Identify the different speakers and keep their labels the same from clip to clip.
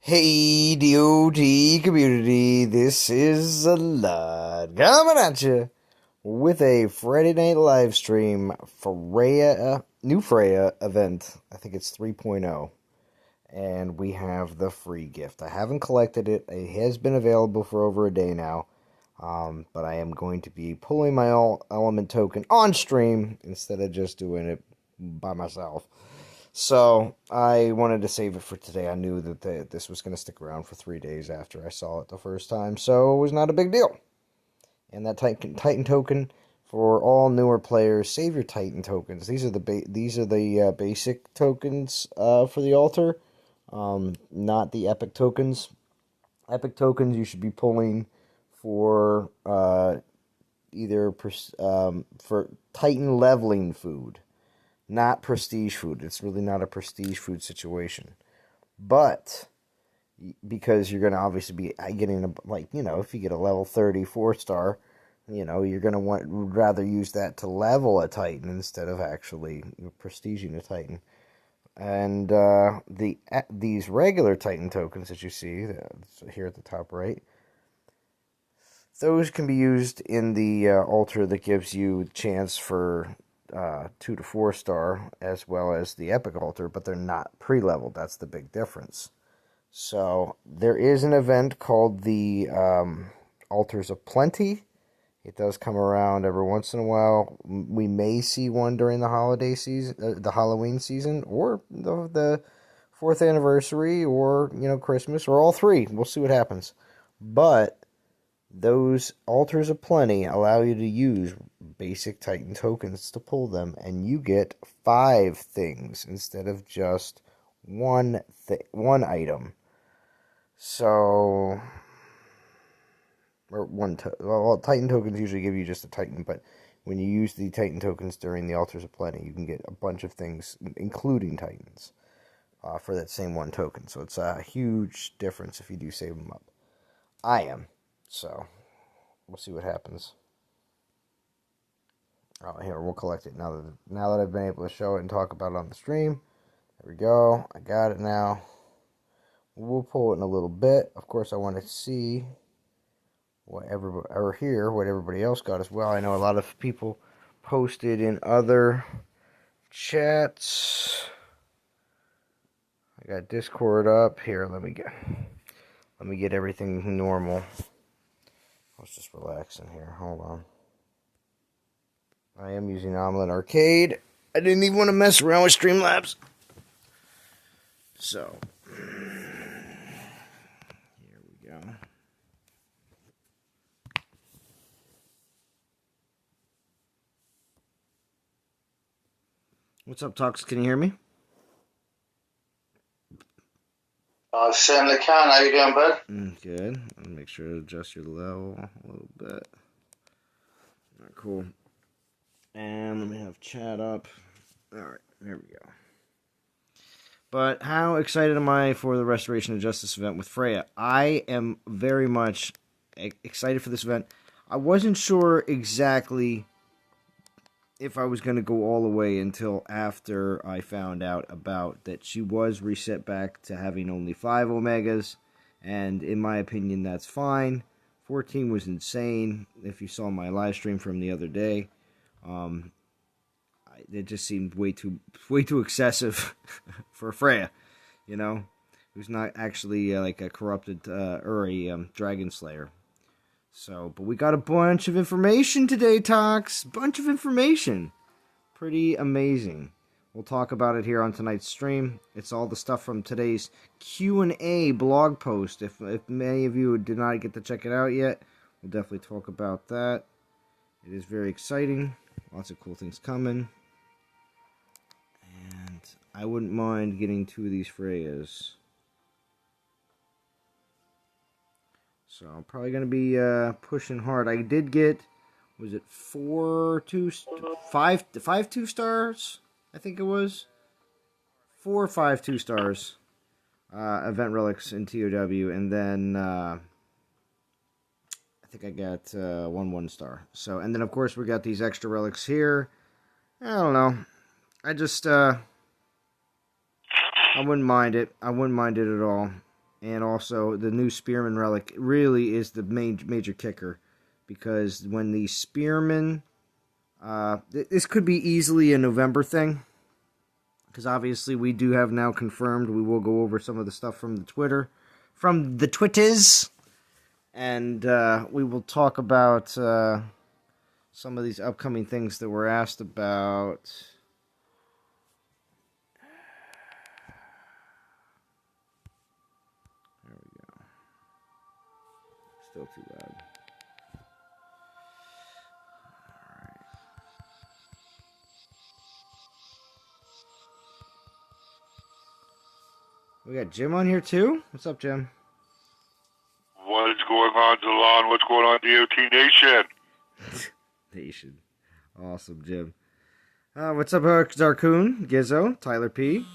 Speaker 1: Hey, DOT community, this is a lot coming at you with a Friday night live stream Freya, new Freya event. I think it's 3.0, and we have the free gift. I haven't collected it. It has been available for over a day now, but I am going to be pulling my element token on stream instead of just doing it by myself. So I wanted to save it for today. I knew that this was going to stick around for 3 days after I saw it the first time, so it was not a big deal. And that Titan token for all newer players, save your Titan tokens. These are the basic tokens for the altar, not the epic tokens. Epic tokens you should be pulling for either for Titan leveling food. Not prestige food. It's really not a prestige food situation. But, because you're going to obviously be getting, if you get a level 30 4-star, you're going to rather use that to level a Titan instead of actually prestiging a Titan. And these regular Titan tokens that you see here at the top right, those can be used in the altar that gives you a chance for 2 to 4-star, as well as the epic altar, but they're not pre-leveled. That's the big difference. So there is an event called the Altars of Plenty. It does come around every once in a while. We may see one during the holiday season, the Halloween season, or the 4th anniversary, or Christmas, or all three. We'll see what happens. But those Altars of Plenty allow you to use basic Titan tokens to pull them, and you get 5 things instead of just one item. So, Titan tokens usually give you just a Titan, but when you use the Titan tokens during the Altars of Plenty, you can get a bunch of things, including Titans, for that same one token. So it's a huge difference if you do save them up. I am. So, we'll see what happens. Oh, here, we'll collect it now that I've been able to show it and talk about it on the stream. There we go. I got it now. We'll pull it in a little bit. Of course, I want to see what everybody else got as well. I know a lot of people posted in other chats. I got Discord up here. Let me get everything normal. I was just relaxing here. Hold on. I am using Omlet Arcade. I didn't even want to mess around with Streamlabs. So, here we go. What's up, Tox? Can you hear me?
Speaker 2: I certainly can. How you doing, bud?
Speaker 1: Good. I'll make sure to adjust your level a little bit. Alright, cool. And let me have chat up. Alright, there we go. But how excited am I for the Restoration of Justice event with Freya? I am very much excited for this event. I wasn't sure exactly if I was going to go all the way until after I found out about that she was reset back to having only 5 Omegas, and in my opinion, that's fine. 14 was insane. If you saw my live stream from the other day, it just seemed way too excessive for Freya, who's not actually like a corrupted or a dragon slayer. So, but we got a bunch of information today, Tox. Bunch of information. Pretty amazing. We'll talk about it here on tonight's stream. It's all the stuff from today's Q&A blog post. If many of you did not get to check it out yet, we'll definitely talk about that. It is very exciting. Lots of cool things coming. And I wouldn't mind getting 2 of these Freyas. So I'm probably going to be pushing hard. I did get, was it 5 2-stars? I think it was. 4 or 5 2-stars. Event relics in TOW. And then I think I got 1 1-star. So, and then of course we got these extra relics here. I don't know. I just, I wouldn't mind it. I wouldn't mind it at all. and also the new Spearman relic really is the major kicker, because when the Spearman, this could be easily a November thing, because obviously we do have now confirmed. We will go over some of the stuff from the Twitters, and we will talk about some of these upcoming things that we're asked about. There we go. Still too loud. Alright. We got Jim on here too? What's up, Jim?
Speaker 3: What is going on, Delon? What's going on, DOT Nation?
Speaker 1: Nation. Awesome, Jim. What's up, Zarkoon, Gizzo, Tyler P?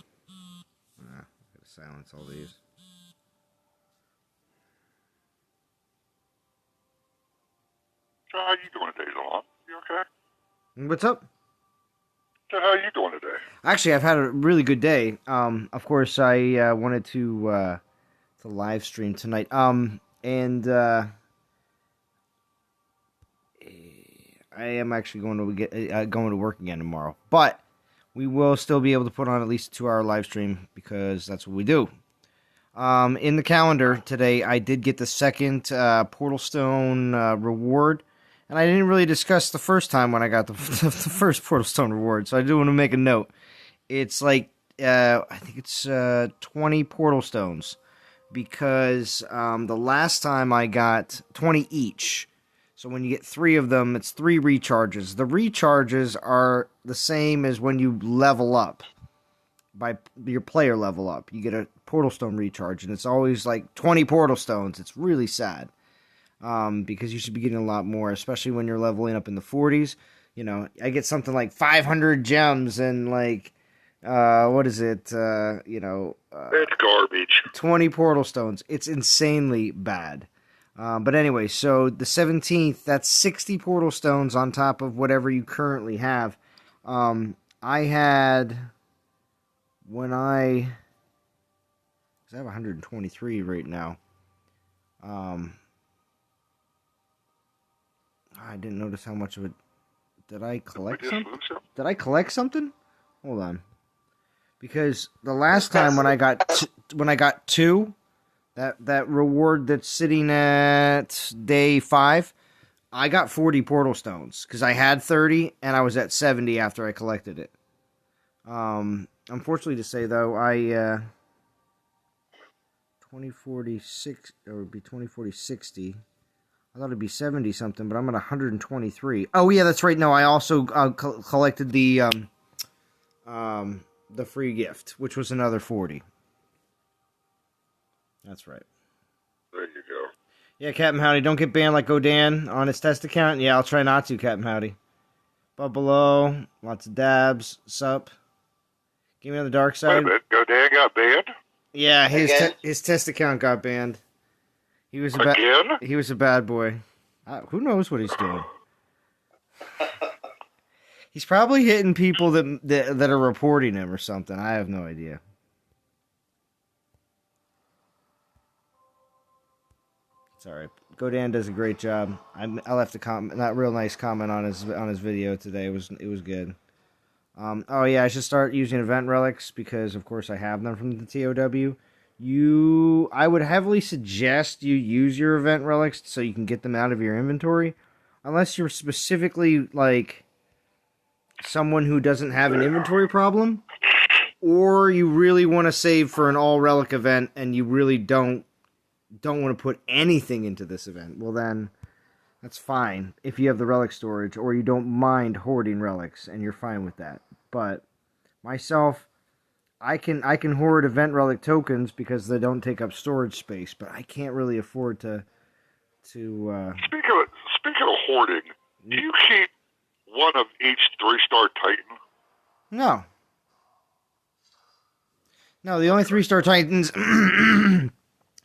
Speaker 1: Gotta silence all these.
Speaker 3: So how you doing today, Delon? You okay?
Speaker 1: What's up?
Speaker 3: So how you doing today?
Speaker 1: Actually, I've had a really good day. Of course, I wanted to live stream tonight. And I am actually going to work again tomorrow. But we will still be able to put on at least a 2-hour live stream, because that's what we do. In the calendar today, I did get the second Portal Stone reward. And I didn't really discuss the first time when I got the first Portal Stone reward, so I do want to make a note. It's like, I think it's 20 Portal Stones, because the last time I got 20 each. So when you get 3 of them, it's 3 recharges. The recharges are the same as when you level up, by your player level up. You get a Portal Stone recharge, and it's always like 20 Portal Stones. It's really sad. Because you should be getting a lot more, especially when you're leveling up in the 40s. You know, I get something like 500 gems and like, what is it?
Speaker 3: It's garbage.
Speaker 1: 20 Portal Stones. It's insanely bad. But anyway, so the 17th, that's 60 Portal Stones on top of whatever you currently have. I had, I have 123 right now. I didn't notice how much of it. Did I collect something? Did I collect something? Hold on. Because the last time when I got 2, that reward that's sitting at day 5, I got 40 Portal Stones, because I had 30 and I was at 70 after I collected it. Unfortunately to say though, 2046, or it would be 2040-60. I thought it'd be 70 something, but I'm at 123. Oh yeah, that's right. No, I also collected the free gift, which was another 40. That's right.
Speaker 3: There you go.
Speaker 1: Yeah, Captain Howdy, don't get banned like Godan on his test account. Yeah, I'll try not to, Captain Howdy. But below, lots of dabs. Sup? Give me on the dark side.
Speaker 3: Wait a minute, Godan got banned?
Speaker 1: Yeah, his test account got banned. He was he was a bad boy. Who knows what he's doing? He's probably hitting people that are reporting him or something. I have no idea. It's all right. Godan does a great job. I left a real nice comment on his video today. It was good. Oh yeah, I should start using event relics, because of course I have them from the TOW. I would heavily suggest you use your event relics so you can get them out of your inventory, unless you're specifically like someone who doesn't have an inventory problem, or you really want to save for an all relic event and you really don't want to put anything into this event. Well then, that's fine if you have the relic storage, or you don't mind hoarding relics and you're fine with that. But myself, I can hoard event relic tokens because they don't take up storage space, but I can't really afford to. Speaking
Speaker 3: of hoarding, do you keep one of each 3-star Titan?
Speaker 1: No. The only 3-star Titans, the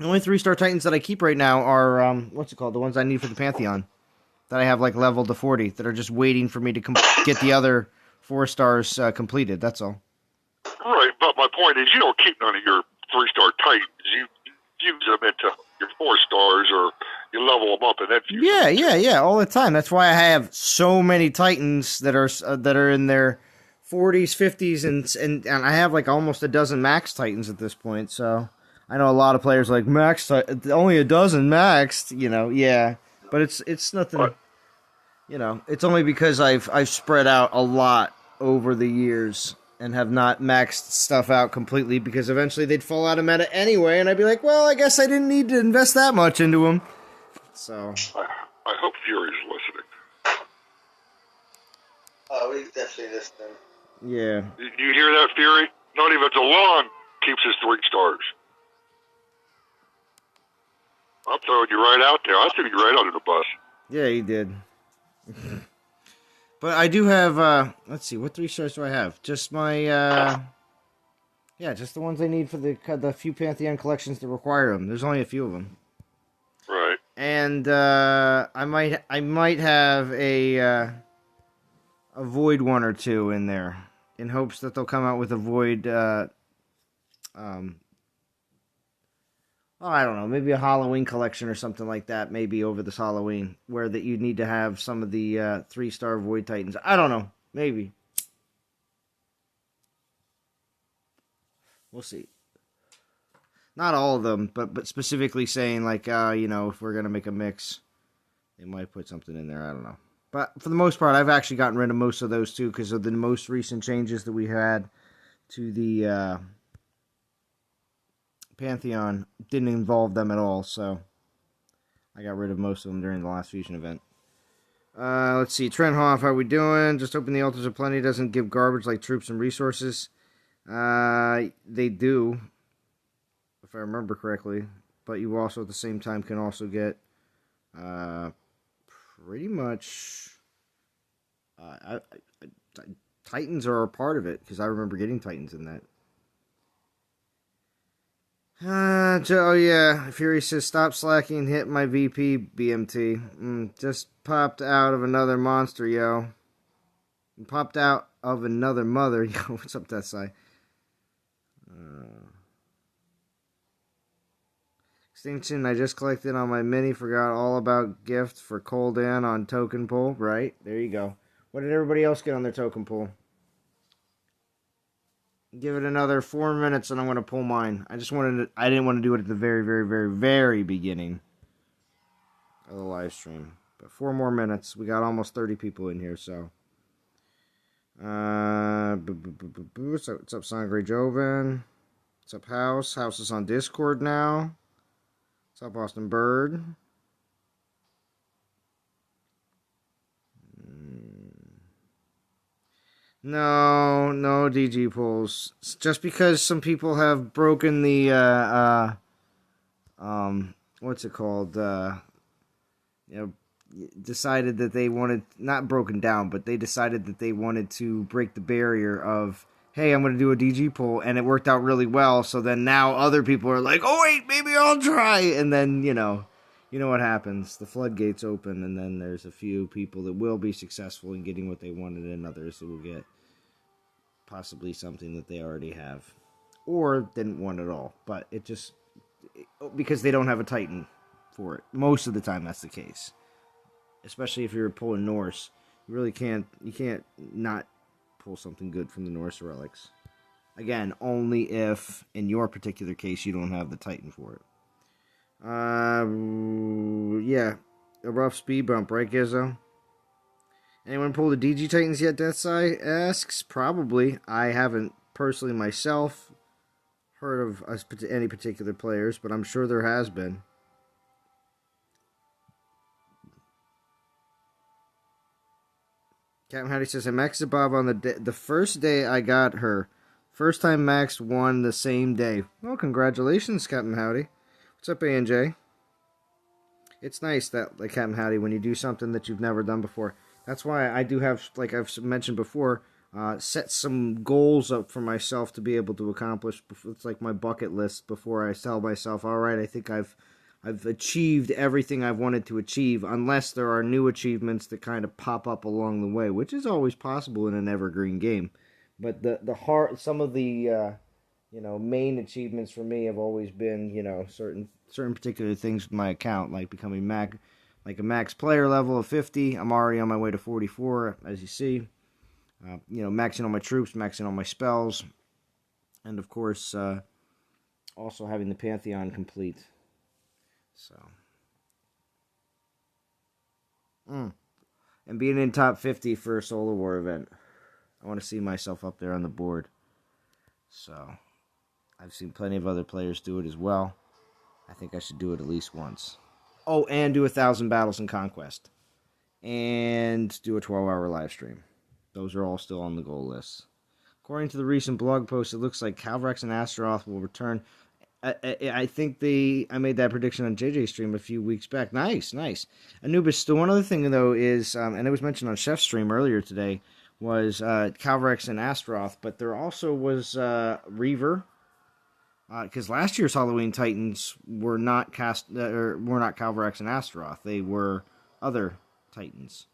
Speaker 1: only 3-star Titans that I keep right now are what's it called? The ones I need for the Pantheon, that I have like leveled to 40, that are just waiting for me to get the other 4 stars completed. That's all.
Speaker 3: Right, but my point is, you don't keep none of your 3-star Titans. fuse them into your 4 stars, or you level them up and then fuse them.
Speaker 1: Yeah, all the time. That's why I have so many Titans that are in their 40s, 50s, and I have like almost a dozen Max Titans at this point. So I know a lot of players like only a dozen maxed. Yeah, but it's nothing.
Speaker 3: Right.
Speaker 1: It's only because I've spread out a lot over the years and have not maxed stuff out completely, because eventually they'd fall out of meta anyway, and I'd be like, well, I guess I didn't need to invest that much into them. So
Speaker 3: I hope Fury's listening.
Speaker 2: Oh, he's definitely listening.
Speaker 1: yeah.
Speaker 3: You hear that, Fury? Not even DeLon keeps his 3 stars. I'm throwing you right out there. I threw you right under the bus.
Speaker 1: Yeah, he did. But I do have, let's see, what 3 stars do I have? Just my, just the ones I need for the few Pantheon collections that require them. There's only a few of them.
Speaker 3: Right.
Speaker 1: And, I might have a Void 1 or 2 in there, in hopes that they'll come out with a Void, I don't know, maybe a Halloween collection or something like that, maybe over this Halloween, where that you need to have some of the 3-star Void Titans. I don't know, maybe. We'll see. Not all of them, but specifically saying, like, if we're going to make a mix, they might put something in there, I don't know. But for the most part, I've actually gotten rid of most of those, too, because of the most recent changes that we had to the Pantheon. Didn't involve them at all, so I got rid of most of them during the last fusion event. Let's see, Trent Hoff, how are we doing? Just hoping the altars of plenty doesn't give garbage like troops and resources. They do, if I remember correctly, but you also at the same time can also get pretty much Titans are a part of it, because I remember getting Titans in that. Oh yeah, Fury says, stop slacking, hit my VP, BMT. Just popped out of another monster, yo. Popped out of another mother, yo. What's up, Tessai? Extinction, I just collected on my mini, forgot all about gift for Coldan on token pool. Right, there you go. What did everybody else get on their token pool? Give it another 4 minutes and I'm going to pull mine. I didn't want to do it at the very, very, very, very beginning of the live stream. But 4 more minutes. We got almost 30 people in here, so. What's up, Sangre Joven? What's up, House? House is on Discord now. What's up, Austin Bird? No DG pulls. Just because some people have broken the what's it called? Decided that they wanted, not broken down, but they decided that they wanted to break the barrier of, hey, I'm going to do a DG pull, and it worked out really well. So then now other people are like, oh wait, maybe I'll try, and then you know what happens. The floodgates open, and then there's a few people that will be successful in getting what they wanted, and others that will get possibly something that they already have, or didn't want at all. But because they don't have a Titan for it. Most of the time, that's the case. Especially if you're pulling Norse, you can't not pull something good from the Norse relics. Again, only if in your particular case you don't have the Titan for it. Yeah, a rough speed bump, right, Gizzo? Anyone pull the DG Titans yet, Deathside asks? Probably. I haven't personally myself heard of any particular players, but I'm sure there has been. Captain Hattie says, I maxed Bob on the first day I got her. First time maxed one the same day. Well, congratulations, Captain Howdy. What's up, A&J? It's nice that, like Captain Howdy, when you do something that you've never done before. That's why I do have, like I've mentioned before, set some goals up for myself to be able to accomplish. It's like my bucket list before I tell myself, all right, I think I've achieved everything I've wanted to achieve, unless there are new achievements that kind of pop up along the way, which is always possible in an evergreen game. But some of the main achievements for me have always been, certain particular things with my account, like becoming a max player level of 50. I'm already on my way to 44, as you see. Maxing all my troops, maxing all my spells, and of course, also having the Pantheon complete. So, and being in top 50 for a solo war event. I want to see myself up there on the board. So, I've seen plenty of other players do it as well. I think I should do it at least once. Oh, and do 1,000 battles in Conquest. And do a 12-hour live stream. Those are all still on the goal list. According to the recent blog post, it looks like Calvrex and Astaroth will return. I think I made that prediction on JJ's stream a few weeks back. Nice. Anubis, the one other thing, though, is, and it was mentioned on Chef's stream earlier today, was Calvrex and Astaroth, but there also was Reaver, because last year's Halloween Titans were not Calvrex and Astaroth. They were other Titans,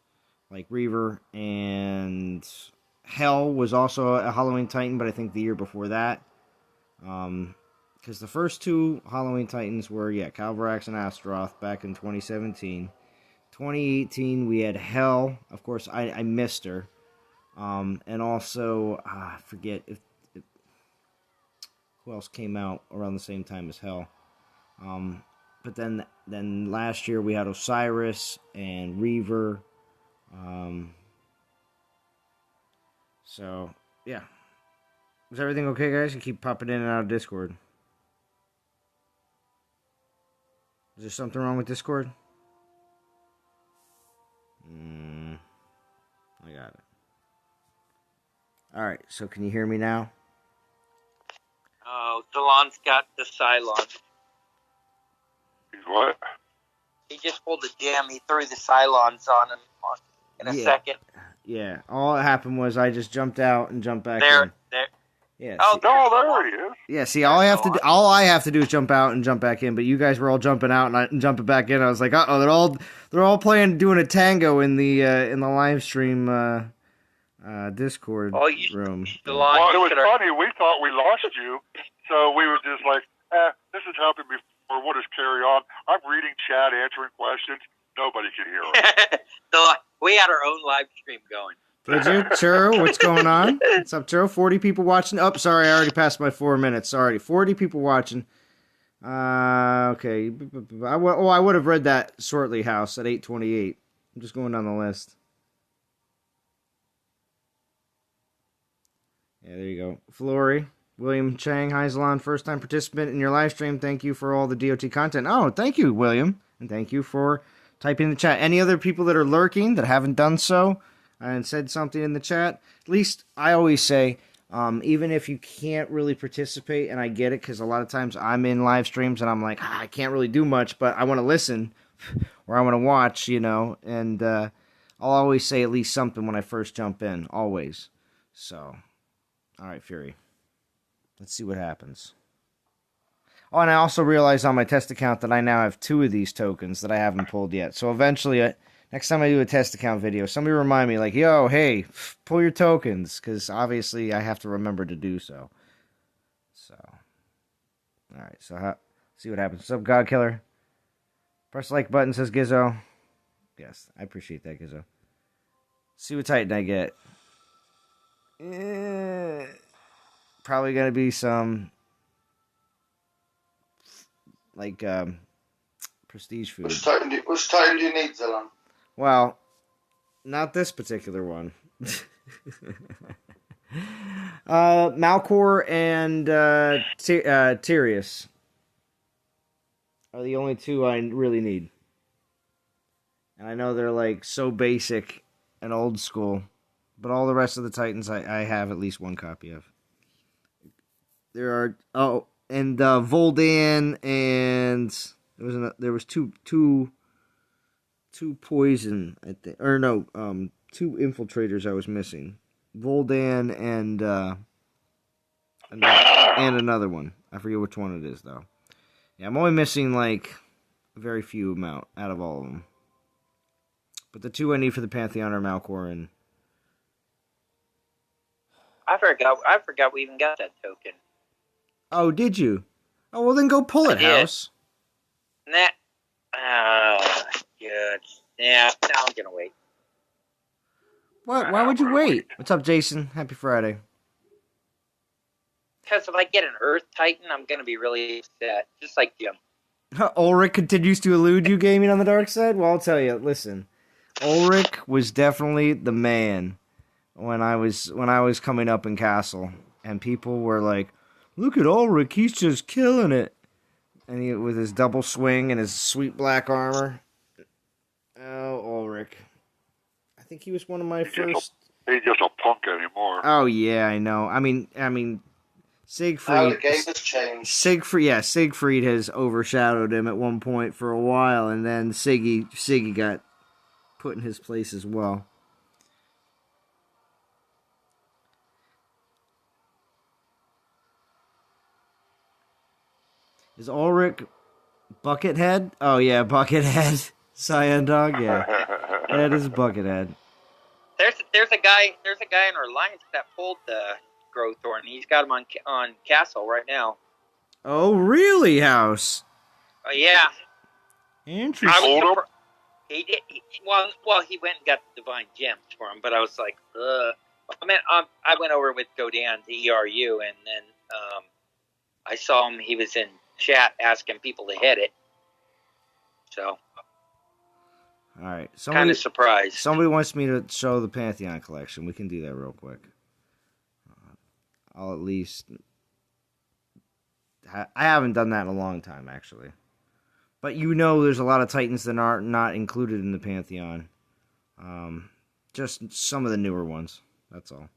Speaker 1: like Reaver, and Hell was also a Halloween Titan, but I think the year before that. Because the first two Halloween Titans were, Calvrex and Astaroth back in 2017. 2018, we had Hell. Of course, I missed her. And also, I forget if who else came out around the same time as Hell. But then last year we had Osiris and Reaver. So, yeah. Is everything okay, guys? You keep popping in and out of Discord. Is there something wrong with Discord? I got it. Alright, so can you hear me now?
Speaker 4: Oh, Delon's got the Cylon.
Speaker 3: He's what?
Speaker 4: He just pulled a jam. He threw the Cylons on him in a second.
Speaker 1: Yeah, all that happened was I just jumped out and jumped back in.
Speaker 4: There.
Speaker 1: Yeah.
Speaker 4: Oh,
Speaker 3: there he is.
Speaker 1: Yeah, see, all I have to do is jump out and jump back in. But you guys were all jumping out and jumping back in. I was like, they're all doing a tango in the live stream Discord room.
Speaker 3: Well, it was funny. We thought we lost you, so we were just like, this has happened before. We'll just carry on. I'm reading chat, answering questions. Nobody can hear us.
Speaker 4: We had our own live stream going.
Speaker 1: Did you? Churro, what's going on? What's up, Churro? 40 people watching. Oh, sorry, I already passed my 4 minutes. Sorry, 40 people watching. Okay. I would have read that shortly, House, at 8:28. I'm just going down the list. Yeah, there you go. Flory, William Chang, hi, Zalon, first-time participant in your live stream. Thank you for all the DOT content. Oh, thank you, William. And thank you for typing in the chat. Any other people that are lurking that haven't done so and said something in the chat? At least I always say, even if you can't really participate, and I get it, because a lot of times I'm in live streams and I'm like, I can't really do much, but I want to listen or I want to watch, and I'll always say at least something when I first jump in, always. So, all right, Fury. Let's see what happens. Oh, and I also realized on my test account that I now have 2 of these tokens that I haven't pulled yet. So eventually, next time I do a test account video, somebody remind me, like, yo, hey, pull your tokens, because obviously I have to remember to do so. So, all right, so see what happens. What's up, God Killer? Press the like button, says Gizzo. Yes, I appreciate that, Gizzo. See what Titan I get. Probably going to be some, like, prestige food.
Speaker 2: Which Titan do you need, Zalon?
Speaker 1: Well, not this particular one. Malcor and Tyrius are the only 2 I really need. And I know they're, like, so basic and old school. But all the rest of the Titans I have at least 1 copy of. There are Voldan, and there was two poison, I think, or no, 2 infiltrators I was missing. Voldan and another one. I forget which one it is though. Yeah, I'm only missing like a very few amount out of all of them. But the 2 I need for the Pantheon are Malcor and.
Speaker 4: I forgot we even got that token.
Speaker 1: Oh, did you? Oh, well then go pull it,
Speaker 4: I did.
Speaker 1: House.
Speaker 4: Nah. Oh, good. Yeah, now I'm gonna wait.
Speaker 1: What? Why would you wait? What's up, Jason? Happy Friday.
Speaker 4: Because if I get an Earth Titan, I'm gonna be really upset. Just like Jim.
Speaker 1: Ulrich continues to elude you gaming on the dark side? Well, I'll tell you, listen. Ulrich was definitely the man when I was coming up in Castle. And people were like, look at Ulrich, he's just killing it. And he with his double swing and his sweet black armor. Oh, Ulrich. I think he was one of my first.
Speaker 3: He's just a punk anymore.
Speaker 1: Oh yeah, I know. I mean, Siegfried.
Speaker 2: Now the game has changed.
Speaker 1: Siegfried has overshadowed him at one point for a while, and then Siggy got put in his place as well. Is Ulrich Buckethead? Oh yeah, Buckethead. Cyan Dog, yeah. That is Buckethead.
Speaker 4: There's a guy in our alliance that pulled the Growthorn. He's got him on Castle right now.
Speaker 1: Oh really, House?
Speaker 4: Oh yeah.
Speaker 1: Interesting.
Speaker 4: He did. Well, he went and got the divine gems for him, but I was like, ugh. I went over with Godan to ERU, and then I saw him. He was in chat asking people to hit it. So,
Speaker 1: all right.
Speaker 4: Kind of surprised.
Speaker 1: Somebody wants me to show the Pantheon collection. We can do that real quick. I'll at least. I haven't done that in a long time, actually. But there's a lot of Titans that are not included in the Pantheon. Just some of the newer ones. That's all.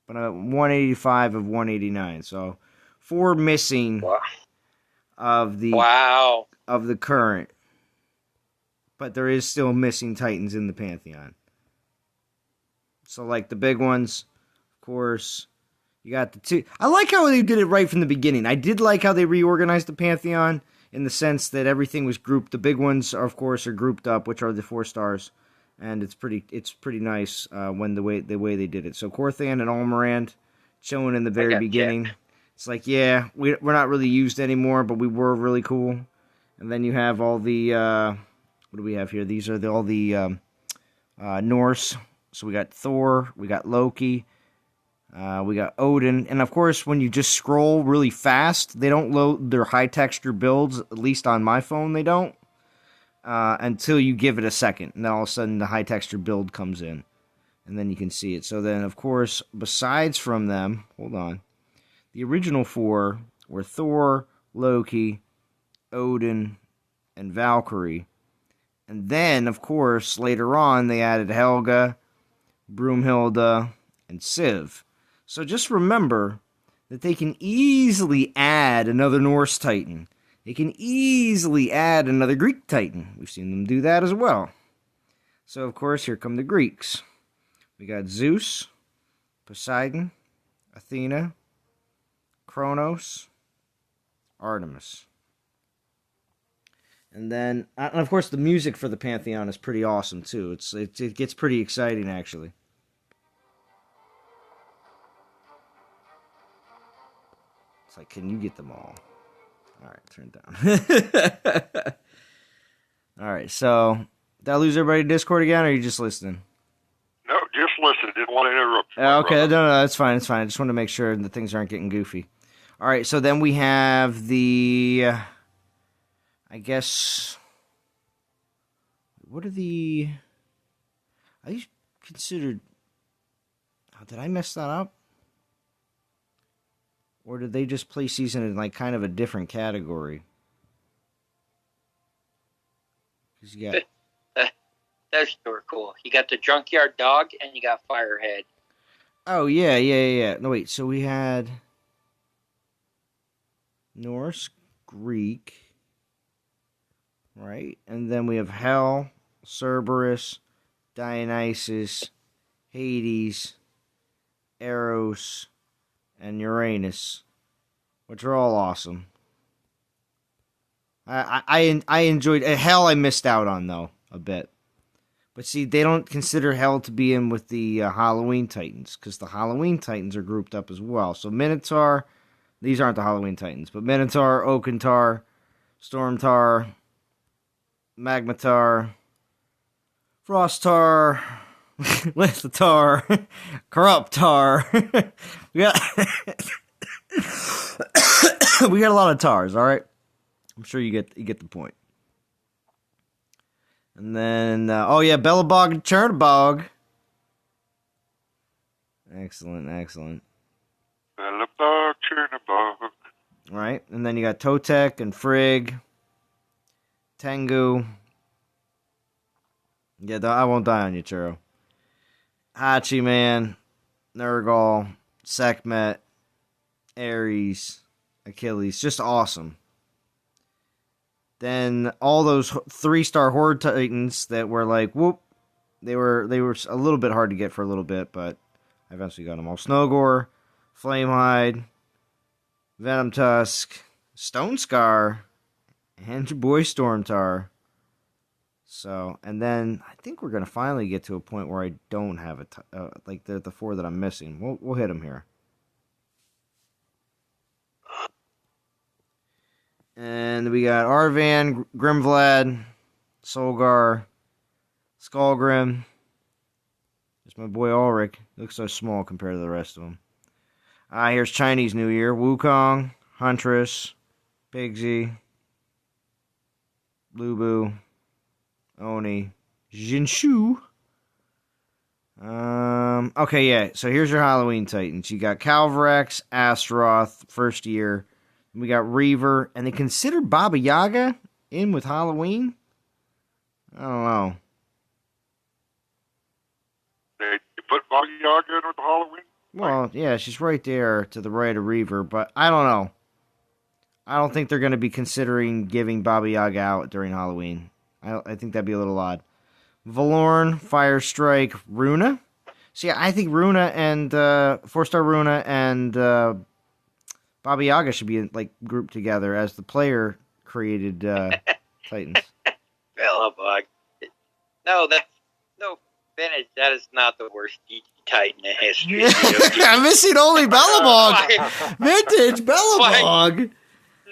Speaker 1: But 185 of 189, so 4 missing of the current. But there is still missing Titans in the Pantheon. So like the big ones, of course, you got the 2. I like how they did it right from the beginning. I did like how they reorganized the Pantheon in the sense that everything was grouped. The big ones, of course, are grouped up, which are the 4 stars. And it's pretty nice when the way they did it. So Corthan and Almorand showing in the very beginning. It's like, yeah, we're not really used anymore, but we were really cool. And then you have all the what do we have here? These are all the Norse. So we got Thor, we got Loki, we got Odin, and of course when you just scroll really fast, they don't load their high texture builds. At least on my phone, they don't. Until you give it a second, and then all of a sudden the high texture build comes in, and then you can see it. So then, of course, besides from them, hold on, the original 4 were Thor, Loki, Odin, and Valkyrie, and then, of course, later on they added Helga, Broomhilda, and Siv. So just remember that they can easily add another Norse Titan. They can easily add another Greek Titan. We've seen them do that as well. So, of course, here come the Greeks. We got Zeus, Poseidon, Athena, Kronos, Artemis. And then, and of course, the music for the Pantheon is pretty awesome, too. It gets pretty exciting, actually. It's like, can you get them all? All right, turn it down. All right, so did I lose everybody in Discord again, or are you just listening?
Speaker 3: No, just listen. Didn't want to interrupt you.
Speaker 1: Okay, no, that's fine. It's fine. I just want to make sure that things aren't getting goofy. All right, so then we have the, I guess, what are the? Are these considered? Oh, did I mess that up? Or did they just place these in like kind of a different category? Because you got
Speaker 4: That's super cool. You got the Junkyard Dog and you got Firehead.
Speaker 1: Oh yeah. No wait, so we had Norse, Greek, right? And then we have Hel, Cerberus, Dionysus, Hades, Eros, and Uranus, which are all awesome. I enjoyed Hell. I missed out on though a bit, But see, they don't consider Hell to be in with the Halloween Titans, because the Halloween Titans are grouped up as well. So Minotaur, these aren't the Halloween Titans, but Minotaur, Oakentar, Stormtar, Magmatar, Frostar, Lithatar, Corruptar. we got we got a lot of Tars, all right? I'm sure you get the point. And then, Bellabog and Chernabog. Excellent.
Speaker 3: Bellabog, Chernabog.
Speaker 1: Right, and then you got Totek and Frigg, Tengu. Yeah, I won't die on you, Churro. Hachiman, Nurgle, Sekhmet, Ares, Achilles. Just awesome. Then all those 3-star Horde Titans that were like, whoop. They were a little bit hard to get for a little bit, but I eventually got them all. Snowgore, Flamehide, Venom Tusk, Stone Scar, and your boy Stormtar. So, and then I think we're gonna finally get to a point where I don't have like the 4 that I'm missing. We'll hit them here. And we got Arvan, Grimvlad, Solgar, Skullgrim. Just my boy Ulrich. Looks so small compared to the rest of them. Here's Chinese New Year. Wukong, Huntress, Pigsy, Lubu, Oni, Jinshu. Okay, yeah. So here's your Halloween Titans. You got Calvarax, Astaroth, first year. We got Reaver, and they consider Baba Yaga in with Halloween? I don't know.
Speaker 3: They put Baba Yaga in with Halloween?
Speaker 1: Well, yeah, she's right there to the right of Reaver, but I don't know. I don't think they're going to be considering giving Baba Yaga out during Halloween. I think that'd be a little odd. Valorn, Firestrike, Runa. See, I think Runa and 4-star Runa and Baba Yaga should be grouped together as the player created Titans.
Speaker 4: Bellabog. No, Vintage. That is not the worst Titan in history.
Speaker 1: I'm missing only Bellabog. Vintage Bellabog.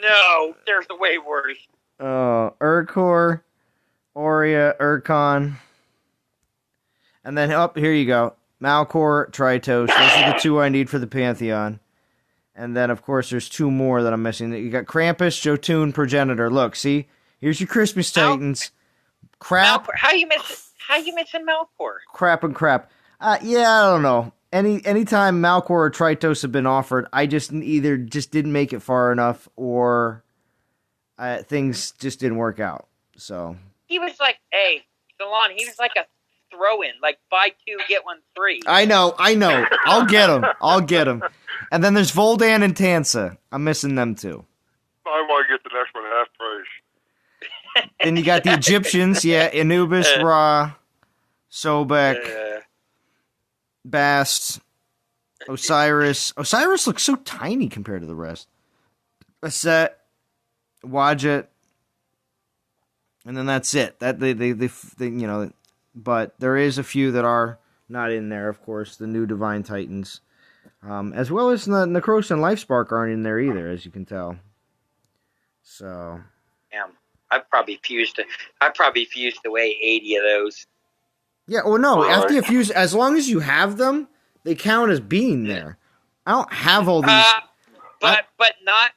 Speaker 4: No, there's a way worse.
Speaker 1: Urkor, Aurea, Urkon. And then here you go. Malkor, Tritos. Those are the 2 I need for the Pantheon. And then, of course, there's 2 more that I'm missing. You got Krampus, Jotun, Progenitor. Look, see? Here's your Christmas Titans. Crap.
Speaker 4: How you missing Malkor?
Speaker 1: Crap and crap. Yeah, I don't know. Anytime Malkor or Tritos have been offered, I just either didn't make it far enough or things just didn't work out. So
Speaker 4: he was like, hey, Salon, he was like a throw-in, like buy 2, get 1 free.
Speaker 1: I know. I'll get him. And then there's Voldan and Tansa. I'm missing them too.
Speaker 3: I want to get the next one half price.
Speaker 1: Then you got the Egyptians, yeah, Anubis, Ra, Sobek, Bast, Osiris. Osiris looks so tiny compared to the rest. Aset, Wadjet, and then that's it. That they but there is a few that are not in there, of course, the new Divine Titans. As well as the Necros and Lifespark aren't in there either, as you can tell. So,
Speaker 4: damn, I probably fused away 80 of those.
Speaker 1: Yeah, well, no, after you fuse, as long as you have them, they count as being there. I don't have all these.
Speaker 4: But not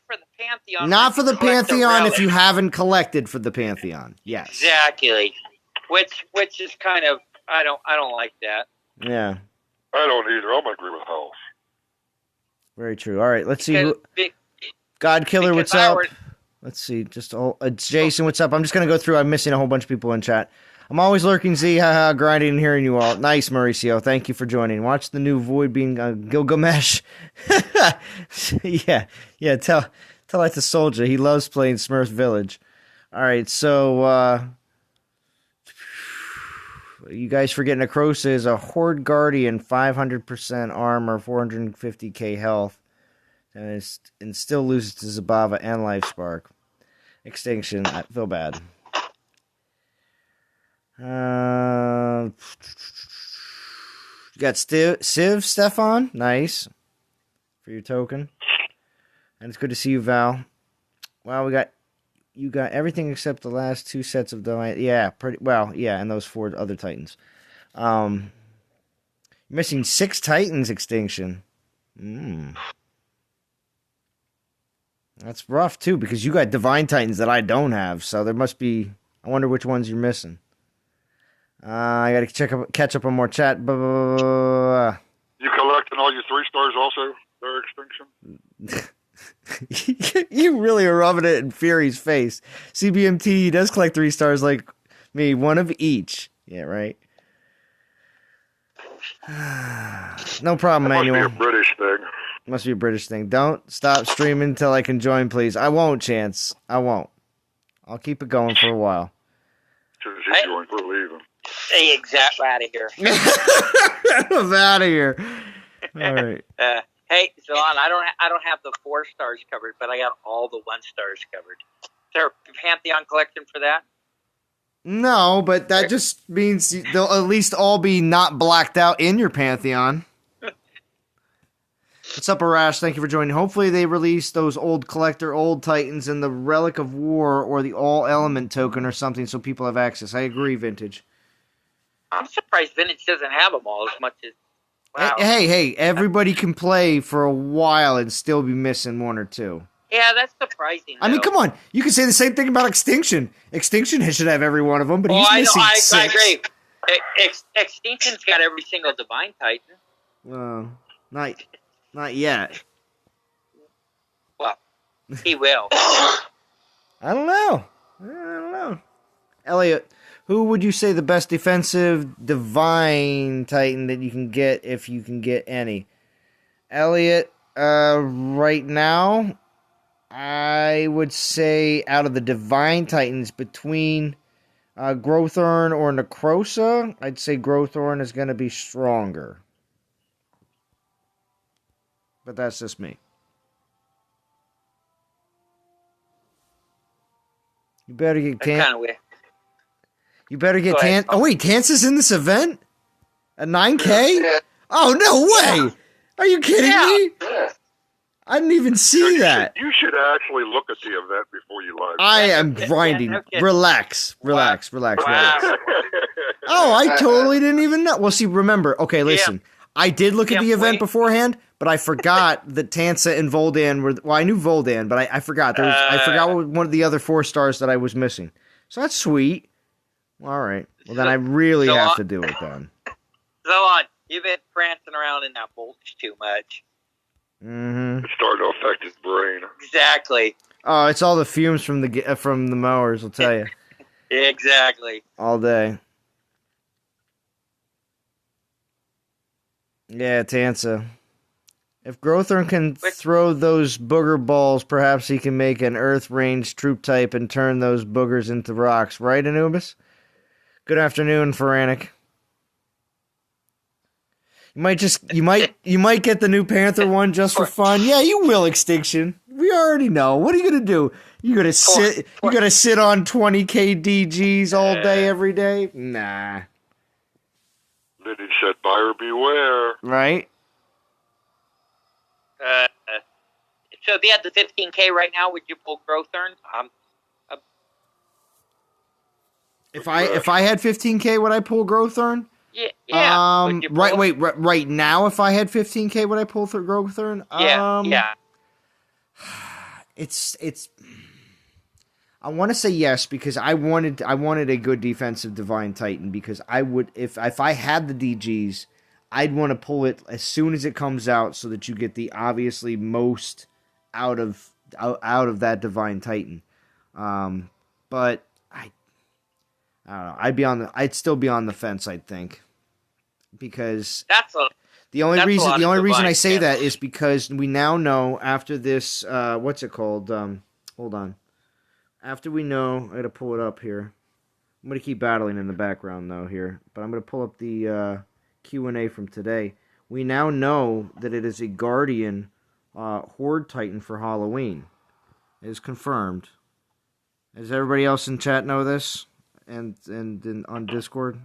Speaker 4: for the Pantheon.
Speaker 1: Not for the Pantheon if you haven't collected for the Pantheon. Yes.
Speaker 4: Exactly. Which is kind of I don't like that.
Speaker 1: Yeah.
Speaker 3: I don't either. I'm agree with House.
Speaker 1: Very true. All right, let's see. God Killer, what's up? Let's see. Jason, what's up? I'm just going to go through. I'm missing a whole bunch of people in chat. I'm always lurking, Z, haha, grinding and hearing you all. Nice, Mauricio. Thank you for joining. Watch the new Void being Gilgamesh. Yeah. Tell that to Soldier. He loves playing Smurf Village. All right, so you guys forgetting Necrosa is a Horde Guardian, 500% armor, 450k health, and still loses to Zabava and Lifespark. Extinction. I feel bad. You got Civ, Stefan. Nice. For your token. And it's good to see you, Val. Well, you got everything except the last 2 sets of divine. Yeah, pretty well. Yeah, and those 4 other Titans. You're missing 6 Titans extinction. That's rough too, because you got divine Titans that I don't have. So there must be. I wonder which ones you're missing. I got to catch up on more chat. Blah, blah, blah, blah.
Speaker 3: You collecting all your 3 stars also? Their extinction?
Speaker 1: You really are rubbing it in Fury's face. CBMT does collect 3 stars like me, 1 of each. Yeah, right. No problem, Manuel.
Speaker 3: Must be a British thing.
Speaker 1: Must be a British thing. Don't stop streaming until I can join, please. I won't, Chance. I won't. I'll keep it going for a while.
Speaker 3: He's going for leaving.
Speaker 4: Hey, exactly, out of here.
Speaker 1: I'm out of here. All right.
Speaker 4: Hey, Zalon, I don't have the 4 stars covered, but I got all the 1 stars covered. Is there a Pantheon collection for that?
Speaker 1: No, but that just means they'll at least all be not blacked out in your Pantheon. What's up, Arash? Thank you for joining. Hopefully they release those old Titans and the Relic of War or the All-Element token or something so people have access. I agree, Vintage.
Speaker 4: I'm surprised Vintage doesn't have them all as much as... Wow.
Speaker 1: Hey, everybody can play for a while and still be missing 1 or 2.
Speaker 4: Yeah, that's surprising, though.
Speaker 1: I mean, come on. You can say the same thing about Extinction. Extinction should have every one of them, but he's missing 6.
Speaker 4: I agree. Extinction's got every single Divine Titan.
Speaker 1: Not yet.
Speaker 4: Well, he will.
Speaker 1: I don't know. Elliot, who would you say the best defensive Divine Titan that you can get if you can get any? Elliot, right now, I would say out of the Divine Titans between Growthorn or Necrosa, I'd say Growthorn is going to be stronger. But that's just me. You better get
Speaker 4: kind of weird.
Speaker 1: You better get Tan. Oh wait, Tance is in this event? At 9K?
Speaker 2: Yeah.
Speaker 1: Oh no way! Are you kidding me?
Speaker 2: Yeah.
Speaker 1: I didn't even see that.
Speaker 3: You should actually look at the event before you live.
Speaker 1: I am grinding.
Speaker 4: Okay.
Speaker 1: Relax.
Speaker 4: Wow.
Speaker 1: Oh, I totally didn't even know. Well, see, remember. Okay, listen. I did look at the event beforehand, but I forgot that Tansa and Voldan were. Well, I knew Voldan, but I forgot. I forgot what one of the other 4 stars that I was missing. So that's sweet. All right. Well, then I really have to do it then.
Speaker 4: Zalon, you've been prancing around in that mulch too much.
Speaker 1: Mm-hmm.
Speaker 3: It's starting to affect his brain.
Speaker 4: Exactly.
Speaker 1: Oh, it's all the fumes from the mowers. I'll tell you.
Speaker 4: Exactly.
Speaker 1: All day. Yeah, Tansa. If Growthorn can throw those booger balls, perhaps he can make an Earth range troop type and turn those boogers into rocks. Right, Anubis? Good afternoon, Feranic. You might get the new Panther one just for fun. Yeah, you will, Extinction. We already know. What are you gonna do? You gonna sit on 20k DGs all day every day? Nah.
Speaker 3: Then he said, "Buyer beware."
Speaker 1: Right?
Speaker 4: So if you had the 15K right now, would you pull Growthorn?
Speaker 1: If I had 15k, would I pull Growthorn?
Speaker 4: Yeah.
Speaker 1: Right now, if I had 15k, would I pull through Growthorn?
Speaker 4: Yeah.
Speaker 1: It's. I want to say yes because I wanted a good defensive Divine Titan because I would if I had the DGs, I'd want to pull it as soon as it comes out so that you get the obviously most out of that Divine Titan. But I don't know. I'd still be on the fence. I think because the only reason I say that is because we now know after this. What's it called? Hold on. After we know, I gotta pull it up here. I'm gonna keep battling in the background though here, but I'm gonna pull up the Q&A from today. We now know that it is a Guardian Horde Titan for Halloween. It is confirmed. Does everybody else in chat know this? and on Discord?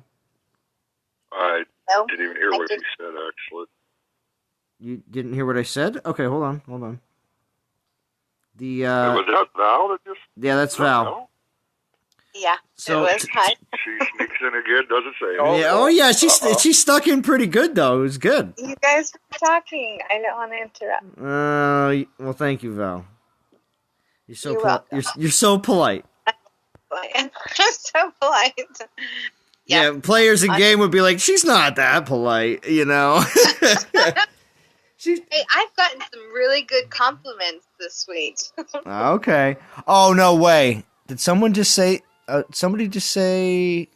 Speaker 3: I
Speaker 5: No,
Speaker 3: didn't even hear
Speaker 5: I
Speaker 3: what he
Speaker 5: didn't.
Speaker 3: said, actually.
Speaker 1: You didn't hear what I said? Okay, hold on. The
Speaker 3: Was that Val that just...
Speaker 1: yeah, that's
Speaker 3: was that
Speaker 1: Val.
Speaker 5: Yeah,
Speaker 1: So-
Speaker 5: it was. Hi.
Speaker 3: She sneaks in again, doesn't say
Speaker 4: Oh,
Speaker 1: Yeah, oh yeah, she stuck in pretty good though. It was good.
Speaker 5: You guys were talking. I don't want to interrupt.
Speaker 1: Well, thank you, Val. You're so
Speaker 5: You're
Speaker 1: polite.
Speaker 5: welcome.
Speaker 1: You're so polite.
Speaker 5: I'm so polite.
Speaker 1: Yeah, players in game would be like, she's not that polite, you know.
Speaker 5: Hey, I've gotten some really good compliments this week.
Speaker 1: Okay. Oh no way! Did someone just say? Somebody just say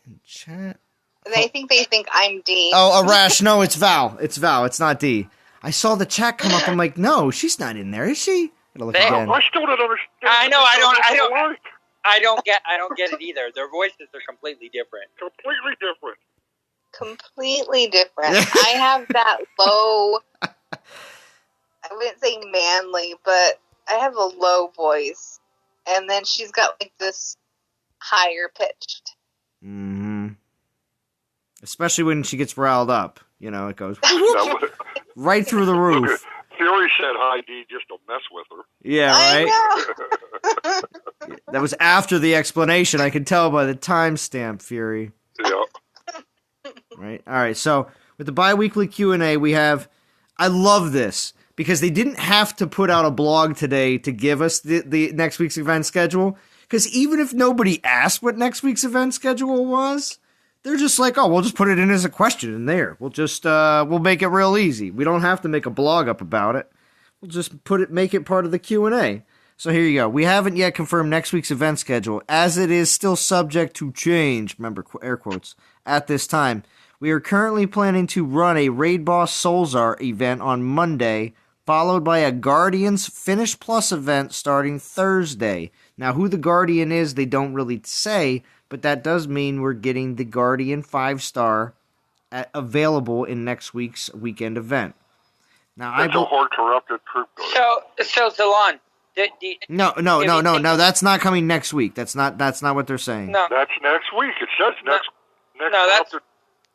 Speaker 1: in chat?
Speaker 5: They think I'm D.
Speaker 1: Oh, Arash. No, it's Val. It's Val. It's not D. I saw the chat come up. I'm like, no, she's not in there, is she? Gotta look again.
Speaker 3: I still don't understand.
Speaker 4: I know, I don't-
Speaker 3: Like.
Speaker 4: I don't get it either. Their voices are completely different.
Speaker 3: Completely different.
Speaker 5: Completely different. I have that low, I wouldn't say manly, but I have a low voice. And then she's got like this higher pitched.
Speaker 1: Mm-hmm. Especially when she gets riled up. You know, it goes
Speaker 3: That was,
Speaker 1: right through the roof.
Speaker 3: Fury said hi, D, just to mess with her.
Speaker 1: Yeah, right?
Speaker 5: I know.
Speaker 1: That was after the explanation. I can tell by the timestamp, Fury.
Speaker 3: Yeah.
Speaker 1: Right? All right, so with the bi-weekly Q&A, we have... I love this, because they didn't have to put out a blog today to give us the next week's event schedule, because even if nobody asked what next week's event schedule was, they're just like, oh, we'll just put it in as a question in there. We'll just, we'll make it real easy. We don't have to make a blog up about it. We'll just make it part of the Q&A. So here you go. We haven't yet confirmed next week's event schedule, as it is still subject to change, remember, air quotes, at this time. We are currently planning to run a Raid Boss Soulzar event on Monday, followed by a Guardians Finish Plus event starting Thursday. Now, who the Guardian is, they don't really say, but that does mean we're getting the Guardian 5-star available in next week's weekend event. Now,
Speaker 3: That's a Horde corrupted troop guard.
Speaker 4: So Zalon,
Speaker 1: No, that's not coming next week. That's not what they're saying.
Speaker 4: no,
Speaker 3: That's next week. It says next
Speaker 4: No, that's-
Speaker 3: corrupted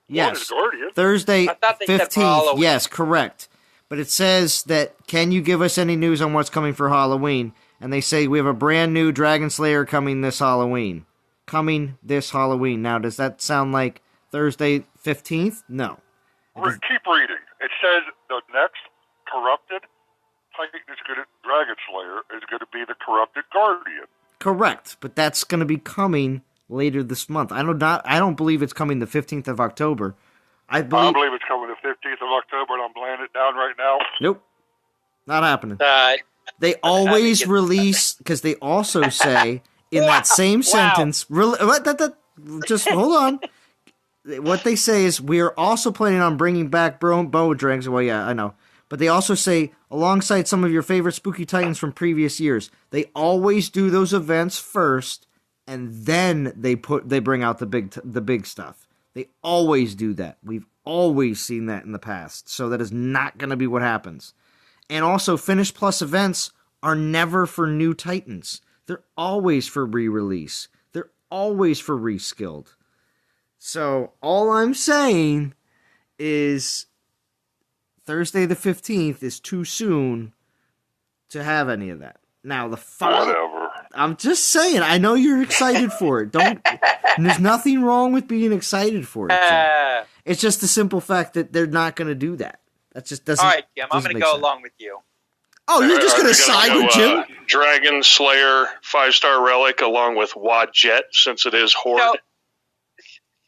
Speaker 1: Yes.
Speaker 3: one is Guardian.
Speaker 1: Thursday,
Speaker 4: I thought they said for
Speaker 1: 15th.
Speaker 4: Halloween.
Speaker 1: Yes, correct. But it says that, can you give us any news on what's coming for Halloween? And they say we have a brand new Dragon Slayer coming this Halloween. Now, does that sound like Thursday 15th? No.
Speaker 3: Keep reading. It says the next corrupted Titan is going to Dragon Slayer is going to be the corrupted Guardian.
Speaker 1: Correct, but that's going to be coming later this month. I don't believe it's coming the 15th of October. I
Speaker 3: I
Speaker 1: believe
Speaker 3: believe it's coming the 15th of October, and I'm laying it down right now.
Speaker 1: Nope. Not happening.
Speaker 4: uh,
Speaker 1: They always release, because they also say in that same sentence, just hold on. What they say is, we are also planning on bringing back bow drakes. Well, yeah, I know. But they also say, alongside some of your favorite spooky titans from previous years. They always do those events first, and then they bring out the big stuff. They always do that. We've always seen that in the past. So that is not going to be what happens. And also, Finish Plus events are never for new titans. They're always for re-release. They're always for reskilled. So, all I'm saying is Thursday the 15th is too soon to have any of that. Now,
Speaker 3: Whatever.
Speaker 1: I'm just saying, I know you're excited for it. There's nothing wrong with being excited for it. Jim. It's just the simple fact that they're not going to do that. That just doesn't.
Speaker 4: all right, Jim, I'm
Speaker 1: doesn't
Speaker 4: going to
Speaker 1: make
Speaker 4: go
Speaker 1: sense.
Speaker 4: along with you.
Speaker 1: Oh, you're just going to side with Jim?
Speaker 6: Dragon Slayer 5-star relic along with Wad Jet, since it is Horde.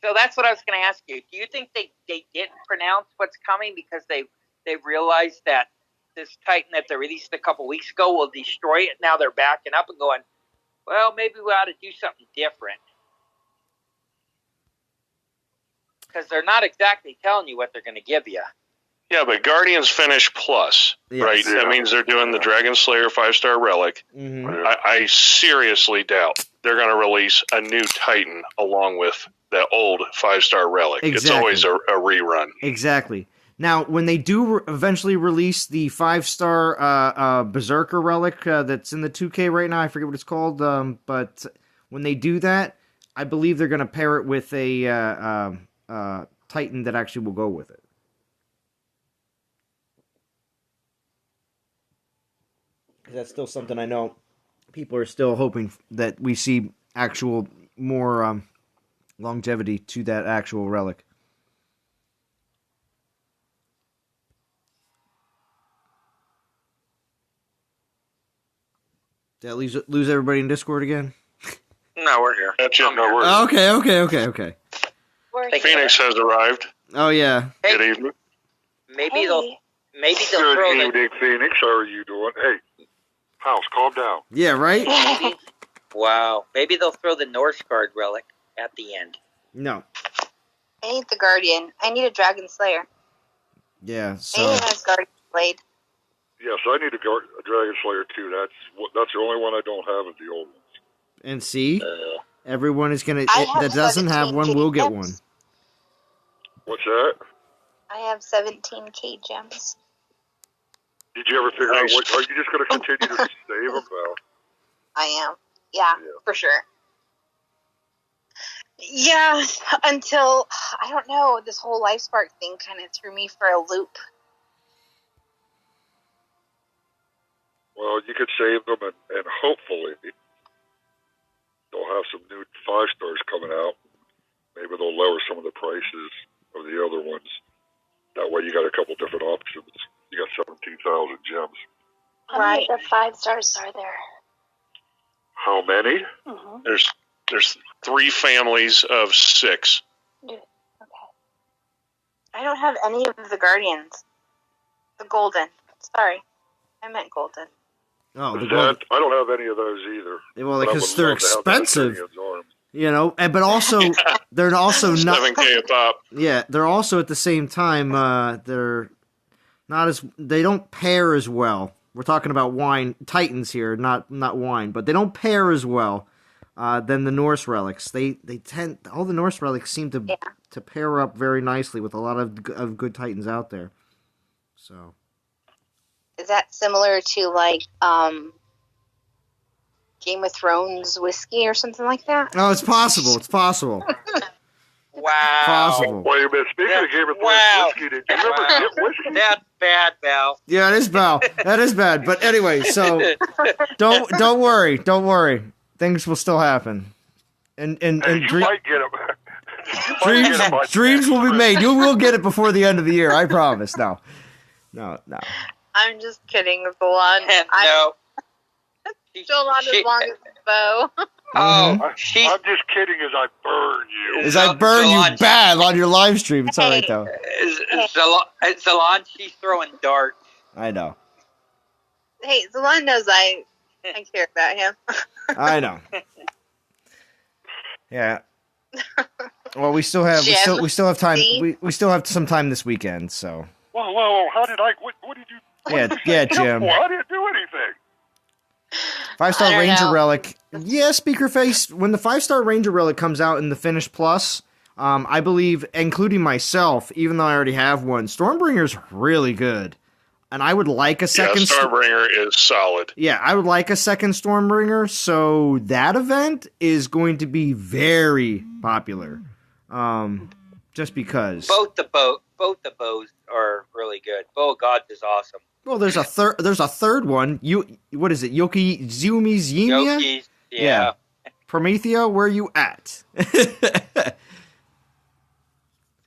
Speaker 4: So that's what I was going to ask you. Do you think they didn't pronounce what's coming because they realized that this Titan that they released a couple weeks ago will destroy it? Now they're backing up and going, well, maybe we ought to do something different. Because they're not exactly telling you what they're going to give you.
Speaker 6: Yeah, but Guardians Finish Plus,
Speaker 1: Yes.
Speaker 6: right?
Speaker 3: Yeah.
Speaker 6: That means they're doing the Dragon Slayer 5-star relic.
Speaker 1: Mhm.
Speaker 6: I seriously doubt they're going to release a new Titan along with the old 5-star relic. It's
Speaker 1: Exactly.
Speaker 6: always a rerun.
Speaker 1: Exactly. Now, when they do eventually release the 5-star Berserker relic that's in the 2K right now, I forget what it's called, but when they do that, I believe they're going to pair it with a Titan that actually will go with it. That's still something I know people are still hoping that we see actual more longevity to that actual relic. Did I lose everybody in Discord again?
Speaker 7: No, we're here.
Speaker 6: That's it. No worries.
Speaker 1: Okay.
Speaker 6: Phoenix has arrived.
Speaker 1: Oh yeah.
Speaker 4: Hey,
Speaker 6: Good evening.
Speaker 4: maybe they'll
Speaker 3: Good
Speaker 4: throw the
Speaker 3: evening, Phoenix. How are you doing? Hey, House, calm down.
Speaker 1: Yeah, right?
Speaker 4: maybe they'll throw the Norse Guard relic at the end.
Speaker 1: No.
Speaker 5: I need the Guardian. I need a Dragon Slayer.
Speaker 1: Yeah,
Speaker 5: I
Speaker 1: so
Speaker 5: need a nice Guardian Blade.
Speaker 3: Yes, I need a Dragon Slayer too. That's the only one I don't have is the old ones.
Speaker 1: and see, everyone is gonna
Speaker 5: I have
Speaker 1: that doesn't have
Speaker 5: 17
Speaker 1: one will get
Speaker 5: gems.
Speaker 1: one.
Speaker 3: What's that?
Speaker 5: I have 17k gems.
Speaker 3: Did you ever figure
Speaker 6: Nice.
Speaker 3: out what? Are you just going to continue to save them now?
Speaker 5: I am. Yeah, for sure. Yeah, until, I don't know, this whole Life Spark thing kind of threw me for a loop.
Speaker 3: Well, you could save them, and hopefully they'll have some new 5-stars coming out. Maybe they'll lower some of the prices of the other ones. That way you got a couple different options. You got 17,000 gems.
Speaker 5: How many of the 5-stars are there?
Speaker 3: How many?
Speaker 5: Mm-hmm.
Speaker 6: There's 3 families of 6.
Speaker 5: Okay. I don't have any of the Guardians. The Golden. Sorry. I meant Golden.
Speaker 1: Oh, the
Speaker 3: Is
Speaker 1: gold.
Speaker 3: that, I don't have any of those either.
Speaker 1: Well,
Speaker 3: But I
Speaker 1: because
Speaker 3: would
Speaker 1: they're
Speaker 3: love to have that
Speaker 1: expensive,
Speaker 3: Guardian's arm.
Speaker 1: you know. But also, they're also not.
Speaker 6: 7K a pop.
Speaker 1: Yeah, they're also at the same time. They're not as. They don't pair as well. We're talking about wine Titans here, not wine, but they don't pair as well than the Norse relics. They tend all the Norse relics seem to pair up very nicely with a lot of good Titans out there. So.
Speaker 5: Is that similar to, like, Game of Thrones whiskey or something like that?
Speaker 1: Oh, it's possible. It's possible.
Speaker 4: Wow.
Speaker 1: Possible.
Speaker 3: Wait a minute. Speaking of Game of Thrones
Speaker 4: Wow.
Speaker 3: whiskey, did you ever get whiskey?
Speaker 4: That's bad, Val.
Speaker 1: Yeah, it is bad. That is bad. But anyway, so don't worry. Things will still happen. And
Speaker 3: Hey, you might get them.
Speaker 1: dreams will be made. You will get it before the end of the year. I promise. No.
Speaker 5: I'm just kidding, Zalon.
Speaker 4: No.
Speaker 5: Still not as long as Bo.
Speaker 1: Mhm.
Speaker 3: I'm just kidding as I burn you.
Speaker 1: As I burn you
Speaker 4: Solange-
Speaker 1: bad on your live stream. It's all right though.
Speaker 4: Salon, she's throwing darts.
Speaker 1: I know.
Speaker 5: Hey, Zalon knows I care about him.
Speaker 1: I know. Yeah. Well, we still have time.
Speaker 5: See?
Speaker 1: We still have some time this weekend. So.
Speaker 3: Whoa, how did I, what did you,
Speaker 1: Yeah, Jim.
Speaker 3: Well, I didn't do anything.
Speaker 1: 5-star
Speaker 5: I don't
Speaker 1: Ranger
Speaker 5: know.
Speaker 1: Relic. Yeah, Speaker Face. When the 5-star Ranger Relic comes out in the Finish Plus, I believe, including myself, even though I already have one, Stormbringer's really good. And I would like a
Speaker 6: Yeah,
Speaker 1: second.
Speaker 6: Starbringer is solid.
Speaker 1: Yeah, I would like a second Stormbringer. So that event is going to be very popular. Just because.
Speaker 4: Both the bows are really good. Bow of Gods is awesome.
Speaker 1: Well, there's a third one. What is it? Yoki Zumi Zimia?
Speaker 4: Yoki's,
Speaker 1: Yeah.
Speaker 4: yeah.
Speaker 1: Promethea, where you at?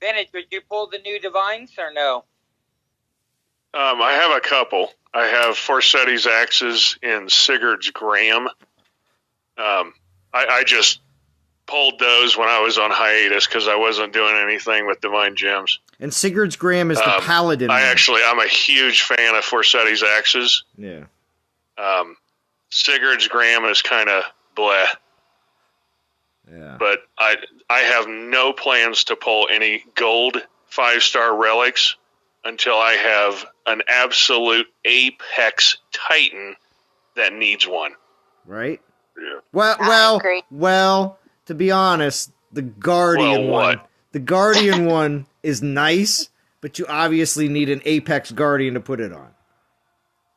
Speaker 4: Vintage, would you pull the new Divines or no?
Speaker 6: I have a couple. I have Forseti's Axes and Sigurd's Graham. I just pulled those when I was on hiatus because I wasn't doing anything with Divine Gems.
Speaker 1: And Sigurd's Graham is the Paladin. one.
Speaker 6: I'm a huge fan of Forseti's Axes.
Speaker 1: Yeah.
Speaker 6: Sigurd's Graham is kind of bleh.
Speaker 1: Yeah.
Speaker 6: But I have no plans to pull any gold 5-star relics until I have an absolute apex Titan that needs one.
Speaker 1: Right?
Speaker 3: Yeah.
Speaker 5: agree.
Speaker 1: Well, to be honest, the Guardian
Speaker 6: Well,
Speaker 1: one.
Speaker 6: what?
Speaker 1: The Guardian one is nice, but you obviously need an Apex Guardian to put it on.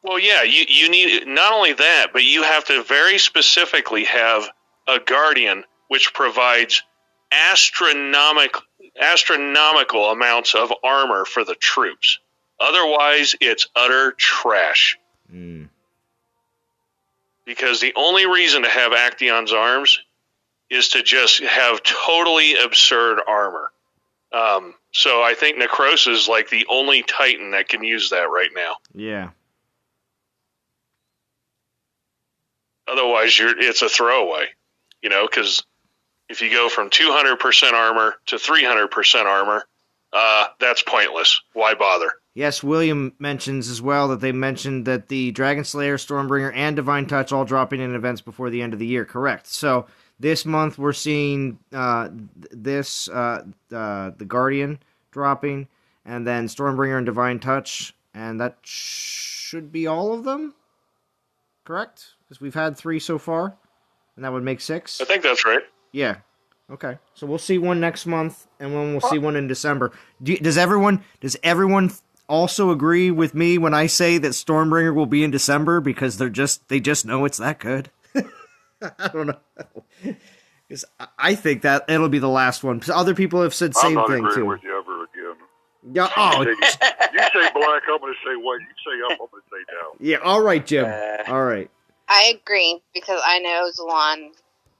Speaker 6: Well, yeah, you need not only that, but you have to very specifically have a Guardian which provides astronomical amounts of armor for the troops. Otherwise, it's utter trash.
Speaker 1: Mm.
Speaker 6: Because the only reason to have Actaeon's arms is to just have totally absurd armor. So I think Necros is like the only Titan that can use that right now.
Speaker 1: Yeah.
Speaker 6: Otherwise, it's a throwaway, because if you go from 200% armor to 300% armor, that's pointless. Why bother?
Speaker 1: Yes, William mentions as well that they mentioned that the Dragon Slayer, Stormbringer, and Divine Touch all dropping in events before the end of the year. Correct. So this month we're seeing the Guardian dropping, and then Stormbringer and Divine Touch, and that should be all of them. Correct? Because we've had 3 so far, and that would make 6.
Speaker 6: I think that's right.
Speaker 1: Yeah. Okay. So we'll see one next month, and then we'll see one in December. Does everyone also agree with me when I say that Stormbringer will be in December because they just know it's that good? I don't know. Because I think that it'll be the last one. Because other people have said same
Speaker 3: I'm not
Speaker 1: thing
Speaker 3: agreeing
Speaker 1: too.
Speaker 3: with you ever again.
Speaker 1: Yeah. Oh.
Speaker 3: You say black, I'm going to say white. You say up, I'm going to say down.
Speaker 1: Yeah. All right, Jim. All right.
Speaker 5: I agree because I know Zalon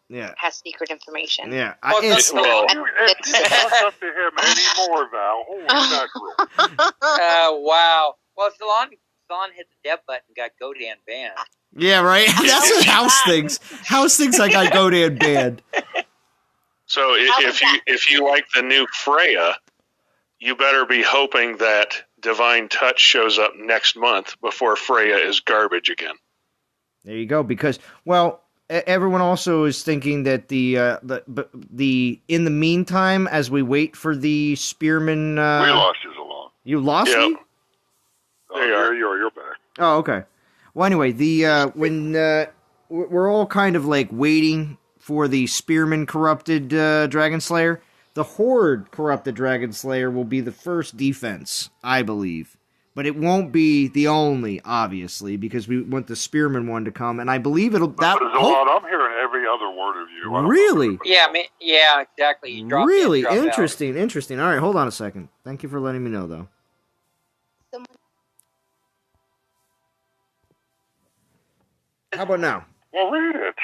Speaker 1: Yeah.
Speaker 5: has secret information.
Speaker 1: Yeah.
Speaker 4: Well,
Speaker 3: If you talk up to him anymore, Val, holy mackerel.
Speaker 4: Wow. Well, Salon hit the dev button and got Godan banned.
Speaker 1: Yeah. Right. That's what House thinks. House thinks I got Godan banned.
Speaker 6: So if you like the new Freya, you better be hoping that Divine Touch shows up next month before Freya is garbage again.
Speaker 1: There you go. Because, well, everyone also is thinking that the in the meantime, as we wait for the Spearman,
Speaker 3: We lost you so long.
Speaker 1: you lost
Speaker 6: Yep.
Speaker 1: me.
Speaker 3: There you are. You're back.
Speaker 1: Oh, okay. Well, anyway, when we're all kind of like waiting for the Spearman corrupted Dragon Slayer, the Horde corrupted Dragon Slayer will be the first defense, I believe. But it won't be the only, obviously, because we want the Spearman one to come, and I believe it'll.
Speaker 3: There's a lot. I'm hearing every other word of you. I don't
Speaker 1: Really?
Speaker 3: know.
Speaker 4: Yeah, exactly. You dropped
Speaker 1: Really
Speaker 4: in, dropped out.
Speaker 1: interesting. All right, hold on a second. Thank you for letting me know, though. How about now?
Speaker 3: Well, read it.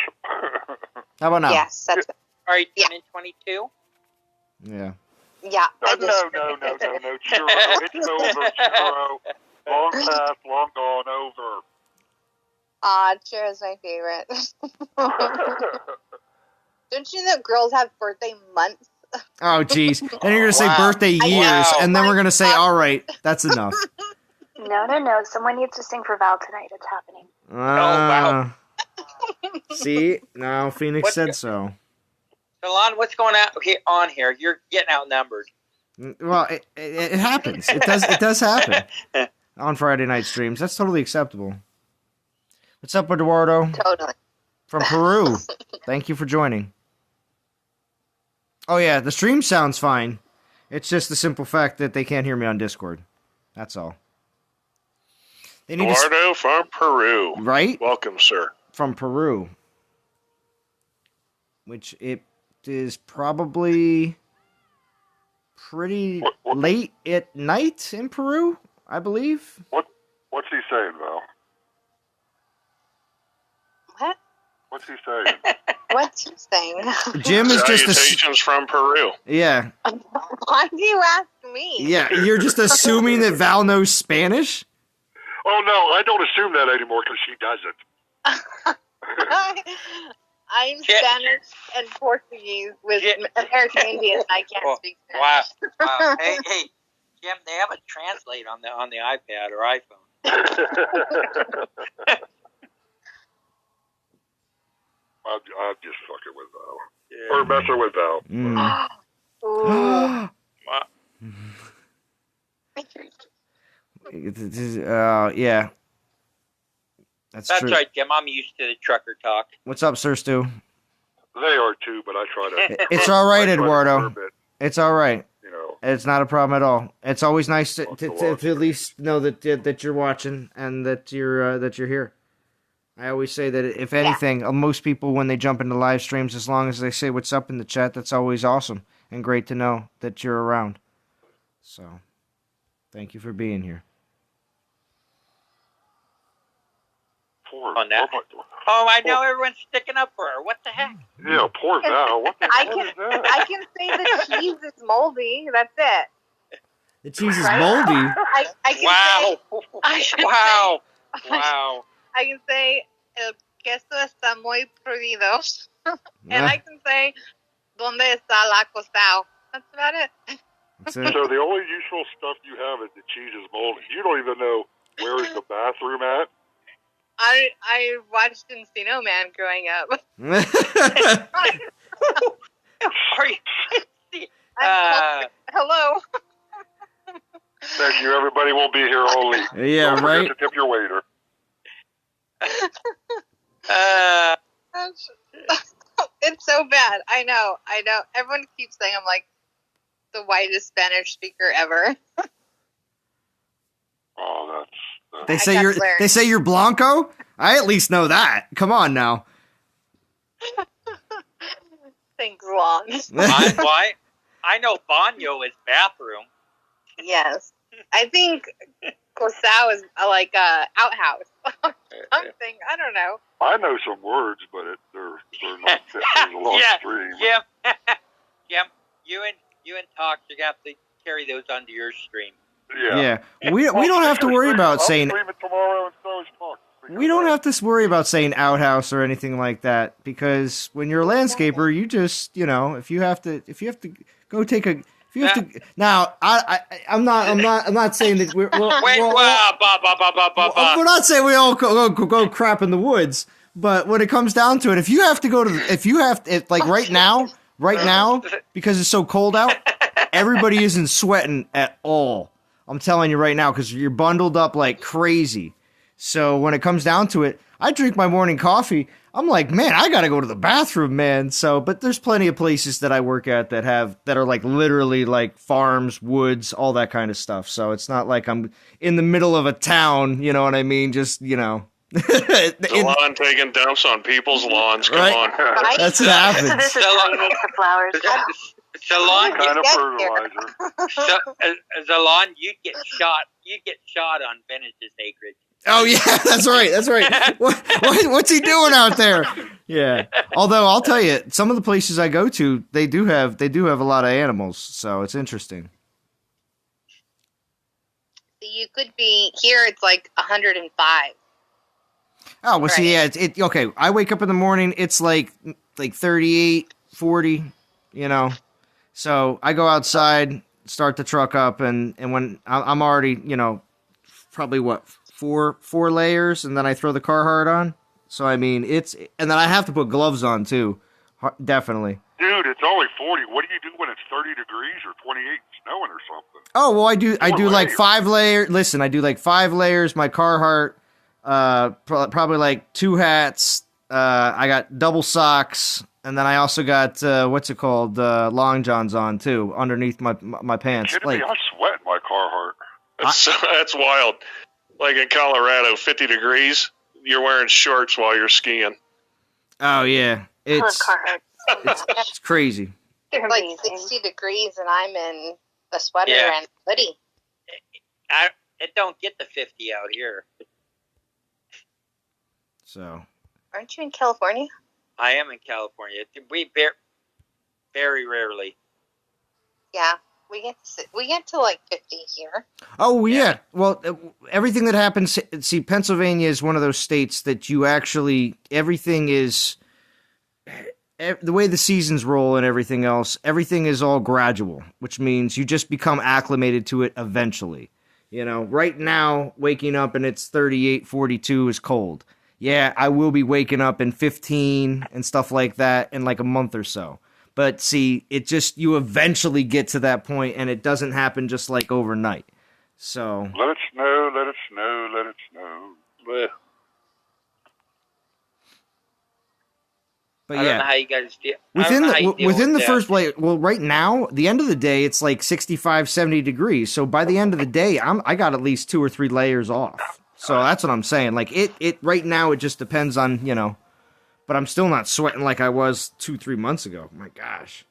Speaker 1: How about now?
Speaker 5: Yes, that's
Speaker 4: Are you
Speaker 5: Yeah.
Speaker 4: in 22?
Speaker 1: Yeah.
Speaker 5: yeah. I
Speaker 3: No,
Speaker 5: just,
Speaker 3: churro. It's over, churro. Long past, long gone, over.
Speaker 5: churro's my favorite. Don't you know girls have birthday months?
Speaker 1: Oh, geez. Then you're going to say
Speaker 4: Wow.
Speaker 1: birthday years,
Speaker 4: Wow.
Speaker 1: and then we're going to say, all right, that's enough.
Speaker 8: No. Someone needs to sing for Val tonight. It's happening.
Speaker 1: Wow. See? Now Phoenix
Speaker 4: What-
Speaker 1: said so.
Speaker 4: Salon, what's going on here? You're getting outnumbered.
Speaker 1: Well, it happens. It does happen on Friday night streams. That's totally acceptable. What's up, Eduardo?
Speaker 5: Totally.
Speaker 1: From Peru. Thank you for joining. Oh, yeah, the stream sounds fine. It's just the simple fact that they can't hear me on Discord. That's all. They need
Speaker 6: Eduardo from Peru.
Speaker 1: right?
Speaker 6: Welcome, sir.
Speaker 1: From Peru. Which it is probably pretty
Speaker 3: What-
Speaker 1: late at night in Peru, I believe.
Speaker 3: What's he saying, Val?
Speaker 5: What?
Speaker 3: What's he saying?
Speaker 5: What's he saying?
Speaker 1: Jim is just
Speaker 6: Salutations from Peru.
Speaker 1: yeah.
Speaker 5: Why do you ask me?
Speaker 1: Yeah, you're just assuming that Val knows Spanish?
Speaker 3: Oh, no, I don't assume that anymore because she doesn't.
Speaker 5: I'm
Speaker 4: Yeah.
Speaker 5: Spanish and Portuguese with
Speaker 4: Yeah.
Speaker 5: American Indian. And I can't
Speaker 4: Oh,
Speaker 5: speak
Speaker 4: Wow.
Speaker 5: Spanish.
Speaker 4: Wow. Hey, Jim, they have a translate on the iPad or iPhone.
Speaker 3: I'm just fucking with Val. Or messing with Val.
Speaker 1: Mm.
Speaker 5: Ooh.
Speaker 1: Yeah. That's
Speaker 4: That's
Speaker 1: true.
Speaker 4: right, Jim. I'm used to the trucker talk.
Speaker 1: What's up, Sir Stu?
Speaker 3: They are too, but I try to.
Speaker 1: It's all right,
Speaker 3: I try to
Speaker 1: Eduardo.
Speaker 3: curb it,
Speaker 1: It's all right.
Speaker 3: you know.
Speaker 1: It's not a problem at all. It's always nice to
Speaker 3: Lots of
Speaker 1: at least know that you're watching and that you're here. I always say that if anything, most people when they jump into live streams, as long as they say what's up in the chat, that's always awesome and great to know that you're around. So, thank you for being here.
Speaker 3: Poor,
Speaker 4: I know everyone's sticking up for her. What the heck?
Speaker 3: Yeah, poor Val. What the hell is that?
Speaker 5: I can say the cheese is moldy. That's it.
Speaker 1: The cheese is moldy.
Speaker 5: I can
Speaker 4: Wow.
Speaker 5: say,
Speaker 4: Wow.
Speaker 5: I can say el queso está muy perdido, and I can say donde está la costao. That's about it.
Speaker 1: That's it.
Speaker 3: So the only useful stuff you have is the cheese is moldy. You don't even know where is the bathroom at.
Speaker 5: I watched Encino Man growing up.
Speaker 4: Are you?
Speaker 5: Hello.
Speaker 3: Thank you. Everybody won't be here all week.
Speaker 1: Yeah,
Speaker 3: Don't
Speaker 1: right.
Speaker 3: forget to tip your waiter.
Speaker 5: It's so bad. I know. Everyone keeps saying I'm like the whitest Spanish speaker ever.
Speaker 3: Oh,
Speaker 1: They say you're Blanco? I at least know that. Come on now.
Speaker 5: Thanks, Lon.
Speaker 4: Why? I know baño is bathroom.
Speaker 5: Yes. I think Cosao is like outhouse. Something. I don't know.
Speaker 3: I know some words, but they're not fit for the long stream.
Speaker 4: Jim, you and Talk, you have to carry those onto your stream.
Speaker 1: Yeah. We don't have to worry about saying.
Speaker 3: Stream it tomorrow and so is Talk.
Speaker 1: We don't have to worry about saying outhouse or anything like that because when you're a landscaper, you just if you have to go take a. If you have to, now, I'm not saying that we're not saying we all go crap in the woods, but when it comes down to it, if you have to go to, like right now, because it's so cold out, everybody isn't sweating at all. I'm telling you right now, because you're bundled up like crazy. So when it comes down to it, I drink my morning coffee. I'm like, man, I gotta go to the bathroom, man. So, but there's plenty of places that I work at that are like literally like farms, woods, all that kind of stuff. So it's not like I'm in the middle of a town, you know what I mean? Just,
Speaker 6: The lawn taking dumps on people's lawns. Come on.
Speaker 5: Right?
Speaker 1: That's what happens.
Speaker 8: So this is how you make the flowers.
Speaker 4: Salon,
Speaker 3: Kind of fertilizer.
Speaker 4: Salon, you get shot on Bennett's acreage.
Speaker 1: Oh yeah, that's right. What's he doing out there? Yeah. Although I'll tell you, some of the places I go to, they do have a lot of animals, so it's interesting.
Speaker 5: So you could be here. It's like 105.
Speaker 1: Oh well, see, yeah, okay. I wake up in the morning, it's like 38, 40, So I go outside, start the truck up, and when I'm already, probably what. Four layers, and then I throw the Carhartt on. So I mean, and then I have to put gloves on too, definitely.
Speaker 3: Dude, it's only 40. What do you do when it's 30 degrees or 28 snowing or something?
Speaker 1: Oh well, I do like 5 layers. Listen, I do like 5 layers. My Carhartt, probably like 2 hats. I got double socks, and then I also got long johns on too underneath my pants.
Speaker 3: Kidding me? I sweat in my Carhartt.
Speaker 6: That's wild. Like in Colorado, 50 degrees, you're wearing shorts while you're skiing.
Speaker 1: Oh, yeah. It's crazy.
Speaker 5: It's like 60 degrees, and I'm in a sweater and hoodie.
Speaker 4: It don't get to 50 out here.
Speaker 1: So.
Speaker 5: Aren't you in California?
Speaker 4: I am in California. We very rarely.
Speaker 5: Yeah. We get to like 50 here.
Speaker 1: Oh, yeah. Well, everything that happens, see, Pennsylvania is one of those states that you actually, everything is, the way the seasons roll and everything else, everything is all gradual, which means you just become acclimated to it eventually. Right now, waking up and it's 38, 42 is cold. Yeah, I will be waking up in 15 and stuff like that in like a month or so. But see, you eventually get to that point, and it doesn't happen just like overnight. So
Speaker 3: let it snow, let it snow, let it snow.
Speaker 1: But
Speaker 4: I don't know how you guys feel.
Speaker 1: Within the first place, well, right now, the end of the day, it's like 65, 70 degrees. So by the end of the day, I got at least 2 or 3 layers off. So that's what I'm saying. Like, it right now, it just depends on, but I'm still not sweating like I was 2-3 months ago. My gosh.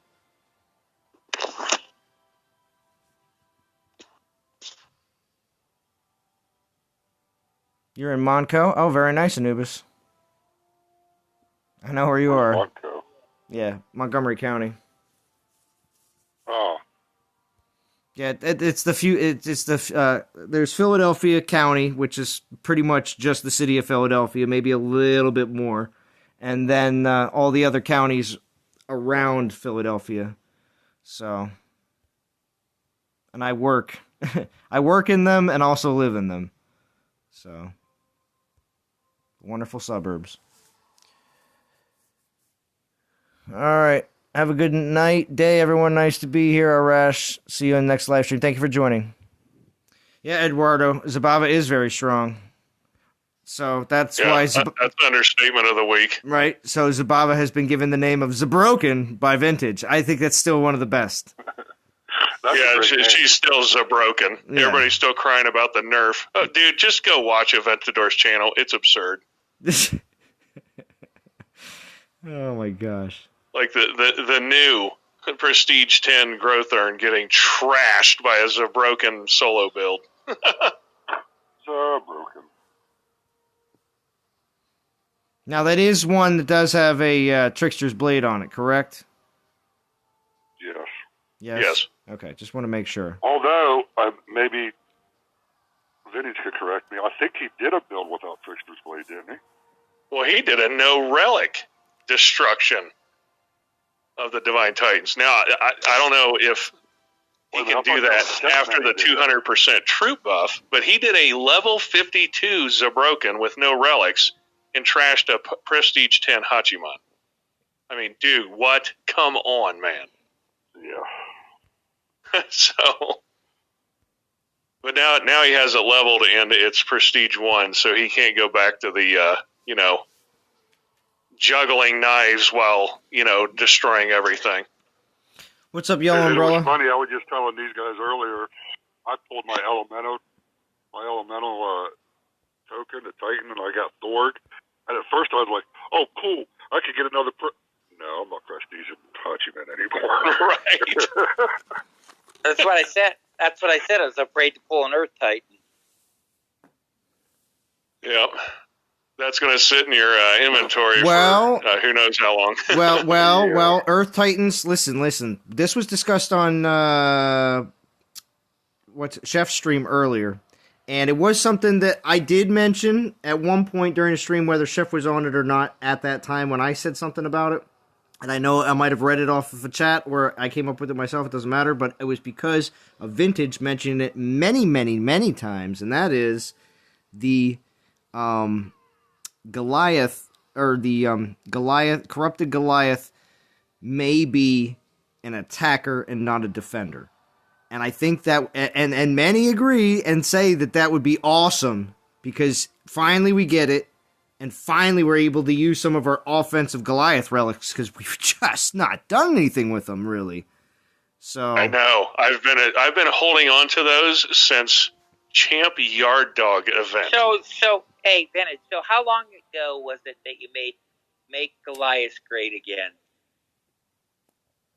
Speaker 1: You're in Monco? Oh, very nice, Anubis. I know where you are.
Speaker 3: Monco.
Speaker 1: Yeah, Montgomery County.
Speaker 3: Oh.
Speaker 1: Yeah, it's the there's Philadelphia County, which is pretty much just the city of Philadelphia, maybe a little bit more, and then all the other counties around Philadelphia. So, and I work, I work in them and also live in them. So, wonderful suburbs. All right. Have a good night, day, everyone. Nice to be here, Arash. See you in the next live stream. Thank you for joining. Yeah, Eduardo, Zabava is very strong. So that's why...
Speaker 6: that's an understatement of the week.
Speaker 1: Right. So Zabava has been given the name of Zabroken by Vintage. I think that's still one of the best.
Speaker 6: She's still Zabroken.
Speaker 1: Yeah.
Speaker 6: Everybody's still crying about the nerf. Oh, dude, just go watch Aventador's channel. It's absurd.
Speaker 1: Oh, my gosh.
Speaker 6: Like the new Prestige 10 Growth Urn getting trashed by a Zabroken solo build.
Speaker 3: Zabroken.
Speaker 1: Now, that is one that does have a Trickster's Blade on it, correct?
Speaker 3: Yes.
Speaker 6: Yes.
Speaker 1: Okay, just want to make sure.
Speaker 3: Although, maybe Vintage could correct me, I think he did a build without Trickster's Blade, didn't he?
Speaker 6: Well, he did a no relic destruction of the Divine Titans. Now, I don't know if he can do that after the 200% troop buff, but he did a level 52 Zabroken with no relics and trashed a Prestige 10 Hachiman. I mean, dude, what? Come on, man.
Speaker 3: Yeah.
Speaker 6: But now he has it leveled and it's Prestige 1, so he can't go back to the, juggling knives while, destroying everything.
Speaker 1: What's up, Yellow Umbrella?
Speaker 3: It was funny, I was just telling these guys earlier, I pulled my elemental token, the Titan, and I got Thorg. And at first I was like, oh, cool, I could get another... No, I'm not Prestige Hachiman anymore.
Speaker 6: Right.
Speaker 4: That's what I said. I was afraid to pull an Earth Titan.
Speaker 6: Yep. That's going to sit in your inventory
Speaker 1: for
Speaker 6: who knows how long.
Speaker 1: Well, Earth Titans, listen. This was discussed on Chef's stream earlier. And it was something that I did mention at one point during the stream, whether Chef was on it or not at that time when I said something about it. And I know I might have read it off of a chat where I came up with it myself. It doesn't matter. But it was because of Vintage mentioning it many, many, many times. And that is the Goliath, or the corrupted Goliath may be an attacker and not a defender. And I think that, and many agree and say that would be awesome because finally we get it. And finally, we're able to use some of our offensive Goliath relics because we've just not done anything with them, really. So
Speaker 6: I know I've been holding on to those since Champ Yard Dog event.
Speaker 4: So hey, Vintage. So how long ago was it that you make Goliath great again?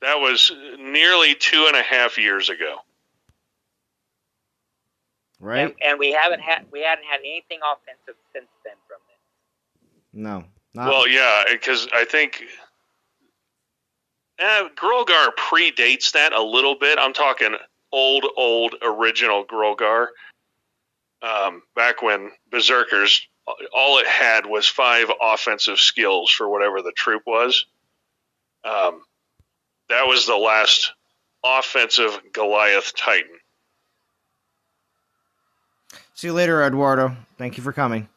Speaker 6: That was nearly 2.5 years ago.
Speaker 1: Right.
Speaker 4: And we hadn't had anything offensive since then from them.
Speaker 1: No.
Speaker 6: Well, yeah, because I think Grolgar predates that a little bit. I'm talking old original Grolgar. Back when Berserkers, all it had was 5 offensive skills for whatever the troop was. That was the last offensive Goliath Titan.
Speaker 1: See you later, Eduardo. Thank you for coming.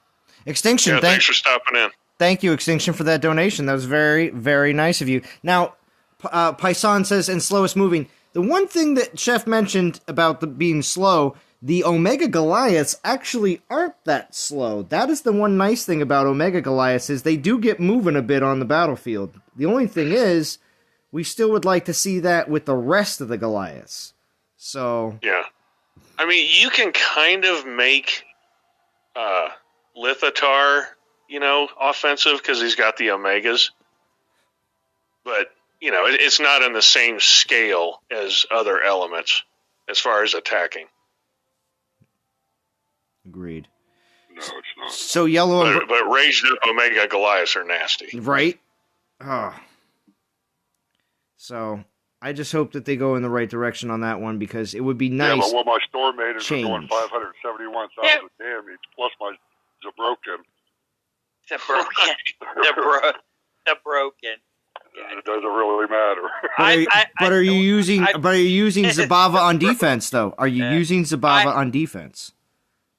Speaker 1: Extinction.
Speaker 6: Yeah, thanks for stopping in.
Speaker 1: Thank you, Extinction, for that donation. That was very, very nice of you. Now, Paisan says, and slowest moving. The one thing that Chef mentioned about being slow, the Omega Goliaths actually aren't that slow. That is the one nice thing about Omega Goliaths is they do get moving a bit on the battlefield. The only thing is, we still would like to see that with the rest of the Goliaths. So
Speaker 6: yeah. I mean, you can kind of make Lithatar, offensive because he's got the Omegas. But, it's not in the same scale as other elements as far as attacking.
Speaker 1: Agreed.
Speaker 3: No, it's not.
Speaker 1: So yellow and
Speaker 6: But raised up Omega Goliaths are nasty.
Speaker 1: right? Oh. So I just hope that they go in the right direction on that one because it would be nice.
Speaker 3: Yeah, but what my store made is
Speaker 1: change.
Speaker 3: doing 571,000 damage plus my Zabroken.
Speaker 4: The broken.
Speaker 3: It doesn't really matter.
Speaker 1: But are you using Zabava on defense though? Are you using Zabava on defense?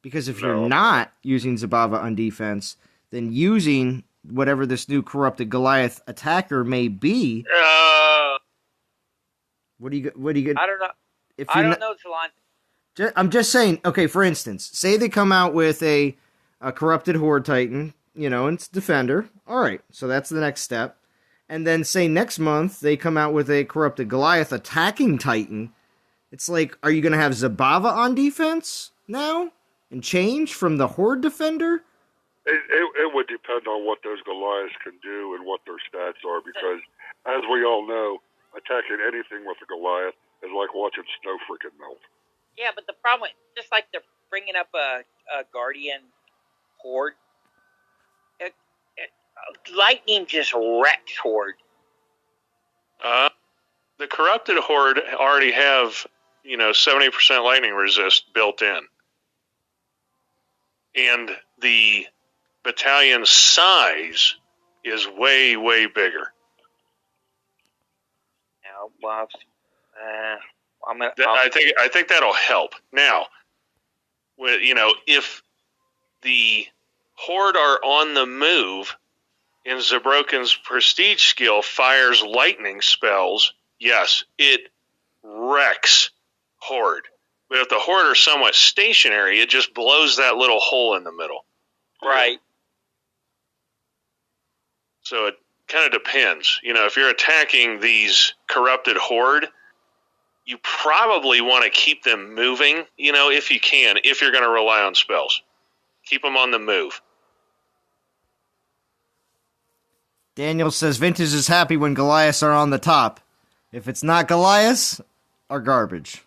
Speaker 1: Because if you're not using Zabava on defense, then using whatever this new corrupted Goliath attacker may be. What do you get?
Speaker 4: I don't know. I don't know, Salon.
Speaker 1: I'm just saying. Okay, for instance, say they come out with a corrupted Horde Titan, and it's Defender. All right, so that's the next step. And then say next month they come out with a corrupted Goliath attacking Titan. It's like, are you going to have Zabava on defense now? And change from the Horde Defender?
Speaker 3: It would depend on what those Goliaths can do and what their stats are, because, as we all know, attacking anything with a Goliath is like watching snow freaking melt.
Speaker 4: Yeah, but the problem, just like they're bringing up a Guardian Horde, Lightning just wrecks Horde.
Speaker 6: The corrupted Horde already have, 70% lightning resist built in. And the battalion size is way, way bigger.
Speaker 4: Now, well,
Speaker 6: I think that'll help. Now, if the Horde are on the move and Zabroken's prestige skill fires lightning spells, yes, it wrecks Horde. But if the Horde are somewhat stationary, it just blows that little hole in the middle.
Speaker 4: Right.
Speaker 6: So it kind of depends. If you're attacking these corrupted Horde, you probably want to keep them moving, if you can, if you're going to rely on spells. Keep them on the move.
Speaker 1: Daniel says Vintage is happy when Goliaths are on the top. If it's not Goliaths, are garbage.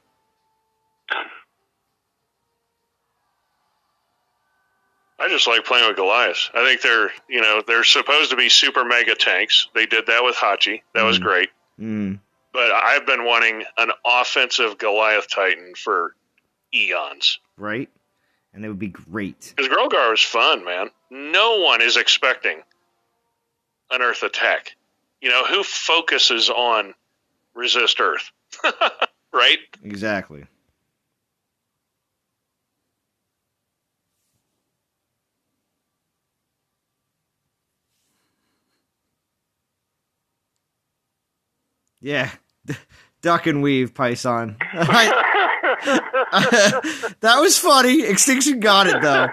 Speaker 6: I just like playing with Goliaths. I think they're supposed to be super mega tanks. They did that with Hachi. That was great. But I've been wanting an offensive Goliath Titan for eons.
Speaker 1: Right? And it would be great.
Speaker 6: Because Grolgar is fun, man. No one is expecting an Earth attack. Who focuses on resist Earth? Right?
Speaker 1: Exactly. Yeah. Duck and weave, Python. That was funny. Extinction got it, though.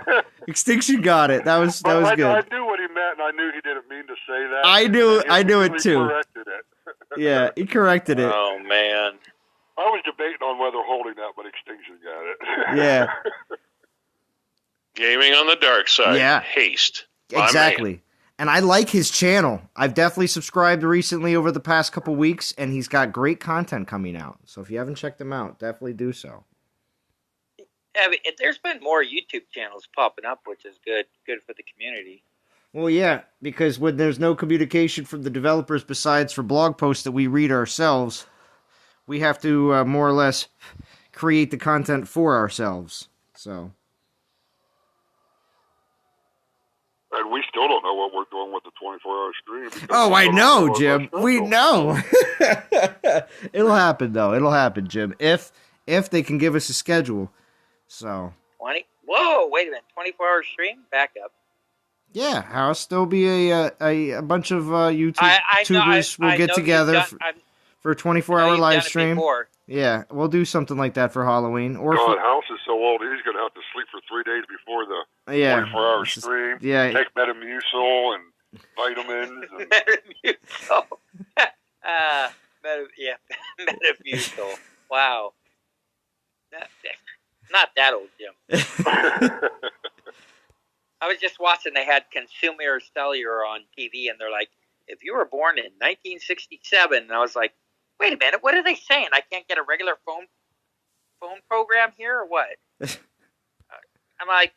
Speaker 1: Extinction got it. That was good.
Speaker 3: I knew what he meant, and I knew he didn't mean to say that.
Speaker 1: I knew it too.
Speaker 3: Corrected it.
Speaker 1: Yeah, he corrected it.
Speaker 4: Oh, man.
Speaker 3: I was debating on whether holding that, but Extinction got it.
Speaker 1: Yeah.
Speaker 6: Gaming on the dark side.
Speaker 1: Yeah.
Speaker 6: Haste.
Speaker 1: Exactly. And I like his channel. I've definitely subscribed recently over the past couple weeks, and he's got great content coming out. So if you haven't checked him out, definitely do so.
Speaker 4: Yeah, there's been more YouTube channels popping up, which is good for the community.
Speaker 1: Well, yeah, because when there's no communication from the developers besides for blog posts that we read ourselves, we have to more or less create the content for ourselves. So.
Speaker 3: And we still don't know what we're doing with the 24-hour stream.
Speaker 1: Oh, I know, Jim. We know. It'll happen, though. It'll happen, Jim. If they can give us a schedule. So.
Speaker 4: 20? Whoa, wait a minute. 24-hour stream? Back up.
Speaker 1: Yeah, House. There'll be a bunch of YouTubers will get together for a 24-hour live stream. Yeah, we'll do something like that for Halloween. Or
Speaker 3: House is so old, he's going to have to sleep for 3 days before the 24-hour stream.
Speaker 1: Yeah.
Speaker 3: Take Metamucil and vitamins. And...
Speaker 4: Metamucil. Metamucil. Wow. Not that old, Jim. I was just watching. They had Consumer Cellular on TV, and they're like, "If you were born in 1967," and I was like, "Wait a minute, what are they saying? I can't get a regular phone program here, or what?" I'm like,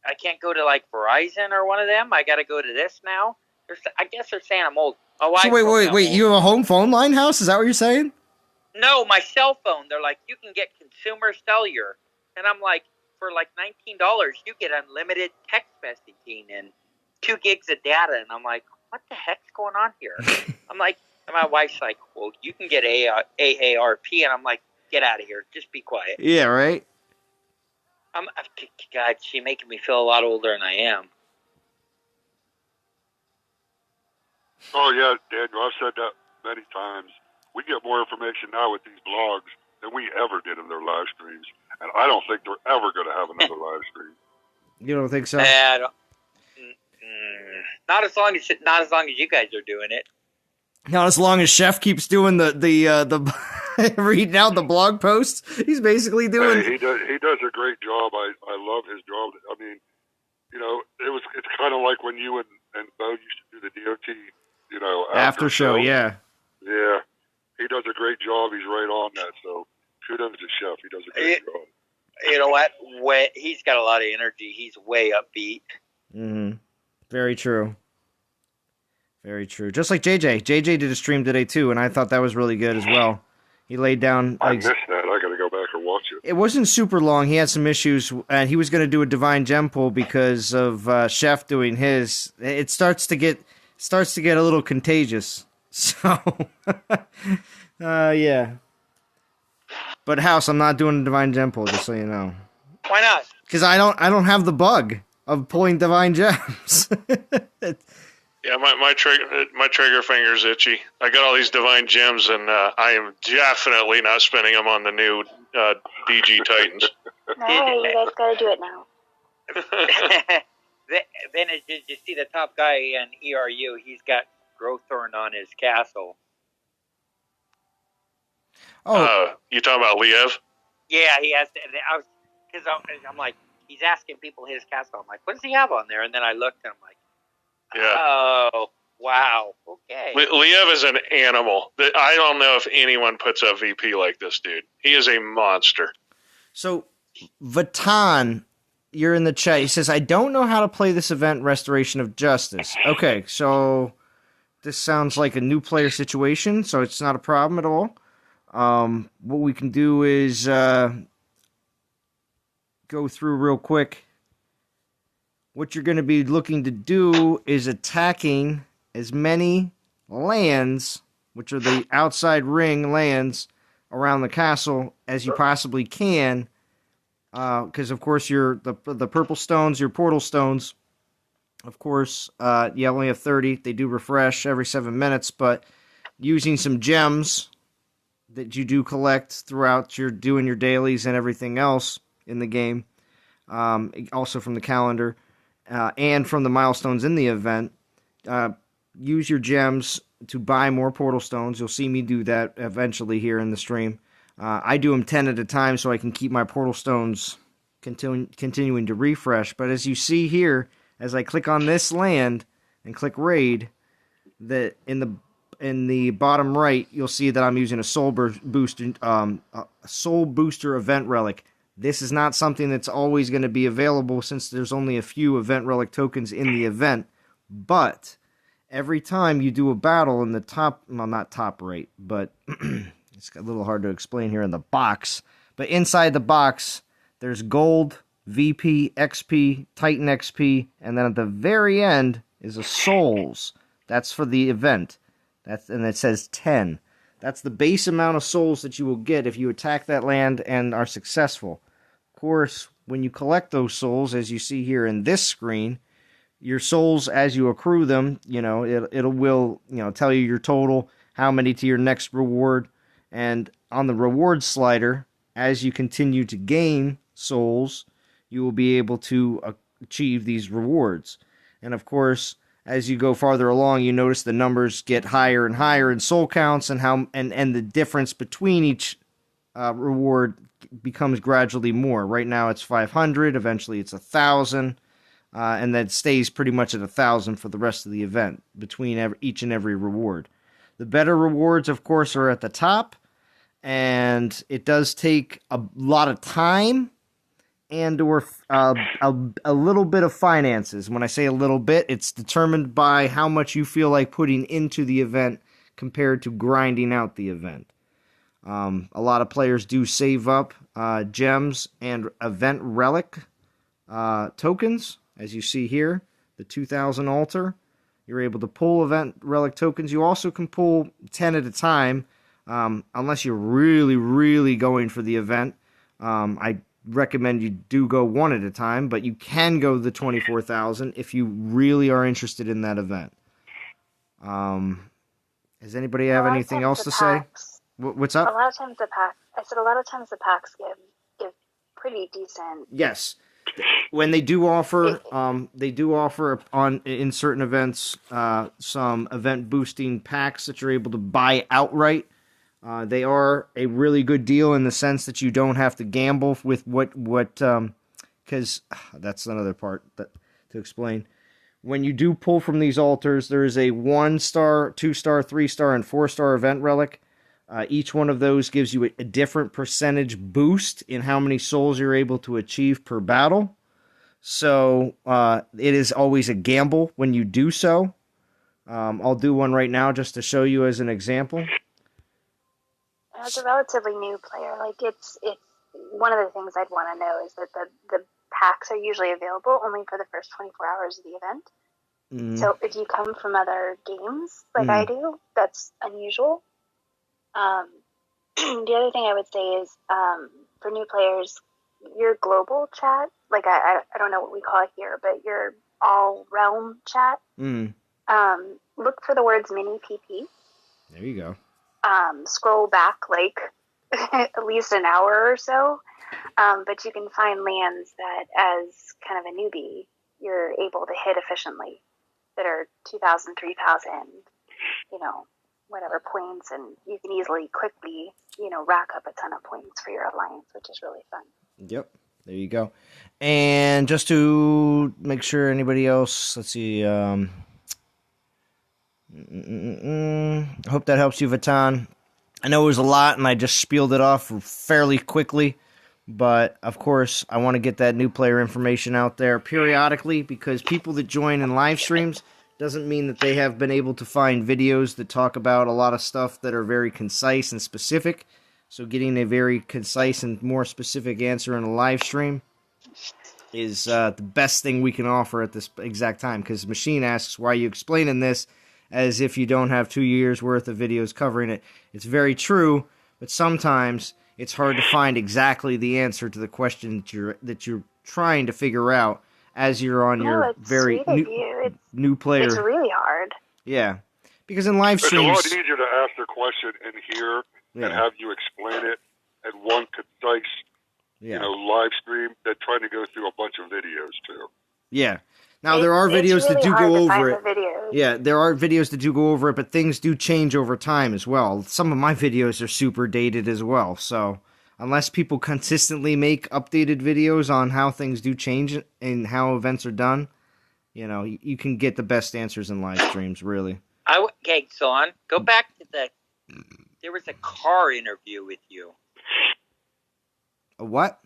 Speaker 4: I can't go to like Verizon or one of them. I got to go to this now. I guess they're saying I'm old. Oh,
Speaker 1: So wait. You have a home phone line house? Is that what you're saying?
Speaker 4: No, my cell phone. They're like, you can get Consumer Cellular, and I'm like, for like $19, you get unlimited text messaging and 2 gigs of data, and I'm like, what the heck's going on here? I'm like, and my wife's like, well, you can get AARP, and I'm like, get out of here, just be quiet.
Speaker 1: Yeah, right.
Speaker 4: God, she's making me feel a lot older than I am.
Speaker 3: Oh, yeah, Daniel, I've said that many times. We get more information now with these blogs than we ever did in their live streams. And I don't think they're ever going to have another live stream.
Speaker 1: You don't think so?
Speaker 4: I don't, not as long as you guys are doing it.
Speaker 1: Not as long as Chef keeps doing the reading out the blog posts. He's basically doing.
Speaker 3: Hey, he does a great job. I love his job. I mean, it's kind of like when you and Bo used to do the DOT,
Speaker 1: after show. Yeah.
Speaker 3: Yeah, he does a great job. He's right on that. So kudos to Chef. He does a great job.
Speaker 4: You know what? He's got a lot of energy. He's way upbeat.
Speaker 1: Mm-hmm. Very true. Very true. Just like JJ. JJ did a stream today too, and I thought that was really good as well. He laid down.
Speaker 3: I missed that. I got to go back and watch it.
Speaker 1: It wasn't super long. He had some issues, and he was going to do a divine gem pull because of Chef doing his. It starts to get a little contagious. So, yeah. But House, I'm not doing a divine gem pull, just so you know.
Speaker 4: Why not?
Speaker 1: Because I don't have the bug of pulling divine gems.
Speaker 6: Yeah, my trigger finger's itchy. I got all these divine gems, and I am definitely not spending them on the new DG Titans.
Speaker 8: No, you guys gotta do it now.
Speaker 4: Then did you see the top guy in ERU? He's got Growthorn on his castle.
Speaker 1: Oh,
Speaker 6: you talking about Liev?
Speaker 4: Yeah, he has. Because I'm like, he's asking people his castle. I'm like, what does he have on there? And then I looked, and I'm like,
Speaker 6: yeah.
Speaker 4: Oh, wow. Okay.
Speaker 6: Liev is an animal. I don't know if anyone puts up VP like this dude. He is a monster.
Speaker 1: So, Vatan, you're in the chat. He says, I don't know how to play this event, Restoration of Justice. Okay, so this sounds like a new player situation, so it's not a problem at all. What we can do is go through real quick. What you're going to be looking to do is attacking as many lands, which are the outside ring lands around the castle, as you possibly can. Because, of course, the purple stones, your portal stones, of course, you only have 30. They do refresh every 7 minutes, but using some gems that you do collect throughout doing your dailies and everything else in the game, also from the calendar, and from the milestones in the event, use your gems to buy more portal stones. You'll see me do that eventually here in the stream. I do them 10 at a time so I can keep my portal stones continuing to refresh. But as you see here, as I click on this land and click raid, that in the bottom right, you'll see that I'm using a soul booster event relic. This is not something that's always going to be available since there's only a few event relic tokens in the event. But every time you do a battle in the top, well, not top right, but it's a little hard to explain here in the box. But inside the box, there's gold, VP, XP, Titan XP, and then at the very end is a souls. That's for the event. And it says 10. That's the base amount of souls that you will get if you attack that land and are successful. Of course, when you collect those souls, as you see here in this screen, your souls, as you accrue them, it will tell you your total, how many to your next reward, and on the reward slider, as you continue to gain souls, you will be able to achieve these rewards. And of course, as you go farther along, you notice the numbers get higher and higher in soul counts, and the difference between each reward becomes gradually more. Right now it's 500, eventually it's 1,000, and that stays pretty much at 1,000 for the rest of the event between each and every reward. The better rewards, of course, are at the top, and it does take a lot of time and or a little bit of finances. When I say a little bit, it's determined by how much you feel like putting into the event compared to grinding out the event. A lot of players do save up gems and event relic tokens, as you see here, the 2,000 altar. You're able to pull event relic tokens. You also can pull 10 at a time, unless you're really, really going for the event. I recommend you do go one at a time, but you can go the 24,000 if you really are interested in that event. Does anybody have anything else to say? What's up?
Speaker 8: A lot of times the packs give pretty decent.
Speaker 1: Yes. When they do offer, in certain events some event boosting packs that you're able to buy outright. They are a really good deal in the sense that you don't have to gamble with because that's another part to explain. When you do pull from these altars, there is a 1-star, 2-star, 3-star, and 4-star event relic. Each one of those gives you a different percentage boost in how many souls you're able to achieve per battle. So it is always a gamble when you do so. I'll do one right now just to show you as an example.
Speaker 8: As a relatively new player, like it's one of the things I'd want to know is that the packs are usually available only for the first 24 hours of the event. Mm. So if you come from other games like I do, that's unusual. The other thing I would say is for new players, your global chat, like I don't know what we call it here, but your all realm chat, look for the words mini PP.
Speaker 1: There you go.
Speaker 8: Scroll back like at least an hour or so, but you can find lands that as kind of a newbie, you're able to hit efficiently that are 2,000, 3,000, whatever points, and you can easily, quickly, rack up a ton of points for your alliance, which is really fun.
Speaker 1: Yep, there you go. And just to make sure anybody else, let's see, I hope that helps you, Vatan. I know it was a lot, and I just spieled it off fairly quickly, but of course, I want to get that new player information out there periodically, because people that join in live streams doesn't mean that they have been able to find videos that talk about a lot of stuff that are very concise and specific. So getting a very concise and more specific answer in a live stream is the best thing we can offer at this exact time, because Machine asks, why are you explaining this as if you don't have 2 years worth of videos covering it? It's very true, but sometimes it's hard to find exactly the answer to the question that you're trying to figure out as you're on your very new player.
Speaker 8: It's really hard.
Speaker 1: Yeah, because in live streams,
Speaker 3: it's a lot easier to ask the question in here and have you explain it in one concise, live stream than trying to go through a bunch of videos too.
Speaker 1: Yeah. Now there are videos that do go over it.
Speaker 8: The
Speaker 1: yeah, there are videos that do go over it, but things do change over time as well. Some of my videos are super dated as well, so unless people consistently make updated videos on how things do change and how events are done, you can get the best answers in live streams, really.
Speaker 4: Okay, so go back to there was a car interview with you.
Speaker 1: A what?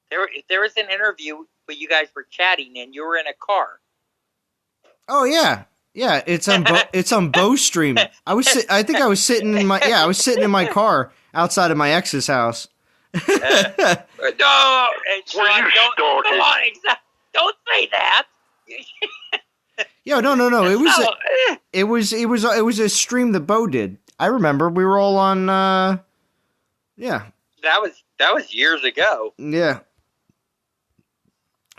Speaker 4: There was an interview where you guys were chatting and you were in a car.
Speaker 1: Oh yeah. Yeah, it's on it's on Bowstream. I think I was sitting in my car outside of my ex's house.
Speaker 4: No, Sean, don't say that.
Speaker 1: Yo, no. It was a stream that Bo did. I remember we were all on. Yeah.
Speaker 4: That was years ago.
Speaker 1: Yeah.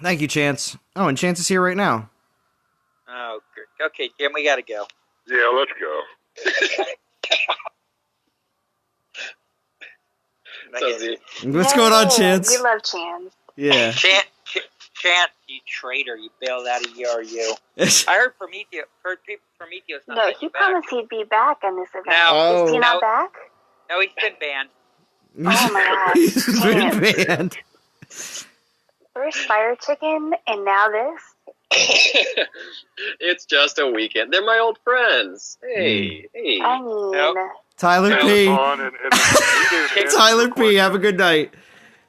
Speaker 1: Thank you, Chance. Oh, and Chance is here right now.
Speaker 4: Oh, okay, Jim, we gotta go.
Speaker 3: Yeah, let's go.
Speaker 1: What's going on, Chance?
Speaker 8: We love Chance.
Speaker 1: Yeah.
Speaker 4: Chance, you traitor! You bailed out of ERU. I heard Prometheus.
Speaker 8: No, he promised he'd be back on this event.
Speaker 4: No,
Speaker 8: is he not back?
Speaker 4: No, he's been banned.
Speaker 8: Oh my god.
Speaker 1: He's been banned.
Speaker 8: First Fire Chicken, and now this?
Speaker 9: It's just a weekend. They're my old friends. Hey.
Speaker 8: I mean...
Speaker 1: Tyler
Speaker 3: Have
Speaker 1: P.
Speaker 3: fun and we didn't
Speaker 1: Tyler
Speaker 3: answer the
Speaker 1: P. Have a good night.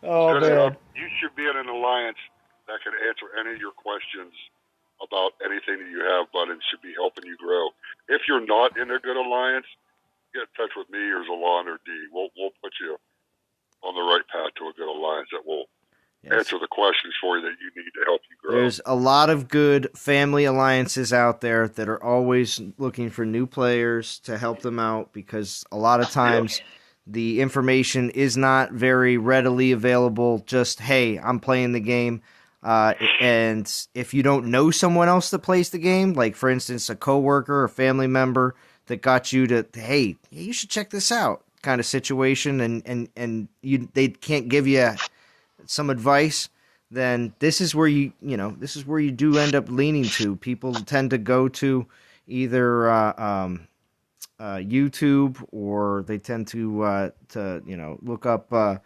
Speaker 1: Oh,
Speaker 3: question.
Speaker 1: man.
Speaker 3: You should be in an alliance that can answer any of your questions about anything that you have, bud, and should be helping you grow. If you're not in a good alliance, get in touch with me or Zalon or D. We'll put you on the right path to a good alliance that will answer the questions for you that you need to help you grow.
Speaker 1: There's a lot of good family alliances out there that are always looking for new players to help them out, because a lot of times the information is not very readily available. Just, hey, I'm playing the game. And if you don't know someone else that plays the game, like for instance, a coworker or family member that got you to, hey, you should check this out kind of situation, and they can't give you some advice, then this is where this is where you do end up leaning to. People tend to go to either YouTube, or they tend to look up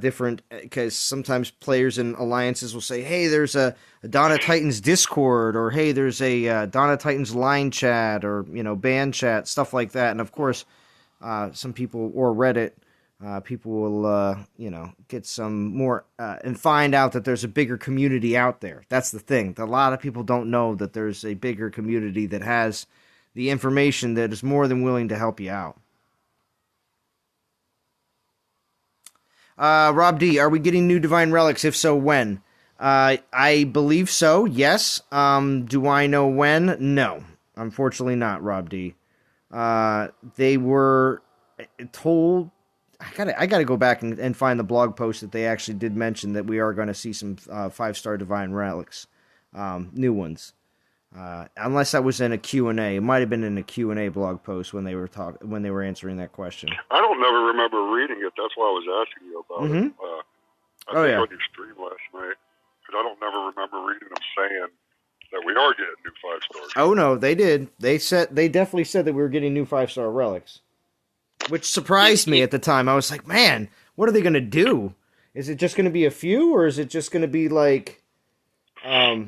Speaker 1: different, because sometimes players in alliances will say, hey, there's a Dawn of Titans Discord, or hey, there's a Dawn of Titans line chat, or band chat, stuff like that. And of course, some people, or Reddit, people will get some more and find out that there's a bigger community out there. That's the thing. A lot of people don't know that there's a bigger community that has the information that is more than willing to help you out. Rob D, are we getting new Divine Relics? If so, when? I believe so, yes. Do I know when? No. Unfortunately not, Rob D. They were told... I gotta go back and find the blog post that they actually did mention that we are going to see some 5-star Divine Relics, new ones. Unless that was in a Q&A. It might have been in a Q&A blog post when they were answering that question.
Speaker 3: I don't never remember reading it. That's why I was asking you about it. I think on your stream last night, because I don't never remember reading them saying that we are getting new 5-stars.
Speaker 1: Oh no, they did. They definitely said that we were getting new 5-star relics, which surprised me at the time. I was like, man, what are they going to do? Is it just going to be a few, or is it just going to be like a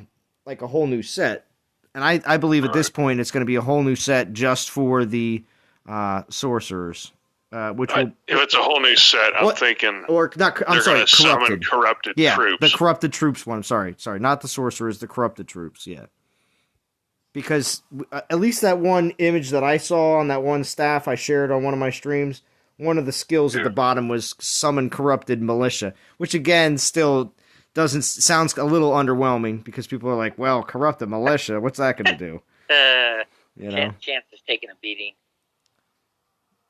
Speaker 1: whole new set? And I believe at this point it's going to be a whole new set just for the sorcerers. If
Speaker 6: it's a whole new set, I'm thinking,
Speaker 1: or not. I'm sorry, corrupted.
Speaker 6: Corrupted
Speaker 1: yeah,
Speaker 6: troops.
Speaker 1: The corrupted troops one. Sorry, not the sorcerers. The corrupted troops. Yeah. Because at least that one image that I saw on that one staff I shared on one of my streams, one of the skills at the bottom was summon corrupted militia, which again still sounds a little underwhelming, because people are like, well, corrupted militia, what's that going to do?
Speaker 4: Chance is taking a beating.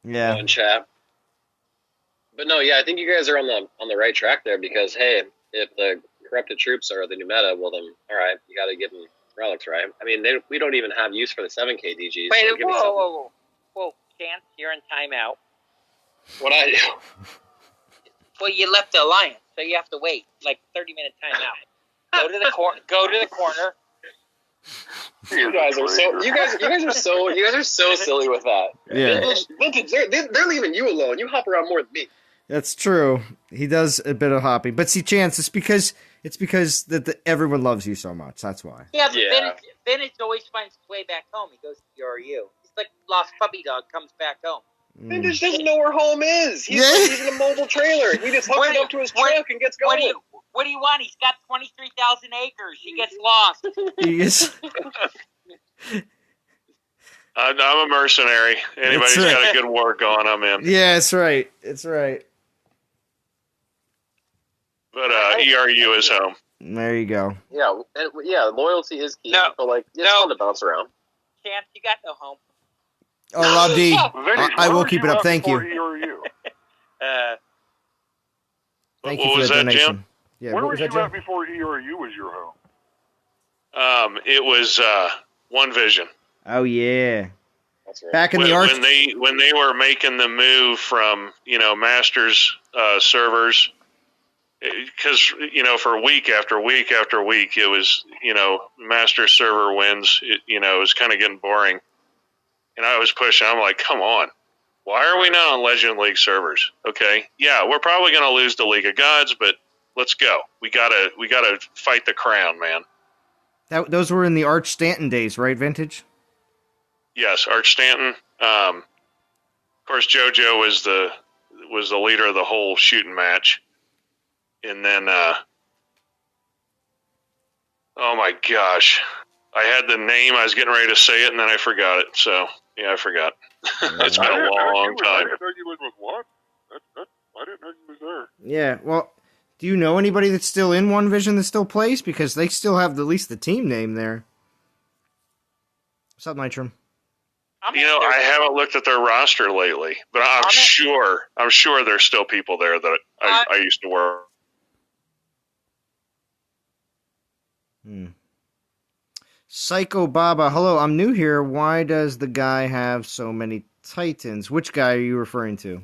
Speaker 1: Yeah.
Speaker 9: In chat. But no, yeah, I think you guys are on the right track there, because hey, if the corrupted troops are the new meta, well then, all right, you got to give them relics, right? I mean, we don't even have use for the 7k DGs.
Speaker 4: Wait,
Speaker 9: so
Speaker 4: whoa, Chance, you're in timeout.
Speaker 9: What I do?
Speaker 4: Well, you left the alliance, so you have to wait like 30-minute timeout. Go to the corner.
Speaker 9: You guys are so silly with that.
Speaker 1: Yeah.
Speaker 9: Vintage, they're leaving you alone. You hop around more than me.
Speaker 1: That's true. He does a bit of hopping, but see, Chance, it's because everyone loves you so much. That's why.
Speaker 4: Yeah, but Vintage always finds his way back home. He goes to the RU. He's like lost puppy dog, comes back home.
Speaker 9: Vintage doesn't know where home is. He's in a mobile trailer. He just hooks it up to his truck and gets going.
Speaker 4: What do you want? He's got 23,000 acres. He gets lost.
Speaker 1: He is.
Speaker 6: I'm a mercenary. Anybody's got a good war going, I'm in.
Speaker 1: Yeah, it's right. It's right.
Speaker 6: But ERU is home.
Speaker 1: There you go.
Speaker 9: Yeah, loyalty is key.
Speaker 4: No,
Speaker 9: but it's fun to bounce around.
Speaker 4: Chance, you got no home.
Speaker 1: Oh, Rob D, I will keep it up. Thank you. Thank you for the donation. Jim?
Speaker 3: Yeah, where was you at before ERU was your home?
Speaker 6: It was One Vision.
Speaker 1: Oh yeah,
Speaker 9: that's right.
Speaker 1: Back in the Arch.
Speaker 6: When they were making the move from Masters servers, because for week after week after week, it was Master server wins. It was kind of getting boring, and I was pushing. I'm like, come on, Why are we not on Legend League servers? Okay, yeah, we're probably going to lose the League of Gods, but let's go. We gotta fight the crown, man.
Speaker 1: Those were in the Arch Stanton days, right, Vintage?
Speaker 6: Yes, Arch Stanton. Of course, JoJo was the leader of the whole shooting match, and then oh my gosh, I had the name. I was getting ready to say it, and then I forgot it. So yeah, I forgot. It's been a long time.
Speaker 3: I didn't know you was with what? I didn't know you was there.
Speaker 1: Yeah, well, do you know anybody that's still in One Vision that still plays? Because they still have at least the team name there. What's up, Nitram?
Speaker 6: I haven't looked at their roster lately, but I'm sure there's still people there that I used to work.
Speaker 1: Psycho Baba, hello, I'm new here. Why does the guy have so many Titans? Which guy are you referring to?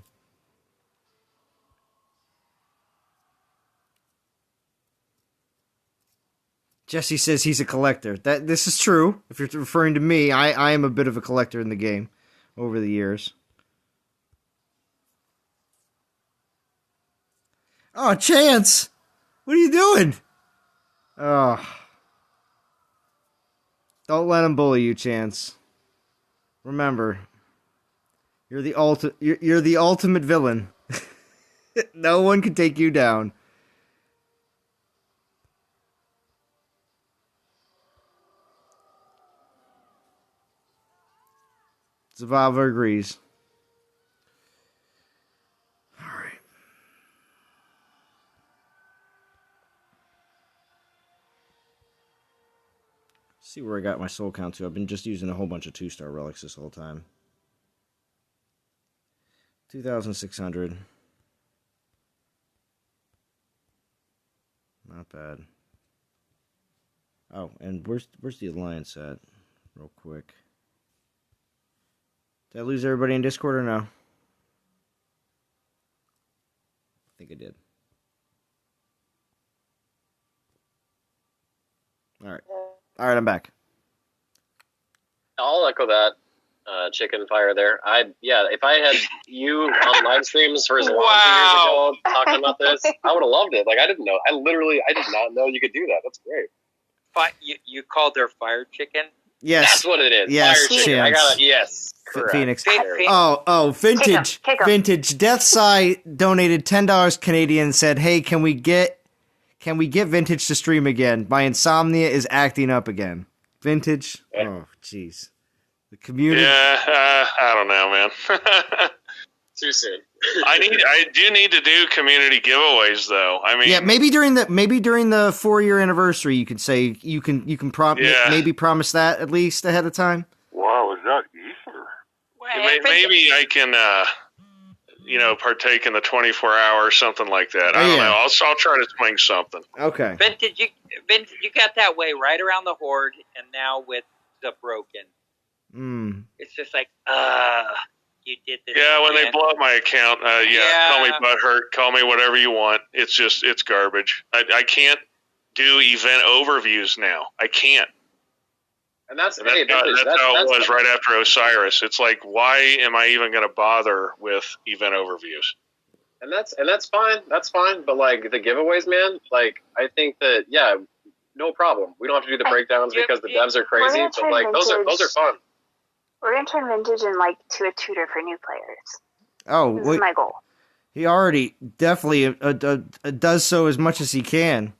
Speaker 1: Jesse says he's a collector. This is true. If you're referring to me, I am a bit of a collector in the game over the years. Oh, Chance! What are you doing? Oh. Don't let him bully you, Chance. Remember, you're the ultimate villain. No one can take you down. Zavava agrees. All right. See where I got my soul count to. I've been just using a whole bunch of 2-star relics this whole time. 2,600. Not bad. Oh, and where's the alliance at? Real quick. Did I lose everybody in Discord or no? I think I did. Alright, I'm back.
Speaker 9: I'll echo that chicken fire there. If I had you on live streams for as long as 2 years ago talking about this, I would have loved it. Like, I didn't know. I did not know you could do that. That's great.
Speaker 4: You called her fire chicken?
Speaker 1: Yes.
Speaker 9: That's what it is.
Speaker 1: Yes,
Speaker 9: fire chicken. I got it. Yes. Correct.
Speaker 1: Phoenix. Oh, Vintage.
Speaker 8: Kick 'em.
Speaker 1: Vintage. Deathside donated $10 Canadian. Said, "Hey, can we get Vintage to stream again? My insomnia is acting up again." Vintage. Oh, jeez. The community.
Speaker 6: Yeah, I don't know, man.
Speaker 9: Too soon.
Speaker 6: I do need to do community giveaways, though. I mean,
Speaker 1: yeah, maybe during the 4-year anniversary, you could say you can maybe promise that at least ahead of time.
Speaker 3: Wow, is that Ether?
Speaker 6: Maybe I can, partake in the 24-hour or something like that. I don't know. I'll try to swing something.
Speaker 1: Okay.
Speaker 4: Vintage, you got that way right around the Horde, and now with the Broken. It's just like, you did this.
Speaker 6: Yeah, when they blow up my account, call me butthurt, call me whatever you want. It's garbage. I can't do event overviews now. I can't.
Speaker 9: And that's
Speaker 6: how it was right after Osiris. It's like, why am I even going to bother with event overviews?
Speaker 9: And that's fine. That's fine. But like the giveaways, man, like I think that no problem. We don't have to do the breakdowns because the devs are crazy. But like those are fun.
Speaker 8: We're gonna turn Vintage to a tutor for new players.
Speaker 1: Oh,
Speaker 8: this is my goal.
Speaker 1: He already definitely does so as much as he can,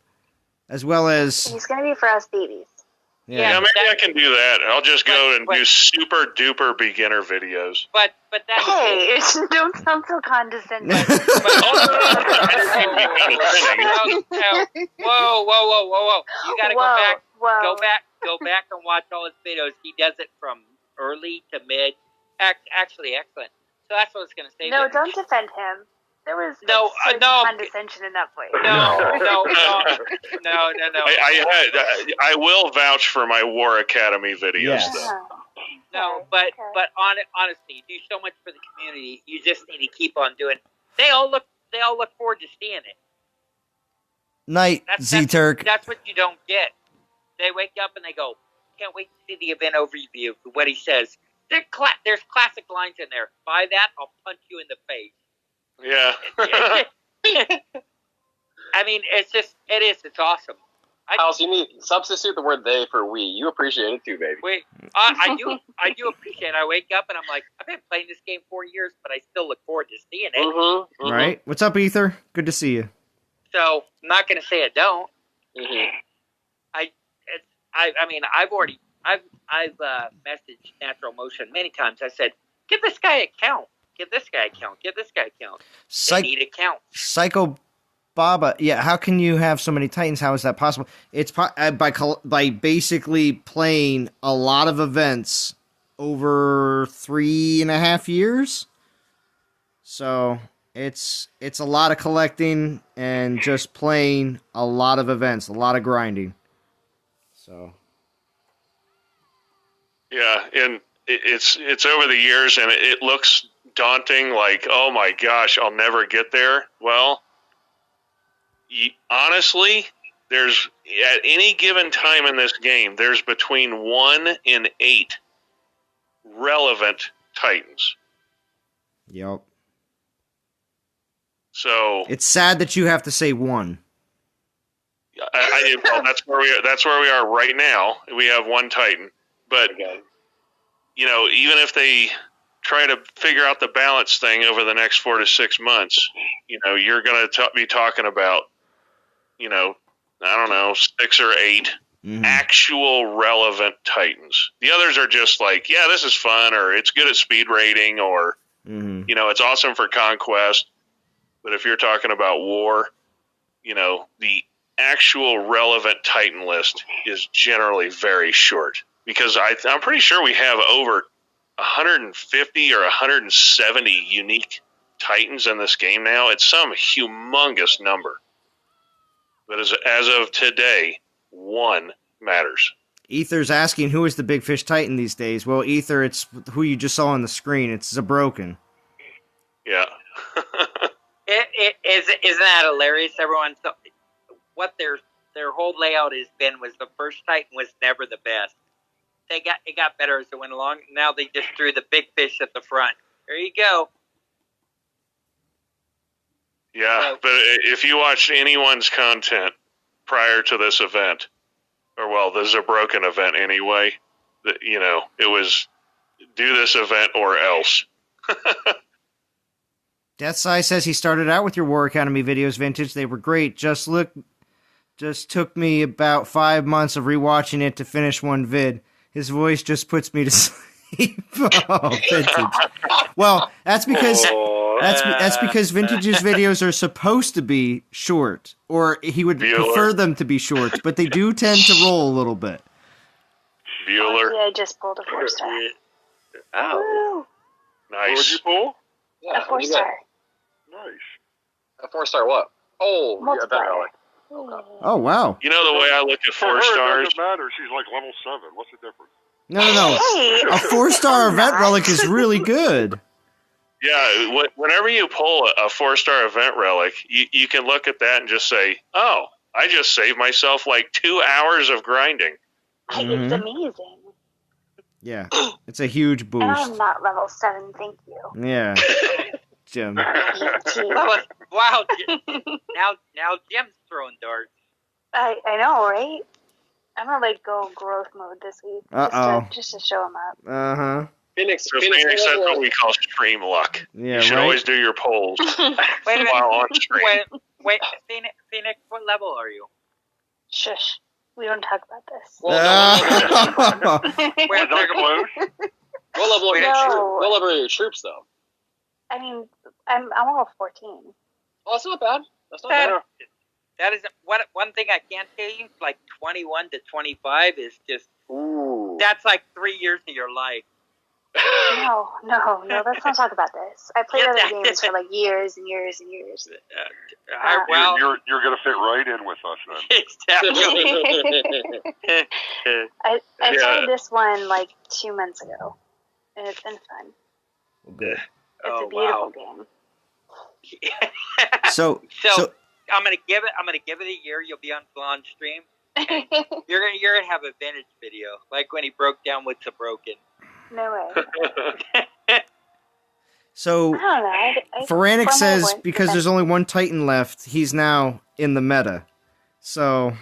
Speaker 1: as well as
Speaker 8: he's gonna be for us babies.
Speaker 6: Yeah, maybe I can do that. I'll just go and do super duper beginner videos.
Speaker 4: But that
Speaker 8: don't sound so condescending.
Speaker 4: Whoa! You gotta go back and watch all his videos. He does it from early to mid. Actually, excellent. So that's what I was gonna say.
Speaker 8: No, don't defend him. There was
Speaker 4: no
Speaker 8: condescension in that voice.
Speaker 4: No.
Speaker 6: I will vouch for my War Academy videos, though.
Speaker 4: No, but honestly, you do so much for the community. You just need to keep on doing. They all look forward to seeing it.
Speaker 1: Night, Z-Turk.
Speaker 4: That's what you don't get. They wake up and they go, "Can't wait to see the event overview for what he says." there's classic lines in there. Buy that, I'll punch you in the face.
Speaker 6: Yeah.
Speaker 4: I mean, it's awesome.
Speaker 9: House, you need substitute the word "they" for "we." You appreciate it too, baby.
Speaker 4: Wait, I do appreciate it. I wake up and I'm like, I've been playing this game 4 years, but I still look forward to seeing it.
Speaker 1: Right? What's up, Ether? Good to see you.
Speaker 4: So I'm not going to say I don't.
Speaker 9: Mm-hmm.
Speaker 4: I mean, I've messaged Natural Motion many times. I said, give this guy a count. Give this guy a count. Give this guy a count. They need a count.
Speaker 1: Psycho Baba, yeah. How can you have so many Titans? How is that possible? It's by basically playing a lot of events over 3.5 years. So it's a lot of collecting and just playing a lot of events, a lot of grinding. So
Speaker 6: Yeah, and it's over the years, and it looks daunting. Like, oh my gosh, I'll never get there. Well, honestly, there's at any given time in this game, there's between 1 and 8 relevant Titans.
Speaker 1: Yep.
Speaker 6: So
Speaker 1: it's sad that you have to say one.
Speaker 6: Well, that's where we are right now. We have one Titan, but you know, even if they try to figure out the balance thing over the next 4 to 6 months, you know, you're going to be talking about, you know, I don't know, 6 or 8 actual relevant Titans. The others are just like, yeah, this is fun, or it's good at speed rating, or you know, it's awesome for conquest. But if you're talking about war, you know, the actual relevant Titan list is generally very short, because I'm pretty sure we have over 150 or 170 unique Titans in this game now. It's some humongous number. But as of today, 1 matters.
Speaker 1: Ether's asking who is the big fish Titan these days. Well, Ether, it's who you just saw on the screen. It's Zabroken.
Speaker 6: Yeah.
Speaker 4: Isn't that hilarious? Everyone, what their whole layout has been was the first Titan was never the best. It got better as it went along. Now they just threw the big fish at the front. There you go.
Speaker 6: Yeah, but if you watched anyone's content prior to this event, or well, the Zabroken event anyway, you know, it was do this event or else.
Speaker 1: Deathseye says he started out with your War Academy videos, Vintage. They were great. Just took me about 5 months of rewatching it to finish one vid. His voice just puts me to sleep. Oh, Vintage. Well, that's because that's because Vintage's videos are supposed to be short, or he would prefer them to be short, but they do tend to roll a little bit.
Speaker 6: Bueller.
Speaker 8: Yeah, I just pulled a 4-star.
Speaker 4: Oh,
Speaker 6: nice.
Speaker 3: What did you pull?
Speaker 8: Yeah, a 4-star.
Speaker 3: Nice.
Speaker 9: A 4-star what? Oh,
Speaker 8: Multiplier.
Speaker 9: yeah, that
Speaker 1: Oh, wow.
Speaker 6: You know the way I look at 4
Speaker 3: For her,
Speaker 6: stars?
Speaker 3: It doesn't matter. She's like level 7. What's the difference?
Speaker 1: No.
Speaker 8: Hey.
Speaker 1: A 4-star event relic is really good.
Speaker 6: Yeah, whenever you pull a 4-star event relic, you can look at that and just say, oh, I just saved myself like 2 hours of grinding.
Speaker 8: It's amazing.
Speaker 1: Yeah, it's a huge boost.
Speaker 8: And I'm not level 7, thank you.
Speaker 1: Yeah, Jim.
Speaker 4: wow. Now Jim's throwing darts.
Speaker 8: I know, right? I'm gonna go growth mode this week. Just to show him up.
Speaker 1: Uh-huh.
Speaker 9: Phoenix,
Speaker 6: Phoenix, that's what we call stream luck.
Speaker 1: Yeah,
Speaker 6: you should
Speaker 1: right?
Speaker 6: always do your polls
Speaker 4: Wait a minute.
Speaker 6: while on stream.
Speaker 4: Wait, Phoenix, what level are you?
Speaker 8: Shush. We don't talk about this.
Speaker 9: Well,
Speaker 4: Where
Speaker 3: Is that close?
Speaker 9: what level are your troops, though?
Speaker 8: I mean, I'm level 14.
Speaker 9: Oh, that's not bad. That's not bad.
Speaker 4: That is one thing I can't tell you. Like 21 to 25 is just that's like 3 years of your life.
Speaker 8: No, let's not talk about this. I played other games for years and years and years.
Speaker 3: You're going to fit right in with us then.
Speaker 8: I started this one 2 months ago, and it's been fun.
Speaker 1: Good.
Speaker 8: It's a beautiful game.
Speaker 1: So
Speaker 4: I'm gonna give it a year. You'll be on Salon Stream. You're gonna have a vintage video, like when he broke down what's a broken.
Speaker 8: No way.
Speaker 1: So,
Speaker 8: I don't know.
Speaker 1: Feranic says
Speaker 8: went
Speaker 1: because there's only one Titan left, he's now in the meta. So,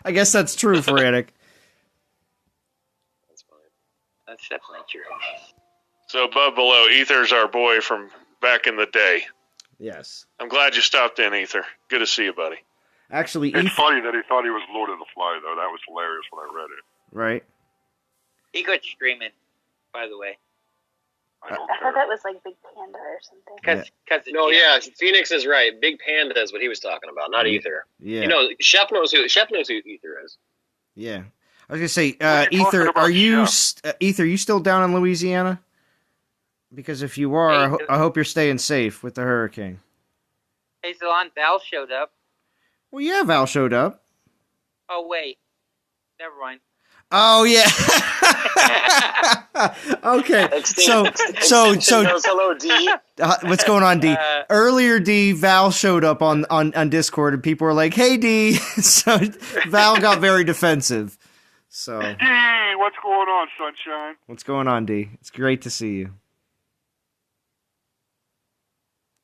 Speaker 1: I guess that's true, Feranic.
Speaker 9: That's fine.
Speaker 4: That's definitely true.
Speaker 6: So above below, Ether's our boy from back in the day.
Speaker 1: Yes.
Speaker 6: I'm glad you stopped in, Ether. Good to see you, buddy.
Speaker 1: Actually,
Speaker 3: It's funny that he thought he was Lord of the Fly, though. That was hilarious when I read it.
Speaker 1: right?
Speaker 4: He quit streaming, by the way.
Speaker 3: I don't
Speaker 8: I
Speaker 3: care.
Speaker 8: thought that was like Big Panda or something.
Speaker 4: Because
Speaker 9: No, yeah, Phoenix is right. Big Panda is what he was talking about, not Ether.
Speaker 1: Yeah.
Speaker 9: You know, Chef knows who Ether is.
Speaker 1: Yeah. I was gonna say,
Speaker 3: are you talking
Speaker 1: Ether,
Speaker 3: about,
Speaker 1: are you
Speaker 3: Chef?
Speaker 1: Ether? You still down in Louisiana? Because if you are,
Speaker 4: Hey,
Speaker 1: I hope you're staying safe with the hurricane.
Speaker 4: Hey, Zalon, Val showed up.
Speaker 1: Well, yeah, Val showed up.
Speaker 4: Oh, wait. Never mind.
Speaker 1: Oh yeah. Okay. So
Speaker 9: Hello, D.
Speaker 1: what's going on, D? Earlier, D, Val showed up on Discord, and people were like, "Hey, D." So Val got very defensive. So
Speaker 3: D, what's going on, sunshine?
Speaker 1: what's going on, D? It's great to see you.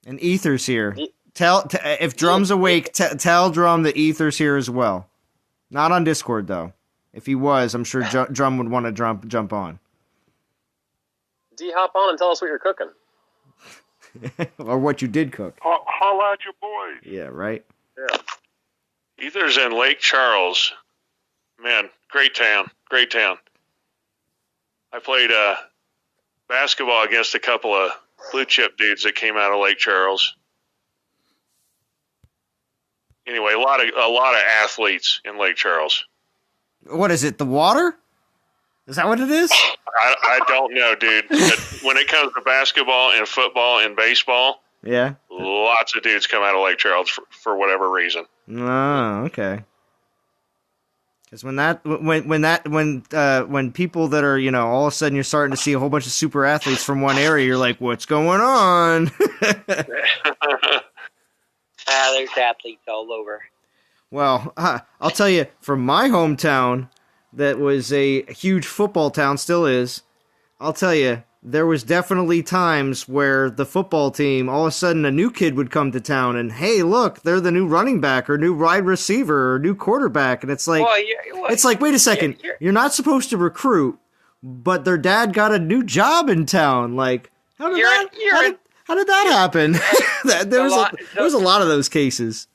Speaker 1: And Ether's here. If Drum's awake, tell Drum that Ether's here as well. Not on Discord though. If he was, I'm sure Drum would want to jump on.
Speaker 9: D, hop on and tell us what you're cooking.
Speaker 1: Or what you did cook.
Speaker 3: Holla at your boys.
Speaker 1: Yeah, right?
Speaker 9: Yeah.
Speaker 6: Ether's in Lake Charles. Man, great town. Great town. I played basketball against a couple of blue chip dudes that came out of Lake Charles. Anyway, a lot of athletes in Lake Charles.
Speaker 1: What is it, the water? Is that what it is?
Speaker 6: I don't know, dude. But when it comes to basketball and football and baseball,
Speaker 1: Yeah.
Speaker 6: lots of dudes come out of Lake Charles for whatever reason.
Speaker 1: Oh, okay. Because when people that are, you know, all of a sudden you're starting to see a whole bunch of super athletes from one area, you're like, what's going on?
Speaker 4: There's athletes all over.
Speaker 1: Well, I'll tell you, from my hometown, that was a huge football town, still is, I'll tell you, there was definitely times where the football team, all of a sudden a new kid would come to town and, hey, look, they're the new running back or new wide receiver or new quarterback. And it's like, wait a second, you're not supposed to recruit, but their dad got a new job in town. Like, how did that happen? There was a lot of those cases.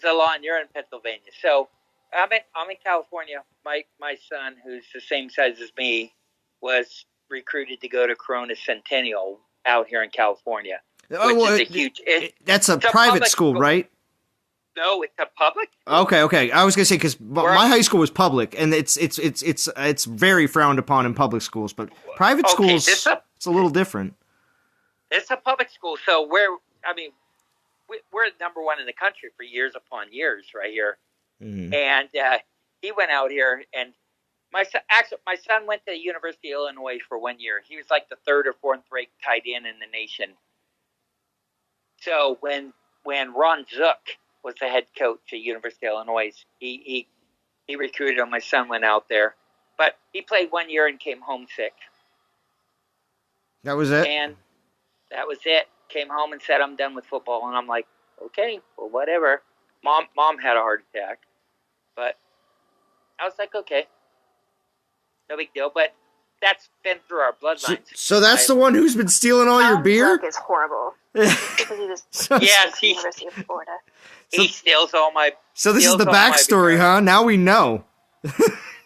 Speaker 4: Zalon, you're in Pennsylvania. So I'm in California. My son, who's the same size as me, was recruited to go to Corona Centennial out here in California. Which is a huge.
Speaker 1: That's a private school, right?
Speaker 4: No, it's a public school.
Speaker 1: Okay. I was gonna say because my high school was public, and it's very frowned upon in public schools, but private schools it's a little different.
Speaker 4: It's a public school, so we're number one in the country for years upon years, right here.
Speaker 1: Mm-hmm.
Speaker 4: And he went out here, and my son went to the University of Illinois for 1 year. He was like the third or fourth ranked tight end in the nation. So when Ron Zook was the head coach at University of Illinois, he recruited him. My son went out there, but he played 1 year and came home sick.
Speaker 1: That was it.
Speaker 4: And that was it. Came home and said, I'm done with football. And I'm like, okay, well, whatever. Mom had a heart attack. But I was like, okay, no big deal. But that's been through our bloodlines.
Speaker 1: So that's the one who's been stealing all your beer?
Speaker 8: Is horrible. Because he was
Speaker 4: yes,
Speaker 8: the University of Florida.
Speaker 4: He steals all my.
Speaker 1: So this is the backstory, huh? Now we know.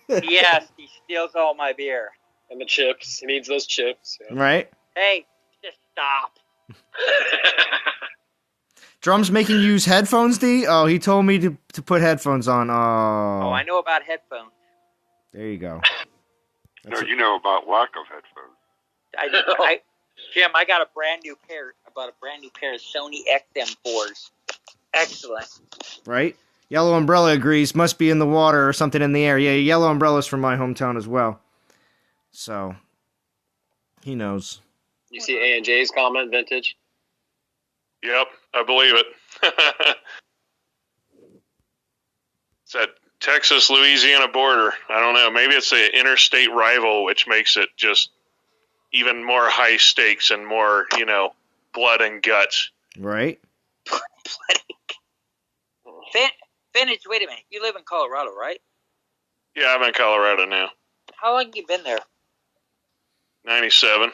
Speaker 4: Yes, he steals all my beer.
Speaker 9: And the chips. He needs those chips. Yeah.
Speaker 1: Right?
Speaker 4: Hey, just stop.
Speaker 1: Drum's making you use headphones, D? Oh, he told me to put headphones on.
Speaker 4: Oh, I know about headphones.
Speaker 1: There you go.
Speaker 3: No, you know about lack of headphones.
Speaker 4: Jim, I got a brand new pair of Sony XM4s. Excellent.
Speaker 1: Right? Yellow Umbrella agrees. Must be in the water or something in the air. Yeah, Yellow Umbrella's from my hometown as well. So, he knows.
Speaker 9: You see A&J's comment, Vintage?
Speaker 6: Yep, I believe it. It's that Texas-Louisiana border. I don't know. Maybe it's an interstate rival, which makes it just even more high stakes and more, blood and guts.
Speaker 1: Right.
Speaker 4: Vintage, wait a minute. You live in Colorado, right?
Speaker 6: Yeah, I'm in Colorado now.
Speaker 4: How long have you been there?
Speaker 6: 97.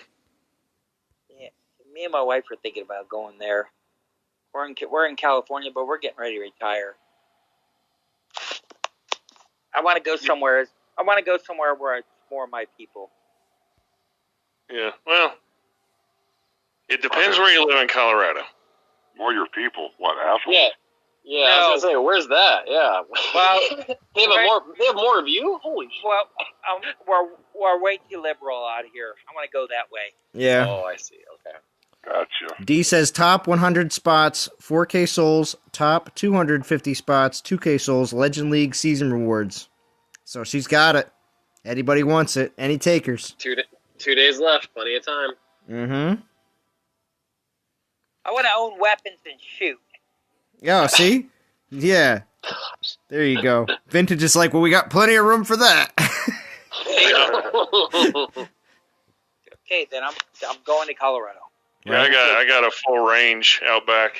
Speaker 4: Yeah, me and my wife are thinking about going there. We're in California, but we're getting ready to retire. I want to go somewhere. Where it's more of my people.
Speaker 6: Yeah, well, it depends where you live in Colorado.
Speaker 3: More your people. What, assholes?
Speaker 9: Yeah. I was gonna say, where's that? Yeah.
Speaker 4: Well,
Speaker 9: they have more of you. Holy shit.
Speaker 4: Well, we're way too liberal out here. I want to go that way.
Speaker 1: Yeah.
Speaker 9: Oh, I see. Okay.
Speaker 3: Gotcha.
Speaker 1: D says top 100 spots, 4K souls, top 250 spots, 2K souls, Legend League season rewards. So she's got it. Anybody wants it. Any takers.
Speaker 9: 2 days left. Plenty of time.
Speaker 1: Mm-hmm.
Speaker 4: I want to own weapons and shoot.
Speaker 1: Yeah, see? Yeah. There you go. Vintage is like, well, we got plenty of room for that.
Speaker 4: Okay, then I'm going to Colorado.
Speaker 6: Yeah, I got a full range out back.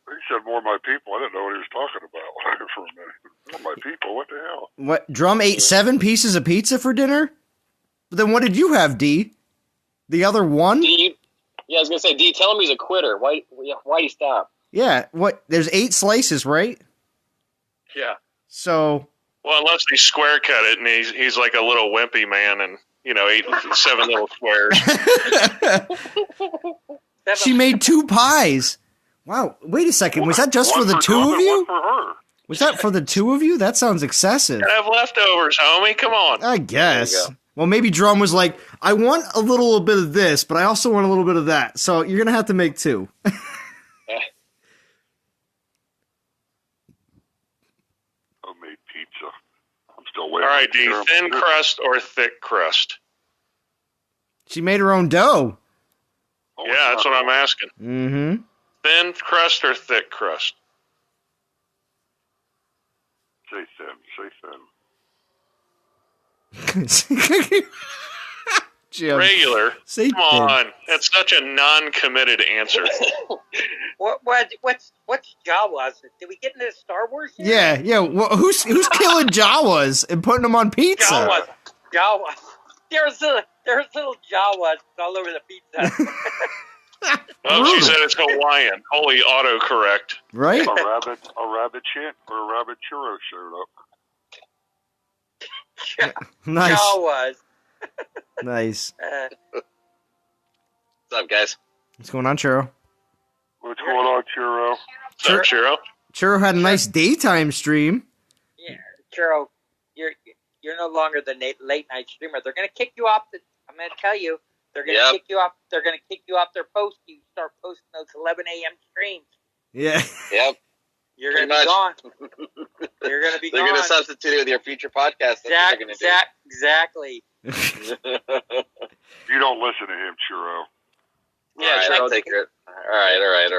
Speaker 3: He said more of my people. I didn't know what he was talking about for a minute. More of my people? What the hell?
Speaker 1: What? Drum ate 7 pieces of pizza for dinner? But then what did you have, D? The other one?
Speaker 9: I was going to say, D, tell him he's a quitter. Why'd he stop?
Speaker 1: Yeah, what? There's 8 slices, right?
Speaker 9: Yeah.
Speaker 1: So...
Speaker 6: Well, unless they square cut it, and he's like a little wimpy man, and, 7 little squares.
Speaker 1: She made 2 pies. Wow, wait a second. Was that just for the 2 of you? Was that for the 2 of you? That sounds excessive.
Speaker 6: I have leftovers, homie. Come on.
Speaker 1: I guess. Well, maybe Drum was like, I want a little bit of this, but I also want a little bit of that. So you're going to have to make 2.
Speaker 3: Homemade pizza. I'm still waiting.
Speaker 6: All right, D, thin crust or thick crust?
Speaker 1: She made her own dough.
Speaker 6: Yeah, that's what I'm asking.
Speaker 1: Mm-hmm.
Speaker 6: Thin crust or thick crust?
Speaker 3: Say thin.
Speaker 1: Jim,
Speaker 6: regular.
Speaker 1: Say
Speaker 6: Come on. That's such a non-committed answer.
Speaker 4: What's Jawas? Did we get into Star Wars here?
Speaker 1: Yeah. Well, who's killing Jawas and putting them on pizza?
Speaker 4: Jawas. There's little Jawas all over the pizza.
Speaker 6: Well, she said it's Hawaiian. Holy autocorrect.
Speaker 1: Right?
Speaker 3: A rabbit chant or a rabbit churro showed up.
Speaker 1: Nice.
Speaker 4: Jawas.
Speaker 1: Nice.
Speaker 9: What's up, guys?
Speaker 1: What's going on, Churro?
Speaker 3: What's going on, Churro?
Speaker 6: What's up, Churro?
Speaker 1: Churro had a nice daytime stream.
Speaker 4: Yeah, Churro, you're no longer the late night streamer. They're gonna kick you off. I'm gonna tell you, they're gonna kick you off. They're gonna kick you off their post. You start posting those 11 a.m. streams.
Speaker 1: Yeah.
Speaker 9: Yep.
Speaker 4: You're gonna be gone. You're gonna be gone.
Speaker 9: They're gonna substitute it with your future podcast. That's what they're gonna do.
Speaker 4: Exactly.
Speaker 3: You don't listen to him, Churro.
Speaker 9: Yeah, right, sure, I'll take it. All right.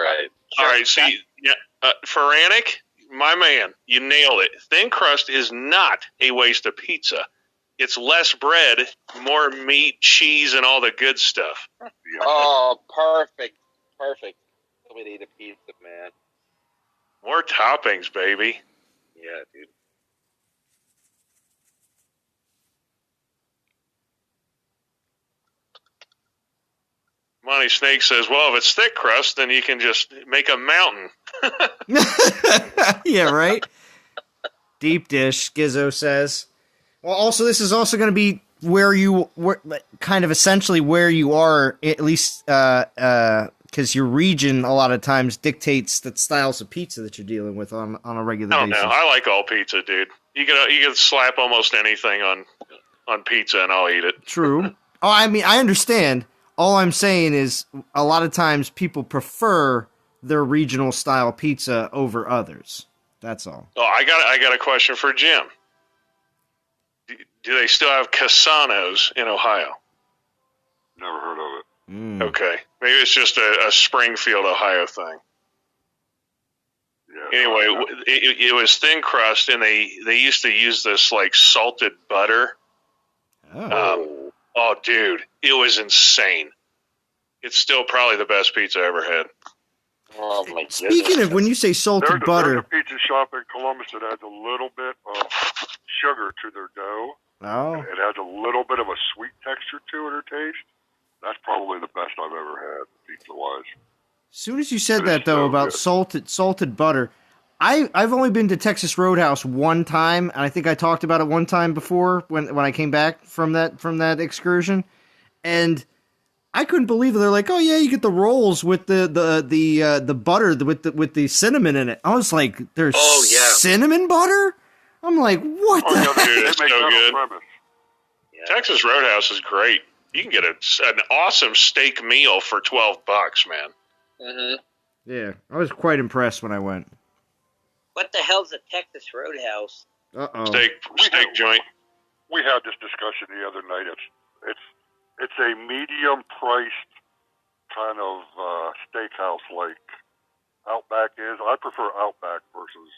Speaker 6: All right, see, Feranic, my man, you nailed it. Thin crust is not a waste of pizza. It's less bread, more meat, cheese, and all the good stuff.
Speaker 3: Yeah.
Speaker 9: Oh, perfect. We need a pizza, man.
Speaker 6: More toppings, baby.
Speaker 9: Yeah, dude.
Speaker 6: Monty Snake says, well, if it's thick crust, then you can just make a mountain.
Speaker 1: Yeah, right? Deep dish, Gizzo says. Well, also, this is also going to be kind of essentially where you are, at least because your region a lot of times dictates the styles of pizza that you're dealing with on a regular basis.
Speaker 6: No, I like all pizza, dude. You can slap almost anything on pizza and I'll eat it.
Speaker 1: True. Oh, I mean, I understand. All I'm saying is a lot of times people prefer their regional style pizza over others. That's all.
Speaker 6: Oh, I got a question for Jim. Do they still have Casanos in Ohio?
Speaker 3: Never heard of it.
Speaker 6: Okay. Maybe it's just a Springfield, Ohio thing.
Speaker 3: Yeah,
Speaker 6: Anyway, it was thin crust, and they used to use this like salted butter. Oh, dude, it was insane. It's still probably the best pizza I ever had.
Speaker 9: Oh my goodness.
Speaker 1: Speaking of, when you say salted butter,
Speaker 3: there's a pizza shop in Columbus that adds a little bit of sugar to their dough.
Speaker 1: oh,
Speaker 3: It has a little bit of a sweet texture to it or taste. That's probably the best I've ever had, pizza-wise.
Speaker 1: as soon as you said
Speaker 3: It's
Speaker 1: that though
Speaker 3: so
Speaker 1: about
Speaker 3: good.
Speaker 1: salted butter, I've only been to Texas Roadhouse one time, and I think I talked about it one time before when I came back from that excursion, and I couldn't believe it. They're like, oh yeah, you get the rolls with the butter with the cinnamon in it. I was like, there's cinnamon butter. I'm like, what the heck?
Speaker 6: Dude, it's so good.
Speaker 9: Yeah.
Speaker 6: Texas Roadhouse is great. You can get an awesome steak meal for $12, man.
Speaker 9: Mm-hmm.
Speaker 1: Yeah, I was quite impressed when I went.
Speaker 4: What the hell's a Texas Roadhouse?
Speaker 1: Uh-oh.
Speaker 6: Steak joint.
Speaker 3: We had this discussion the other night. It's a medium-priced kind of steakhouse like Outback is. I prefer Outback versus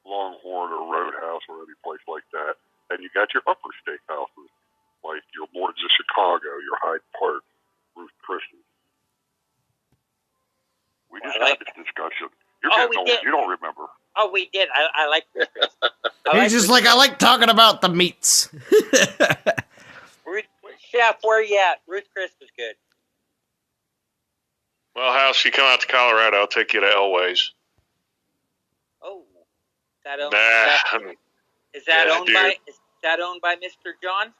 Speaker 3: Longhorn or Roadhouse or any place like that. And you got your upper steakhouses, like your Lords of Chicago, your Hyde Park, Ruth Chris's. We just had this discussion. You're getting old. You don't remember.
Speaker 4: Oh, we did. I like Ruth Chris.
Speaker 1: He's just like, I like talking about the meats.
Speaker 4: Chef, where you at? Ruth Chris was good.
Speaker 6: Well, House, you come out to Colorado, I'll take you to Elway's.
Speaker 4: Oh, is that owned by Mr. John?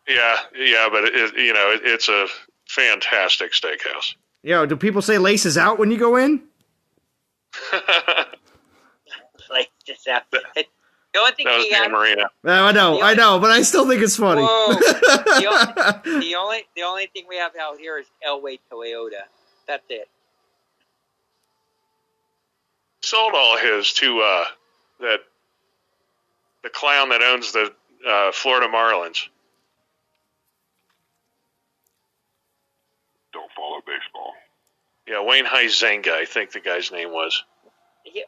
Speaker 6: Yeah, but it's a fantastic steakhouse.
Speaker 1: Yo, do people say laces out when you go in?
Speaker 4: Laces out. The only thing
Speaker 6: that was Dan Marino.
Speaker 1: No, I know, but I still think it's funny.
Speaker 4: Whoa. the only thing we have out here is Elway Toyota. That's it.
Speaker 6: Sold all his to the clown that owns the Florida Marlins.
Speaker 3: Don't follow baseball.
Speaker 6: Yeah, Wayne Huizenga, I think the guy's name was.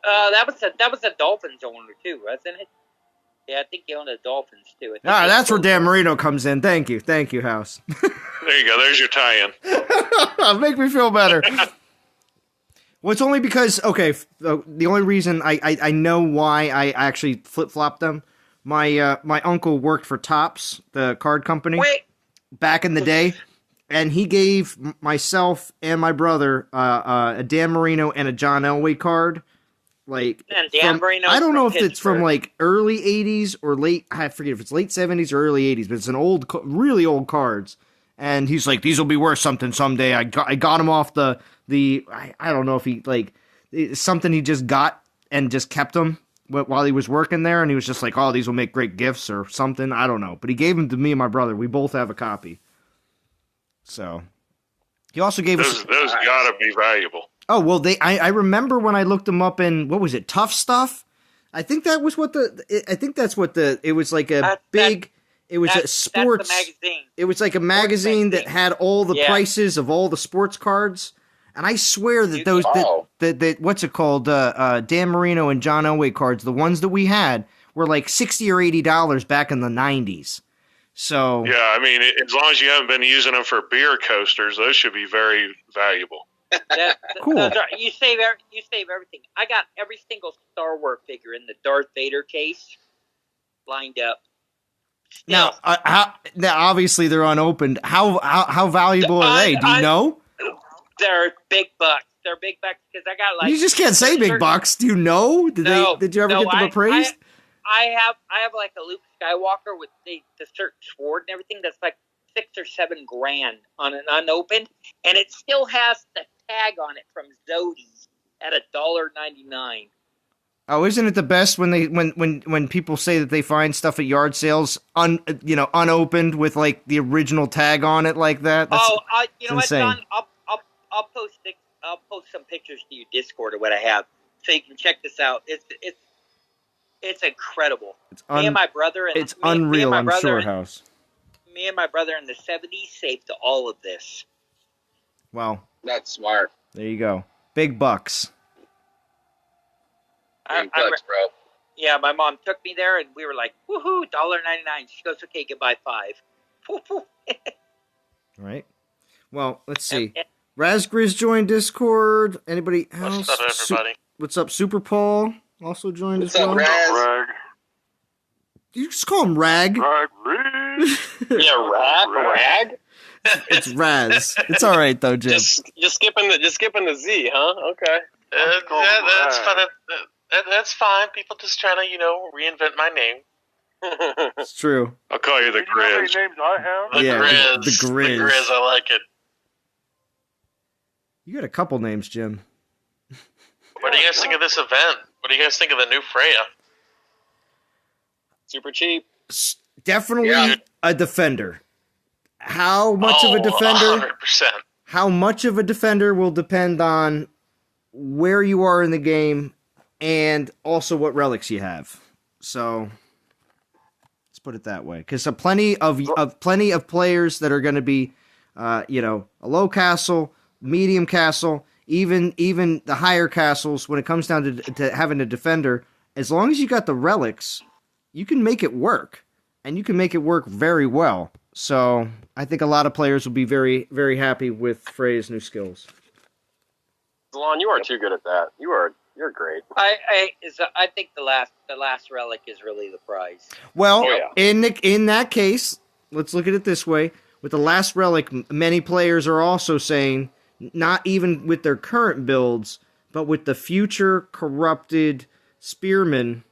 Speaker 4: That was a Dolphins owner too, wasn't it? Yeah, I think he owned the Dolphins too.
Speaker 1: That's where Dan Marino comes in. Thank you, House.
Speaker 6: There you go. There's your tie-in.
Speaker 1: Make me feel better. Well, it's only because the only reason I know why I actually flip-flopped them. My uncle worked for Topps, the card company, back in the day, and he gave myself and my brother a Dan Marino and a John Elway card. Like, I don't know if it's from like early 80s or late, I forget if it's late 70s or early 80s, but it's an really old cards. And he's like, these will be worth something someday. I got him off I don't know if he, like, something he just got and just kept them while he was working there. And he was just like, oh, these will make great gifts or something. I don't know. But he gave them to me and my brother. We both have a copy. So, he also gave us...
Speaker 6: Those gotta be valuable.
Speaker 1: Oh, well, I remember when I looked them up in, what was it, Tough Stuff? I think that was it was like a sports
Speaker 4: magazine.
Speaker 1: It was like a magazine that had all the prices of all the sports cards. And I swear that that what's it called, Dan Marino and John Elway cards, the ones that we had were like $60 or $80 back in the 90s. So
Speaker 6: yeah, I mean, as long as you haven't been using them for beer coasters, those should be very valuable.
Speaker 1: Cool.
Speaker 4: You save everything. I got every single Star Wars figure in the Darth Vader case lined up.
Speaker 1: Now, obviously they're unopened. How valuable are they? Do you know?
Speaker 4: They're big bucks. They're big bucks because I got like.
Speaker 1: You just can't say big bucks. Do you know? Did you ever get them appraised?
Speaker 4: I have like a Luke Skywalker with the certain sword and everything that's like $6 or $7 grand on an unopened, and it still has the tag on it from Zodi's at $1.99.
Speaker 1: Oh, isn't it the best when people say that they find stuff at yard sales unopened with like the original tag on it like that?
Speaker 4: You know what, John? I'll post some pictures to you Discord of what I have so you can check this out. It's incredible. Me and my brother and
Speaker 1: it's unreal. I'm sure, House.
Speaker 4: Me and my brother in the 70s saved all of this.
Speaker 1: Well,
Speaker 9: that's smart.
Speaker 1: There you go. Big bucks.
Speaker 4: I'm
Speaker 9: bro.
Speaker 4: Yeah, my mom took me there, and we were like, "Woohoo, $1.99." She goes, "Okay, goodbye, $5."
Speaker 1: All right. Well, let's see. Razgriz joined Discord. Anybody else?
Speaker 7: What's up, everybody?
Speaker 1: What's up, Super Paul? Also joined
Speaker 9: What's
Speaker 1: as
Speaker 9: up,
Speaker 1: well.
Speaker 9: Raz?
Speaker 3: Rag.
Speaker 1: You just call him Rag.
Speaker 3: Rag.
Speaker 9: Yeah, Rag.
Speaker 1: It's Raz. It's all right though, Jim.
Speaker 9: Just skipping the Z, huh? Okay.
Speaker 7: That's fine. That's fine. People just trying to, reinvent my name.
Speaker 1: It's true.
Speaker 3: I'll call you the
Speaker 7: You know how many
Speaker 3: Grizz.
Speaker 7: names I have?
Speaker 1: Yeah,
Speaker 7: The Grizz.
Speaker 1: the Grizz.
Speaker 7: The Grizz, I like it.
Speaker 1: You got a couple names, Jim.
Speaker 7: What do you guys think of this event? What do you guys think of the new Freya?
Speaker 9: Super cheap.
Speaker 1: Definitely a defender. How much of a defender?
Speaker 7: 100%.
Speaker 1: How much of a defender will depend on where you are in the game and also what relics you have. So let's put it that way, because plenty of players that are going to be, a low castle, medium castle, even the higher castles. When it comes down to having a defender, as long as you got the relics, you can make it work, and you can make it work very well. So I think a lot of players will be very, very happy with Freya's new skills.
Speaker 9: Zalon, you are too good at that. You're great.
Speaker 4: I think the last relic is really the prize.
Speaker 1: Well, in that case, let's look at it this way. With the last relic, many players are also saying, not even with their current builds, but with the future corrupted Spearman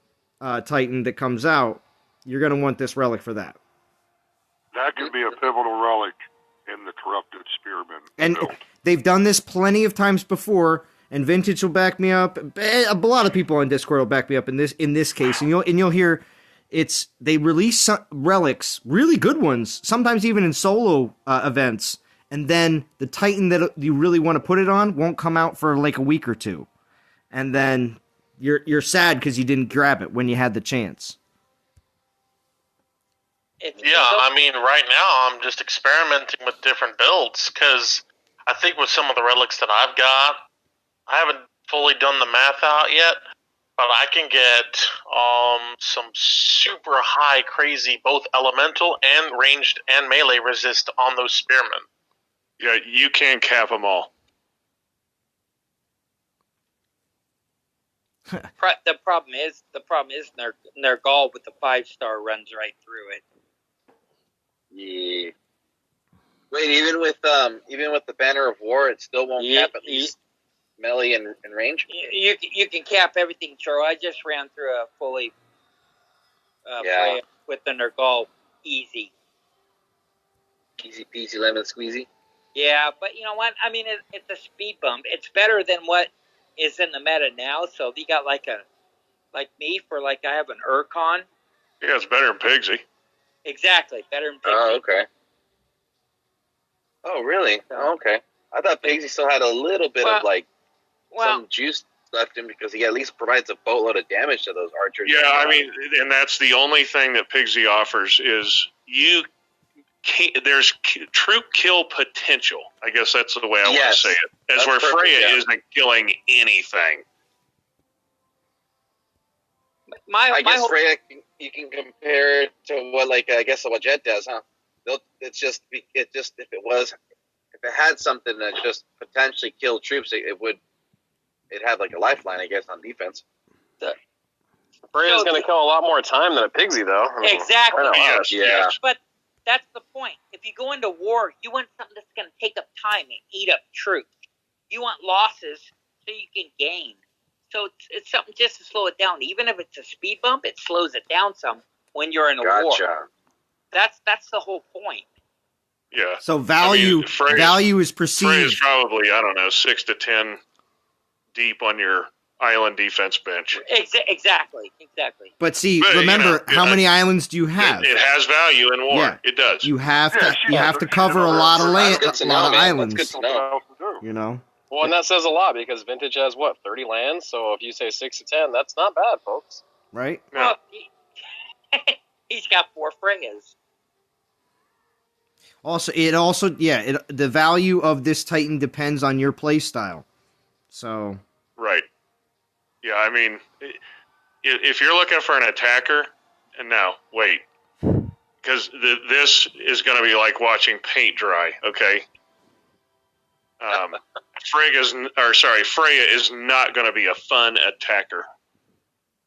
Speaker 1: Titan that comes out, you're going to want this relic for that.
Speaker 3: That could be a pivotal relic in the corrupted Spearman
Speaker 1: And
Speaker 3: build.
Speaker 1: they've done this plenty of times before, and Vintage will back me up. A lot of people on Discord will back me up in this case, and you'll hear they release some relics, really good ones, sometimes even in solo events, and then the Titan that you really want to put it on won't come out for like a week or two, and then you're sad because you didn't grab it when you had the chance.
Speaker 7: Right now I'm just experimenting with different builds because I think with some of the relics that I've got, I haven't fully done the math out yet, but I can get some super high, crazy, both elemental and ranged and melee resist on those spearmen.
Speaker 3: Yeah, you can cap them all.
Speaker 4: The problem is Nergal with the 5-star runs right through it.
Speaker 9: Yeah. Wait, even with the banner of war, it still won't cap at least melee and range.
Speaker 4: You can cap everything, Churro. I just ran through a fully Freya with the Nergal, easy
Speaker 9: peasy lemon squeezy.
Speaker 4: Yeah, but you know what? I mean, it's a speed bump. It's better than what is in the meta now. So you got like me for I have an Urcon.
Speaker 3: Yeah, it's better than Pigsy.
Speaker 4: Exactly, better than Pigsy.
Speaker 9: Oh, okay. Oh, really? Oh, okay. I thought Pigsy still had a little bit of some juice left in because he at least provides a boatload of damage to those archers.
Speaker 3: Yeah, I mean, and that's the only thing that Pigsy offers is there's true kill potential. I guess that's the way I want to say it. As where perfect, Freya isn't killing anything.
Speaker 9: I guess Freya, you can compare it to what Jet does, huh? If it had something that just potentially killed troops, it'd have like a lifeline, I guess, on defense.
Speaker 6: Freya's going to kill a lot more time than a Pigsy, though.
Speaker 4: Exactly.
Speaker 6: Yes.
Speaker 4: But that's the point. If you go into war, you want something that's going to take up time and eat up troops. You want losses so you can gain. So it's something just to slow it down. Even if it's a speed bump, it slows it down some when you're in a war. That's the whole point.
Speaker 3: Yeah.
Speaker 1: So value is perceived.
Speaker 3: Freya's probably 6 to 10 deep on your island defense bench.
Speaker 4: Exactly.
Speaker 1: But remember, how many islands do you have?
Speaker 3: It has value in war.
Speaker 1: Yeah.
Speaker 3: It does.
Speaker 1: You have to cover a lot of land, a lot of islands.
Speaker 9: That's good to know.
Speaker 1: You know.
Speaker 6: Well, and that says a lot because Vintage has 30 lands. So if you say 6 to 10, that's not bad, folks.
Speaker 1: Right?
Speaker 3: No.
Speaker 4: Well, he's got 4 Freyas.
Speaker 1: The value of this Titan depends on your play style. So.
Speaker 3: Right.
Speaker 6: Yeah, I mean, if you're looking for an attacker, no, wait. Because this is going to be like watching paint dry, okay? Freya is not going to be a fun attacker.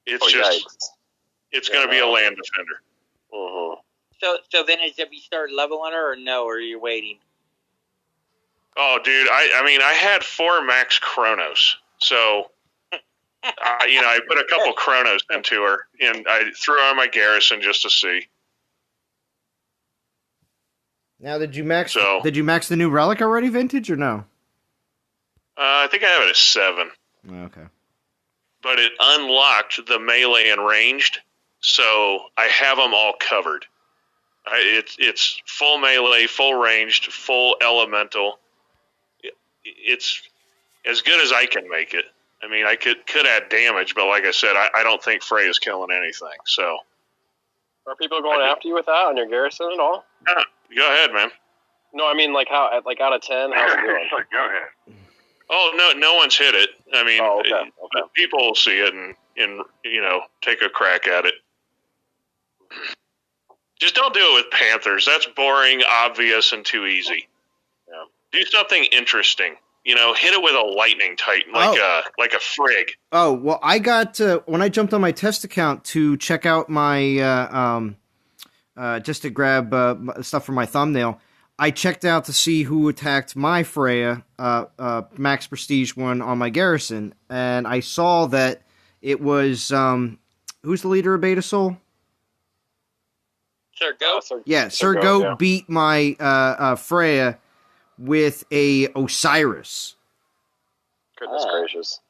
Speaker 6: It's it's going to be a land defender.
Speaker 9: Mm-hmm.
Speaker 4: So then have you started leveling her or no, or are you waiting?
Speaker 6: Oh, dude, I had 4 max Chronos, so I put a couple Chronos into her, and I threw on my Garrison just to see.
Speaker 1: Now, did you max the new relic already, vintage, or no?
Speaker 6: I think I have it at 7.
Speaker 1: Okay.
Speaker 6: But it unlocked the melee and ranged, so I have them all covered. It's full melee, full ranged, full elemental. It's as good as I can make it. I mean, I could add damage, but like I said, I don't think Freya's killing anything. So,
Speaker 9: are people going after you with that on your Garrison at all?
Speaker 6: Go ahead, man.
Speaker 9: No, I mean, like out of 10, how's it doing?
Speaker 3: Go ahead.
Speaker 6: Oh, no one's hit it. I mean,
Speaker 9: okay.
Speaker 6: People will see it and take a crack at it. Just don't do it with Panthers. That's boring, obvious, and too easy.
Speaker 9: Yeah.
Speaker 6: Do something interesting. Hit it with a lightning titan, like a frig.
Speaker 1: Oh, well, I got when I jumped on my test account to check out my just to grab stuff for my thumbnail. I checked out to see who attacked my Freya, max prestige one on my Garrison, and I saw that it was who's the leader of Beta Soul?
Speaker 4: Sir Goat.
Speaker 1: Sir Goat beat my Freya with a Osiris.
Speaker 9: Goodness gracious!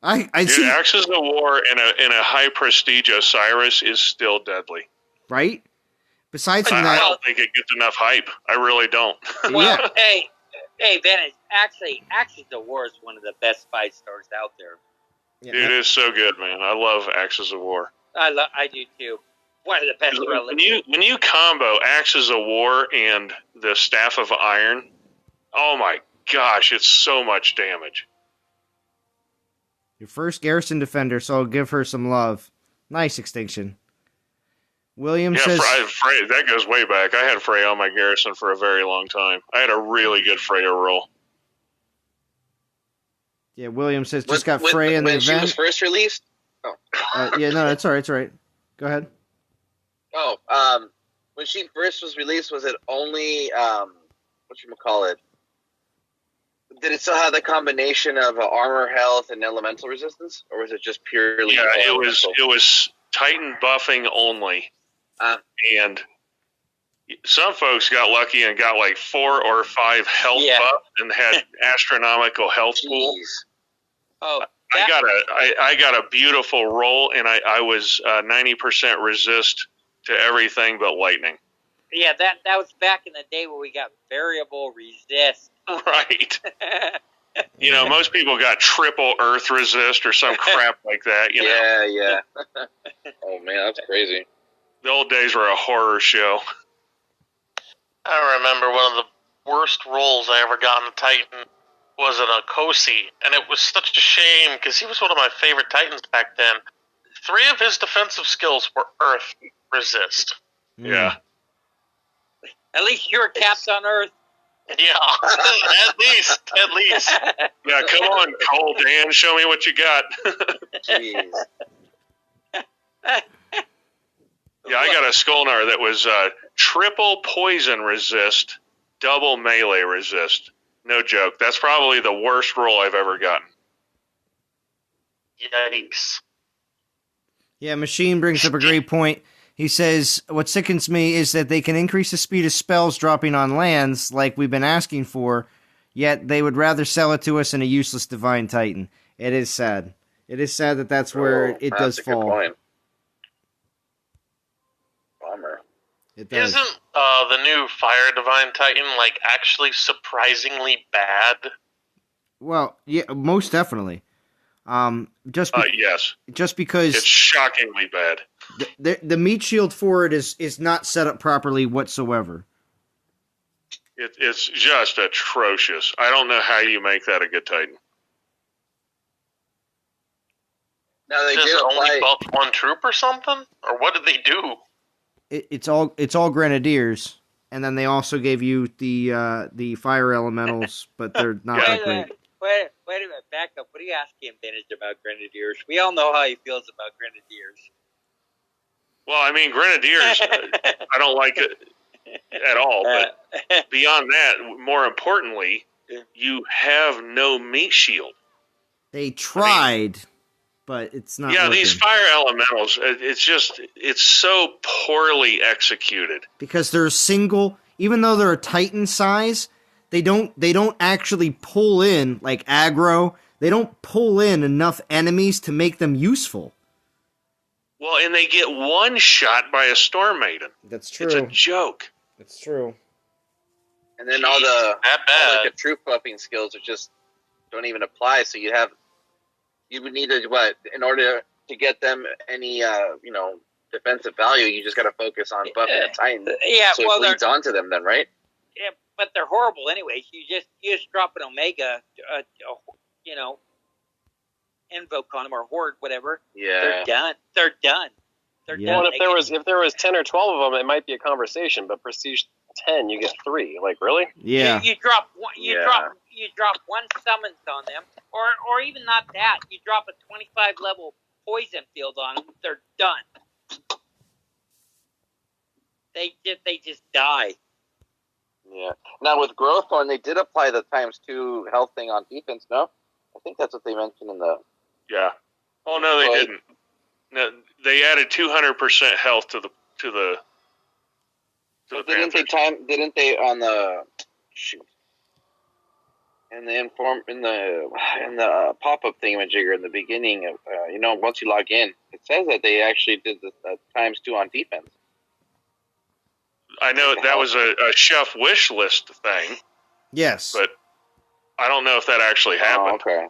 Speaker 6: Dude, Axes of War in a high prestige Osiris is still deadly.
Speaker 1: Right? Besides from
Speaker 6: I
Speaker 1: that,
Speaker 6: don't think it gets enough hype. I really don't.
Speaker 4: Well, hey, Venice. Actually, Axis of War is one of the best 5-stars out there.
Speaker 1: yeah,
Speaker 6: Dude, it is so good, man. I love Axes of War.
Speaker 4: I do too. One of the best relics.
Speaker 6: When you combo Axes of War and the Staff of Iron, oh my gosh, it's so much damage.
Speaker 1: your first Garrison defender, so I'll give her some love. Nice extinction. William says...
Speaker 6: Freya, that goes way back. I had Freya on my Garrison for a very long time. I had a really good Freya roll.
Speaker 1: Yeah, William says just got Freya in the event.
Speaker 10: When she was first released?
Speaker 1: Oh. Yeah, no, that's all right. It's all right. Go ahead.
Speaker 10: Oh, when she first was released, was it only, whatchamacallit? Did it still have the combination of armor, health, and elemental resistance? Or was it just purely...
Speaker 6: Yeah, it was Titan buffing only. And some folks got lucky and got like 4 or 5 health buff and had astronomical health pool.
Speaker 4: Oh,
Speaker 6: I got a beautiful roll, and I was 90% resist to everything but lightning.
Speaker 4: Yeah, that was back in the day where we got variable resist.
Speaker 6: Right. Most people got triple earth resist or some crap like that.
Speaker 10: Yeah. Oh man, that's crazy.
Speaker 6: The old days were a horror show.
Speaker 7: I remember one of the worst rolls I ever got in a Titan was an Okosi, and it was such a shame because he was one of my favorite Titans back then. 3 of his defensive skills were Earth resist.
Speaker 6: Yeah.
Speaker 4: At least you're capped on Earth.
Speaker 7: Yeah, at least.
Speaker 6: Yeah, come on, Cole Dan, show me what you got.
Speaker 10: Jeez.
Speaker 6: Yeah, I got a Skolnar that was triple poison resist, double melee resist. No joke. That's probably the worst roll I've ever gotten.
Speaker 7: Yikes.
Speaker 1: Yeah, Machine brings up a great point. He says, what sickens me is that they can increase the speed of spells dropping on lands like we've been asking for, yet they would rather sell it to us in a useless Divine Titan. It is sad. It is sad that that's where it does fall.
Speaker 10: Good point. Bummer.
Speaker 1: It does.
Speaker 7: Isn't the new Fire Divine Titan actually surprisingly bad?
Speaker 1: Well, yeah, most definitely.
Speaker 6: Yes.
Speaker 1: Just because
Speaker 6: it's shockingly bad.
Speaker 1: The meat shield for it is not set up properly whatsoever.
Speaker 6: It's just atrocious. I don't know how you make that a good Titan.
Speaker 10: Now they
Speaker 7: Does
Speaker 10: did
Speaker 7: it only
Speaker 10: apply.
Speaker 7: buff one troop or something? Or what did they do?
Speaker 1: It's all grenadiers, and then they also gave you the fire elementals, but they're not that great.
Speaker 4: Wait a minute, back up. What are you asking Vintage about Grenadiers? We all know how he feels about Grenadiers.
Speaker 6: Well, I mean, Grenadiers, I don't like it at all. But beyond that, more importantly, you have no meat shield.
Speaker 1: They tried, but it's not.
Speaker 6: Yeah,
Speaker 1: working.
Speaker 6: these fire elementals, it's so poorly executed.
Speaker 1: Because they're single, even though they're a Titan size, they don't actually pull in, like aggro, they don't pull in enough enemies to make them useful.
Speaker 6: Well, and they get one shot by a Storm Maiden.
Speaker 1: That's true.
Speaker 6: It's a joke.
Speaker 1: That's true.
Speaker 10: And then
Speaker 7: Jeez,
Speaker 10: all
Speaker 7: that bad.
Speaker 10: the troop buffing skills are just don't even apply. So you would need to in order to get them any defensive value, you just got to focus on buffing a Titan.
Speaker 4: Yeah,
Speaker 10: so
Speaker 4: well,
Speaker 10: it leads onto them then, right?
Speaker 4: Yeah, but they're horrible anyways. You just drop an Omega, invoke on them or horde, whatever.
Speaker 10: Yeah,
Speaker 4: They're done.
Speaker 9: Well, if there was 10 or 12 of them, it might be a conversation. But Prestige 10, you get 3. Like, really?
Speaker 1: Yeah.
Speaker 4: You drop one. You drop one summons on them, or even not that. You drop a 25 level poison field on them. They're done. They just die.
Speaker 10: Yeah. Now with Growthorn, they did apply the ×2 health thing on defense. No, I think that's what they mentioned in the.
Speaker 6: Yeah. Oh no, they didn't. No, they added 200% health to the
Speaker 10: didn't
Speaker 6: Panthers.
Speaker 10: Didn't they on the shoot? In the pop-up thingamajigger in the beginning of once you log in, it says that they actually did the ×2 on defense.
Speaker 6: I know that was a chef wish list thing.
Speaker 1: Yes.
Speaker 6: But I don't know if that actually happened.
Speaker 10: Oh, okay.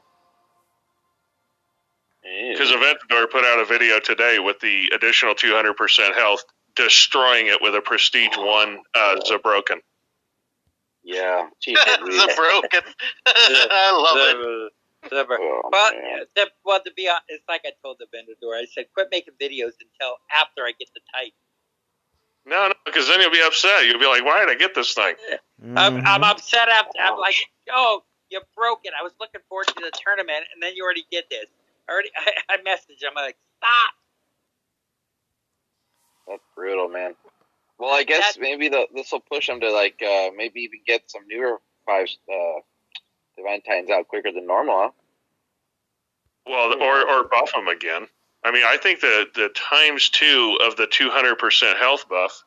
Speaker 6: Because Aventador put out a video today with the additional 200% health, destroying it with a Prestige 1 Zabroken.
Speaker 10: Yeah.
Speaker 7: Zabroken. I love it.
Speaker 4: To be honest, it's like I told the Aventador. I said, quit making videos until after I get the Titan.
Speaker 6: No, because then you'll be upset. You'll be like, why did I get this thing?
Speaker 4: I'm upset after. I'm like, oh, you broke it. I was looking forward to the tournament, and then you already did this. I messaged him. I'm like, stop.
Speaker 10: That's brutal, man. Well, I guess maybe this will push them to maybe even get some newer 5 Divine Titans out quicker than normal, huh?
Speaker 6: Well, or buff them again. I mean, I think the ×2 of the 200% health buff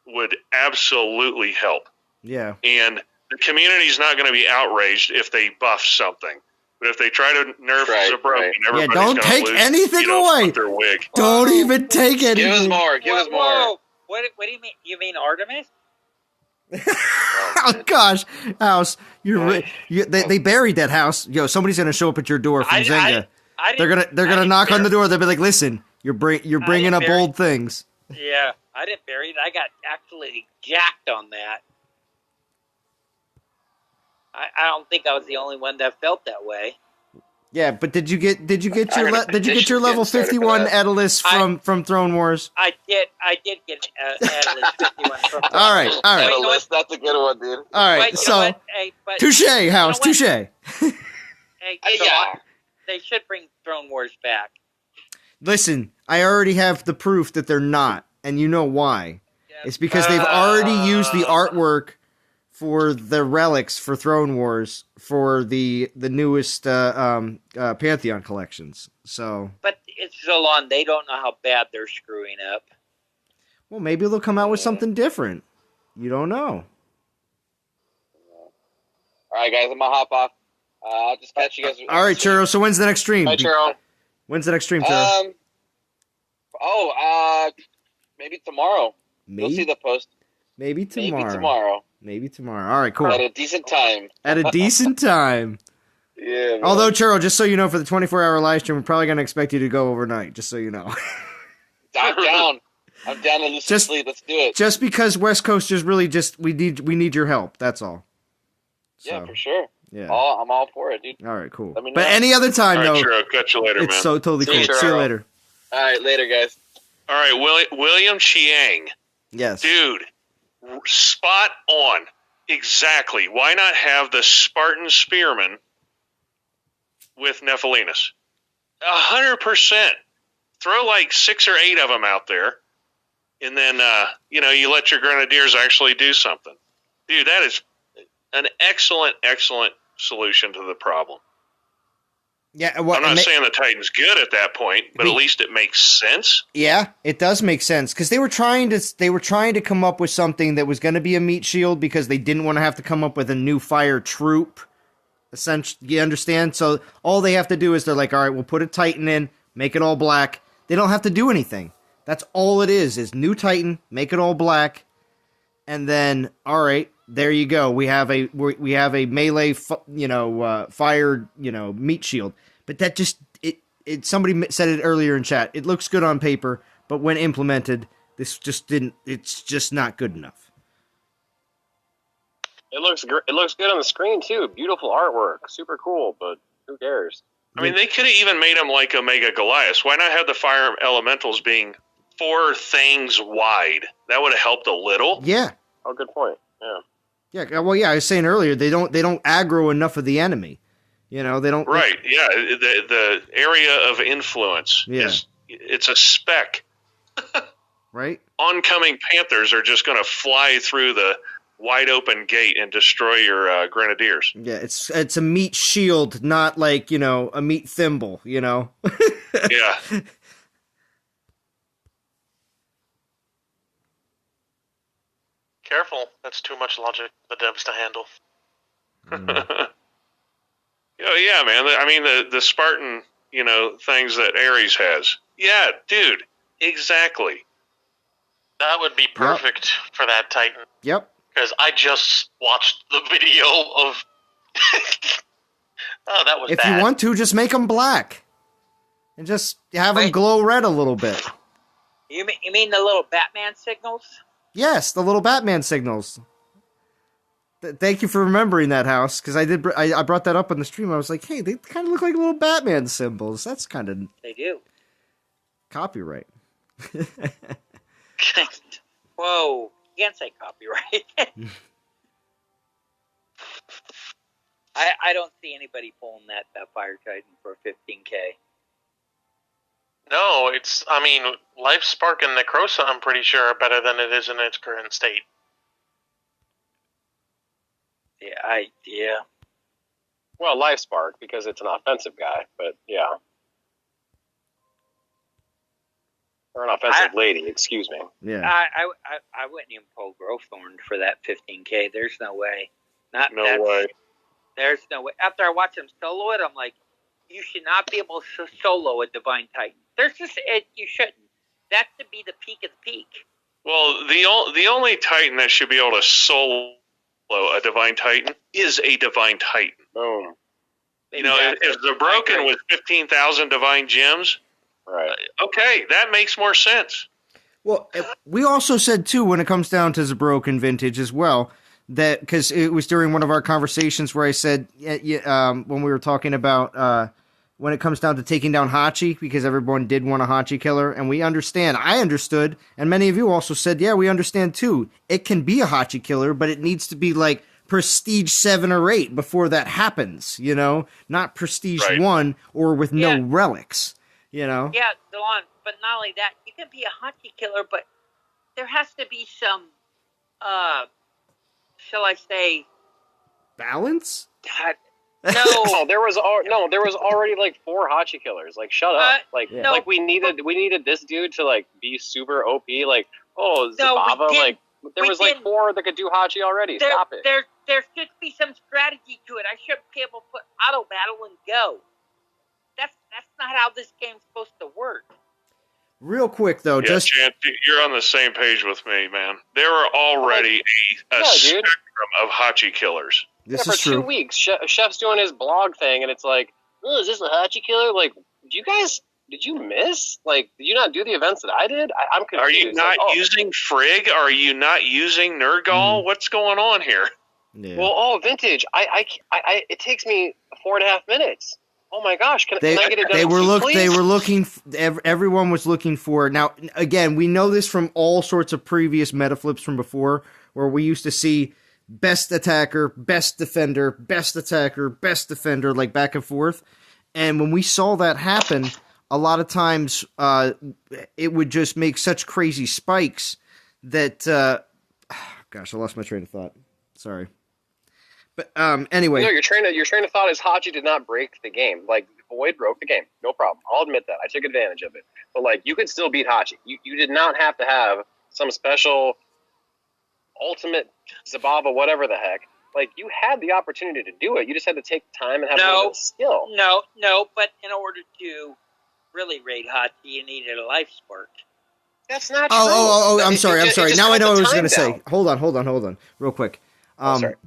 Speaker 6: would absolutely help.
Speaker 1: Yeah.
Speaker 6: And the community's not going to be outraged if they buff something. But if they try to nerf Zabroken, everybody's
Speaker 1: don't
Speaker 6: going to
Speaker 1: take
Speaker 6: lose,
Speaker 1: anything away.
Speaker 6: their wig.
Speaker 1: Don't even take anything.
Speaker 10: Give us more. Give us more.
Speaker 4: What do you mean? You mean Artemis?
Speaker 1: Oh gosh, House, they buried that house. Yo, somebody's gonna show up at your door from Zynga. They're gonna knock on the door. They'll be like, "Listen, you're bringing up old things."
Speaker 4: Yeah, I didn't bury it. I got actually jacked on that. I don't think I was the only one that felt that way.
Speaker 1: Yeah, but did you get your level 51 Aeolus from Throne Wars?
Speaker 4: I did get Aeolus 51 from Throne Wars.
Speaker 1: All right.
Speaker 10: Aeolus, that's a good one, dude.
Speaker 1: All right, touche, House, touche.
Speaker 4: Hey, they should bring Throne Wars back.
Speaker 1: Listen, I already have the proof that they're not, and you know why. It's because they've already used the artwork for the relics for Throne Wars for the newest Pantheon collections. So,
Speaker 4: but it's so long they don't know how bad they're screwing up.
Speaker 1: Well, maybe they'll come out with something different. You don't know.
Speaker 10: All right, guys, I'm gonna hop off. I'll just catch you guys.
Speaker 1: All right, Churro. So when's the next stream?
Speaker 10: Bye, Churro.
Speaker 1: When's the next stream, Churro?
Speaker 10: Maybe tomorrow.
Speaker 1: Maybe?
Speaker 10: You'll see the post.
Speaker 1: Maybe tomorrow. All right, cool.
Speaker 10: At a decent time. Yeah. Man.
Speaker 1: Although, Churro, just so you know, for the 24-hour live stream, we're probably going to expect you to go overnight, just so you know.
Speaker 10: I'm down. I'm down to lose some sleep. Let's do it.
Speaker 1: Just because West Coast is really we need your help. That's all.
Speaker 10: Yeah, for sure.
Speaker 1: Yeah.
Speaker 9: I'm all for it, dude.
Speaker 1: All right, cool.
Speaker 9: Let me know.
Speaker 1: But any other time,
Speaker 6: All right,
Speaker 1: though,
Speaker 6: Churro, catch you later,
Speaker 1: it's
Speaker 6: man.
Speaker 1: so totally
Speaker 9: See you,
Speaker 1: cool. See you
Speaker 9: Churro.
Speaker 1: later.
Speaker 10: All right, later, guys.
Speaker 6: All right, William Chiang.
Speaker 1: Yes.
Speaker 6: Dude, spot on. Exactly. Why not have the Spartan Spearman with Nephilinus? 100%. Throw like 6 or 8 of them out there, and then, you let your Grenadiers actually do something. Dude, that is an excellent, excellent solution to the problem.
Speaker 1: Yeah, well,
Speaker 6: I'm not saying the Titan's good at that point, but at least it makes sense.
Speaker 1: Yeah, it does make sense because they were trying to come up with something that was going to be a meat shield because they didn't want to have to come up with a new fire troop. Essentially, you understand? So all they have to do is they're like, all right, we'll put a Titan in, make it all black. They don't have to do anything. That's all it is new Titan, make it all black, and then all right, there you go. We have a melee, fire, meat shield. But that just it. Somebody said it earlier in chat. It looks good on paper, but when implemented, this just didn't. It's just not good enough.
Speaker 9: It looks good on the screen too. Beautiful artwork, super cool. But who cares?
Speaker 6: I mean, they could have even made him like Omega Goliath. Why not have the fire elementals being 4 things wide? That would have helped a little.
Speaker 1: Yeah.
Speaker 9: Oh, good point. Yeah.
Speaker 1: Yeah. Well, yeah. I was saying earlier they don't aggro enough of the enemy. They don't.
Speaker 6: Right. Yeah. The area of influence it's a speck.
Speaker 1: Right.
Speaker 6: Oncoming Panthers are just going to fly through the wide open gate and destroy your Grenadiers.
Speaker 1: Yeah, it's a meat shield, not like, a meat thimble,
Speaker 6: Yeah.
Speaker 7: Careful, that's too much logic for the devs to handle.
Speaker 6: Yeah, man. I mean, the Spartan, things that Ares has. Yeah, dude, exactly.
Speaker 7: That would be perfect for that Titan.
Speaker 1: Yep.
Speaker 7: Because I just watched the video of... oh, that was
Speaker 1: If
Speaker 7: bad.
Speaker 1: you want to, just make them black. And just have them glow red a little bit.
Speaker 4: You mean the little Batman signals?
Speaker 1: Yes, the little Batman signals. Thank you for remembering that, House, because I brought that up on the stream. I was like, hey, they kind of look like little Batman symbols. That's kind of...
Speaker 4: They do.
Speaker 1: Copyright.
Speaker 4: Whoa. You can't say copyright. I don't see anybody pulling that Fire Titan for 15K.
Speaker 7: No, Life Spark and Necrosa, I'm pretty sure, are better than it is in its current state.
Speaker 4: Yeah.
Speaker 9: Well, Life Spark, because it's an offensive guy, but yeah. Or an offensive lady, excuse me.
Speaker 1: Yeah.
Speaker 4: I wouldn't even pull Growthorn for that 15K. There's no way.
Speaker 6: No way.
Speaker 4: There's no way. After I watch him solo it, I'm like, you should not be able to solo a Divine Titan. You shouldn't. That should be the peak of the peak.
Speaker 6: Well, the only Titan that should be able to solo a Divine Titan is a Divine Titan.
Speaker 9: Boom.
Speaker 6: If the Broken was 15,000 Divine Gems,
Speaker 9: right?
Speaker 6: Okay, that makes more sense.
Speaker 1: Well, we also said, too, when it comes down to the Broken Vintage as well, that because it was during one of our conversations where I said, when we were talking about when it comes down to taking down Hachi, because everyone did want a Hachi killer, and I understood, and many of you also said, yeah, we understand, too. It can be a Hachi killer, but it needs to be like Prestige 7 or 8 before that happens, not Prestige 1 or with no relics,
Speaker 4: Yeah, Delon, but not only that, you can be a Hachi killer, but there has to be some, shall I say...
Speaker 1: balance?
Speaker 4: No.
Speaker 9: there was already like 4 Hachi killers. Like, shut up. Like we needed this dude to like be super OP. Like, Zabava. There was 4 that could do Hachi already. Stop it.
Speaker 4: There should be some strategy to it. I should be able to put auto battle and go. That's not how this game's supposed to work.
Speaker 1: Real quick though,
Speaker 6: Chance, you're on the same page with me, man. There are already a spectrum of Hachi killers.
Speaker 1: This
Speaker 9: for
Speaker 1: is true.
Speaker 9: 2 weeks, Chef's doing his blog thing, and it's like, oh, is this a Hachi killer? Like, did you miss? Like, did you not do the events that I did? I'm confused.
Speaker 6: Are you not using Frigg? Are you not using Nergal? What's going on here?
Speaker 1: Yeah.
Speaker 9: Well, vintage. It takes me 4.5 minutes. Oh my gosh! Can I get it done?
Speaker 1: They were looking. Everyone was looking for. Now, again, we know this from all sorts of previous meta flips from before, where we used to see best attacker, best defender, best attacker, best defender, like back and forth. And when we saw that happen, a lot of times it would just make such crazy spikes that. Gosh, I lost my train of thought. Sorry. But anyway,
Speaker 9: no, your train of thought is Hachi did not break the game. Like Void broke the game, no problem. I'll admit that. I took advantage of it. But like, you could still beat Hachi. You did not have to have some special ultimate Zabava, whatever the heck. Like, you had the opportunity to do it. You just had to take time and have a little bit of skill.
Speaker 4: No. But in order to really raid Hachi, you needed a life spark.
Speaker 9: That's not true.
Speaker 1: Oh! I'm sorry. Now I know what I was going to say.
Speaker 9: down.
Speaker 1: Hold on, real quick.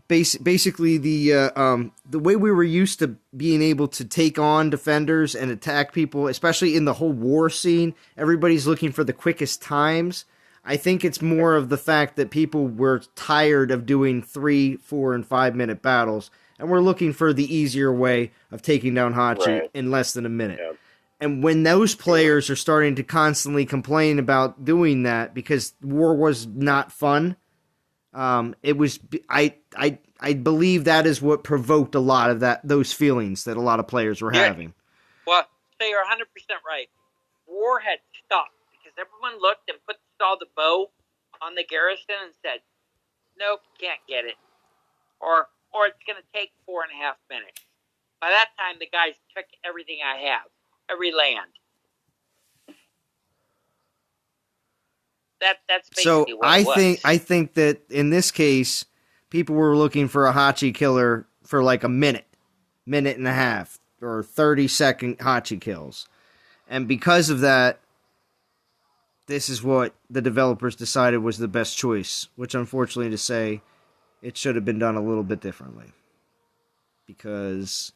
Speaker 1: Basically, the way we were used to being able to take on defenders and attack people, especially in the whole war scene, everybody's looking for the quickest times. I think it's more of the fact that people were tired of doing 3, 4, and 5 minute battles, and we're looking for the easier way of taking down Hachi in less than a minute.
Speaker 9: Yeah.
Speaker 1: And when those players are starting to constantly complain about doing that because war was not fun, it was I believe that is what provoked a lot of those feelings that a lot of players were having.
Speaker 4: Well, so you're 100% right. War had stopped because everyone looked and saw the bow on the Garrison and said, "Nope, can't get it," or it's going to take 4.5 minutes. By that time, the guys took everything I have. Every land. That's basically what it was.
Speaker 1: I think that in this case, people were looking for a Hachi killer for like a minute and a half, or 30-second Hachi kills, and because of that, this is what the developers decided was the best choice. Which, unfortunately, to say, it should have been done a little bit differently, because.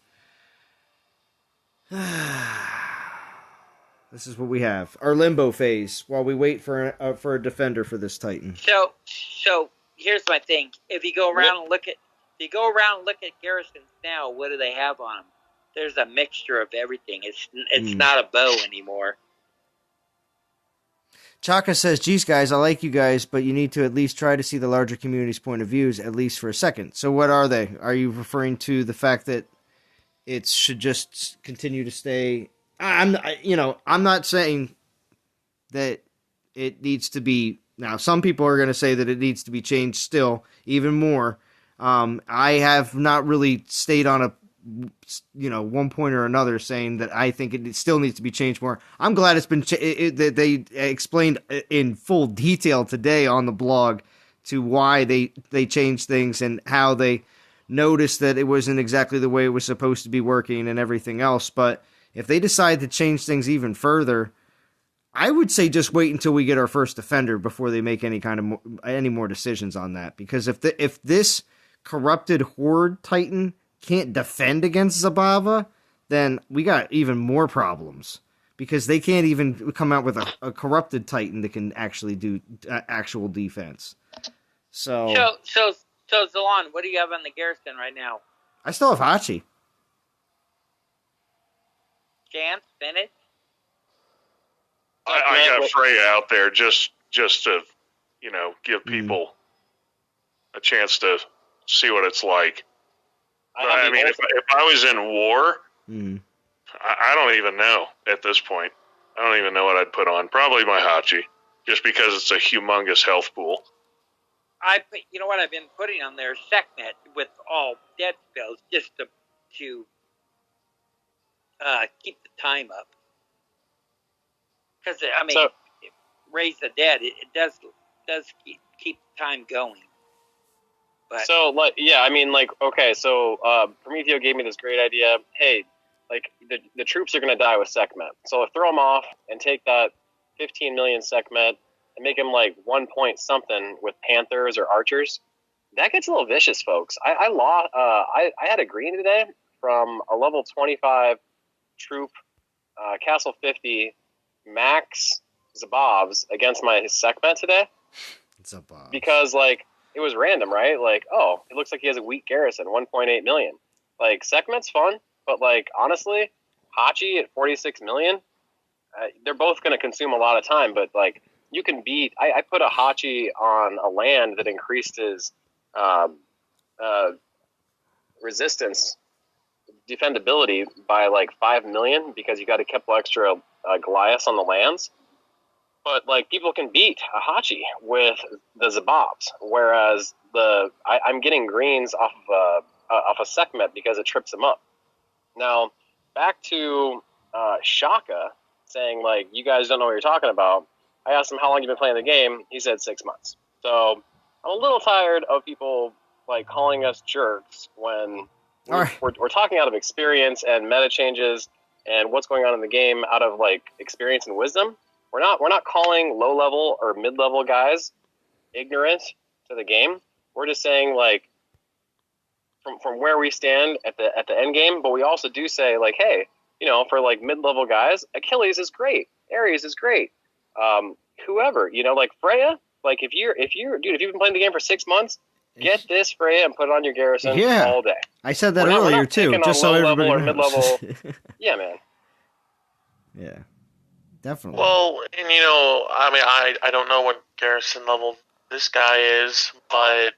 Speaker 1: This is what we have. Our limbo phase while we wait for a defender for this Titan.
Speaker 4: So here's my thing. If you go around and look at Garrisons now, what do they have on them? There's a mixture of everything. It's not a bow anymore.
Speaker 1: Chaka says, "Geez, guys, I like you guys, but you need to at least try to see the larger community's point of views, at least for a second." So what are they? Are you referring to the fact that it should just continue to stay? I'm not saying that it needs to be. Now, some people are going to say that it needs to be changed still, even more. I have not really stayed on a, one point or another saying that I think it still needs to be changed more. I'm glad it's been that they explained in full detail today on the blog to why they changed things and how they noticed that it wasn't exactly the way it was supposed to be working and everything else. But if they decide to change things even further, I would say just wait until we get our first defender before they make any more decisions on that. Because if this corrupted Horde Titan can't defend against Zabava, then we got even more problems. Because they can't even come out with a corrupted Titan that can actually do actual defense. So
Speaker 4: Zalon, what do you have on the Garrison right now?
Speaker 1: I still have Hachi.
Speaker 4: Chance, finish.
Speaker 6: I got Freya out there just to, give people a chance to see what it's like. I mean, if I was in war, I don't even know at this point. I don't even know what I'd put on. Probably my Hachi, just because it's a humongous health pool.
Speaker 4: You know what I've been putting on there? Sekhmet with all dead spells, just to keep the time up. Because raise the dead. It does keep time going. But
Speaker 9: Prometeo gave me this great idea. Hey, the troops are going to die with Sekhmet, so throw them off and take that 15 million Sekhmet and make them 1 point something with Panthers or Archers. That gets a little vicious, folks. I had a green today from a level 25 troop, Castle 50 max Zabavs against my Sekhmet today.
Speaker 1: Zabav.
Speaker 9: Because it was random, right? Like, oh, it looks like he has a weak Garrison, 1.8 million. Like, Sekhmet's fun, but like honestly, Hachi at 46 million, they're both going to consume a lot of time. But like, you can beat. I put a Hachi on a land that increased his resistance, defendability by like 5 million because you got a couple extra Goliaths on the lands. But like, people can beat a Hachi with the Zabobs, whereas I'm getting greens off of Sekhmet because it trips him up. Now, back to Shaka saying like, you guys don't know what you're talking about. I asked him how long you've been playing the game. He said 6 months. So I'm a little tired of people like calling us jerks when we're talking out of experience and meta changes and what's going on in the game out of like experience and wisdom. We're not calling low level or mid level guys ignorant to the game. We're just saying like from where we stand at the end game, but we also do say like, hey, you know, for like mid level guys, Achilles is great, Ares is great, whoever, you know, like Freya, like if you've been playing the game for 6 months, get this Freya and put it on your Garrison all day.
Speaker 1: I said that earlier too, just so everybody knows.
Speaker 9: Mid-level. Yeah, man.
Speaker 1: Yeah, definitely.
Speaker 7: Well, and you know, I mean, I don't know what Garrison level this guy is, but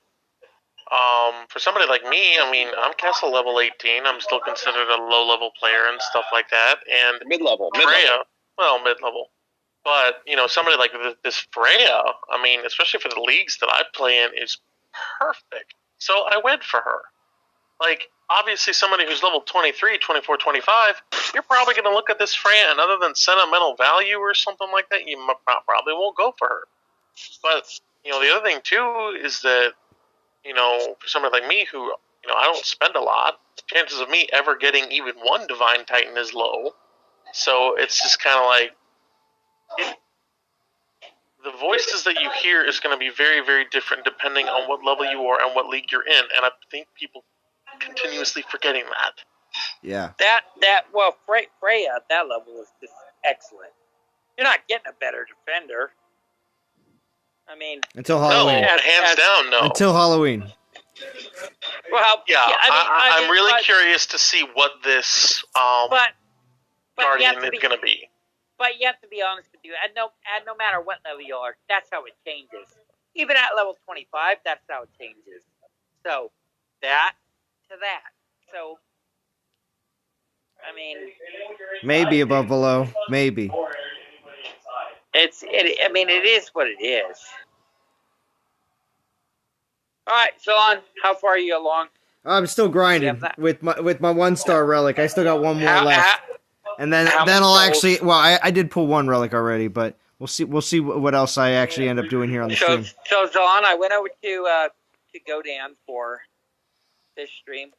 Speaker 7: for somebody like me, I mean, I'm castle level 18. I'm still considered a low-level player and stuff like that. And
Speaker 9: mid-level.
Speaker 7: Freya, well, mid-level. But, you know, somebody like this Freya, I mean, especially for the leagues that I play in, is perfect. So I went for her. Like, obviously somebody who's level 23, 24, 25, you're probably going to look at this Freya, and other than sentimental value or something like that, you probably won't go for her. But, you know, the other thing, too, is that, you know, for somebody like me who, you know, I don't spend a lot, chances of me ever getting even one Divine Titan is low. So it's just kind of like, the voices that you hear is going to be very, very different depending on what level you are and what league you're in. And I think people continuously forgetting that.
Speaker 1: Yeah.
Speaker 4: Well, Freya at that level is just excellent. You're not getting a better defender. I mean,
Speaker 1: until Halloween.
Speaker 7: No, hands down, no.
Speaker 1: Until Halloween.
Speaker 7: Well, yeah, I'm really curious to see what this Guardian is going to be.
Speaker 4: But you have to be honest with you, and no matter what level you are, that's how it changes. Even at level 25, that's how it changes. So, that to that. So, I mean,
Speaker 1: maybe above below, maybe.
Speaker 4: I mean, it is what it is. All right, Sean, how far are you along?
Speaker 1: I'm still grinding with my 1-star relic. I still got one more left. And then I'll actually. Well, I did pull one relic already, but we'll see what else I actually end up doing here on the stream.
Speaker 4: So Zon, I went over to Godan for this stream.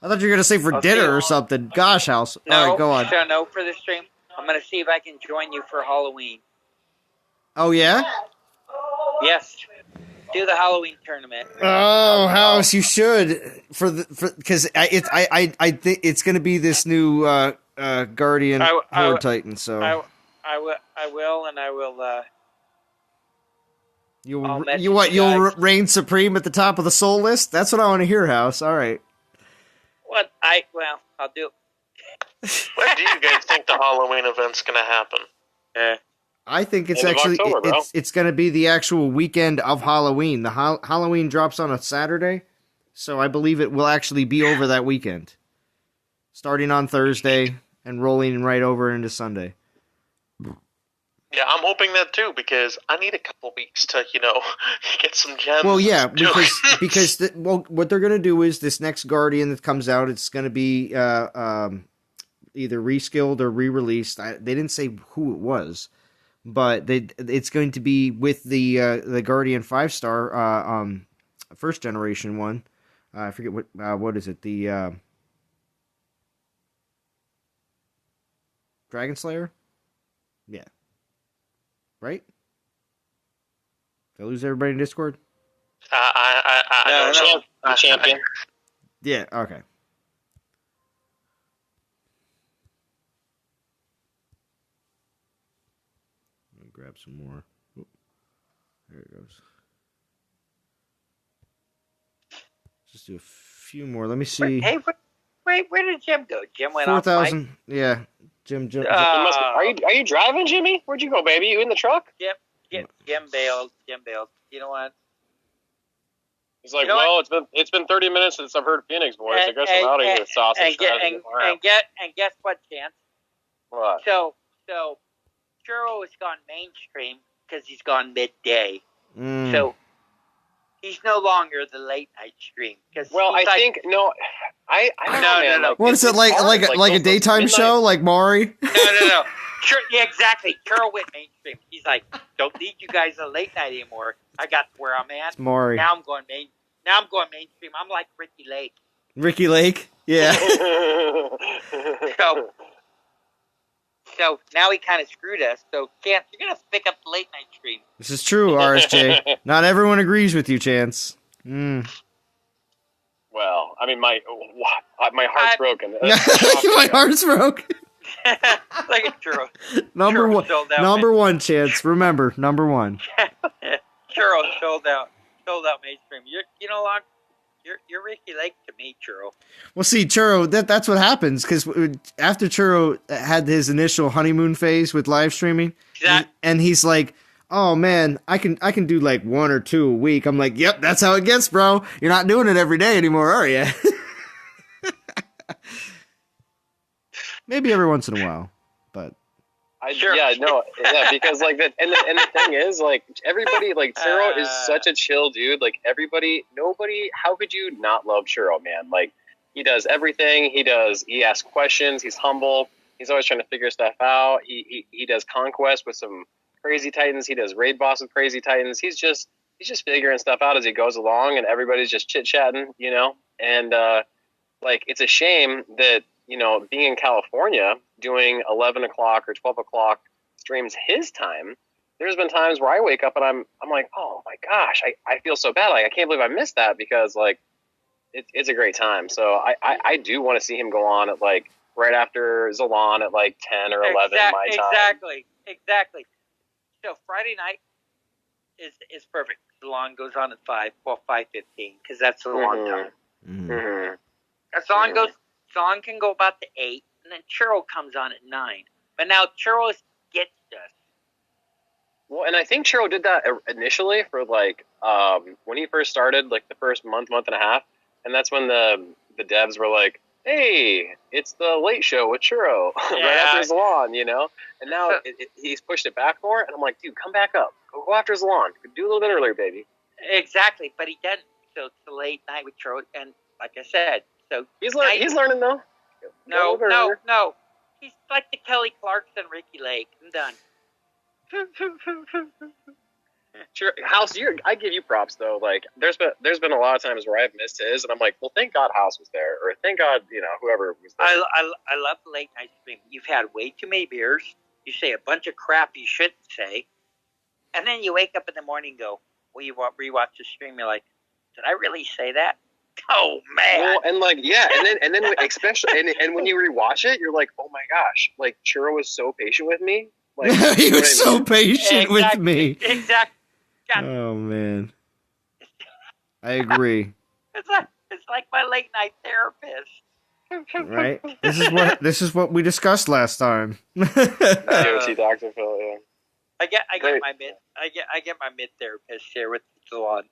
Speaker 1: I thought you were gonna say for dinner or something. Gosh, house.
Speaker 4: No,
Speaker 1: all right, go on.
Speaker 4: No, for this stream, I'm gonna see if I can join you for Halloween.
Speaker 1: Oh yeah.
Speaker 4: Yes. Do the Halloween tournament.
Speaker 1: Oh, house, you should because I think it's gonna be this new Guardian Horde Titan. So
Speaker 4: I will.
Speaker 1: You'll reign supreme at the top of the soul list. That's what I want to hear, house. All right.
Speaker 4: I'll do.
Speaker 7: When do you guys think the Halloween event's gonna happen?
Speaker 1: I think it's actually October, it's going to be the actual weekend of Halloween. The Halloween drops on a Saturday, so I believe it will actually be over that weekend, starting on Thursday and rolling right over into Sunday.
Speaker 7: Yeah, I'm hoping that too because I need a couple weeks to, get some gems.
Speaker 1: Well, yeah, because what they're going to do is this next Guardian that comes out, it's going to be either reskilled or re-released. They didn't say who it was. But it's going to be with the Guardian 5-star first generation one. I forget what is it? The Dragon Slayer? Yeah. Right? Did I lose everybody in Discord?
Speaker 7: I know champion.
Speaker 1: Yeah, okay. Grab some more. Oop. There it goes. Let's do a few more. Let me see.
Speaker 4: Hey, wait, where did Jim go? Jim went
Speaker 1: 4,000. Yeah. Jim.
Speaker 9: Are you driving, Jimmy? Where'd you go, baby? You in the truck?
Speaker 4: Jim bailed. You know what?
Speaker 9: He's like, well, it's been 30 minutes since I've heard Phoenix voice. I guess I'm out of here, sausage.
Speaker 4: And guess what, Chance?
Speaker 9: What?
Speaker 4: So Churro has gone mainstream because he's gone midday. So he's no longer the late night stream.
Speaker 9: I think no. I don't know, man.
Speaker 4: No.
Speaker 1: What is it like a daytime show like Maury?
Speaker 4: No. Yeah, exactly. Churro went mainstream. He's like, don't need you guys a late night anymore. I got where I'm at.
Speaker 1: It's Maury.
Speaker 4: Now I'm going mainstream. I'm like Ricky Lake.
Speaker 1: Ricky Lake? Yeah.
Speaker 4: So now he kind of screwed us. So, Chance, you're going to pick up the late night stream.
Speaker 1: This is true, RSJ. Not everyone agrees with you, Chance.
Speaker 9: Well, I mean, my heart's broken.
Speaker 1: My heart's broken.
Speaker 4: Like a churro.
Speaker 1: Number one, Chance. Remember, number one.
Speaker 4: Churro sold out mainstream. You're Ricky Lake to me, Churro.
Speaker 1: Well, see, Churro, that's what happens, because after Churro had his initial honeymoon phase with live streaming, and he's like, oh man, I can do like 1 or 2 a week. I'm like, yep, that's how it gets, bro. You're not doing it every day anymore, are you? Maybe every once in a while, but
Speaker 9: because like that, and the thing is, like, everybody, like, Churro is such a chill dude. Like, nobody, how could you not love Churro, man? Like, he does everything. He asks questions. He's humble. He's always trying to figure stuff out. He does conquest with some crazy titans. He does raid boss with crazy titans. He's just figuring stuff out as he goes along, and everybody's just chit chatting, you know. And like, it's a shame that, you know, being in California doing 11 o'clock or 12 o'clock streams his time. There's been times where I wake up and I'm like, oh my gosh, I feel so bad. Like, I can't believe I missed that, because like it's a great time. So I do want to see him go on at like right after Zalon at like 10 or 11 my time.
Speaker 4: Exactly. So Friday night is perfect. Zalon goes on at 5:15 because that's a long time.
Speaker 9: Mm-hmm.
Speaker 4: Zalon can go about to 8, and then Churro comes on at 9. But now Churro gets us.
Speaker 9: Well, and I think Churro did that initially for like when he first started, like the first month and a half, and that's when the devs were like, "Hey, it's the late show with Churro right after Zalon," you know. And now he's pushed it back more, and I'm like, "Dude, come back up, go after Zalon, do a little bit earlier, baby."
Speaker 4: Exactly, but he doesn't. So it's the late night with Churro, and like I said. So
Speaker 9: he's learning though.
Speaker 4: No. He's like the Kelly Clarkson, Ricky Lake. I'm done.
Speaker 9: Sure, House. I give you props though. Like, there's been a lot of times where I've missed his, and I'm like, well, thank God House was there, or thank God, you know, whoever was there.
Speaker 4: I love the late night stream. You've had way too many beers. You say a bunch of crap you shouldn't say, and then you wake up in the morning and go, well, you rewatch the stream. You're like, did I really say that? Oh man!
Speaker 9: Well, and like, yeah, and then especially, and when you rewatch it, you're like, oh my gosh, like Churro was so patient with me. Like,
Speaker 1: he was so patient with me.
Speaker 4: Exactly.
Speaker 1: Oh man, I agree.
Speaker 4: It's like my late night therapist.
Speaker 1: Right. This is what we discussed last time.
Speaker 9: DOT Dr. Phil. Yeah.
Speaker 4: I get my mid therapist here with Zalon.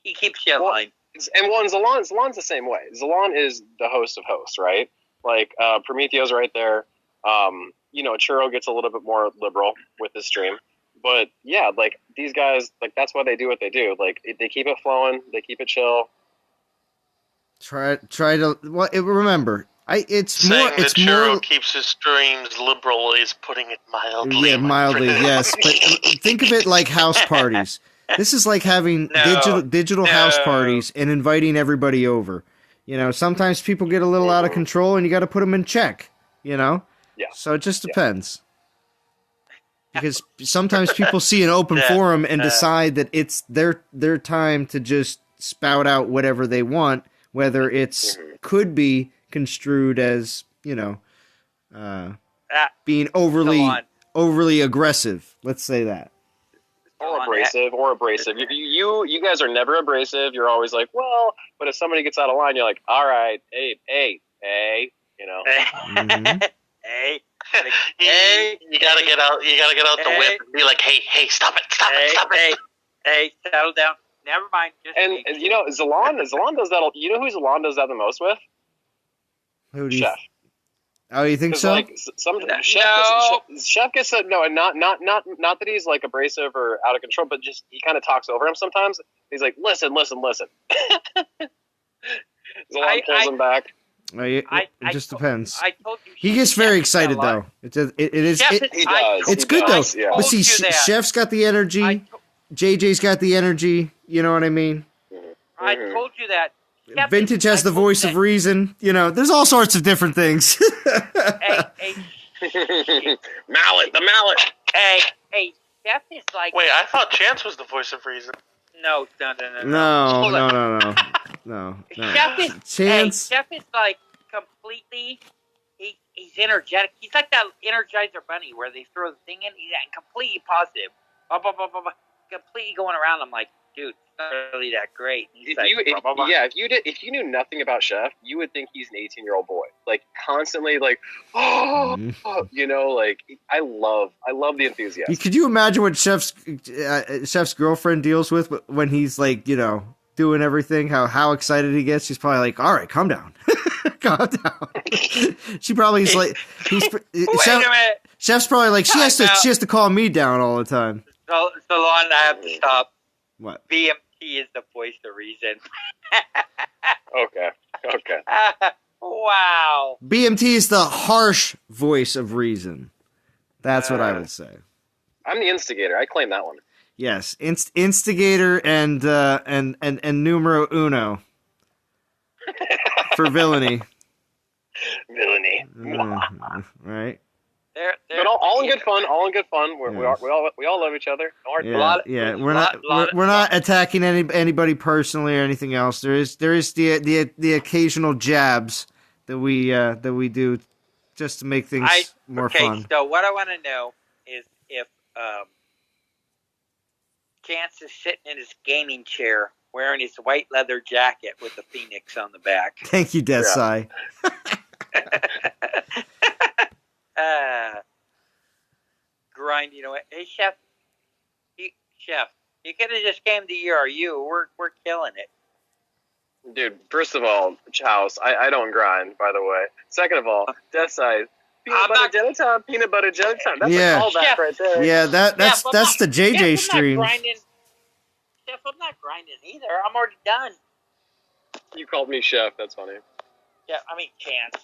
Speaker 4: He keeps you in line.
Speaker 9: And Zalon's the same way. Zalon is the host of hosts, right? Like, Prometheo's right there. You know, Churro gets a little bit more liberal with his stream. But, yeah, like, these guys, like, that's why they do what they do. Like, they keep it flowing. They keep it chill.
Speaker 1: Try to... Well, remember,
Speaker 7: Churro keeps his streams liberal is putting it mildly.
Speaker 1: Yeah, mildly, yes. But think of it like house parties. This is like having digital house parties and inviting everybody over. You know, sometimes people get a little out of control and you got to put them in check, you know?
Speaker 9: Yeah.
Speaker 1: So it just depends. Because sometimes people see an open forum and decide that it's their time to just spout out whatever they want, whether it's could be construed as, you know, being overly aggressive. Let's say that.
Speaker 9: or abrasive. You guys are never abrasive. You're always like, well, but if somebody gets out of line, you're like, all right, hey, you know.
Speaker 4: Hey.
Speaker 7: You gotta get out the whip and be like, hey, stop it.
Speaker 4: Hey, settle down. Never mind. Just
Speaker 9: and you know, Zalon does that. You know who Zalon does that the most with?
Speaker 1: Who do you
Speaker 9: Chef.
Speaker 1: Oh, you think so?
Speaker 9: Like Chef gets no, and not that he's like abrasive or out of control, but just he kind of talks over him sometimes. He's like, listen. Zalon pulls him back.
Speaker 1: It just depends.
Speaker 4: I told you.
Speaker 1: He gets very excited though. It is. It's good though.
Speaker 9: Yeah.
Speaker 1: But see, Chef's got the energy. JJ's got the energy. You know what I mean?
Speaker 4: I told you that.
Speaker 1: Vintage has the voice of reason. You know, there's all sorts of different things.
Speaker 4: Hey.
Speaker 9: Mallet.
Speaker 4: Hey, Chef is like.
Speaker 7: Wait, I thought Chance was the voice of reason.
Speaker 4: No.
Speaker 1: No.
Speaker 4: Chef is like completely. He's energetic. He's like that Energizer Bunny where they throw the thing in. He's completely positive. Completely going around. I'm like, dude, it's not really that great.
Speaker 9: If you knew nothing about Chef, you would think he's an 18-year-old boy, like constantly, like, you know, like I love the enthusiasm.
Speaker 1: Could you imagine what Chef's girlfriend deals with when he's like, you know, doing everything? How excited he gets? She's probably like, all right, calm down. Calm down. She probably is like,
Speaker 4: wait a minute.
Speaker 1: Chef's probably like, she has to calm me down all the time.
Speaker 4: So long, I have to stop.
Speaker 1: What?
Speaker 4: BMT is the voice of reason.
Speaker 9: Okay.
Speaker 4: Wow.
Speaker 1: BMT is the harsh voice of reason. That's what I would say.
Speaker 9: I'm the instigator. I claim that one.
Speaker 1: Yes, instigator and numero uno for villainy. Right.
Speaker 9: But all in good fun. We all love each other.
Speaker 1: We're not attacking anybody personally or anything else. There is the occasional jabs that we do just to make things more fun.
Speaker 4: So what I want to know is if Chance is sitting in his gaming chair wearing his white leather jacket with the phoenix on the back.
Speaker 1: Thank you, Desai.
Speaker 4: Grinding away. Hey, Chef, you could have just came to ERU. We're killing it.
Speaker 9: Dude, first of all, Chouse, I don't grind, by the way. Second of all, Death Side, peanut butter jelly time. That's a callback right there.
Speaker 1: Yeah, that's the JJ stream.
Speaker 4: Chef, I'm not grinding either. I'm already done.
Speaker 9: You called me Chef. That's funny.
Speaker 4: Yeah, I mean Chance.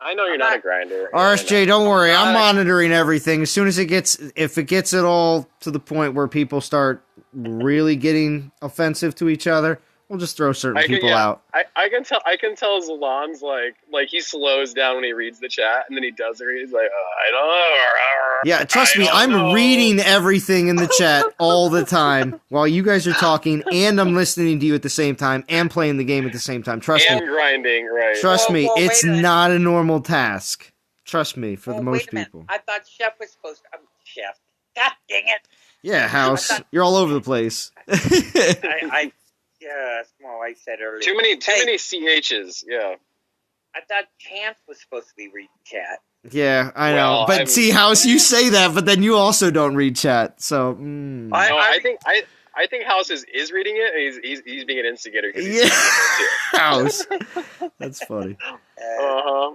Speaker 9: I know you're not a grinder.
Speaker 1: RSJ, don't worry. I'm monitoring everything. As soon as if it gets at all to the point where people start really getting offensive to each other, we'll just throw certain people out.
Speaker 9: I can tell Zalon's like he slows down when he reads the chat, and then he does it. He's like, I don't know.
Speaker 1: Yeah, trust me, I'm reading everything in the chat all the time while you guys are talking, and I'm listening to you at the same time, and playing the game at the same time. Trust me.
Speaker 9: And grinding, right?
Speaker 1: Trust me, it's not a normal task. Trust me, for the most people.
Speaker 4: I thought Chef was supposed to. Chef. God dang it.
Speaker 1: Yeah, House. You're all over the place.
Speaker 4: Yeah, that's what I said earlier.
Speaker 9: Too many CHs, yeah.
Speaker 4: I thought Chance was supposed to be reading chat.
Speaker 1: Yeah, I know. But see, House, you say that, but then you also don't read chat. So,
Speaker 9: I think House is reading it. And he's being an instigator.
Speaker 1: Yeah, House. That's funny.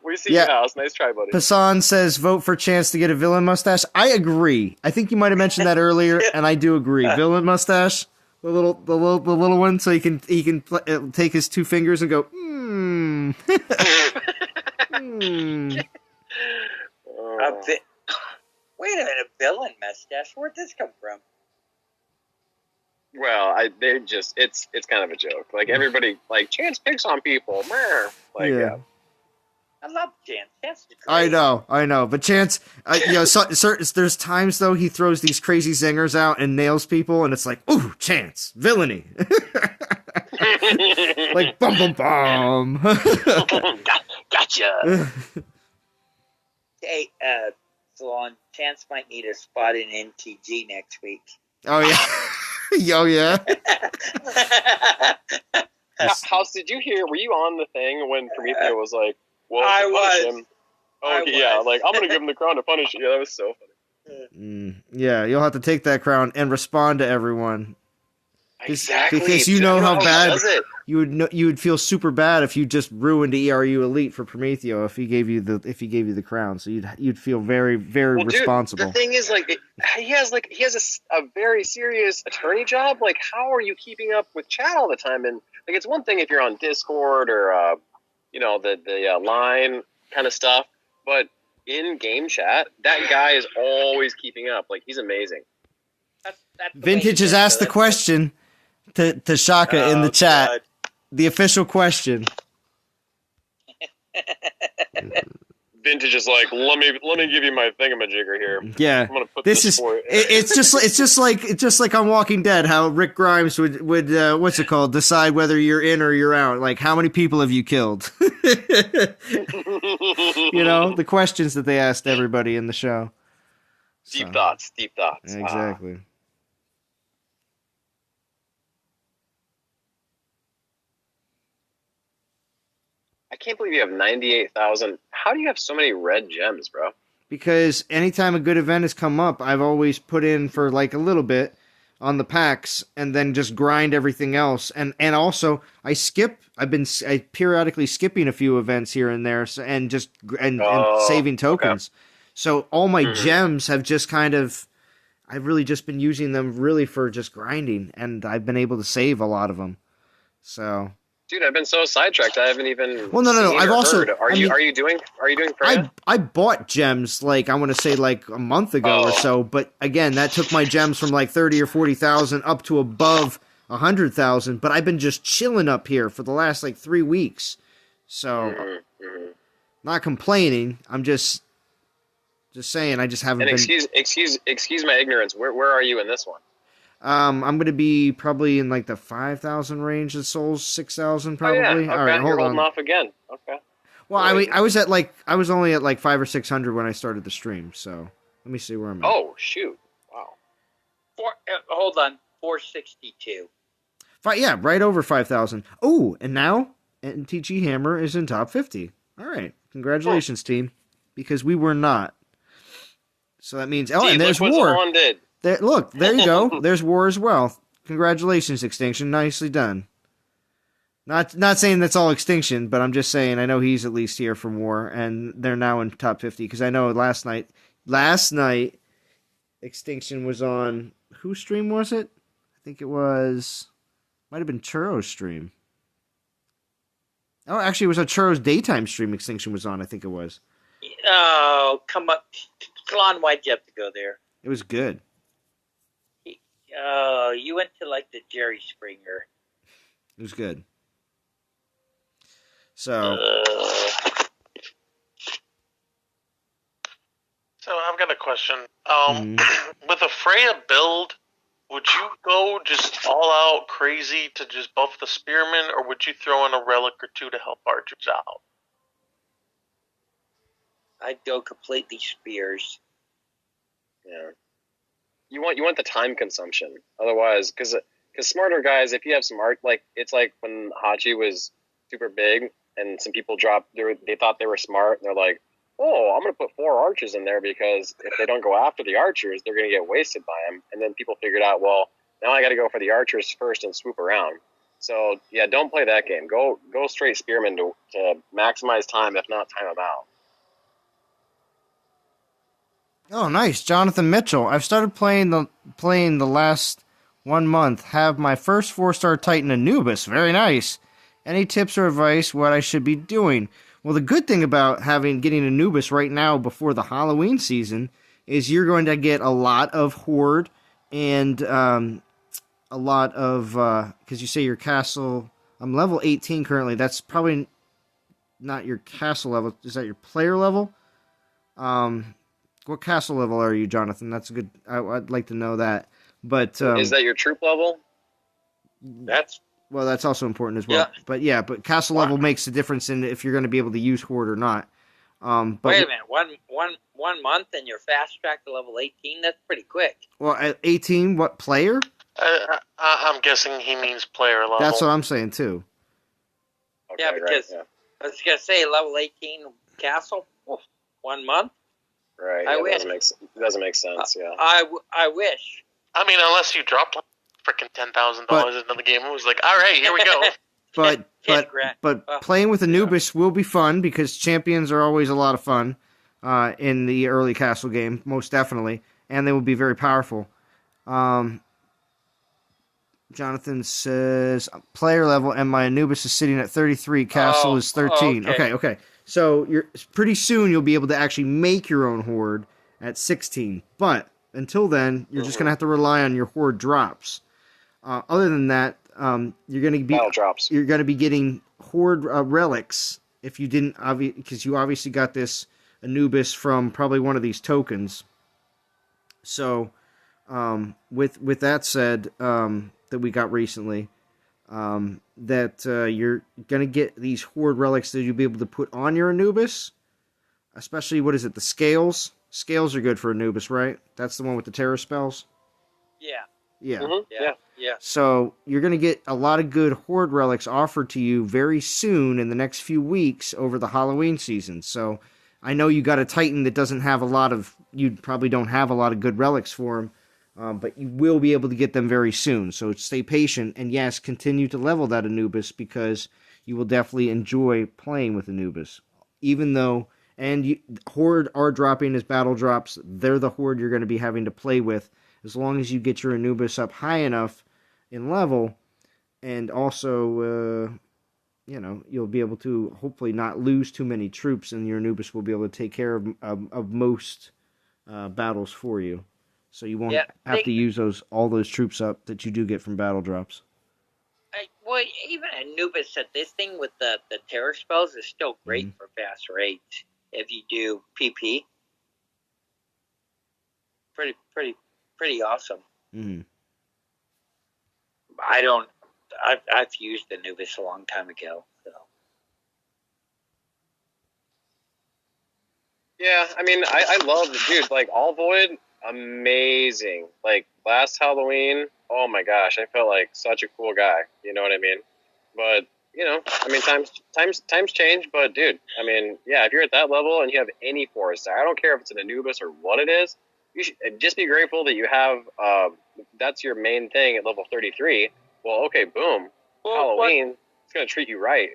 Speaker 9: We see you, House. Nice try, buddy.
Speaker 1: Passan says, "Vote for Chance to get a villain mustache." I agree. I think you might have mentioned that earlier, and I do agree. Villain mustache. The little one, so he can take his two fingers and go,
Speaker 4: Wait a minute, villain mustache. Where'd this come from?
Speaker 9: Well, it's kind of a joke. Like everybody, like Chance picks on people. Like, yeah.
Speaker 4: I love Chance. Chance is great.
Speaker 1: I know. But Chance, there's times though he throws these crazy zingers out and nails people, and it's like, ooh, Chance, villainy. Like bum.
Speaker 9: Gotcha.
Speaker 4: Hey, Salon, Chance might need a spot in NTG next week.
Speaker 1: Oh yeah. Oh yeah.
Speaker 9: House, did you hear? Were you on the thing when Prometheus was like, "Well,
Speaker 4: I
Speaker 9: to punish
Speaker 4: was.
Speaker 9: him." Oh, okay, yeah, like I'm gonna give him the crown to punish you. Yeah, that was so funny.
Speaker 1: Yeah, you'll have to take that crown and respond to everyone.
Speaker 9: Exactly.
Speaker 1: Because you know how bad
Speaker 9: does it.
Speaker 1: you would feel super bad if you just ruined ERU Elite for Prometheus if he gave you the crown. So you'd feel very, very responsible.
Speaker 9: Dude, the thing is, like, he has a very serious attorney job. Like, how are you keeping up with chat all the time? And like, it's one thing if you're on Discord or the line kind of stuff, but in game chat, that guy is always keeping up. Like, he's amazing.
Speaker 4: That's
Speaker 1: Vintage has asked the question to Shaka in the chat.
Speaker 4: God.
Speaker 1: The official question.
Speaker 9: Vintage is like, let me give you my thingamajigger here.
Speaker 1: Yeah,
Speaker 9: I'm gonna put
Speaker 1: this
Speaker 9: this
Speaker 1: is
Speaker 9: for you.
Speaker 1: it's just like on Walking Dead, how Rick Grimes would what's it called, decide whether you're in or you're out. Like, how many people have you killed? You know, the questions that they asked everybody in the show.
Speaker 9: Deep thoughts.
Speaker 1: Exactly.
Speaker 9: I can't believe you have 98,000. How do you have so many red gems, bro?
Speaker 1: Because anytime a good event has come up, I've always put in for like a little bit on the packs and then just grind everything else. And also I periodically skipping a few events here and there and saving tokens. Okay. So all my gems have just I've really just been using them really for just grinding, and I've been able to save a lot of them. So,
Speaker 9: dude, I've been so sidetracked. I haven't even.
Speaker 1: Well, no. I've also.
Speaker 9: Are you doing Freya?
Speaker 1: I bought gems I want to say a month ago or so, but again, that took my gems from 30 or 40,000 up to above 100,000. But I've been just chilling up here for the last 3 weeks, so not complaining. I'm just saying, I just haven't been.
Speaker 9: Excuse my ignorance. Where are you in this one?
Speaker 1: I'm going to be probably in the 5,000 range of souls, 6,000 probably.
Speaker 9: Oh, yeah. Okay.
Speaker 1: All right,
Speaker 9: You're holding off again. Okay.
Speaker 1: Well, I was at I was only at 500 or 600 when I started the stream. So let me see where I'm at.
Speaker 9: Oh shoot! Wow.
Speaker 4: Hold on, 462.
Speaker 1: Yeah, right over 5,000. Oh, and now NTG Hammer is in top 50. All right, congratulations, team, because we were not. So that means and there's War. Look, there you go. There's War as well. Congratulations, Extinction. Nicely done. Not saying that's all Extinction, but I'm just saying I know he's at least here from War, and they're now in top 50 because I know last night Extinction was on. Whose stream was it? I think it might have been Churro's stream. Oh, actually, it was a Churro's daytime stream. Extinction was on. I think it was.
Speaker 4: Oh, come up, Kalon. Why'd you have to go there?
Speaker 1: It was good.
Speaker 4: You went to the Jerry Springer.
Speaker 1: It was good. So
Speaker 7: I've got a question. With a Freya build, would you go just all out crazy to just buff the spearmen, or would you throw in a relic or two to help archers out?
Speaker 4: I'd go completely spears.
Speaker 9: Yeah. You want the time consumption. Otherwise, because smarter guys, if you have some art, it's like when Hachi was super big and some people they thought they were smart and they're like, oh, I'm going to put 4 archers in there because if they don't go after the archers, they're going to get wasted by them. And then people figured out, well, now I got to go for the archers first and swoop around. So yeah, don't play that game. Go straight spearmen to maximize time, if not time them out.
Speaker 1: Oh, nice, Jonathan Mitchell. I've started playing the last 1 month. Have my first 4-star Titan Anubis. Very nice. Any tips or advice what I should be doing? Well, the good thing about getting Anubis right now before the Halloween season is you're going to get a lot of Horde and a lot of because you say your castle. I'm level 18 currently. That's probably not your castle level. Is that your player level? What castle level are you, Jonathan? That's a good. I'd like to know that. But
Speaker 9: is that your troop level?
Speaker 4: That's
Speaker 1: also important as well. Yeah. But castle level makes a difference in if you're going to be able to use Horde or not. But
Speaker 4: Wait a minute, one month and you're fast tracked to level 18? That's pretty quick.
Speaker 1: Well, at 18, what, player?
Speaker 7: I'm guessing he means player level.
Speaker 1: That's what I'm saying, too.
Speaker 9: Okay,
Speaker 4: Yeah, because
Speaker 9: right,
Speaker 4: I was going to say level 18 castle, 1 month?
Speaker 9: right.
Speaker 4: I
Speaker 9: Yeah,
Speaker 4: wish.
Speaker 9: it doesn't make sense. Yeah.
Speaker 4: I wish.
Speaker 7: I mean, unless you dropped like freaking $10,000 into the game, it was like, all right, here we go.
Speaker 1: But playing with Anubis will be fun because champions are always a lot of fun in the early castle game, most definitely, and they will be very powerful. Jonathan says player level, and my Anubis is sitting at 33. Castle is 13. Okay. So pretty soon you'll be able to actually make your own horde at 16. But until then, you're just gonna have to rely on your horde drops. Other than that, you're gonna be
Speaker 9: Battle drops.
Speaker 1: You're gonna be getting horde relics if you didn't because you obviously got this Anubis from probably one of these tokens. So, with that said, that we got recently, that you're gonna get these horde relics that you'll be able to put on your Anubis, especially what is it? The scales. Scales are good for Anubis, right? That's the one with the terror spells.
Speaker 4: Yeah.
Speaker 1: Yeah.
Speaker 9: Mm-hmm. Yeah.
Speaker 1: So you're going to get a lot of good horde relics offered to you very soon in the next few weeks over the Halloween season. So I know you got a Titan that doesn't have a lot of, you probably don't have a lot of good relics for him, but you will be able to get them very soon. So stay patient, and yes, continue to level that Anubis because you will definitely enjoy playing with Anubis. Even though, horde are dropping as battle drops, they're the horde you're going to be having to play with as long as you get your Anubis up high enough in level, and also, you'll be able to hopefully not lose too many troops, and your Anubis will be able to take care of most battles for you. So you won't have to use all those troops up that you do get from battle drops.
Speaker 4: Well, even Anubis said this thing with the terror spells is still great for fast raids if you do PP. Pretty awesome.
Speaker 1: Mm-hmm.
Speaker 4: I've used Anubis a long time ago. So.
Speaker 9: Yeah, I mean, I love the dude. Like, All Void, amazing. Like, last Halloween, oh my gosh, I felt like such a cool guy. You know what I mean? But, I mean, times change, but dude, I mean, yeah, if you're at that level and you have any 4-star, I don't care if it's an Anubis or what it is, you should just be grateful that you have, that's your main thing at level 33. Well, okay, boom. Halloween, it's going to treat you right.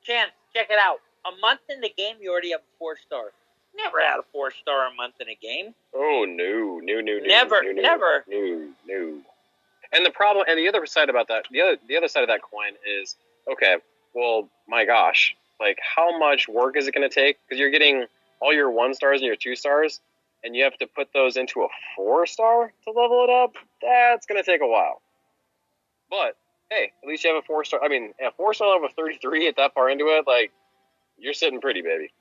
Speaker 4: Chance, check it out. A month in the game, you already have a 4-star. Never had a 4-star a month in a game.
Speaker 9: Oh, no.
Speaker 4: Never.
Speaker 9: No. And the problem, and the other side about that, the other side of that coin is, okay, well, my gosh, like, how much work is it going to take? Because you're getting all your 1-stars and your 2-stars, and you have to put those into a 4-star to level it up. That's going to take a while. But, hey, at least you have a 4-star. I mean, a 4-star level 33 at that far into it, like, you're sitting pretty, baby.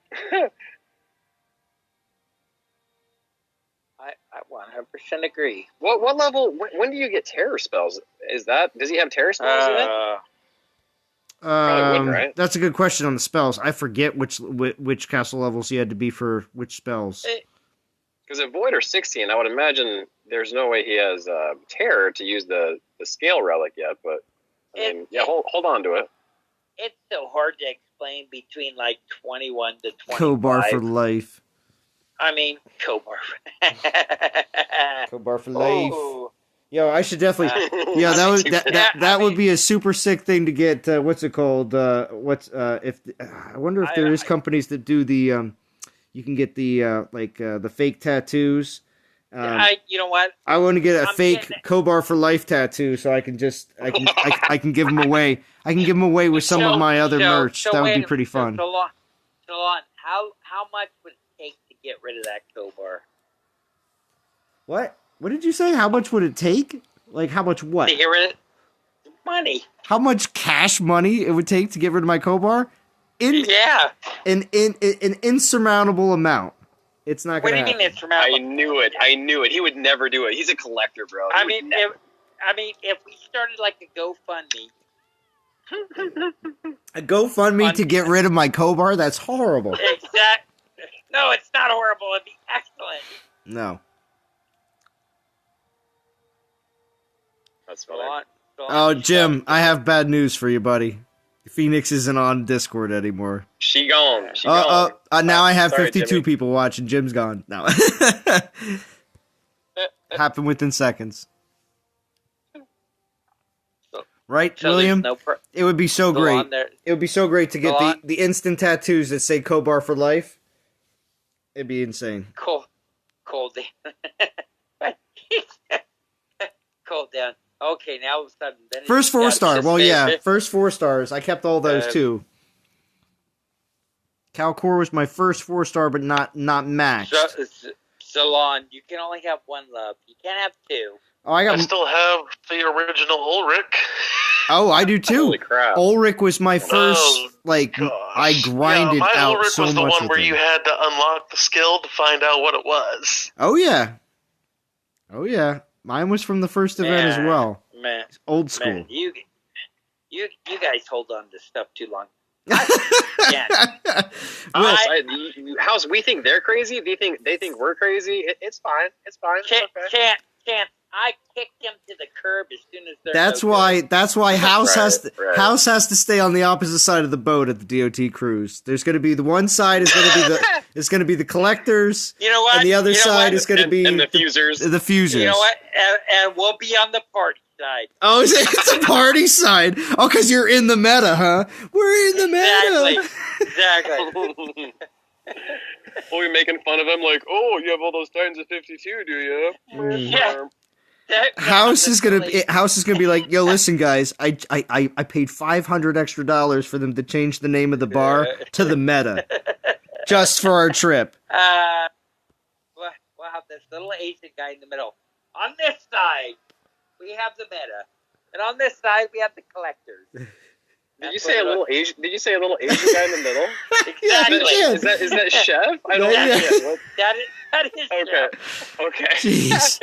Speaker 4: I 100% agree.
Speaker 9: What level, when do you get terror spells? Does he have terror spells in it? Probably wouldn't, right?
Speaker 1: That's a good question on the spells. I forget which castle levels he had to be for which spells.
Speaker 9: Because if Void are 16, I would imagine there's no way he has terror to use the scale relic yet. But I mean, hold on to it.
Speaker 4: It's so hard to explain between like 21 to 25.
Speaker 1: Cobar for life.
Speaker 4: I mean, Cobar.
Speaker 1: Cobar for life. Yo, I should definitely. Yeah, that would be a super sick thing to get. What's it called? I wonder if there is companies that do the. You can get the the fake tattoos.
Speaker 4: You know what?
Speaker 1: I want to get a fake Cobar for life tattoo, so I can I can give them away. I can give them away with some of my other merch. That would be pretty fun.
Speaker 4: So long. How much would it take to get rid of that Cobar?
Speaker 1: What? What did you say? How much would it take? Like, how much what?
Speaker 4: To get rid of money.
Speaker 1: How much cash money it would take to get rid of my Cobar? An insurmountable amount. It's not going to happen.
Speaker 4: What do you mean insurmountable?
Speaker 9: I knew it. He would never do it. He's a collector, bro.
Speaker 4: I mean, if we started like a GoFundMe.
Speaker 1: A GoFundMe to get rid of my Cobar? That's horrible.
Speaker 4: Exactly. No, it's not horrible. It'd be excellent.
Speaker 1: No.
Speaker 9: That's
Speaker 4: Go
Speaker 9: funny.
Speaker 4: on.
Speaker 1: Oh, Jim, I have bad news for you, buddy. Phoenix isn't on Discord anymore.
Speaker 9: She gone. She gone.
Speaker 1: Now I have
Speaker 9: Sorry,
Speaker 1: 52
Speaker 9: Jimmy.
Speaker 1: people watching. Jim's gone. No. Happened within seconds. Right,
Speaker 4: So
Speaker 1: William?
Speaker 4: there's no
Speaker 1: It would be so
Speaker 4: Go
Speaker 1: great.
Speaker 4: on there.
Speaker 1: It would be so great to get
Speaker 4: Go on.
Speaker 1: the instant tattoos that say Kobar for life. It'd be insane.
Speaker 4: Cold down. Cold down. Okay, now all of a sudden. Then
Speaker 1: First
Speaker 4: it's
Speaker 1: 4-star.
Speaker 4: got
Speaker 1: Well,
Speaker 4: this
Speaker 1: yeah,
Speaker 4: bit.
Speaker 1: first 4 stars. I kept all those too. Calcor was my first 4-star, but not maxed.
Speaker 4: Salon, you can only have one love. You can't have two.
Speaker 1: Oh, I
Speaker 7: I
Speaker 1: got.
Speaker 7: still have the original Ulrich.
Speaker 1: Oh, I do too.
Speaker 9: Holy crap.
Speaker 1: Ulrich was my first.
Speaker 7: Oh,
Speaker 1: Like
Speaker 7: Gosh.
Speaker 1: I grinded
Speaker 7: my
Speaker 1: out
Speaker 7: Ulrich
Speaker 1: so
Speaker 7: was the
Speaker 1: much
Speaker 7: one
Speaker 1: with
Speaker 7: where
Speaker 1: him.
Speaker 7: you had to unlock the skill to find out what it was.
Speaker 1: Oh yeah. Oh yeah. Mine was from the first event as well.
Speaker 4: Man,
Speaker 1: Old school.
Speaker 4: man, you guys hold on to stuff too long. Yeah.
Speaker 1: Well,
Speaker 9: House, we think they're crazy. They think we're crazy. It's fine. It's fine. It's okay.
Speaker 4: Can't. I kicked him to the curb as soon as they're.
Speaker 1: that's
Speaker 4: no
Speaker 1: why.
Speaker 4: good.
Speaker 1: That's why House
Speaker 9: Right.
Speaker 1: House has to stay on the opposite side of the boat at the DOT cruise. There's going to be the one side is going to be the collectors,
Speaker 4: You know what?
Speaker 1: and the other
Speaker 4: You know
Speaker 1: side
Speaker 4: what?
Speaker 1: is going to be
Speaker 9: and the fusers.
Speaker 1: the fusers.
Speaker 4: You know what? And we'll be on the party side.
Speaker 1: Oh, it's a party side. Oh, because you're in the meta, huh? We're in the meta.
Speaker 4: Exactly.
Speaker 9: We'll be making fun of him like, oh, you have all those titans of 52, do you?
Speaker 4: Yeah.
Speaker 1: House is gonna be like, yo, listen, guys, I paid $500 extra for them to change the name of the bar to the Meta, just for our trip.
Speaker 4: We'll have this little Asian guy in the middle. On this side, we have the meta, and on this side, we have the collectors.
Speaker 9: Did you say a little Asian? Did you say a little Asian guy in the middle?
Speaker 4: Exactly.
Speaker 1: Yeah.
Speaker 9: Is that chef? I don't
Speaker 1: Yeah.
Speaker 9: understand. What?
Speaker 4: That is
Speaker 9: Okay.
Speaker 1: Jeez.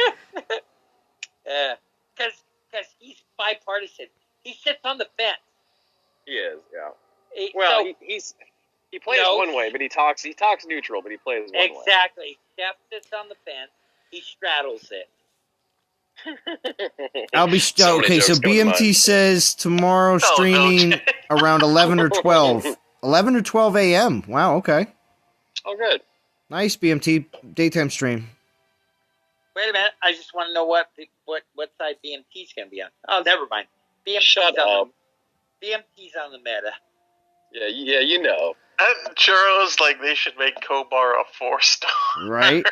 Speaker 4: Because he's bipartisan. He sits on the fence.
Speaker 9: He is. Yeah.
Speaker 4: So-
Speaker 9: he plays
Speaker 4: No.
Speaker 9: one way, but he talks neutral, but he plays one way.
Speaker 4: exactly. Chef sits on the fence. He straddles it.
Speaker 1: I'll be
Speaker 9: So many
Speaker 1: okay. So
Speaker 9: jokes going
Speaker 1: BMT
Speaker 9: by.
Speaker 1: says tomorrow streaming
Speaker 7: okay.
Speaker 1: around 11 or 12. 11 or 12 a.m. Wow. Okay.
Speaker 9: Oh, good.
Speaker 1: Nice BMT daytime stream.
Speaker 4: Wait a minute. I just want to know what side BMT's going to be on. Oh, never mind. BMT's
Speaker 9: Shut
Speaker 4: on
Speaker 9: up.
Speaker 4: BMT's on the meta.
Speaker 9: Yeah, you know.
Speaker 7: And Churros, like, they should make Kobar a 4-star.
Speaker 1: Right.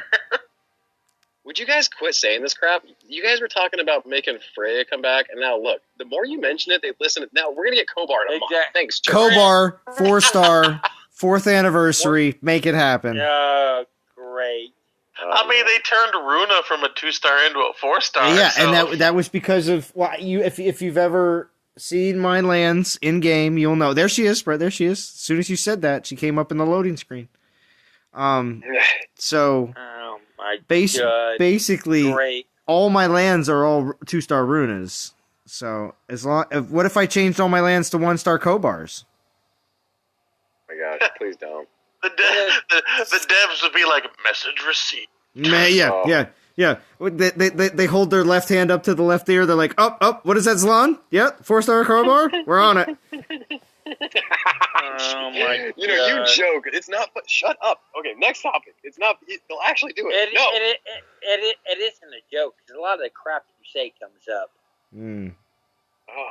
Speaker 9: Would you guys quit saying this crap? You guys were talking about making Freya come back, and now look, the more you mention it, they listen. Now we're gonna get Kobar in a month.
Speaker 4: Exactly.
Speaker 9: Thanks, Joe.
Speaker 1: Kobar 4-star 4th anniversary. Make it happen.
Speaker 4: Oh, great.
Speaker 7: I mean, they turned Runa from a 2-star into a 4-star.
Speaker 1: Yeah,
Speaker 7: so.
Speaker 1: and that was because of if you've ever seen my lands in game, you'll know. There she is, right there she is. As soon as you said that, she came up in the loading screen. So
Speaker 4: Oh my god.
Speaker 1: basically,
Speaker 4: Great.
Speaker 1: all my lands are all 2-star runas. So what if I changed all my lands to 1-star Kobars?
Speaker 9: Oh my gosh, please don't.
Speaker 7: The devs would be like, message received.
Speaker 1: Yeah. They hold their left hand up to the left ear. They're like, oh, what is that, Zlan? Yeah, 4-star Kobar? We're on it.
Speaker 4: Oh my
Speaker 9: You know, you joke. It's not. But shut up. Okay, next topic. It's not. They'll actually do it. No.
Speaker 4: It isn't a joke. 'Cause a lot of the crap you say comes up.
Speaker 9: Oh,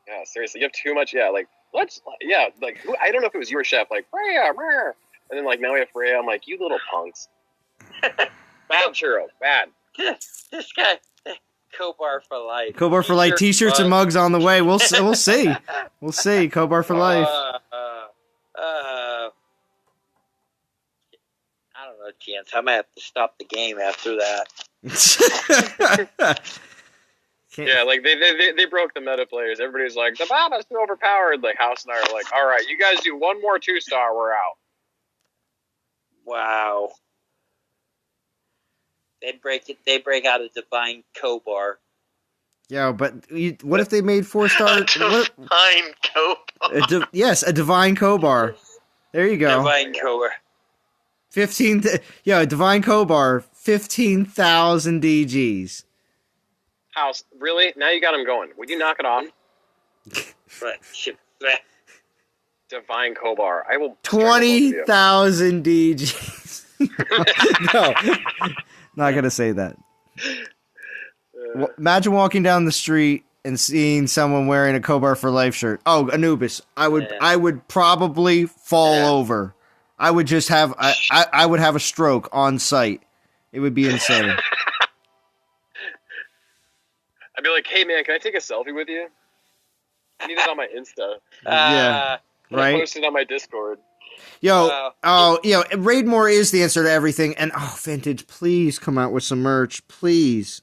Speaker 9: yeah. Seriously, you have too much. Yeah, like let's. Yeah, like who, I don't know if it was you or Chef. Like Freya, brr. And then like now we have Freya. I'm like, you little punks. Bad churro. Bad.
Speaker 4: This guy, Kobar for life.
Speaker 1: Kobar for life. T-shirts and mugs on the way. We'll see. We'll see. Kobar for life.
Speaker 4: I don't know, Chance. I might have to stop the game after that.
Speaker 9: Yeah, like they broke the meta players. Everybody's like, the Baba's too overpowered. Like House and I are like, all right, you guys do one more 2-star, we're out.
Speaker 4: Wow. They break out a divine Kobar.
Speaker 1: Yeah, but what if they made 4-star?
Speaker 7: Divine Kobar.
Speaker 1: Yes, a divine Kobar. There you go.
Speaker 4: Divine Kobar.
Speaker 1: Divine Kobar, 15,000 DGs.
Speaker 9: House, really? Now you got him going. Would you knock it off? Divine Kobar. I will.
Speaker 1: 20,000 DGs. No, not going to say that. Imagine walking down the street and seeing someone wearing a Kobar for Life shirt. Oh, Anubis. I would probably fall over. I would just have I would have a stroke on sight. It would be insane.
Speaker 9: I'd be like, hey man, can I take a selfie with you? I need it on my Insta.
Speaker 1: Yeah. Right.
Speaker 9: Post it on my Discord.
Speaker 1: Raidmore is the answer to everything. And Vintage, please come out with some merch, please.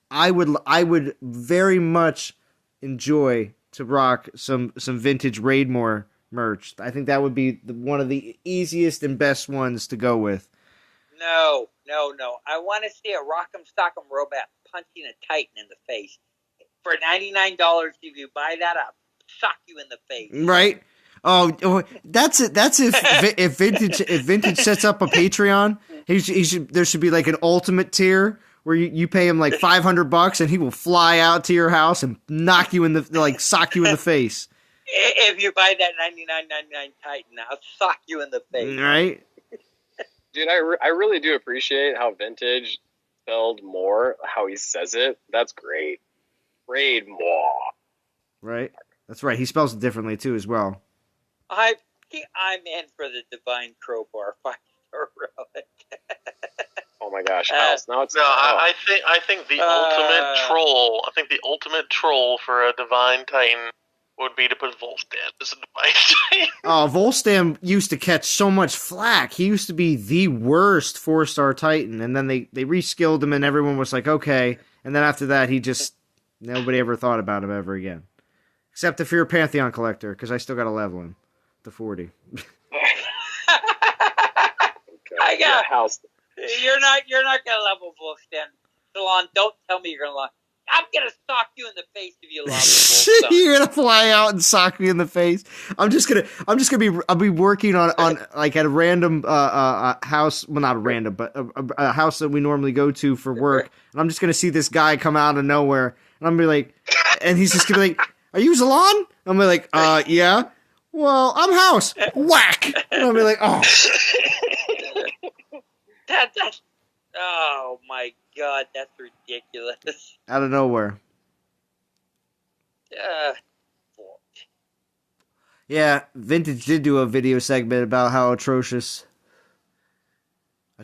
Speaker 1: I would very much enjoy to rock some vintage Raidmore merch. I think that would be one of the easiest and best ones to go with.
Speaker 4: No. I want to see a Rock'em Sock'em Robot punching a Titan in the face. For $99, if you buy that, I'll sock you in the face.
Speaker 1: Right? Oh, that's it. That's if Vintage sets up a Patreon, there should be like an ultimate tier where you pay him like $500 and he will fly out to your house and knock you in the sock you in the face.
Speaker 4: If you buy that $99.99 Titan, I'll sock you in the face.
Speaker 1: Right?
Speaker 9: Dude, I really do appreciate how Vintage spelled more, how he says it. That's great. Raid more.
Speaker 1: Right? That's right. He spells it differently too as well.
Speaker 4: I'm in for the Divine Crowbar 5-star relic.
Speaker 9: Oh my gosh, House. Now it's
Speaker 7: I think the ultimate troll. I think the ultimate troll for a Divine Titan would be to put Volstan as a Divine Titan.
Speaker 1: Oh, Volstan used to catch so much flack. He used to be the worst 4-star Titan, and then they reskilled him, and everyone was like, okay. And then after that, nobody ever thought about him ever again, except if you're a Pantheon collector, because I still got to level him to 40.
Speaker 4: I got
Speaker 9: House.
Speaker 4: You're not gonna level Volstan. Salon, don't tell me you're gonna level. I'm gonna sock you in the face if you level Volstan.
Speaker 1: You're gonna fly out and sock me in the face. I'll be working on like at a random house. Well, not a random, but a house that we normally go to for work. And I'm just gonna see this guy come out of nowhere, and I'm gonna be like, and he's just gonna be like, "Are you Zalon?" I'm gonna be like, yeah. Well, I'm House. Whack. And I'll be like, oh.
Speaker 4: That's oh my god, that's ridiculous.
Speaker 1: Out of nowhere. Yeah, Vintage did do a video segment about how atrocious.
Speaker 4: I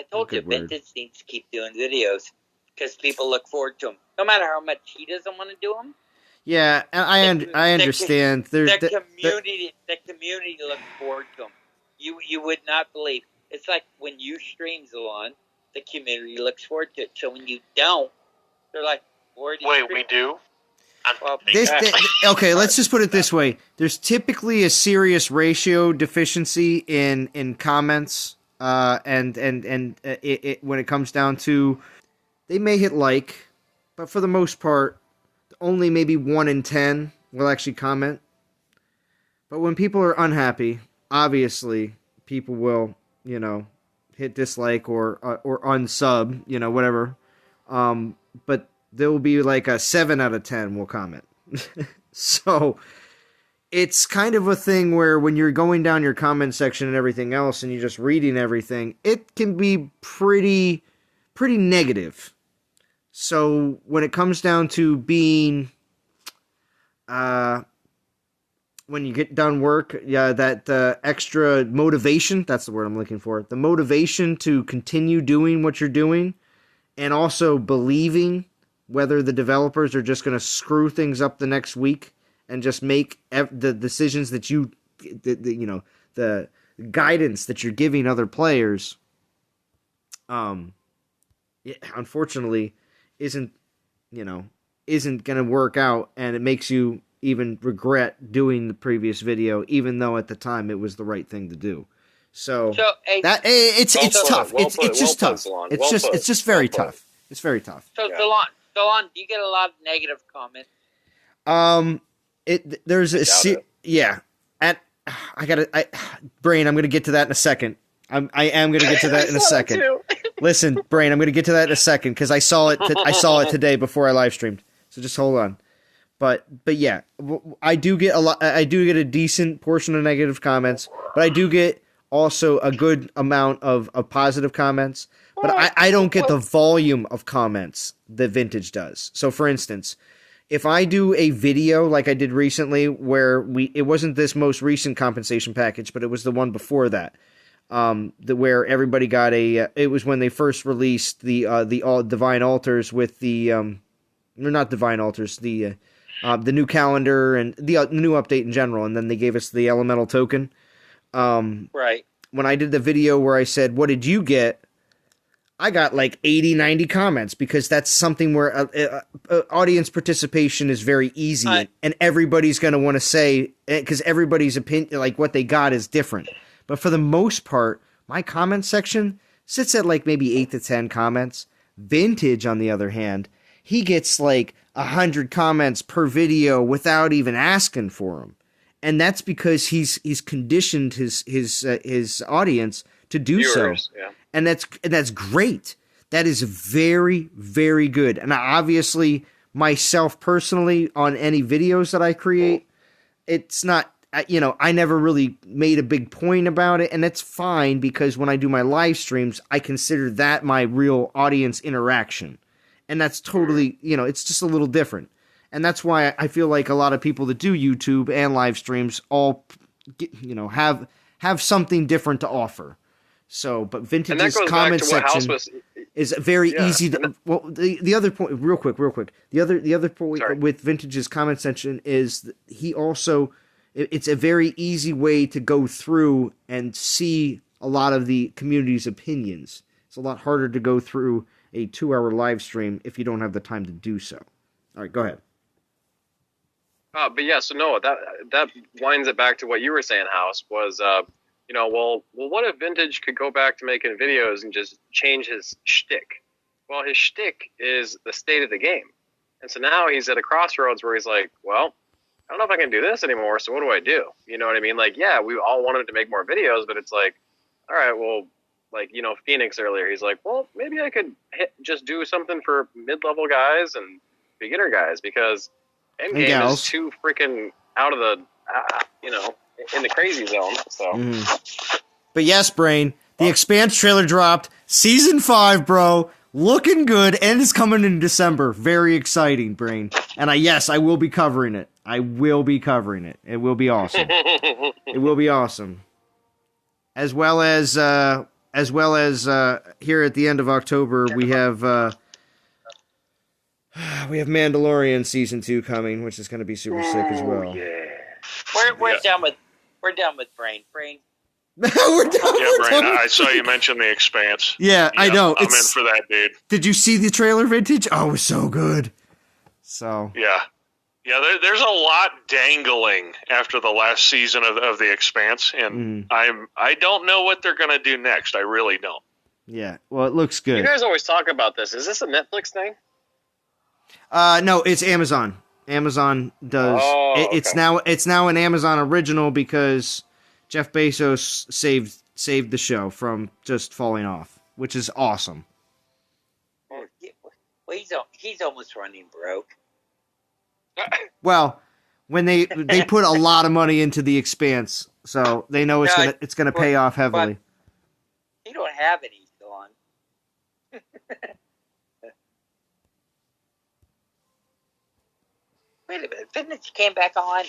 Speaker 4: told you, Vintage needs to keep doing videos because people look forward to them, no matter how much he doesn't want to do them.
Speaker 1: Yeah, and I understand.
Speaker 4: The community looks forward to them. You would not believe. It's like when you stream Zalon, the community looks forward to it. So when you don't, they're like, "Where do you stream?"
Speaker 7: We do.
Speaker 1: Okay, let's just put it this way. There's typically a serious ratio deficiency in comments, and when it comes down to, they may hit like, but for the most part, only maybe 1 in 10 will actually comment. But when people are unhappy, obviously people will, hit dislike or unsub, whatever. But there will be like a 7 out of 10 will comment. So it's kind of a thing where when you're going down your comment section and everything else and you're just reading everything, it can be pretty negative. So when it comes down to being, when you get done work, that extra motivation, that's the word I'm looking for, the motivation to continue doing what you're doing, and also believing whether the developers are just going to screw things up the next week and just make the decisions that the guidance that you're giving other players, unfortunately, isn't going to work out, and it makes you even regret doing the previous video, even though at the time it was the right thing to do. It's tough. It's just tough. It's just very tough. It's very tough.
Speaker 4: So Salon, do you get a lot of negative comments?
Speaker 1: Brain, I'm going to get to that in a second. I am going to get to that in a second. Listen, Brain, I'm going to get to that in a second because I saw it today before I live streamed. So just hold on. But yeah, I do get a decent portion of negative comments, but I do get also a good amount of positive comments. But I don't get the volume of comments that Vintage does. So for instance, if I do a video like I did recently where it wasn't this most recent compensation package, but it was the one before that, where everybody got it was when they first released the all Divine Altars with the not Divine Altars, the new calendar and the new update in general, and then they gave us the elemental token.
Speaker 4: Right.
Speaker 1: When I did the video where I said, "What did you get?" I got like 80, 90 comments because that's something where audience participation is very easy, and everybody's going to want to say, because everybody's opinion, like what they got, is different. But for the most part, my comment section sits at like maybe 8 to 10 comments. Vintage, on the other hand, he gets like 100 comments per video without even asking for them, and that's because he's conditioned his audience to do
Speaker 9: Viewers,
Speaker 1: so.
Speaker 9: yeah.
Speaker 1: And that's great. That is very, very good. And obviously, myself personally, on any videos that I create, it's not, I never really made a big point about it. And it's fine because when I do my live streams, I consider that my real audience interaction. And that's totally, it's just a little different. And that's why I feel like a lot of people that do YouTube and live streams all, have something different to offer. So, but Vintage's comment section is very easy to. Well, the other point, real quick. The other point with Vintage's comment section is that he also, it's a very easy way to go through and see a lot of the community's opinions. It's a lot harder to go through a 2-hour live stream if you don't have the time to do so. All right, go ahead.
Speaker 9: But yeah, so no, that winds it back to what you were saying, House, was. Well, what if Vintage could go back to making videos and just change his shtick? Well, his shtick is the state of the game. And so now he's at a crossroads where he's like, well, I don't know if I can do this anymore, so what do I do? You know what I mean? Like, yeah, we all wanted to make more videos, but it's like, all right, well, like, Phoenix earlier, he's like, well, maybe I could just do something for mid-level guys and beginner guys, because Endgame is too freaking out of the, in the crazy zone. So,
Speaker 1: But yes, Brain, the Expanse trailer dropped. Season 5, bro, looking good, and it's coming in December. Very exciting, Brain. And I will be covering it. I will be covering it. It will be awesome. It will be awesome. As well as here at the end of October, we have Mandalorian season 2 coming, which is going to be super sick as well.
Speaker 4: Yeah. We're done with Brain.
Speaker 1: We're done.
Speaker 6: Yeah, Brain. I saw you mention the Expanse.
Speaker 1: Yeah, I know.
Speaker 6: I'm in for that, dude.
Speaker 1: Did you see the trailer, Vintage? Oh, it was so good. So
Speaker 6: yeah. There's a lot dangling after the last season of the Expanse, and I don't know what they're gonna do next. I really don't.
Speaker 1: Yeah. Well, it looks good.
Speaker 9: You guys always talk about this. Is this a Netflix thing?
Speaker 1: No, it's Amazon. Amazon does.
Speaker 9: Okay.
Speaker 1: It's now an Amazon original because Jeff Bezos saved the show from just falling off, which is awesome.
Speaker 4: Well, he's almost running broke.
Speaker 1: Well, when they put a lot of money into the Expanse, so they know it's gonna pay off heavily.
Speaker 4: He don't have any still on. Wait a minute, Vintage came back on.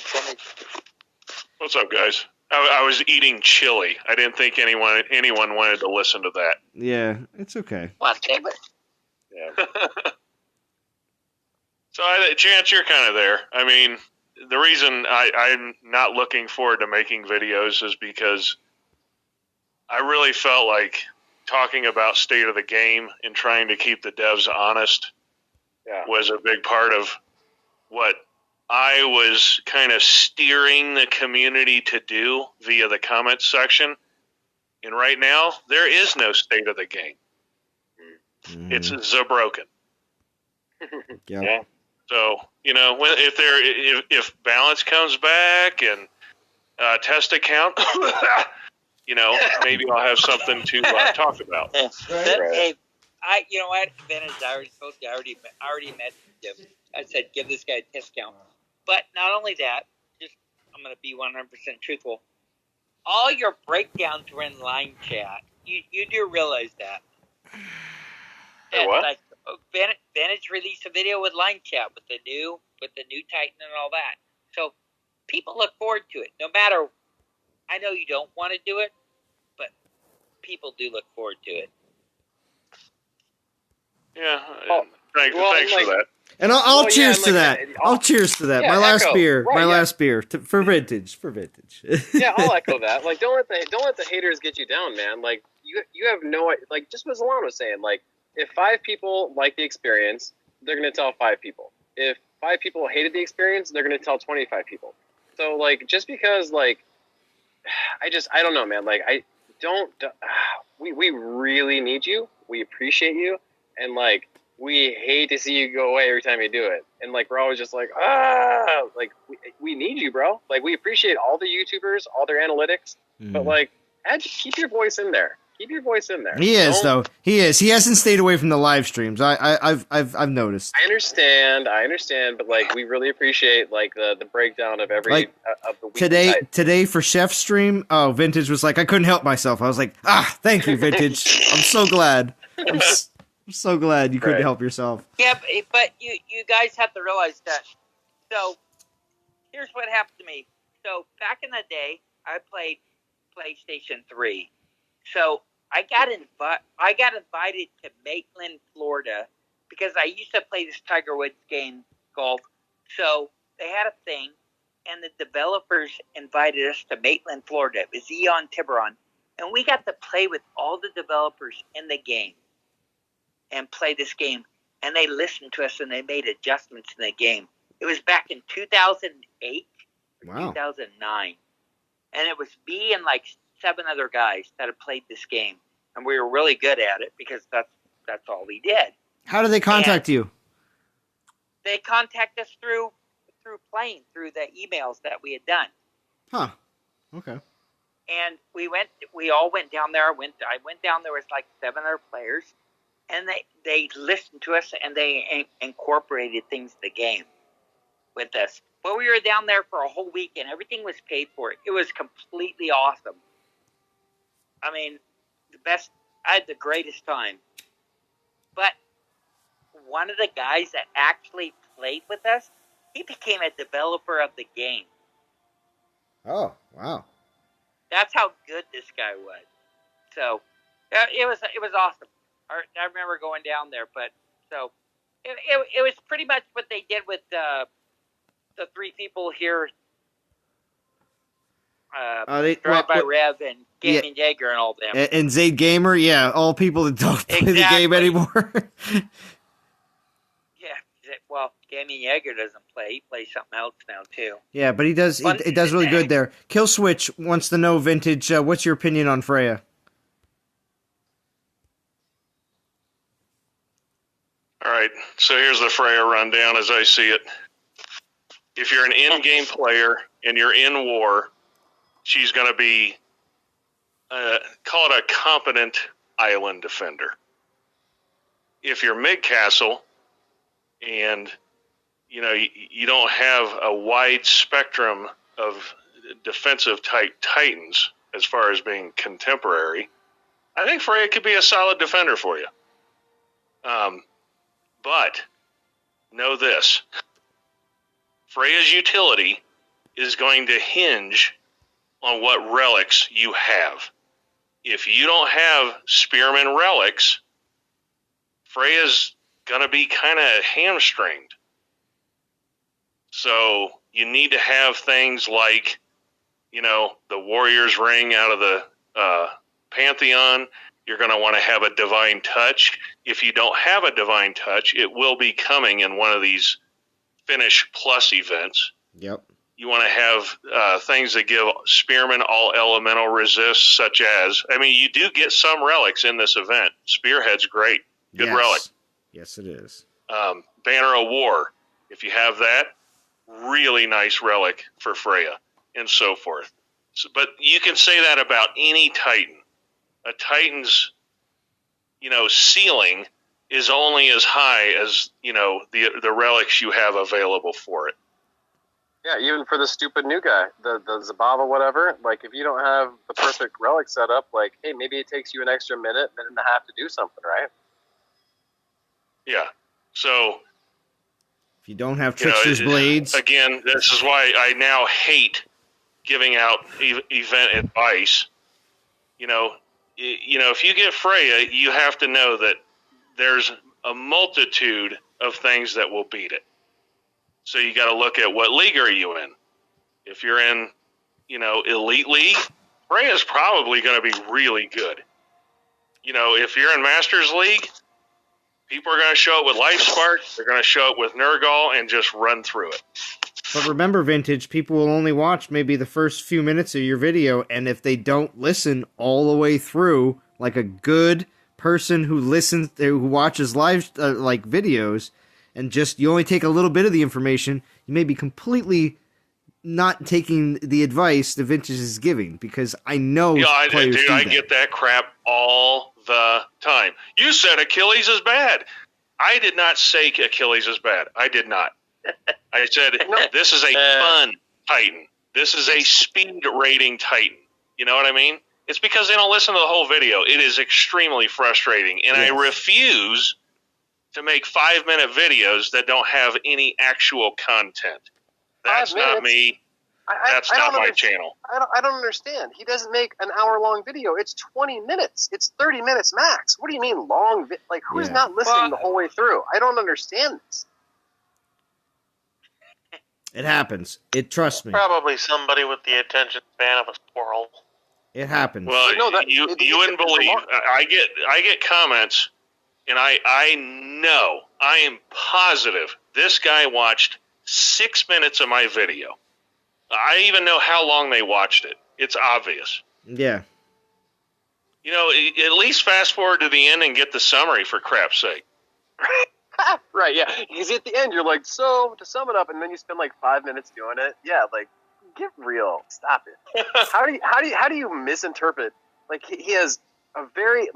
Speaker 6: What's up, guys? I was eating chili. I didn't think anyone wanted to listen to that.
Speaker 1: Yeah, it's okay.
Speaker 4: Well, damn it.
Speaker 6: Yeah. So, Chance, you're kind of there. I mean, the reason I'm not looking forward to making videos is because I really felt like talking about state of the game and trying to keep the devs honest was a big part of what I was kind of steering the community to do via the comments section. And right now, there is no state of the game. It's broken.
Speaker 1: Yeah.
Speaker 6: So, if balance comes back and test account, maybe I'll have something to talk about.
Speaker 4: Hey, you know what? Vintage, I already told you. I already messaged him. I said, give this guy a discount. But not only that, I'm going to be 100% truthful. All your breakdowns were in line chat. You do realize that.
Speaker 6: Hey, what?
Speaker 4: Like, Vintage released a video with line chat with the new Titan and all that. So people look forward to it. No matter, I know you don't want to do it, but people do look forward to it.
Speaker 6: Yeah. Thanks for that.
Speaker 1: And I'll cheers to that. I'll cheers to that.
Speaker 9: Yeah,
Speaker 1: my last beer.
Speaker 9: Right,
Speaker 1: my
Speaker 9: yeah.
Speaker 1: last beer for vintage.
Speaker 9: Yeah, I'll echo that. Like, don't let the haters get you down, man. Like, you have no, like, just what Zalon was saying. Like, if 5 people like the experience, they're gonna tell 5 people. If 5 people hated the experience, they're gonna tell 25 people. So, like, just because, like, I don't know, man. Like, we really need you. We appreciate you, and like, we hate to see you go away every time you do it. And like, we're always just like, like, we need you, bro. Like, we appreciate all the YouTubers, all their analytics, but like, keep your voice in there. Keep your voice in there.
Speaker 1: He is, though. He is. He hasn't stayed away from the live streams. I've noticed.
Speaker 9: I understand, but like, we really appreciate like the breakdown of every of the week.
Speaker 1: Today for Chef's stream, Vintage was like, I couldn't help myself. I was like, thank you, Vintage. I'm so glad. I'm so glad you couldn't help yourself.
Speaker 4: Yeah, but you guys have to realize that. So here's what happened to me. So back in the day, I played PlayStation 3. So I got invited to Maitland, Florida, because I used to play this Tiger Woods game, golf. So they had a thing, and the developers invited us to Maitland, Florida. It was Eon Tiburon. And we got to play with all the developers in the game and play this game. And they listened to us, and they made adjustments in the game. It was back in 2008 or 2009. And it was me and like 7 other guys that had played this game. And we were really good at it because that's all we did.
Speaker 1: How did they contact you?
Speaker 4: They contact us through playing, through the emails that we had done.
Speaker 1: Huh. Okay.
Speaker 4: And we all went down there. I went down there with like 7 other players, and they listened to us, and they incorporated things in the game with us. But we were down there for a whole week, and everything was paid for. It was completely awesome. I mean, I had the greatest time. But one of the guys that actually played with us, he became a developer of the game.
Speaker 1: Oh, wow.
Speaker 4: That's how good this guy was. So it was awesome. I remember going down there, but so it was pretty much what they did with the 3 people here. Drive by Rev and Gaming Jaeger and all them.
Speaker 1: And Zayd Gamer, yeah, all people that don't play the game anymore.
Speaker 4: Well, Gaming Jaeger doesn't play. He plays something else now, too.
Speaker 1: Yeah, but he does. It does really good there. Kill Switch wants to know, Vintage, what's your opinion on Freya?
Speaker 6: All right, so here's the Freya rundown as I see it. If you're an in-game player and you're in war, she's going to be, call it a competent island defender. If you're mid-castle and, you don't have a wide spectrum of defensive type Titans as far as being contemporary, I think Freya could be a solid defender for you. But know this. Freya's utility is going to hinge on what relics you have. If you don't have Spearman relics, Freya's going to be kind of hamstringed. So you need to have things like, the Warrior's Ring out of the Pantheon. You're going to want to have a Divine Touch. If you don't have a Divine Touch, it will be coming in one of these Finish Plus events.
Speaker 1: Yep.
Speaker 6: You want to have things that give Spearman all elemental resist, such as, you do get some relics in this event. Spearhead's great. Good relic.
Speaker 1: Yes, it is.
Speaker 6: Banner of War, if you have that, really nice relic for Freya, and so forth. But you can say that about any Titan. A Titan's, ceiling is only as high as, the relics you have available for it.
Speaker 9: Yeah, even for the stupid new guy, the Zabava whatever, like if you don't have the perfect relic set up, like, hey, maybe it takes you an extra minute and a half to do something, right?
Speaker 6: Yeah. So
Speaker 1: if you don't have Trickster's Blades...
Speaker 6: Again, this is why I now hate giving out event advice. If you get Freya, you have to know that there's a multitude of things that will beat it. So you got to look at what league are you in. If you're in, Elite League, Freya's probably going to be really good. If you're in Masters League, people are going to show up with Life Spark, they're going to show up with Nurgle, and just run through it.
Speaker 1: But remember, Vintage, people will only watch maybe the first few minutes of your video, and if they don't listen all the way through, like a good person who watches live videos, and you only take a little bit of the information, you may be completely not taking the advice the Vintage is giving, because I know players do that.
Speaker 6: I get that crap all the time. You said Achilles is bad. I did not say Achilles is bad. I did not. I said, this is a fun Titan. This is a speed rating Titan. You know what I mean? It's because they don't listen to the whole video. It is extremely frustrating. And I refuse to make 5-minute videos that don't have any actual content. That's not me. That's not my channel.
Speaker 9: I don't understand. He doesn't make an hour-long video. It's 20 minutes. It's 30 minutes max. What do you mean long? Who's not listening the whole way through? I don't understand this.
Speaker 1: It happens. Trust me.
Speaker 7: Probably somebody with the attention span of a squirrel.
Speaker 1: It happens.
Speaker 6: Well, you wouldn't believe. I get comments, and I know, I am positive this guy watched 6 minutes of my video. I even know how long they watched it. It's obvious.
Speaker 1: Yeah.
Speaker 6: At least fast forward to the end and get the summary, for crap's sake.
Speaker 9: Right, yeah. Because at the end, you're like, so, to sum it up, and then you spend 5 minutes doing it. Yeah, get real. Stop it. How do you misinterpret? He has a very,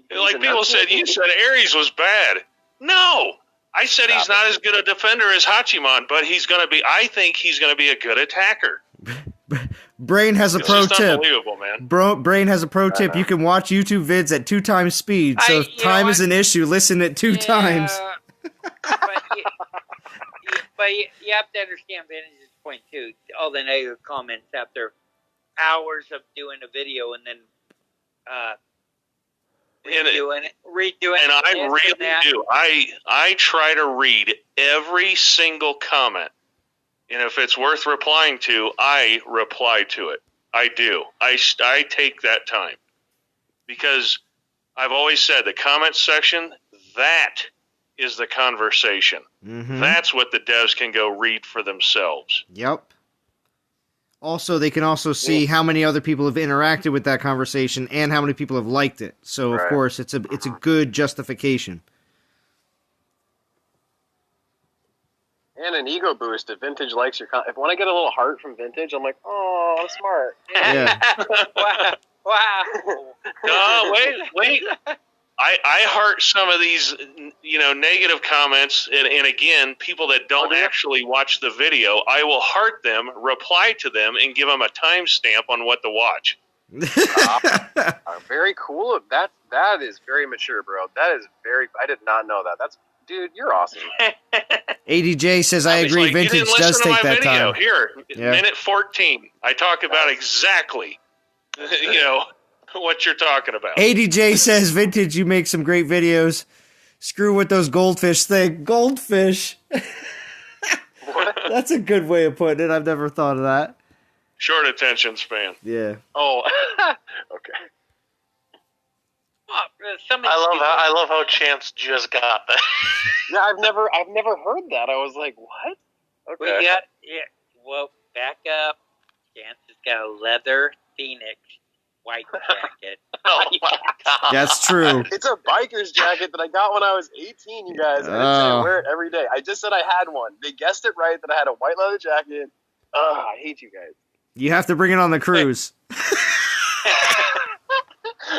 Speaker 6: people said, you said Ares was bad. No! I said he's not as good a defender as Hachiman, but I think he's going to be a good attacker.
Speaker 1: Brain has a pro tip.
Speaker 6: Unbelievable, man.
Speaker 1: Brain has a pro tip. You can watch YouTube vids at 2 times speed. So if time is an issue, listen at 2 times.
Speaker 4: But you have to understand Vintage's point too. All the negative comments after hours of doing a video and then redoing it.
Speaker 6: And I really do. I try to read every single comment. And if it's worth replying to, I reply to it. I do. I take that time. Because I've always said the comment section, that is the conversation.
Speaker 1: Mm-hmm.
Speaker 6: That's what the devs can go read for themselves.
Speaker 1: Yep. Also, they can also see how many other people have interacted with that conversation and how many people have liked it. So, of course, it's a good justification.
Speaker 9: And an ego boost if Vintage likes your content. When I get a little heart from Vintage, I'm like, oh, I'm smart.
Speaker 1: Yeah.
Speaker 4: Wow.
Speaker 6: Wait. I heart some of these, negative comments, and again, people that don't actually watch the video, I will heart them, reply to them, and give them a timestamp on what to watch.
Speaker 9: Very cool. That is very mature, bro. That is I did not know that. Dude, you're awesome.
Speaker 1: ADJ says, I agree, Vintage does take that
Speaker 6: video.
Speaker 1: time.
Speaker 6: Here, minute 14. I talk about exactly, what you're talking about.
Speaker 1: ADJ says, Vintage, you make some great videos. Screw with those goldfish thing. Goldfish. That's a good way of putting it. I've never thought of that.
Speaker 6: Short attention span.
Speaker 1: Yeah.
Speaker 9: Oh, okay.
Speaker 7: I love how Chance just got that.
Speaker 9: Yeah, I've never heard that. I was like, what? Okay.
Speaker 4: Well, back up. Chance has got a leather Phoenix white jacket.
Speaker 7: Oh my god.
Speaker 1: That's true.
Speaker 9: It's a biker's jacket that I got when I was 18, you guys. I didn't say I wear it every day. I just said I had one. They guessed it right that I had a white leather jacket. I hate you guys.
Speaker 1: You have to bring it on the cruise.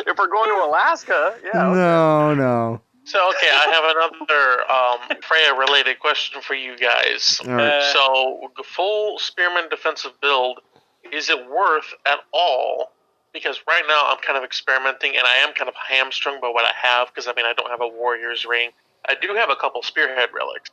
Speaker 9: If we're going to Alaska, yeah. Okay.
Speaker 1: No.
Speaker 7: So, okay, I have another Freya-related question for you guys.
Speaker 1: All right.
Speaker 7: So, full Spearman defensive build, is it worth at all? Because right now I'm kind of experimenting, and I am kind of hamstrung by what I have, because, I don't have a Warrior's Ring. I do have a couple Spearhead relics,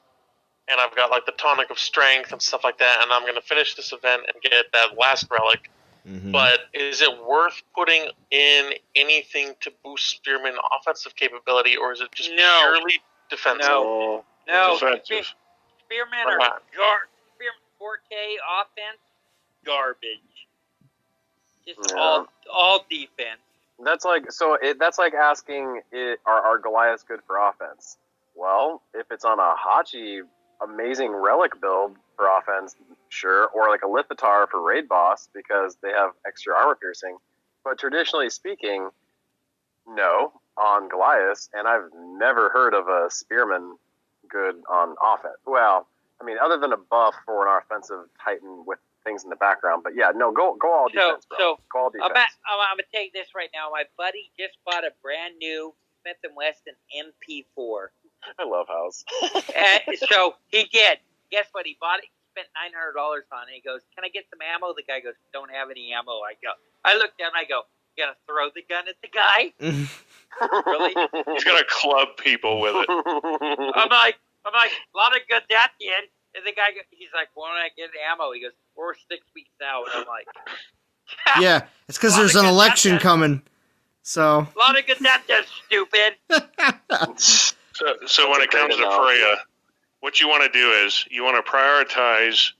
Speaker 7: and I've got, like, the Tonic of Strength and stuff like that, and I'm going to finish this event and get that last relic.
Speaker 1: Mm-hmm.
Speaker 7: But is it worth putting in anything to boost Spearman offensive capability, or is it just purely defensive?
Speaker 4: No.
Speaker 3: Defensive.
Speaker 4: Spearmen are Spearman 4K offense garbage. Just all defense.
Speaker 9: That's like asking, are Goliaths good for offense? Well, if it's on a Hachi amazing relic build for offense, sure, or like a Lithatar for raid boss because they have extra armor piercing. But traditionally speaking, no, on Goliath, and I've never heard of a Spearman good on offense. Well, other than a buff for an offensive Titan with things in the background, but yeah, no, go all defense, bro. Go all defense.
Speaker 4: I'm gonna take this right now. My buddy just bought a brand new Smith & Wesson MP4.
Speaker 9: I love House.
Speaker 4: And so he did. Guess what? He bought it. He spent $900 on it. He goes, "Can I get some ammo?" The guy goes, "Don't have any ammo." I looked at him. I go, "You gonna throw the gun at the guy?" Really?
Speaker 6: He's gonna club people with it.
Speaker 4: I'm like, a lot of good that did. And the guy, he's like, "When I get ammo?" He goes, "We're 6 weeks out." I'm like,
Speaker 1: yeah, it's because there's an election coming. So
Speaker 4: a lot of good that does, stupid.
Speaker 6: So when it comes to Freya, what you want to do is you want to prioritize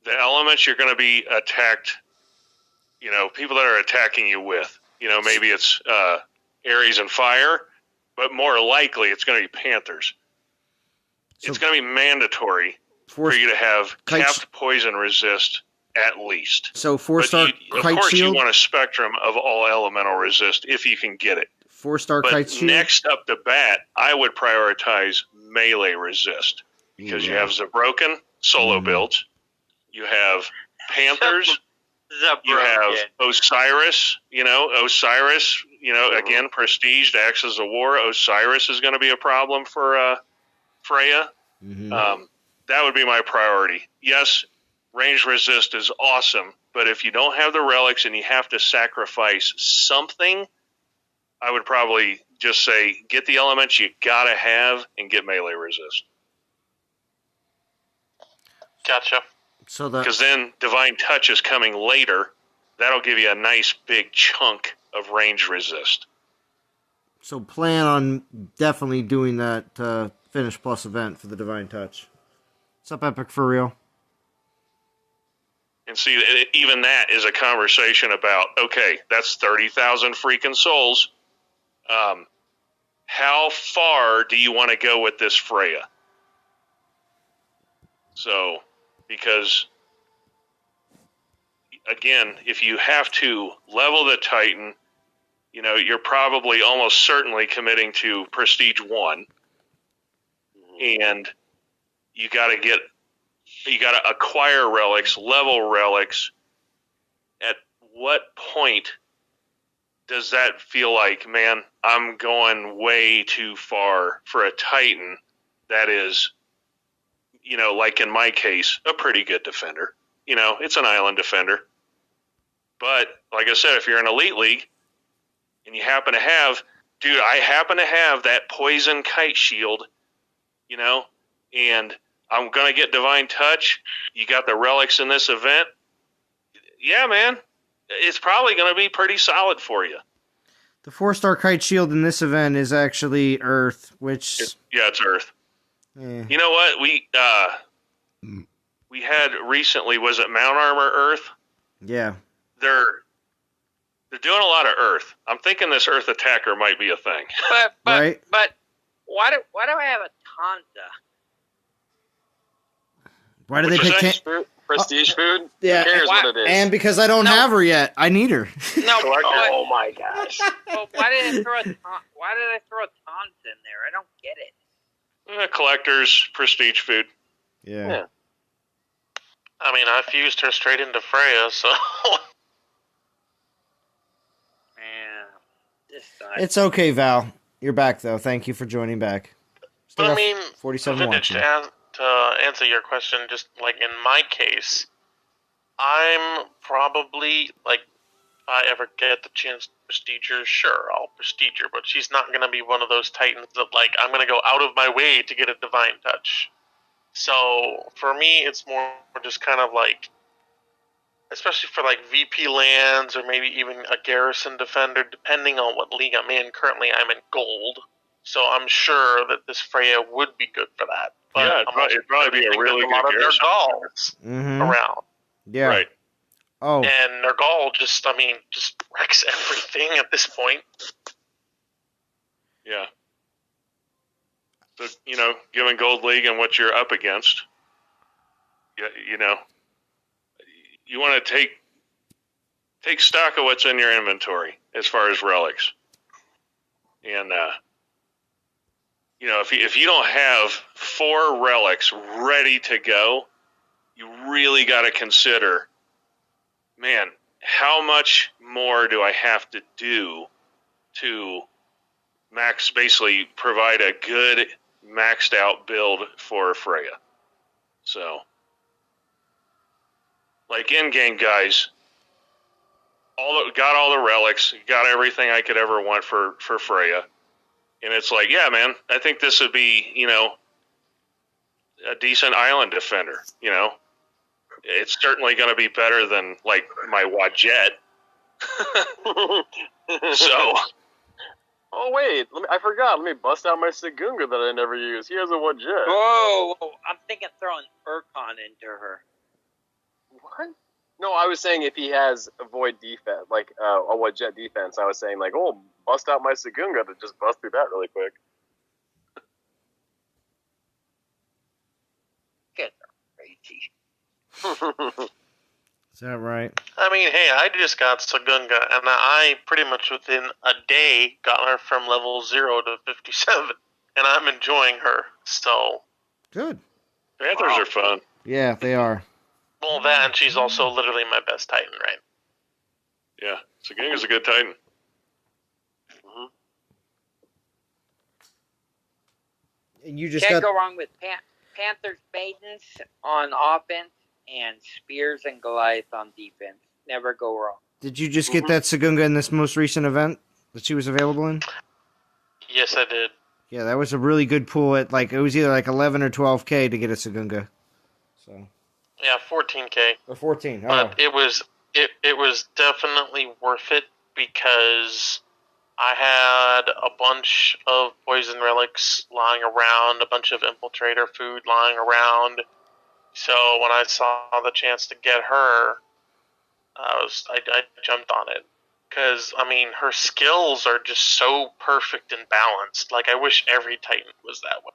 Speaker 6: the elements you're going to be attacked, people that are attacking you with. Maybe it's Ares and Fire, but more likely it's going to be Panthers. So it's going to be mandatory for you to have capped poison resist at least.
Speaker 1: So 4-star
Speaker 6: Of
Speaker 1: kite
Speaker 6: course,
Speaker 1: shield?
Speaker 6: you want a spectrum of all elemental resist if you can get it.
Speaker 1: 4-star kite shield?
Speaker 6: Next up to bat, I would prioritize melee resist because you have Zabroken solo builds, you have Panthers, you have Osiris. Osiris. Again, prestige to acts as a war. Osiris is going to be a problem for Freya.
Speaker 1: Mm-hmm.
Speaker 6: That would be my priority. Yes, range resist is awesome, but if you don't have the relics and you have to sacrifice something, I would probably just say get the elements you gotta have and get melee resist.
Speaker 7: Gotcha.
Speaker 6: Because then Divine Touch is coming later. That'll give you a nice big chunk of range resist.
Speaker 1: So plan on definitely doing that Finish Plus event for the Divine Touch. What's up, Epic, for real?
Speaker 6: And see, even that is a conversation about, okay, that's 30,000 freaking souls. How far do you want to go with this Freya? So, because, again, if you have to level the Titan, you're probably almost certainly committing to Prestige 1. And you got to acquire relics, level relics. At what point does that feel like, man, I'm going way too far for a Titan that is, like in my case, a pretty good defender. It's an island defender. But, like I said, if you're in Elite League and you happen to have, I happen to have that poison kite shield, and I'm going to get Divine Touch. You got the relics in this event. Yeah, man. It's probably going to be pretty solid for you.
Speaker 1: The 4-star kite shield in this event is actually Earth, which...
Speaker 6: It's Earth.
Speaker 1: Yeah.
Speaker 6: You know what? We had recently, was it Mount Armor Earth?
Speaker 1: Yeah.
Speaker 6: They're doing a lot of Earth. I'm thinking this Earth Attacker might be a thing.
Speaker 4: But why do I have a Tanza?
Speaker 1: Why do they pick
Speaker 9: Prestige food?
Speaker 1: Yeah.
Speaker 9: Who cares what it is?
Speaker 1: And because I don't have her yet, I need her.
Speaker 4: No.
Speaker 9: Oh my gosh.
Speaker 4: Well, why did I throw a Tanza in there? I don't get it.
Speaker 6: Collectors, prestige food.
Speaker 1: Yeah.
Speaker 7: I mean, I fused her straight into Freya, so.
Speaker 4: Man, this sucks.
Speaker 1: It's okay, Val. You're back, though. Thank you for joining back. Still
Speaker 7: But I
Speaker 1: got
Speaker 7: mean,
Speaker 1: 47
Speaker 7: Vintage,
Speaker 1: watching.
Speaker 7: to answer your question, just like in my case, I'm probably, like, if I ever get the chance to prestige her, sure, I'll prestige her, but she's not going to be one of those titans that, like, I'm going to go out of my way to get a divine touch. So, for me, it's more just kind of like, especially for, like, VP lands or maybe even a Garrison defender, depending on what league I'm in. Currently, I'm in gold, so I'm sure that this Freya would be good for that. But
Speaker 3: Yeah, it'd probably be a really good
Speaker 7: lot of
Speaker 3: Garrison
Speaker 7: Nergals
Speaker 1: Mm-hmm.
Speaker 7: around.
Speaker 1: Yeah.
Speaker 3: Right.
Speaker 1: Oh,
Speaker 7: And Nergal just wrecks everything at this point.
Speaker 3: Yeah. So, given Gold League and what you're up against, you want to take stock of what's in your inventory as far as relics. And, if you don't have 4 relics ready to go, you really got to consider, man, how much more do I have to do to basically provide a good maxed out build for Freya? So, like in-game guys, got all the relics, got everything I could ever want for Freya. And it's like, yeah, man, I think this would be, a decent island defender, It's certainly going to be better than, like, my Wadjet. So...
Speaker 9: Oh wait, I forgot. Let me bust out my Sagunga that I never use. He has a Wadjet.
Speaker 4: Whoa, I'm thinking throwing Urkon into her.
Speaker 9: What? No, I was saying if he has a void defense, like a Wadjet defense, I was saying like, oh, bust out my Sagunga to just bust through that really quick.
Speaker 4: Kids are crazy.
Speaker 1: is that right?
Speaker 7: I mean, hey, I just got Sagunga, and I pretty much within a day got her from level 0 to 57, and I'm enjoying her, so...
Speaker 1: Good.
Speaker 3: Panthers are fun.
Speaker 1: Yeah, they are.
Speaker 7: Well, that, and she's also literally my best Titan, right?
Speaker 3: Yeah, Sagunga's a good Titan.
Speaker 7: Mm-hmm.
Speaker 1: And you just
Speaker 4: Can't
Speaker 1: got...
Speaker 4: go wrong with Panthers Maidens on offense and Spears and Goliath on defense. Never go wrong.
Speaker 1: Did you just get that Sagunga in this most recent event that she was available in?
Speaker 7: Yes, I did.
Speaker 1: Yeah, that was a really good pool at, like, it was either like 11 or 12K to get a Sagunga. So.
Speaker 7: Yeah, 14K.
Speaker 1: Or 14, oh.
Speaker 7: But it was definitely worth it because I had a bunch of poison relics lying around, a bunch of infiltrator food lying around. So when I saw the chance to get her, I jumped on it. Because, I mean, her skills are just so perfect and balanced. Like, I wish every Titan was that way.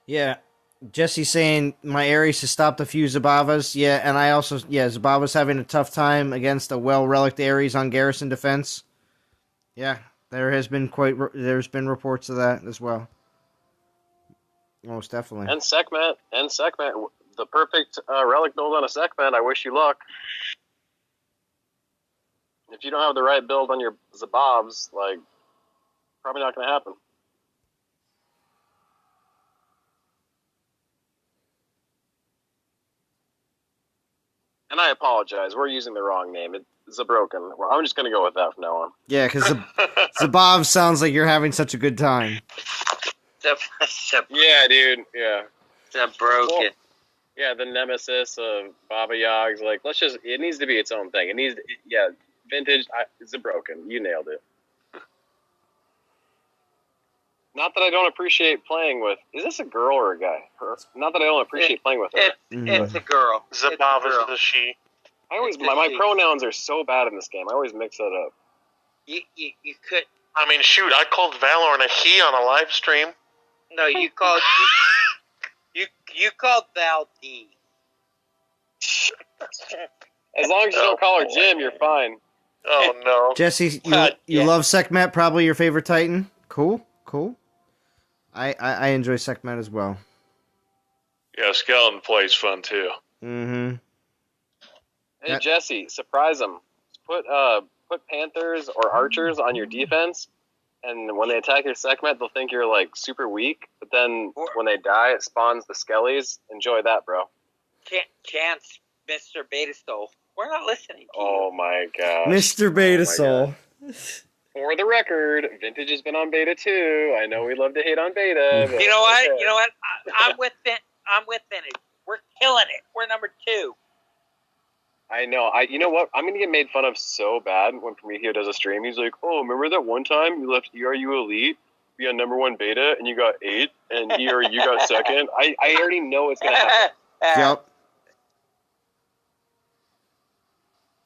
Speaker 1: Yeah, Jesse's saying my Ares has stopped a few Zabavas. Yeah, and I also, Zabava's having a tough time against a well-reliced Ares on Garrison defense. Yeah, there's been reports of that as well. Most definitely.
Speaker 9: And Sekhmet, the perfect relic build on a Sekhmet. I wish you luck. If you don't have the right build on your Zabavs, like, probably not going to happen. And I apologize. We're using the wrong name. It's a broken. I'm just going to go with that from now on.
Speaker 1: Yeah, because Zabav sounds like you're having such a good time.
Speaker 9: Yeah, dude. Yeah.
Speaker 4: It's broken.
Speaker 9: Well, yeah, the nemesis of Baba Yag's. Like, it needs to be its own thing. Vintage. It's a broken. You nailed it. Not that I don't appreciate playing with. Is this a girl or a guy? Her. Not that I don't appreciate playing with her.
Speaker 4: It's a girl.
Speaker 7: Zabav is the she.
Speaker 9: My pronouns are so bad in this game. I always mix that up.
Speaker 4: You could.
Speaker 7: I mean, shoot, I called Valorant a he on a live stream.
Speaker 4: No, you called you called Val D.
Speaker 9: As long as you don't call her Jim, you're fine.
Speaker 7: Oh no,
Speaker 1: Jesse, you love Sekhmet, probably your favorite Titan. Cool. I enjoy Sekhmet as well.
Speaker 6: Yeah, skeleton play's fun too.
Speaker 1: Mm-hmm.
Speaker 9: Hey Jesse, surprise them. Put Panthers or Archers on your defense, and when they attack your Sekhmet, they'll think you're like super weak. But then when they die, it spawns the Skellies. Enjoy that, bro.
Speaker 4: Chance, Mr. Beta Soul. We're not listening to you.
Speaker 9: Oh my god,
Speaker 1: Mr. Beta Soul.
Speaker 9: For the record, Vintage has been on Beta too. I know we love to hate on Beta. But
Speaker 4: You know what?
Speaker 9: okay.
Speaker 4: You know what? I'm with Vintage. We're killing it. We're number 2.
Speaker 9: I know. You know what? I'm gonna get made fun of so bad when Prometeo does a stream. He's like, "Oh, remember that one time you left ERU Elite, be on number 1 beta, and you got 8, and ERU got second." I already know it's gonna happen.
Speaker 1: Yep.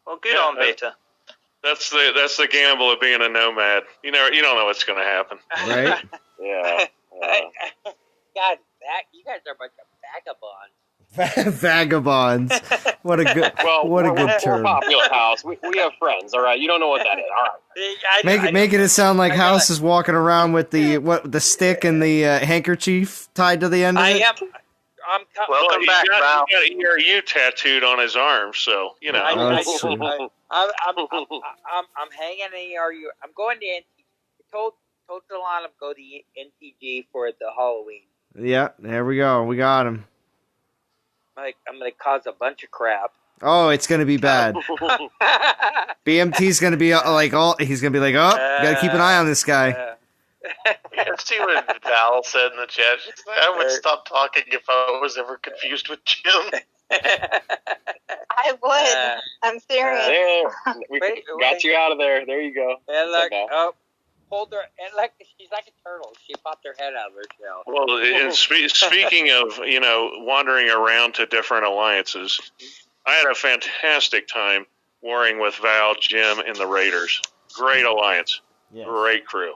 Speaker 11: Well, good on Beta.
Speaker 6: That's the gamble of being a nomad. You don't know what's going to happen.
Speaker 1: Right?
Speaker 9: Yeah.
Speaker 4: God, you guys are a bunch of vagabonds.
Speaker 1: Vagabonds. What a good term.
Speaker 9: We're popular house. We have friends. All right, you don't know what that is. All right.
Speaker 1: Making it sound like House is walking around with the stick and the handkerchief tied to the end of it.
Speaker 11: Welcome back, Val.
Speaker 6: He got ERU tattooed on his arm, so you know.
Speaker 4: I'm hanging in ERU. I'm going to NTG. Told Solana to go to NTG for the Halloween.
Speaker 1: Yeah, there we go. We got him.
Speaker 4: I'm gonna cause a bunch of crap.
Speaker 1: Oh, it's gonna be bad. BMT's gonna be he's gonna be like, oh, gotta keep an eye on this guy.
Speaker 7: See what Val said in the chat. She's like, I would stop talking if I was ever confused with Jim.
Speaker 5: I would. I'm serious.
Speaker 9: There, we got you out of there. There you go.
Speaker 4: And hold her, and she's like a turtle. She popped her head out of her shell.
Speaker 6: Well, and speaking of wandering around to different alliances, I had a fantastic time warring with Val, Jim, and the Raiders. Great alliance. Yeah. Great crew.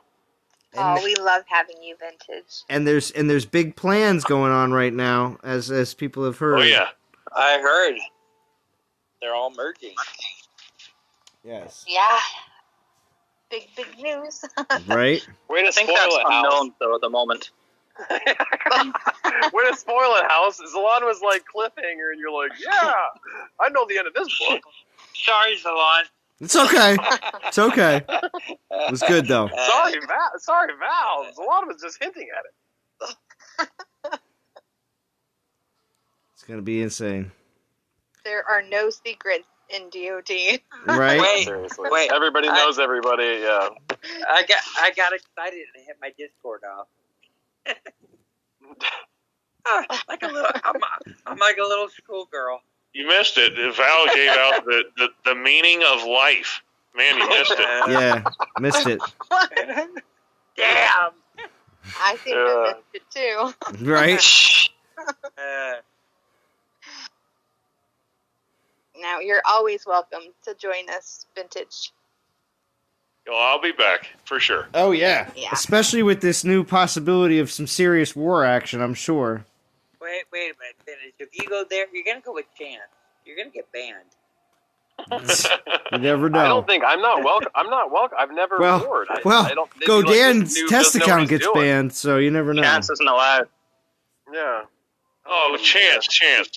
Speaker 5: Oh, we love having you, Vintage.
Speaker 1: And there's big plans going on right now, as people have heard.
Speaker 6: Oh yeah,
Speaker 11: I heard. They're all merging.
Speaker 1: Yes.
Speaker 5: Yeah. Big news.
Speaker 1: Right.
Speaker 9: Way to
Speaker 11: I think
Speaker 9: spoil
Speaker 11: that's
Speaker 9: it, House.
Speaker 11: unknown though at the moment.
Speaker 9: Way to spoil it, House. Zalon was like cliffhanger, and you're like, yeah, I know the end of this book.
Speaker 4: Sorry, Zalon.
Speaker 1: It's okay. It's okay. It was good though.
Speaker 9: Sorry, Val. Zalon was just hinting at it.
Speaker 1: It's gonna be insane.
Speaker 5: There are no secrets in DOD.
Speaker 1: Right?
Speaker 9: Seriously.
Speaker 4: Wait.
Speaker 9: Everybody knows everybody. Yeah.
Speaker 4: I got excited and hit my Discord off. I'm like a little schoolgirl.
Speaker 6: you missed it. Val gave out the meaning of life. Man, you missed it.
Speaker 1: Yeah, missed it.
Speaker 4: Damn.
Speaker 5: I think I missed it too.
Speaker 1: Right?
Speaker 5: Now, you're always welcome to join us, Vintage.
Speaker 6: Well, I'll be back for sure.
Speaker 1: Oh, yeah.
Speaker 5: Yeah.
Speaker 1: Especially with this new possibility of some serious war action, I'm sure.
Speaker 4: Wait a minute, Vintage. If you go there, you're gonna go with Chance. You're gonna get banned.
Speaker 1: You never know.
Speaker 9: I don't think I'm not welcome. I've never warred.
Speaker 1: Godan's test account gets banned, so you never know.
Speaker 11: Chance isn't allowed.
Speaker 9: Yeah.
Speaker 6: Oh, Chance,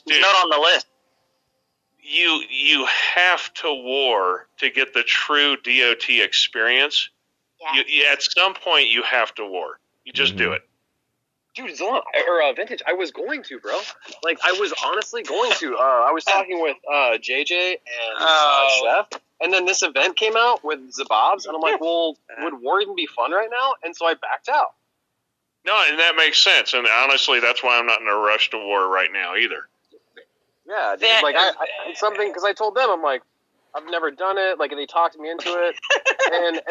Speaker 6: dude.
Speaker 11: Not on the list.
Speaker 6: You have to war to get the true DOT experience.
Speaker 5: Yeah.
Speaker 6: At some point, you have to war. You just do it.
Speaker 9: Dude, Zalon, or Vintage, I was going to, bro. Like, I was honestly going to. I was talking with JJ and Chef, and then this event came out with Zabobs, and I'm like, well, would war even be fun right now? And so I backed out.
Speaker 6: No, and that makes sense. And honestly, that's why I'm not in a rush to war right now either.
Speaker 9: Yeah, dude, like it's something because I told them I'm like I've never done it. Like, and they talked me into it, and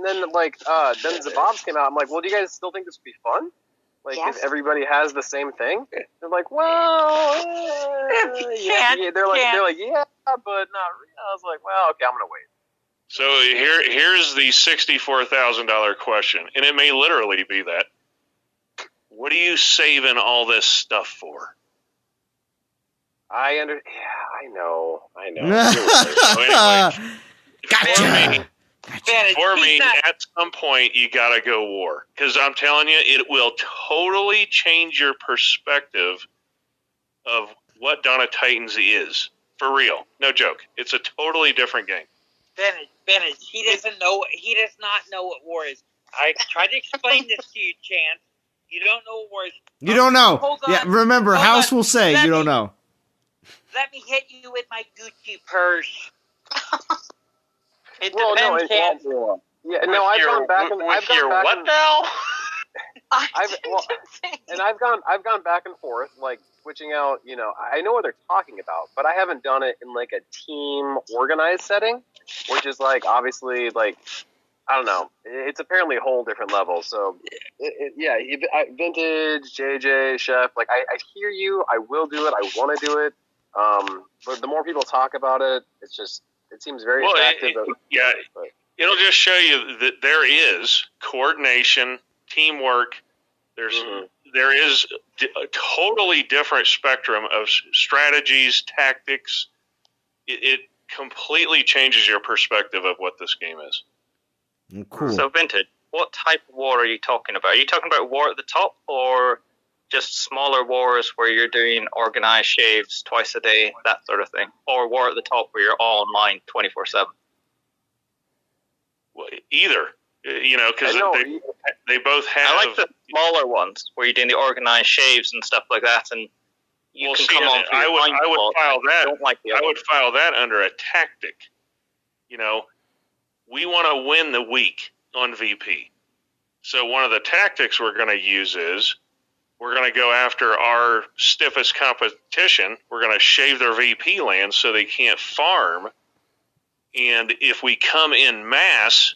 Speaker 9: then like then Zabobs came out. I'm like, well, do you guys still think this would be fun? Like, if everybody has the same thing? They're like, well, yeah. They're like, yeah, but not really. I was like, well, okay, I'm gonna wait.
Speaker 6: So here's the $64,000 question, and it may literally be that. What are you saving all this stuff for?
Speaker 9: I know.
Speaker 6: So anyway,
Speaker 1: Gotcha.
Speaker 6: For me, at some point, you got to go war. Because I'm telling you, it will totally change your perspective of what Dawn of Titans is. For real. No joke. It's a totally different game.
Speaker 4: Bennett, he does not know what war is. I tried to explain this to you, Chance. You don't know what war is.
Speaker 1: You don't know.
Speaker 4: Hold on.
Speaker 1: Yeah, remember,
Speaker 4: Hold
Speaker 1: House
Speaker 4: on.
Speaker 1: will say you don't know.
Speaker 4: Let me hit you with my Gucci purse.
Speaker 9: I've gone back and
Speaker 7: what now?
Speaker 9: I've gone back and forth, like switching out. I know what they're talking about, but I haven't done it in like a team organized setting, which is like obviously like I don't know. It's apparently a whole different level. So vintage JJ Chef. Like I hear you. I will do it. I want to do it. But the more people talk about it, it seems very attractive.
Speaker 6: It'll just show you that there is coordination, teamwork. There is a totally different spectrum of strategies, tactics. It completely changes your perspective of what this game is.
Speaker 1: Cool.
Speaker 12: So, Vintage, what type of war are you talking about? Are you talking about war at the top, or just smaller wars where you're doing organized shaves twice a day, that sort of thing? Or war at the top where you're all online 24/7?
Speaker 6: Well, either, because they both have.
Speaker 12: I like the smaller ones where you're doing the organized shaves and stuff like that, and you can come on.
Speaker 6: I would file that under a tactic. We want to win the week on VP. So one of the tactics we're going to use is we're going to go after our stiffest competition. We're going to shave their VP land so they can't farm. And if we come in mass,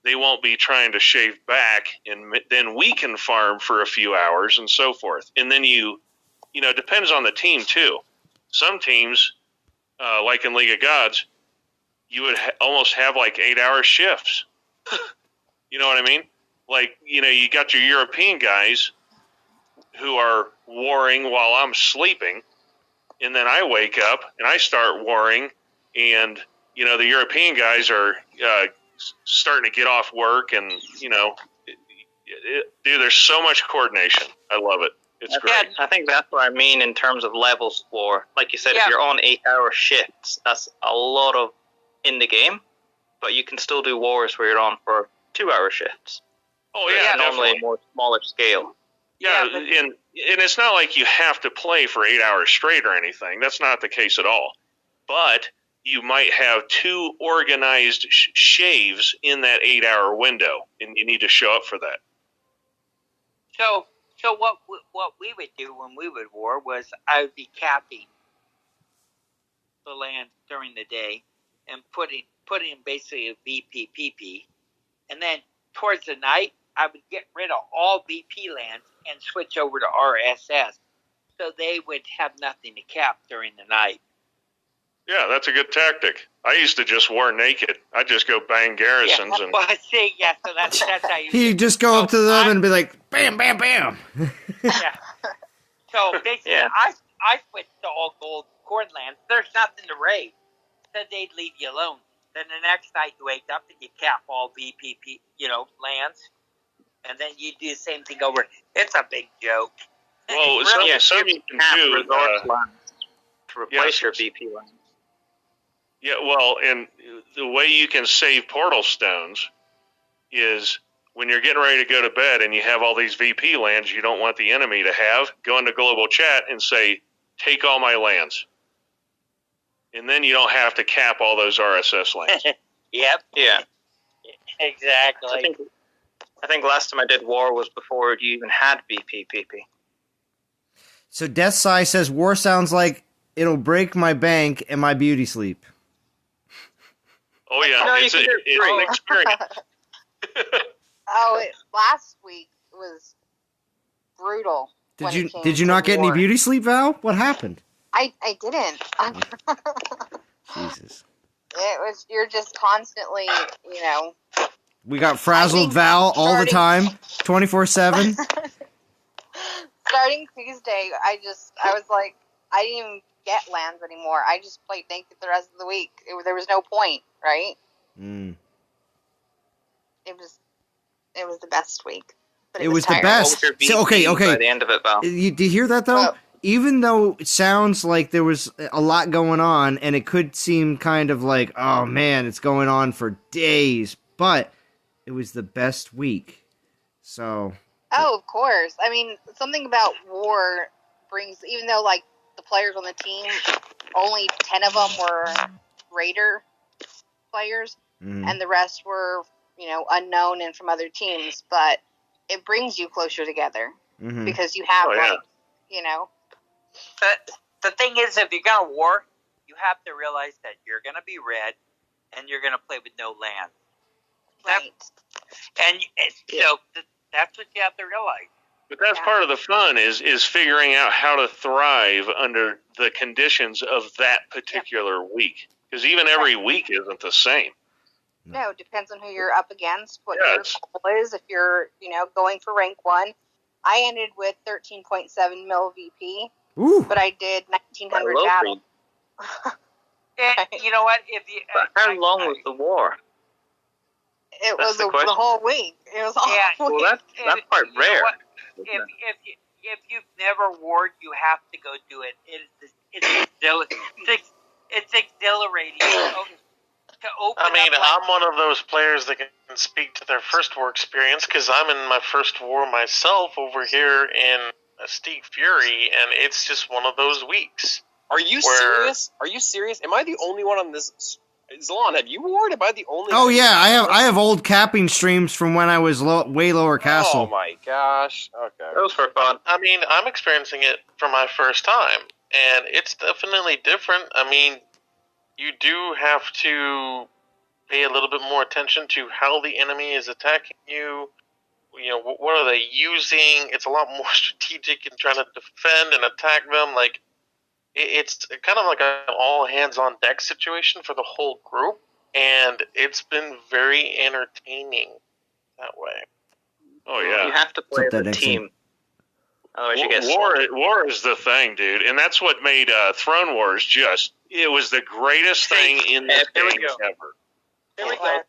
Speaker 6: they won't be trying to shave back, and then we can farm for a few hours and so forth. And then it depends on the team too. Some teams, like in League of Gods, you would almost have like 8-hour shifts. You know what I mean? Like, you got your European guys who are warring while I'm sleeping, and then I wake up and I start warring, and the European guys are starting to get off work, and dude, there's so much coordination. I love it. It's great.
Speaker 12: I think that's what I mean in terms of levels war. Like you said, if you're on 8-hour shifts, that's a lot of in the game, but you can still do wars where you're on for 2-hour shifts.
Speaker 6: Oh yeah,
Speaker 12: normally a more smaller scale.
Speaker 6: Yeah, and it's not like you have to play for 8 hours straight or anything. That's not the case at all. But you might have 2 organized shaves in that 8-hour window, and you need to show up for that.
Speaker 4: So what we would do when we would war was I would be capping the land during the day and putting basically a VPPP, and then towards the night I would get rid of all VP lands and switch over to RSS, so they would have nothing to cap during the night.
Speaker 6: Yeah, that's a good tactic. I used to just war naked. I'd just go bang garrisons.
Speaker 4: So that's how you...
Speaker 1: He'd just go up to them and be like, bam, bam, bam.
Speaker 4: Yeah. So basically, I switched to all gold corn lands. There's nothing to raid. So they'd leave you alone. Then the next night you wake up and you cap all VPP, lands. And then you do the same thing over. It's a big joke.
Speaker 6: Well, some you can do
Speaker 12: resource lands to replace your VP lands.
Speaker 6: Yeah, well, and the way you can save portal stones is when you're getting ready to go to bed and you have all these VP lands you don't want the enemy to have, go into global chat and say, take all my lands. And then you don't have to cap all those RSS lands.
Speaker 4: Yep.
Speaker 12: Yeah.
Speaker 4: Exactly.
Speaker 12: I think last time I did war was before you even had VPPP.
Speaker 1: So Death Sigh says, war sounds like it'll break my bank and my beauty sleep.
Speaker 6: Oh, yeah.
Speaker 12: No,
Speaker 6: it's an experience.
Speaker 5: Last week was brutal.
Speaker 1: Did you not get any beauty sleep, Val? What happened?
Speaker 5: I didn't.
Speaker 1: Jesus.
Speaker 5: You're just constantly,
Speaker 1: We got frazzled Val all the time, 24/7.
Speaker 5: Starting Tuesday, I was like, I didn't even get lands anymore. I just played naked the rest of the week. There was no point, right? It was the best week. But
Speaker 1: It was the
Speaker 5: tiring.
Speaker 1: best.
Speaker 12: What was
Speaker 1: So,
Speaker 12: your
Speaker 1: okay.
Speaker 12: VP by the end of it, Val?
Speaker 1: Do you hear that, though?
Speaker 5: Well-
Speaker 1: Even though it sounds like there was a lot going on, and it could seem kind of like, oh man, it's going on for days, but it was the best week. So.
Speaker 5: Oh, of course. I mean, something about war brings, even though, like, the players on the team, only 10 of them were Raider players, and the rest were, unknown and from other teams, but it brings you closer together because you have,
Speaker 4: The thing is, if you're going to war, you have to realize that you're going to be red, and you're going to play with no land.
Speaker 5: Right.
Speaker 4: That's what you have to realize.
Speaker 6: But that's part of the fun is figuring out how to thrive under the conditions of that particular week. Because even every week isn't the same.
Speaker 5: No, it depends on who you're up against, what your goal is. If you're, going for rank 1, I ended with 13.7 mil VP, but I did 1,900 battles.
Speaker 4: And you know what?
Speaker 12: How long was the war?
Speaker 5: It was the whole week. It was all week.
Speaker 12: Well, that's quite rare.
Speaker 4: If you've never warred, you have to go do it. It's exhilarating.
Speaker 7: I'm one of those players that can speak to their first war experience because I'm in my first war myself over here in Steak Fury, and it's just one of those weeks.
Speaker 9: Are you serious? Are you serious? Am I the only one on this? Zalon, have you warred? Am I the only?
Speaker 1: Oh yeah, I have old capping streams from when I was way lower castle.
Speaker 9: Oh my gosh! Okay,
Speaker 12: those were fun.
Speaker 7: I mean, I'm experiencing it for my first time, and it's definitely different. I mean, you do have to pay a little bit more attention to how the enemy is attacking you. What are they using? It's a lot more strategic in trying to defend and attack them. Like, it's kind of like an all-hands-on-deck situation for the whole group, and it's been very entertaining that way.
Speaker 6: Oh, yeah.
Speaker 12: You have to play as a team. Otherwise you get
Speaker 6: war is the thing, dude. And that's what made Throne Wars it was the greatest thing in the game ever.
Speaker 4: Here we go.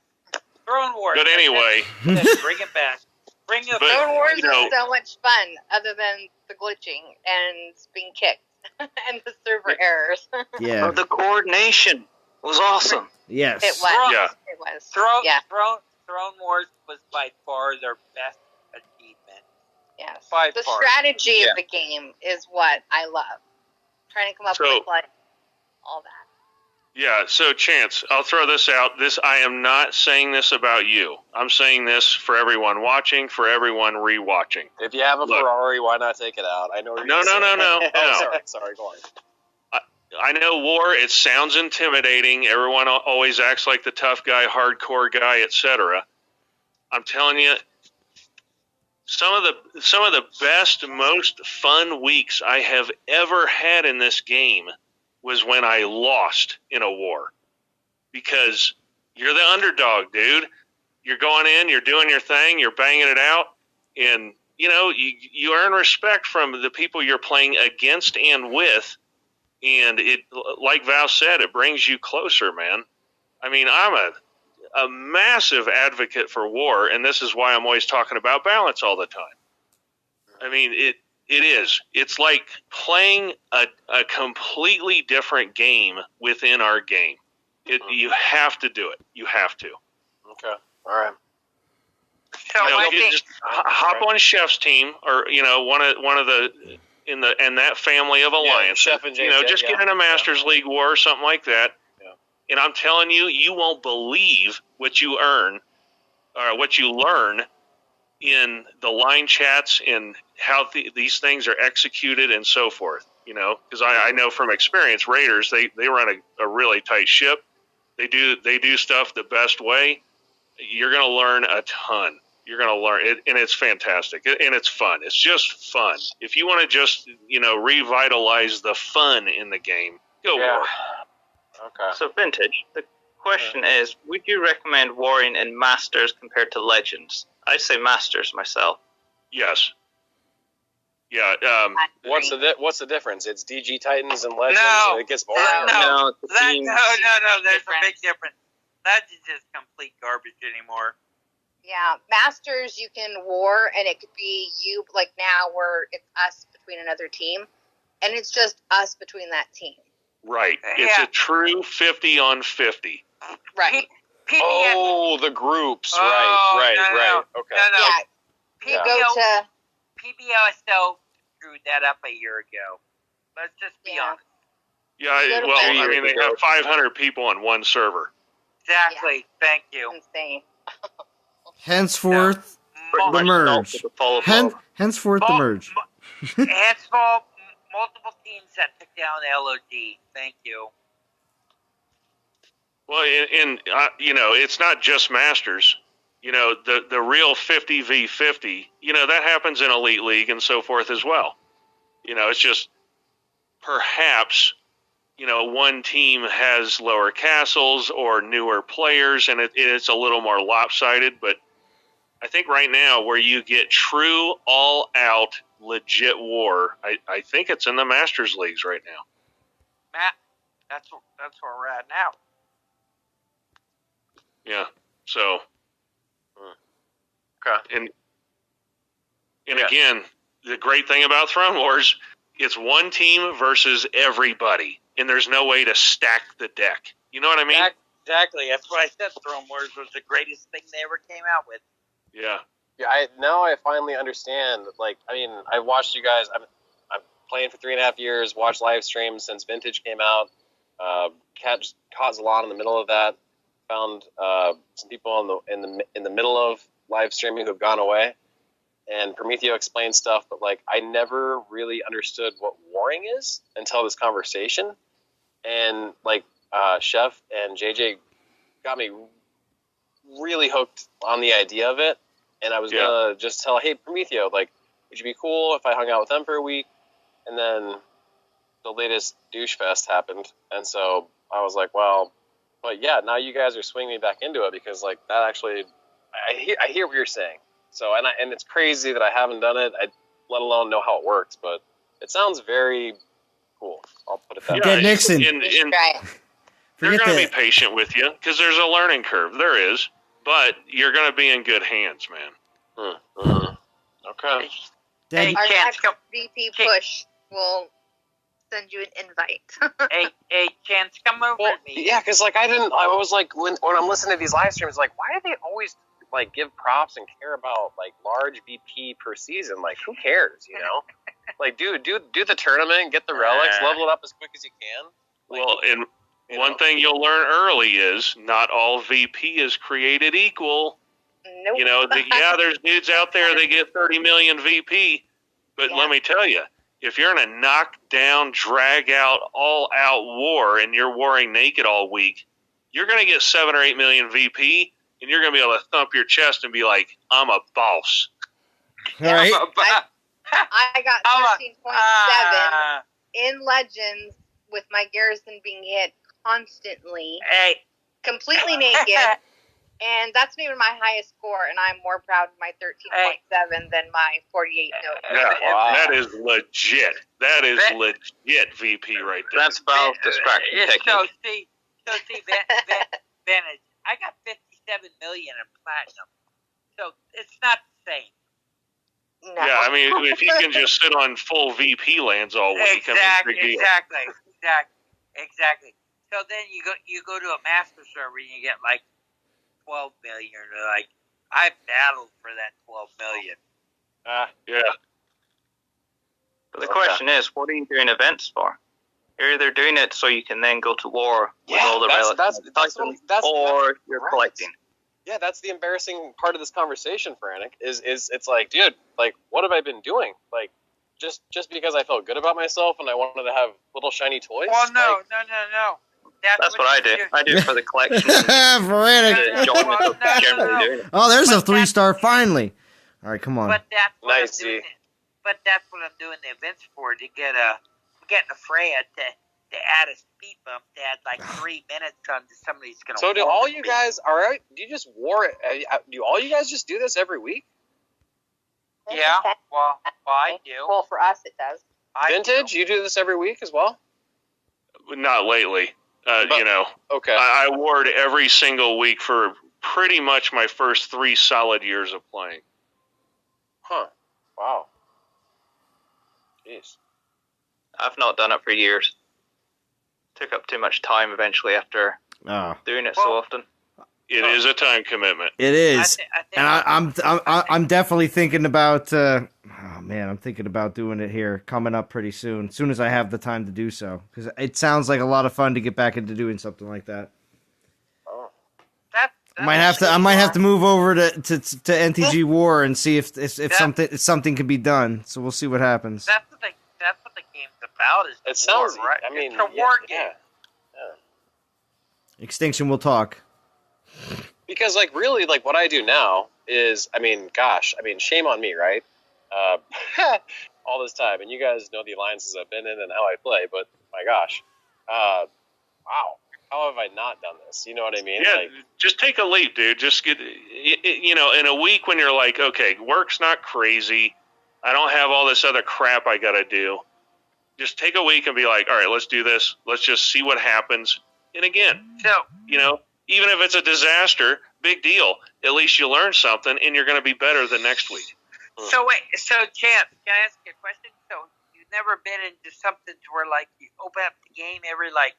Speaker 4: Throne Wars.
Speaker 6: But anyway.
Speaker 4: Bring it back.
Speaker 5: Throne Wars is so much fun, other than the glitching and being kicked. And the server errors.
Speaker 1: Yeah.
Speaker 12: The coordination was awesome.
Speaker 1: Yes.
Speaker 5: It was. It was.
Speaker 4: Throne Wars was by far their best achievement.
Speaker 5: Yes.
Speaker 4: The
Speaker 5: strategy of the game is what I love. Trying to come up with all that.
Speaker 6: Yeah, so Chance, I'll throw this out. I am not saying this about you. I'm saying this for everyone watching, for everyone rewatching.
Speaker 9: If you have a Ferrari, why not take it out? I know.
Speaker 6: No.
Speaker 9: Sorry, go on.
Speaker 6: I know war. It sounds intimidating. Everyone always acts like the tough guy, hardcore guy, etc. I'm telling you, some of the best, most fun weeks I have ever had in this game was when I lost in a war, because you're the underdog, dude. You're going in, you're doing your thing, you're banging it out, and you earn respect from the people you're playing against and with, and it, like Val said, it brings you closer, man. I mean, I'm a massive advocate for war, and this is why I'm always talking about balance all the time. I mean, it is. It's like playing a completely different game within our game. You have to do it. You have to.
Speaker 9: Okay. All right.
Speaker 6: Just hop on Chef's team, or one of the in that family of alliances.
Speaker 9: Chef and James,
Speaker 6: just get in a Masters League war or something like that. Yeah. And I'm telling you, you won't believe what you earn, or what you learn in the line chats and how these things are executed and so forth, because I know from experience, Raiders, they run a really tight ship. They do stuff the best way. You're going to learn a ton. You're going to learn it, and it's fantastic, and it's fun. It's just fun. If you want to just, revitalize the fun in the game, go war.
Speaker 9: Okay.
Speaker 12: So Vintage, the question is, would you recommend warring in Masters compared to Legends? I say Masters myself.
Speaker 6: Yes. Yeah.
Speaker 9: What's the difference? It's DG Titans and Legends.
Speaker 4: No.
Speaker 9: And it gets boring.
Speaker 4: No. There's a big difference. Legends is complete garbage anymore.
Speaker 5: Yeah, Masters you can war, and it could be you, like now where it's us between another team, and it's just us between that team.
Speaker 6: Right. It's a true 50 on 50.
Speaker 5: Right.
Speaker 9: Oh, the groups. Right. Okay.
Speaker 5: Yeah. You go to...
Speaker 4: PBSO screwed that up a year ago. Let's just be honest.
Speaker 6: Yeah, well, I mean, they have 500 people on one server.
Speaker 4: Exactly. Yeah. Thank you.
Speaker 5: Insane.
Speaker 1: Henceforth, the merge. Henceforth, the merge.
Speaker 4: Henceforth, multiple teams that took down LOD. Thank you.
Speaker 6: Well, it's not just Masters. You know, the real 50v50, that happens in Elite League and so forth as well. It's just perhaps, one team has lower castles or newer players, and it's a little more lopsided. But I think right now where you get true, all-out, legit war, I think it's in the Masters Leagues right now.
Speaker 4: Matt, that's where we're at now.
Speaker 6: Yeah, so...
Speaker 9: Okay.
Speaker 6: And again, the great thing about Throne Wars, it's one team versus everybody, and there's no way to stack the deck. You know what I mean?
Speaker 4: Exactly. That's why I said Throne Wars was the greatest thing they ever came out with.
Speaker 6: Yeah.
Speaker 9: Yeah. Now I finally understand. Like, I mean, I've watched you guys. I'm playing for 3.5 years. Watched live streams since Vintage came out. Caught Zalon in the middle of that. Found some people in the middle of live streaming who have gone away, and Prometheo explained stuff, but like I never really understood what warring is until this conversation, and like Chef and JJ got me really hooked on the idea of it, and I was gonna just tell, hey Prometheo, like, would you be cool if I hung out with them for a week? And then the latest douche fest happened, and so I was like, well, but yeah, now you guys are swinging me back into it, because like that actually, I hear what you're saying. So, and it's crazy that I haven't done it, let alone know how it works, but it sounds very cool. I'll put it that way.
Speaker 1: Forget Nixon.
Speaker 6: They're going to be patient with you, because there's a learning curve. There is. But you're going to be in good hands, man.
Speaker 9: Okay.
Speaker 5: Our next VP push will send you an invite.
Speaker 4: hey, Chance, come over to me.
Speaker 9: Yeah, because like I was like, when I'm listening to these live streams, like, why do they always like give props and care about like large VP per season? Like, who cares, Like, do the tournament, get the relics, level it up as quick as you can. Like,
Speaker 6: well, and one thing you'll learn early is not all VP is created equal.
Speaker 5: Nope.
Speaker 6: There's dudes out there that get 30 million VP, but let me tell you, if you're in a knock-down, drag-out, all-out war and you're warring naked all week, you're going to get 7 or 8 million VP, and you're going to be able to thump your chest and be like, I'm a boss.
Speaker 1: All right.
Speaker 5: I got 13.7 in Legends with my Garrison being hit constantly.
Speaker 4: Hey.
Speaker 5: Completely naked. And that's not even my highest score, and I'm more proud of my 13.7 than my 48 note.
Speaker 6: Yeah, that is legit. That is legit VP right there.
Speaker 12: That's about distraction technique.
Speaker 4: So see, Vantage, I got 57 million in platinum. So it's not the same.
Speaker 5: No.
Speaker 6: Yeah, I mean, if you can just sit on full VP lands all week,
Speaker 4: exactly. So then you go to a master server and you get like 12 million. Like, I battled for that 12 million.
Speaker 6: Yeah.
Speaker 12: But the question is, what are you doing events for? You're either doing it so you can then go to war with all the relics, or you're collecting.
Speaker 9: Yeah, that's the embarrassing part of this conversation, Frantic, is it's like, dude, like, what have I been doing? Like, just because I felt good about myself and I wanted to have little shiny toys?
Speaker 4: Well, no.
Speaker 12: That's what I do. I do it for the collection.
Speaker 1: Oh, there's a 3-star finally. All right, come on.
Speaker 4: But that's what I'm doing. But that's what I'm doing the events for, to get a Freya to add a speed bump to add like 3 minutes on somebody's gonna.
Speaker 9: So do all you guys? All right? Do you just do all you guys just do this every week?
Speaker 4: Yeah. Well, I do.
Speaker 5: Well, for us it does.
Speaker 9: Vintage, you do this every week as well?
Speaker 6: Not lately.
Speaker 9: Okay.
Speaker 6: I ward every single week for pretty much my first 3 solid years of playing.
Speaker 9: Huh. Wow. Jeez.
Speaker 12: I've not done it for years. Took up too much time eventually after doing it so often.
Speaker 6: It is a time commitment.
Speaker 1: It is,
Speaker 4: I think
Speaker 1: and I'm definitely thinking about. I'm thinking about doing it here coming up pretty soon. As soon as I have the time to do so, because it sounds like a lot of fun to get back into doing something like that. I might have to move over to NTG War and see if something can be done. So we'll see what happens.
Speaker 4: That's what the game's about. Is
Speaker 9: It sounds
Speaker 4: war, right?
Speaker 9: I mean,
Speaker 4: it's a war game.
Speaker 9: yeah.
Speaker 1: Extinction will talk.
Speaker 9: Because, like, really, like, what I do now is, shame on me, right? All this time, and you guys know the alliances I've been in and how I play, but my gosh, wow, how have I not done this? You know what I mean?
Speaker 6: Yeah,
Speaker 9: like,
Speaker 6: just take a leap, dude. Just get, in a week when you're like, okay, work's not crazy, I don't have all this other crap I gotta do. Just take a week and be like, all right, let's do this. Let's just see what happens. And again, even if it's a disaster, big deal. At least you learn something, and you're going to be better the next week.
Speaker 4: So wait, Chance, can I ask you a question? So you've never been into something where like you open up the game every like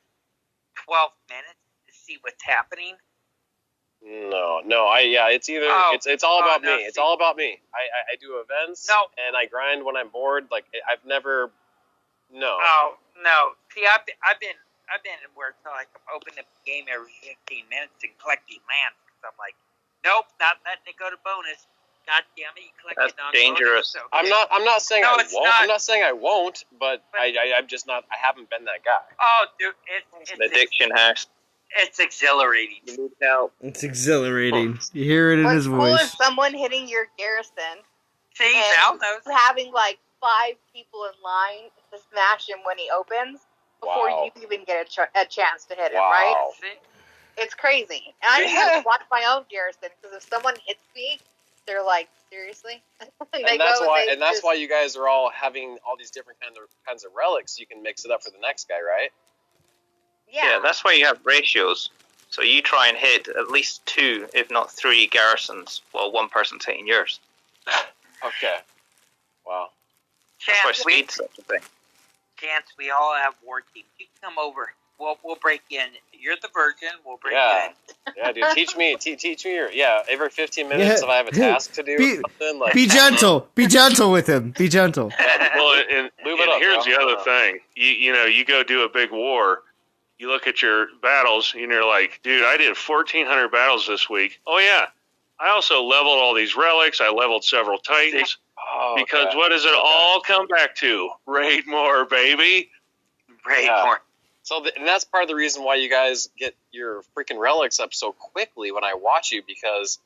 Speaker 4: 12 minutes to see what's happening?
Speaker 9: No, it's either it's all about me. It's all about me. I do events, and I grind when I'm bored. Like I've never, no.
Speaker 4: Oh no. See, I've been where it's like I'm opening up the game every 15 minutes and collecting land. I'm like, nope, not letting it go to bonus. God damn it, you collected on
Speaker 12: dangerous.
Speaker 4: Bonus.
Speaker 9: I'm not saying I won't.
Speaker 4: Not.
Speaker 9: I'm not saying I won't, but I'm just not. I haven't been that guy.
Speaker 4: Oh, dude, it's
Speaker 12: an addiction house.
Speaker 4: It's exhilarating.
Speaker 12: You need help.
Speaker 1: It's exhilarating. You hear it in his
Speaker 5: What's cool
Speaker 1: voice.
Speaker 5: is someone hitting your garrison
Speaker 4: See,
Speaker 5: and
Speaker 4: Val knows.
Speaker 5: having like 5 people in line to smash him when he opens before
Speaker 9: Wow.
Speaker 5: you even get a chance to hit him,
Speaker 9: Wow.
Speaker 5: right?
Speaker 4: See?
Speaker 5: It's crazy. And I just have to watch my own garrison because if someone hits me, they're like, seriously?
Speaker 9: And that's why you guys are all having all these different kinds of relics. You can mix it up for the next guy, right?
Speaker 5: Yeah.
Speaker 12: That's why you have ratios. So you try and hit at least 2, if not 3 garrisons, while one person's hitting yours.
Speaker 9: Okay. Wow.
Speaker 12: That's why
Speaker 4: Chance,
Speaker 12: speed's such a thing.
Speaker 4: Chance, we all have war teams. You can come over. We'll break in. You're the virgin. We'll break in.
Speaker 9: Yeah, dude. Teach me. Teach me. Every 15 minutes, if I have a task to do, or something like.
Speaker 1: Be gentle. Be gentle with him. Be gentle.
Speaker 6: Well, and here's the other
Speaker 9: bro.
Speaker 6: thing. You go do a big war. You look at your battles, and you're like, dude, I did 1,400 battles this week. Oh yeah, I also leveled all these relics. I leveled several titans. Because what does it all come back to? Raid more, baby.
Speaker 4: Raid more.
Speaker 9: So, and that's part of the reason why you guys get your freaking relics up so quickly when I watch you, because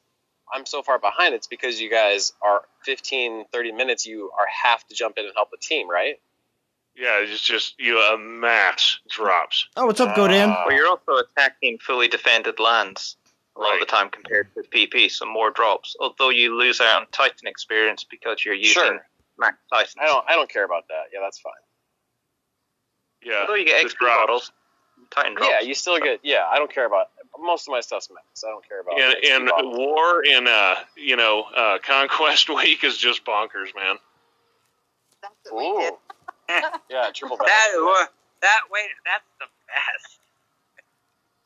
Speaker 9: I'm so far behind. It's because you guys are 15, 30 minutes, you have to jump in and help the team, right?
Speaker 6: Yeah, it's just a mass drops.
Speaker 1: Oh, what's up, Godan?
Speaker 12: Well, you're also attacking fully defended lands a lot of the time compared to PP, so more drops. Although you lose out on Titan experience because you're using max Titans.
Speaker 9: I don't care about that. Yeah, that's fine.
Speaker 6: Yeah.
Speaker 12: Although you get XP bottles, Titan drops.
Speaker 9: Yeah, you still get. Yeah, I don't care about. Most of my stuff's max. I don't care about.
Speaker 6: And war in Conquest Week is just bonkers, man.
Speaker 5: That's what we did.
Speaker 9: Yeah, triple
Speaker 4: That's the best.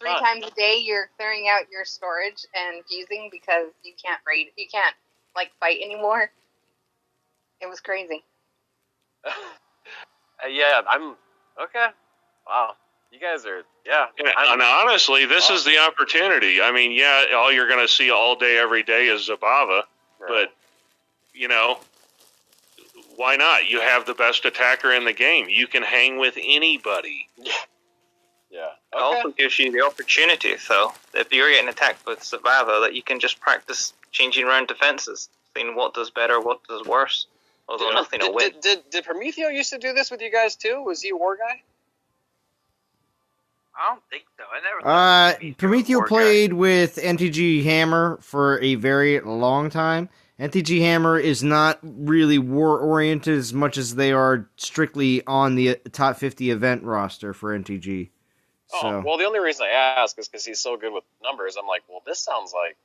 Speaker 5: 3 times a day, you're clearing out your storage and fusing because you can't fight anymore. It was crazy.
Speaker 9: Yeah, I'm okay. Wow, you guys are
Speaker 6: And honestly, this is the opportunity. I mean, all you're going to see all day, every day is Zabava, but why not? You have the best attacker in the game. You can hang with anybody.
Speaker 9: Yeah.
Speaker 12: It also gives you the opportunity, though, if you're getting attacked with Savava, that you can just practice changing around defenses, seeing what does better, what does worse. Although nothing will win.
Speaker 9: Did Prometheo used to do this with you guys too? Was he a war guy?
Speaker 4: I don't think so. I never.
Speaker 1: Prometheo played with NTG Hammer for a very long time. NTG Hammer is not really war-oriented as much as they are strictly on the top 50 event roster for NTG. So,
Speaker 9: well, the only reason I ask is because he's so good with numbers. I'm like, well, this sounds like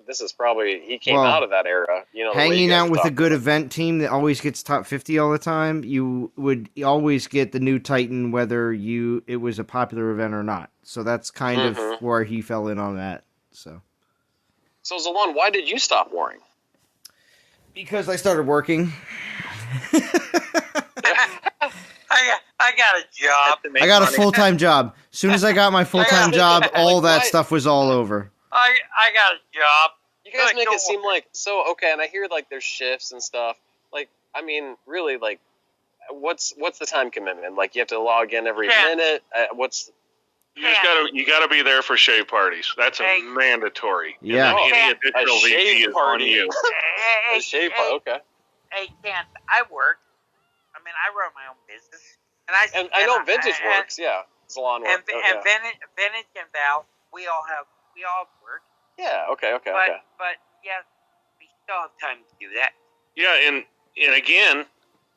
Speaker 9: this is probably he came
Speaker 1: Well,
Speaker 9: out of that era. You know, the way you
Speaker 1: hanging
Speaker 9: guys
Speaker 1: out
Speaker 9: are
Speaker 1: with a
Speaker 9: talking
Speaker 1: good
Speaker 9: about.
Speaker 1: event team that always gets top 50 all the time, you would always get the new Titan whether it was a popular event or not. So that's kind of where he fell in on that. So
Speaker 9: Zalon, why did you stop warring?
Speaker 1: because I started working.
Speaker 4: I got a job.
Speaker 1: I got a full-time job. As soon as I got my full-time job, all that stuff was all over.
Speaker 4: I got a job.
Speaker 9: You guys make it seem like so okay, and I hear like there's shifts and stuff. Like, I mean, really, like, what's the time commitment? Like, you have to log in every minute.
Speaker 6: You gotta be there for shave parties. That's mandatory.
Speaker 1: Yeah.
Speaker 6: And then any additional VP is on you.
Speaker 9: A shave party, okay.
Speaker 4: Hey, Ken, I work. I mean, I run my own business, and
Speaker 9: I know Vintage works. Yeah, Zalon works.
Speaker 4: And Vintage and Val, we all work.
Speaker 9: Yeah. Okay.
Speaker 4: But yeah, we still have time to do that.
Speaker 6: Yeah, and again,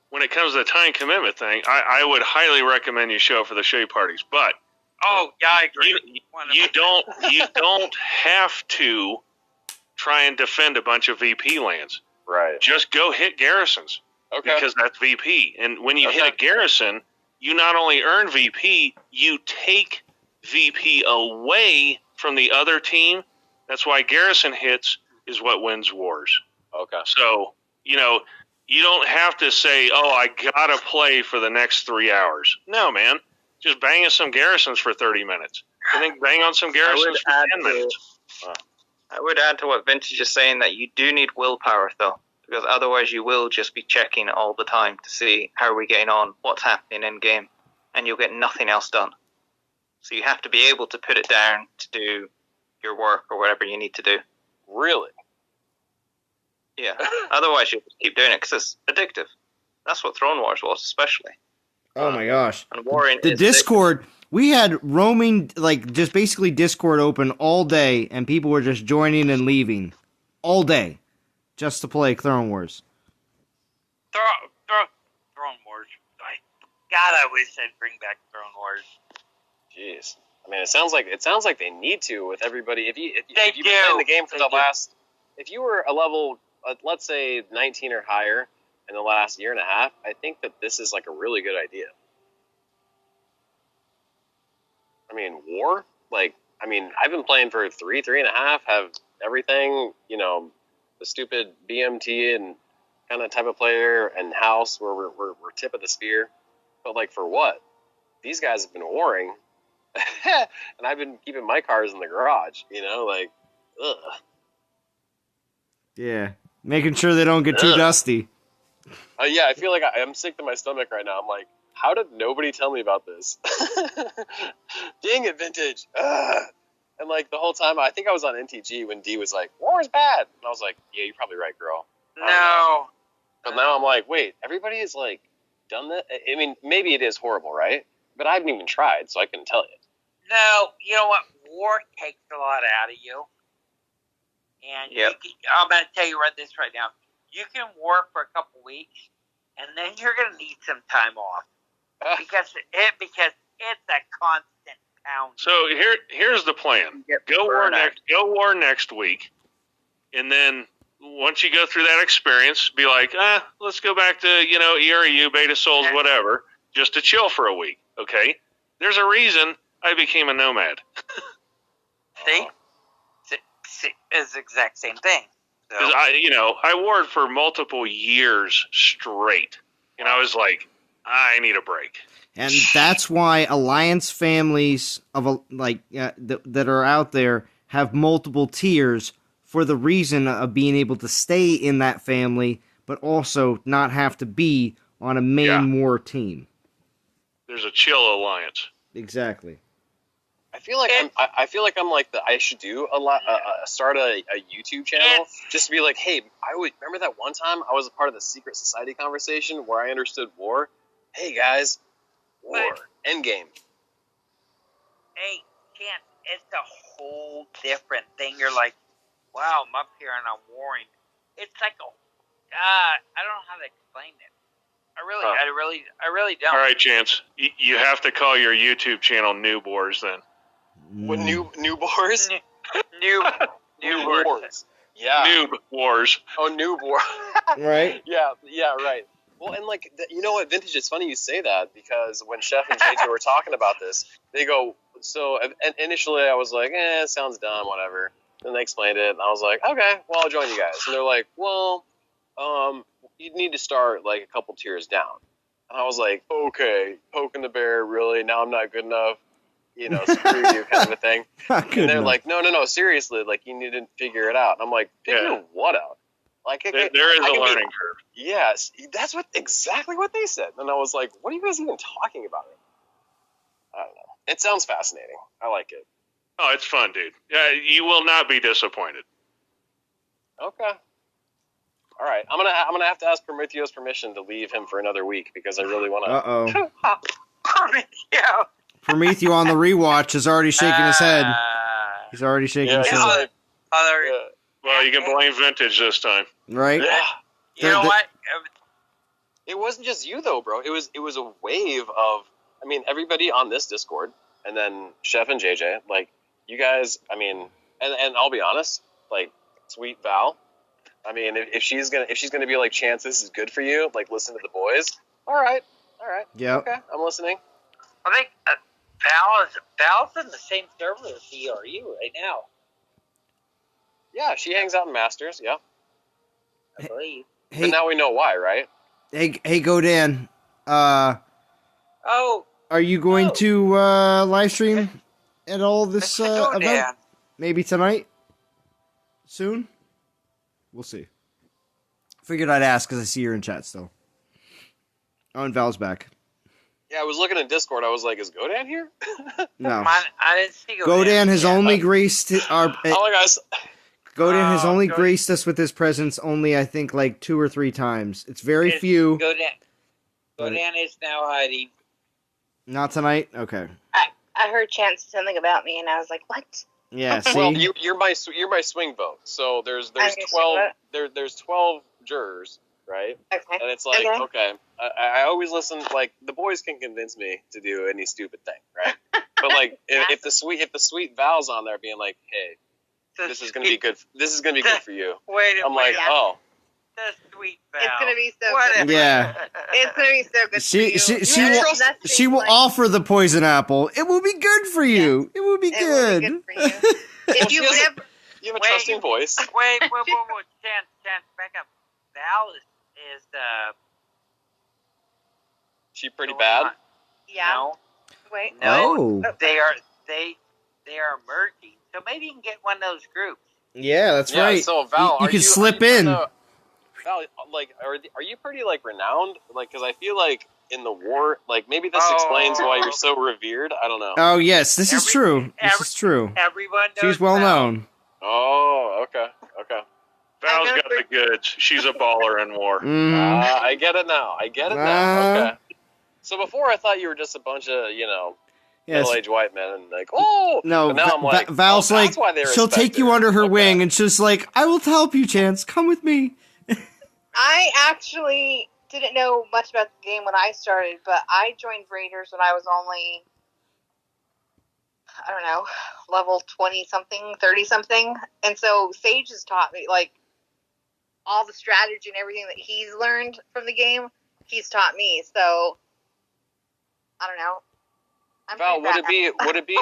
Speaker 6: when it comes to the time commitment thing, I would highly recommend you show up for the shave parties. But
Speaker 4: yeah, I agree.
Speaker 6: You don't have to try and defend a bunch of VP lands.
Speaker 9: Right.
Speaker 6: Just go hit garrisons.
Speaker 9: Okay.
Speaker 6: Because that's VP. And when you hit a garrison, you not only earn VP, you take VP away from the other team. That's why garrison hits is what wins wars.
Speaker 9: Okay.
Speaker 6: So, you don't have to say, I got to play for the next 3 hours. No, man. Just bang on some garrisons for 30 minutes. And then bang on some garrisons for 10 minutes.
Speaker 12: I would add to what Vintage is saying that you do need willpower, though. Because otherwise you will just be checking all the time to see how are we getting on, what's happening in game, and you'll get nothing else done. So you have to be able to put it down to do your work or whatever you need to do.
Speaker 9: Really?
Speaker 12: Yeah. Otherwise you'll just keep doing it because it's addictive. That's what Throne Wars was, especially.
Speaker 1: Oh my gosh.
Speaker 12: And warring
Speaker 1: the
Speaker 12: is
Speaker 1: Discord, we had roaming, like just basically Discord open all day, and people were just joining and leaving all day. Just to play Throne Wars.
Speaker 4: Throne Wars. God, I wish they'd bring back Throne Wars.
Speaker 9: Jeez. I mean, it sounds like they need to with everybody. If you've been
Speaker 4: do.
Speaker 9: playing the game for if you were a level, let's say 19 or higher in the last year and a half, I think that this is like a really good idea. I mean, war? I've been playing for 3.5, have everything, the stupid BMT and kind of type of player and house where we're tip of the spear. But like for what? These guys have been warring and I've been keeping my cars in the garage, ugh.
Speaker 1: Yeah. Making sure they don't get too dusty.
Speaker 9: Yeah, I feel like I'm sick to my stomach right now. I'm like, how did nobody tell me about this? Dang it, Vintage. Ugh. And like the whole time, I think I was on NTG when D was like, war is bad. And I was like, yeah, you're probably right, girl.
Speaker 4: No.
Speaker 9: But now I'm like, wait, everybody has like done that? I mean, maybe it is horrible, right? But I haven't even tried, so I couldn't tell you.
Speaker 4: No, you know what? War takes a lot out of you. And I'm going to tell you this right now. You can war for a couple weeks, and then you're going to need some time off. Because it's a constant pound.
Speaker 6: So here's the plan. Go war next week, and then once you go through that experience, be like, let's go back to ERU, Beta Souls, whatever, just to chill for a week. Okay, there's a reason I became a nomad.
Speaker 4: See, it's the exact same thing.
Speaker 6: Because I warred for multiple years straight, and I was like, I need a break.
Speaker 1: And that's why alliance families of that are out there have multiple tiers for the reason of being able to stay in that family, but also not have to be on a main war team.
Speaker 6: There's a chill alliance.
Speaker 1: Exactly.
Speaker 9: I feel like I'm like I should do start a YouTube channel just to be like, hey, I would remember that one time I was a part of the secret society conversation where I understood war. Hey guys, war endgame.
Speaker 4: Hey, Kent, it's a whole different thing. You're like, wow, I'm up here and I'm warring. It's like I don't know how to explain it. I really don't.
Speaker 6: All right, Chance. You have to call your YouTube channel Noob Wars then.
Speaker 9: What new boars?
Speaker 4: New
Speaker 9: wars. Yeah.
Speaker 6: Noob Wars.
Speaker 9: Oh, Noob Wars.
Speaker 1: Right?
Speaker 9: Yeah, right. Well, and like, you know what, Vintage, it's funny you say that, because when Chef and JJ were talking about this, they go, so, and initially I was like, it sounds dumb, whatever. Then they explained it, and I was like, okay, well, I'll join you guys. And they're like, well, you need to start, like, a couple tiers down. And I was like, okay, poking the bear, really? Now I'm not good enough? You know, screw you, kind of a thing. And they're like, no, seriously, like, you need to figure it out. And I'm like, figure what out? Like,
Speaker 6: there is a learning curve.
Speaker 9: Yes, that's exactly what they said. And I was like, what are you guys even talking about? I don't know. It sounds fascinating. I like it.
Speaker 6: Oh, it's fun, dude. Yeah, you will not be disappointed.
Speaker 9: Okay. All right. I'm gonna have to ask Prometheo's permission to leave him for another week, because I really want to.
Speaker 1: Prometheo on the rewatch is already shaking his head. He's already shaking his head.
Speaker 6: Well, you can blame Vintage this time.
Speaker 1: Right?
Speaker 9: Yeah.
Speaker 4: You know what?
Speaker 9: It wasn't just you though, bro. It was a wave of, I mean, everybody on this Discord, and then Chef and JJ, like, you guys, I mean, and I'll be honest, like, sweet Val, I mean, if she's gonna be like, Chance, this is good for you, like, listen to the boys. All right.
Speaker 1: Yeah.
Speaker 9: Okay, I'm listening.
Speaker 4: I think Val's in the same server as ERU right now.
Speaker 9: Yeah, she hangs out in Masters. Yeah,
Speaker 4: I believe.
Speaker 9: But now we know why, right?
Speaker 1: Hey, Godan. Are you going to live stream at all this event? Maybe tonight? Soon? We'll see. Figured I'd ask because I see you're in chat still. Oh, and Val's back.
Speaker 9: Yeah, I was looking in Discord. I was like, is Godan here?
Speaker 1: No.
Speaker 4: I didn't see
Speaker 1: Godan has only graced our...
Speaker 9: Oh, guys.
Speaker 1: Godan has only graced us with his presence only, I think, like 2 or 3 times. It's very few.
Speaker 4: Godan is now hiding.
Speaker 1: Not tonight? Okay.
Speaker 5: I heard Chance something about me, and I was like, what?
Speaker 1: Yeah, see?
Speaker 9: Well, you're my swing vote. So there's 12 there's 12 jurors, right?
Speaker 5: Okay.
Speaker 9: And it's like, okay, I always listen. Like, the boys can convince me to do any stupid thing, right? But like, if the sweet Val's on there being like, hey, this is gonna be good. This is gonna be good for you.
Speaker 4: I'm
Speaker 9: like, oh.
Speaker 4: The sweet Val.
Speaker 5: It's gonna be so good.
Speaker 1: Yeah.
Speaker 5: It's gonna be so good for you.
Speaker 1: She will offer the poison apple. It will be good for you. Yes. It will be good.
Speaker 5: Will be good for you. If you
Speaker 9: have a trusting voice.
Speaker 4: Wait, Chance, back up. Val is
Speaker 9: she pretty bad?
Speaker 5: Yeah.
Speaker 4: No.
Speaker 5: Wait.
Speaker 1: No.
Speaker 4: They are merging. So maybe you can get one of those groups.
Speaker 1: Yeah, that's right.
Speaker 9: So Val,
Speaker 1: you can slip in.
Speaker 9: Val, like, are you pretty like renowned? Like, because I feel like in the war, like maybe this explains why you're so revered. I don't know.
Speaker 1: Oh yes, this is true. This is true.
Speaker 4: Everyone knows
Speaker 1: she's well
Speaker 4: Val.
Speaker 1: known.
Speaker 9: Oh, okay.
Speaker 6: Val's got the goods. She's a baller in war.
Speaker 9: I get it now. Okay. So before I thought you were just a bunch of, middle-aged white men, and like,
Speaker 1: no.
Speaker 9: But now I'm like,
Speaker 1: Val's like, she'll take you under her wing, and she's like, I will help you, Chance. Come with me.
Speaker 5: I actually didn't know much about the game when I started, but I joined Raiders when I was only, I don't know, level 20-something, 30-something. And so Sage has taught me, like, all the strategy and everything that he's learned from the game, he's taught me. So, I don't know.
Speaker 9: Val, would it be,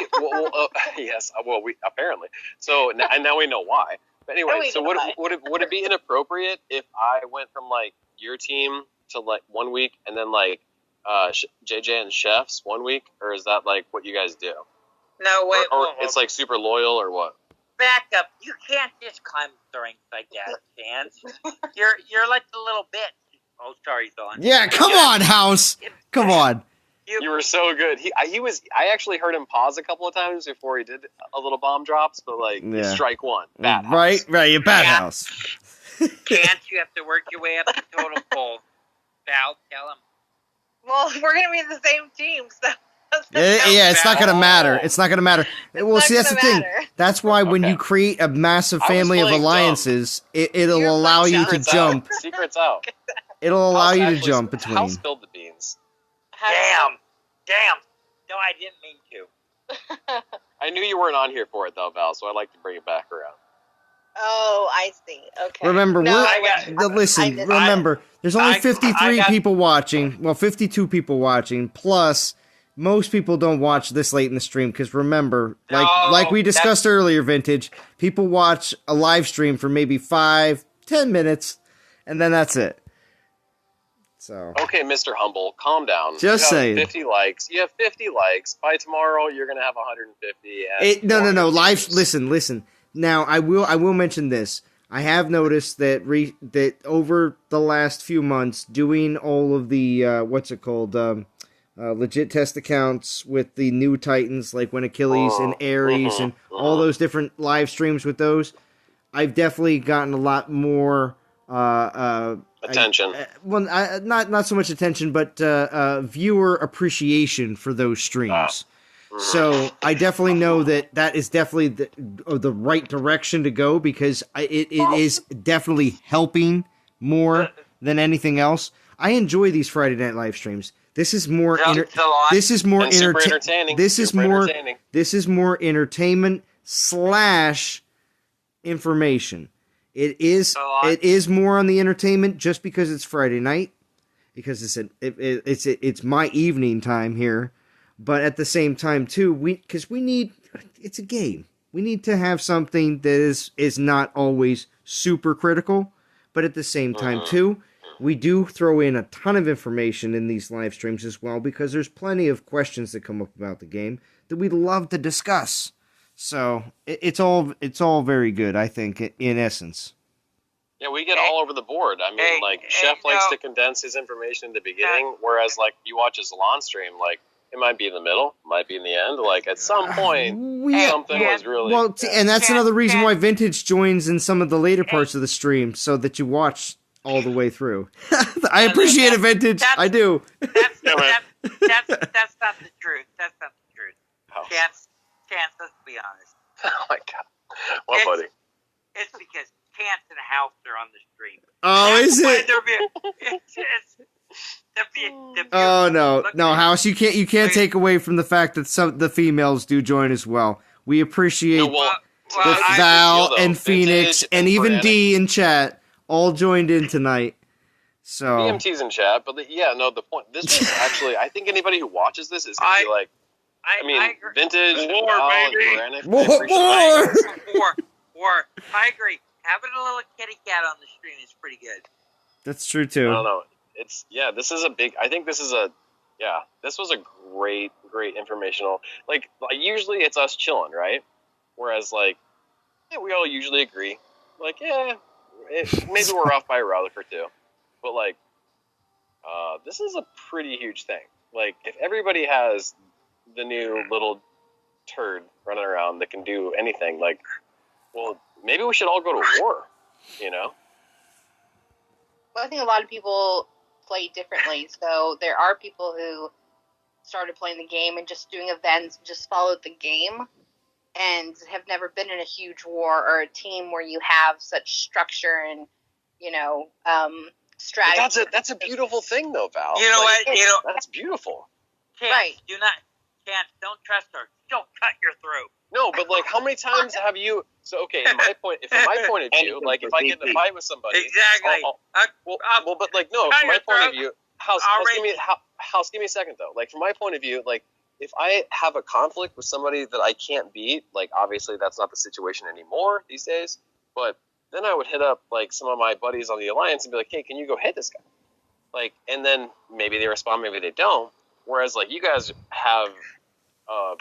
Speaker 9: yes, well, we, apparently. So, and now we know why. But anyway, so would it be inappropriate if I went from, like, your team to, like, 1 week, and then, like, JJ and Chef's 1 week? Or is that, like, what you guys do?
Speaker 4: No, wait.
Speaker 9: Or it's, like, super loyal, or what?
Speaker 4: Back up. You can't just climb the ranks like that, Chance. You're like the little bitch. Oh, sorry, Dawn.
Speaker 1: Yeah, come on, House. Come on.
Speaker 9: You were so good. I actually heard him pause a couple of times before he did a little bomb drops, but like strike one. Bad house.
Speaker 1: Right, you bad house.
Speaker 4: Chance, you have to work your way up the total pole. Val, tell him.
Speaker 5: Well, we're gonna be the same team, so
Speaker 1: it's not gonna matter. It's not gonna matter. Well, see, that's the thing. That's why when you create a massive family of alliances, it'll allow you to jump.
Speaker 9: Secrets out.
Speaker 1: It'll allow you to
Speaker 9: Actually,
Speaker 1: jump
Speaker 9: Hal
Speaker 1: between.
Speaker 9: spilled the beans.
Speaker 4: Damn. No, I didn't mean to.
Speaker 9: I knew you weren't on here for it though, Val, so I'd like to bring it back around.
Speaker 5: Oh, I see. Okay.
Speaker 1: Remember,
Speaker 5: listen.
Speaker 1: remember, there's only 53
Speaker 4: got-
Speaker 1: people watching. Well, 52 people watching. Plus, most people don't watch this late in the stream because remember, like we discussed earlier, Vintage, people watch a live stream for maybe 5-10 minutes, and then that's it. So
Speaker 9: Okay, Mr. Humble, calm down.
Speaker 1: Just
Speaker 9: you have
Speaker 1: saying.
Speaker 9: 50 likes. You have 50 likes. By tomorrow, you're gonna have 150. And
Speaker 1: No. Live. Listen. Now, I will mention this. I have noticed that that over the last few months, doing all of the legit test accounts with the new Titans, like when Achilles and Ares and all those different live streams with those, I've definitely gotten a lot more
Speaker 9: attention.
Speaker 1: Not so much attention, but viewer appreciation for those streams. So I definitely know that is definitely the right direction to go because it is definitely helping more than anything else. I enjoy these Friday night live streams. This is more entertaining. This is more entertainment / information. It is more on the entertainment just because it's Friday night, because it's my evening time here. But at the same time, too, it's a game. We need to have something that is not always super critical. But at the same time, too, we do throw in a ton of information in these live streams as well, because there's plenty of questions that come up about the game that we'd love to discuss. So it's all very good, I think, in essence.
Speaker 9: Yeah, we get all over the board. I mean, Chef likes to condense his information in the beginning, whereas, you watch his lawn stream, it might be in the middle, might be in the end. At some point, something was really...
Speaker 1: Well, and that's another reason why Vintage joins in some of the later parts of the stream, so that you watch all the way through. I appreciate it, Vintage. I do.
Speaker 4: That's not the truth. That's not the truth. Chance, let's be honest.
Speaker 9: Oh, my God. What, buddy?
Speaker 4: It's because Chance and House are on the stream.
Speaker 1: Oh, is it? Oh no, House! You can't take away from the fact that some the females do join as well. We appreciate Val and Phoenix and even D in chat all joined in tonight. So
Speaker 9: BMT's in chat, but the point. This is actually, I think anybody who watches this is gonna be like, Vintage, Val, and Granick.
Speaker 4: War. I agree. Having a little kitty cat on the stream is pretty good.
Speaker 1: That's true too.
Speaker 9: I don't know. This is a big. I think this is this was a great informational. Usually it's us chilling, right? Whereas we all usually agree. Maybe we're off by a relic or two, but this is a pretty huge thing. If everybody has the new little turd running around that can do anything, well, maybe we should all go to war.
Speaker 5: Well, I think a lot of people play differently. So there are people who started playing the game and just doing events, just followed the game, and have never been in a huge war or a team where you have such structure and strategy.
Speaker 9: But that's a beautiful thing, though, Val.
Speaker 4: You know what?
Speaker 9: That's beautiful.
Speaker 4: Chance, don't trust her. Don't cut your throat.
Speaker 9: No, but how many times have you? So okay, from my point of view, if I get in a fight with somebody,
Speaker 4: exactly.
Speaker 9: From my point of view, House, give me a second though. From my point of view, if I have a conflict with somebody that I can't beat, obviously that's not the situation anymore these days. But then I would hit up some of my buddies on the alliance and be like, hey, can you go hit this guy? And then maybe they respond, maybe they don't. Whereas you guys have, I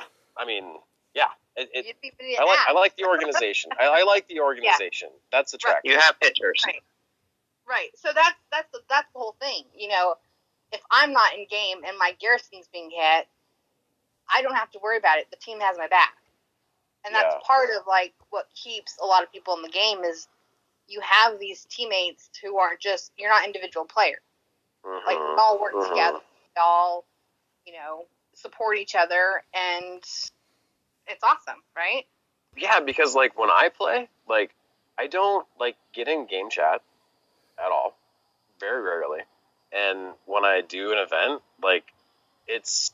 Speaker 9: like the organization. I like the organization. Yeah. That's attractive.
Speaker 12: You have pictures.
Speaker 5: Right. So that's the whole thing. If I'm not in game and my Garrison's being hit, I don't have to worry about it. The team has my back. And that's part of what keeps a lot of people in the game is you have these teammates who aren't just, you're not individual players. We all work together. We all, support each other, and it's awesome, right?
Speaker 9: Yeah, because when I play, I don't get in game chat at all. very rarely. And when I do an event, like, it's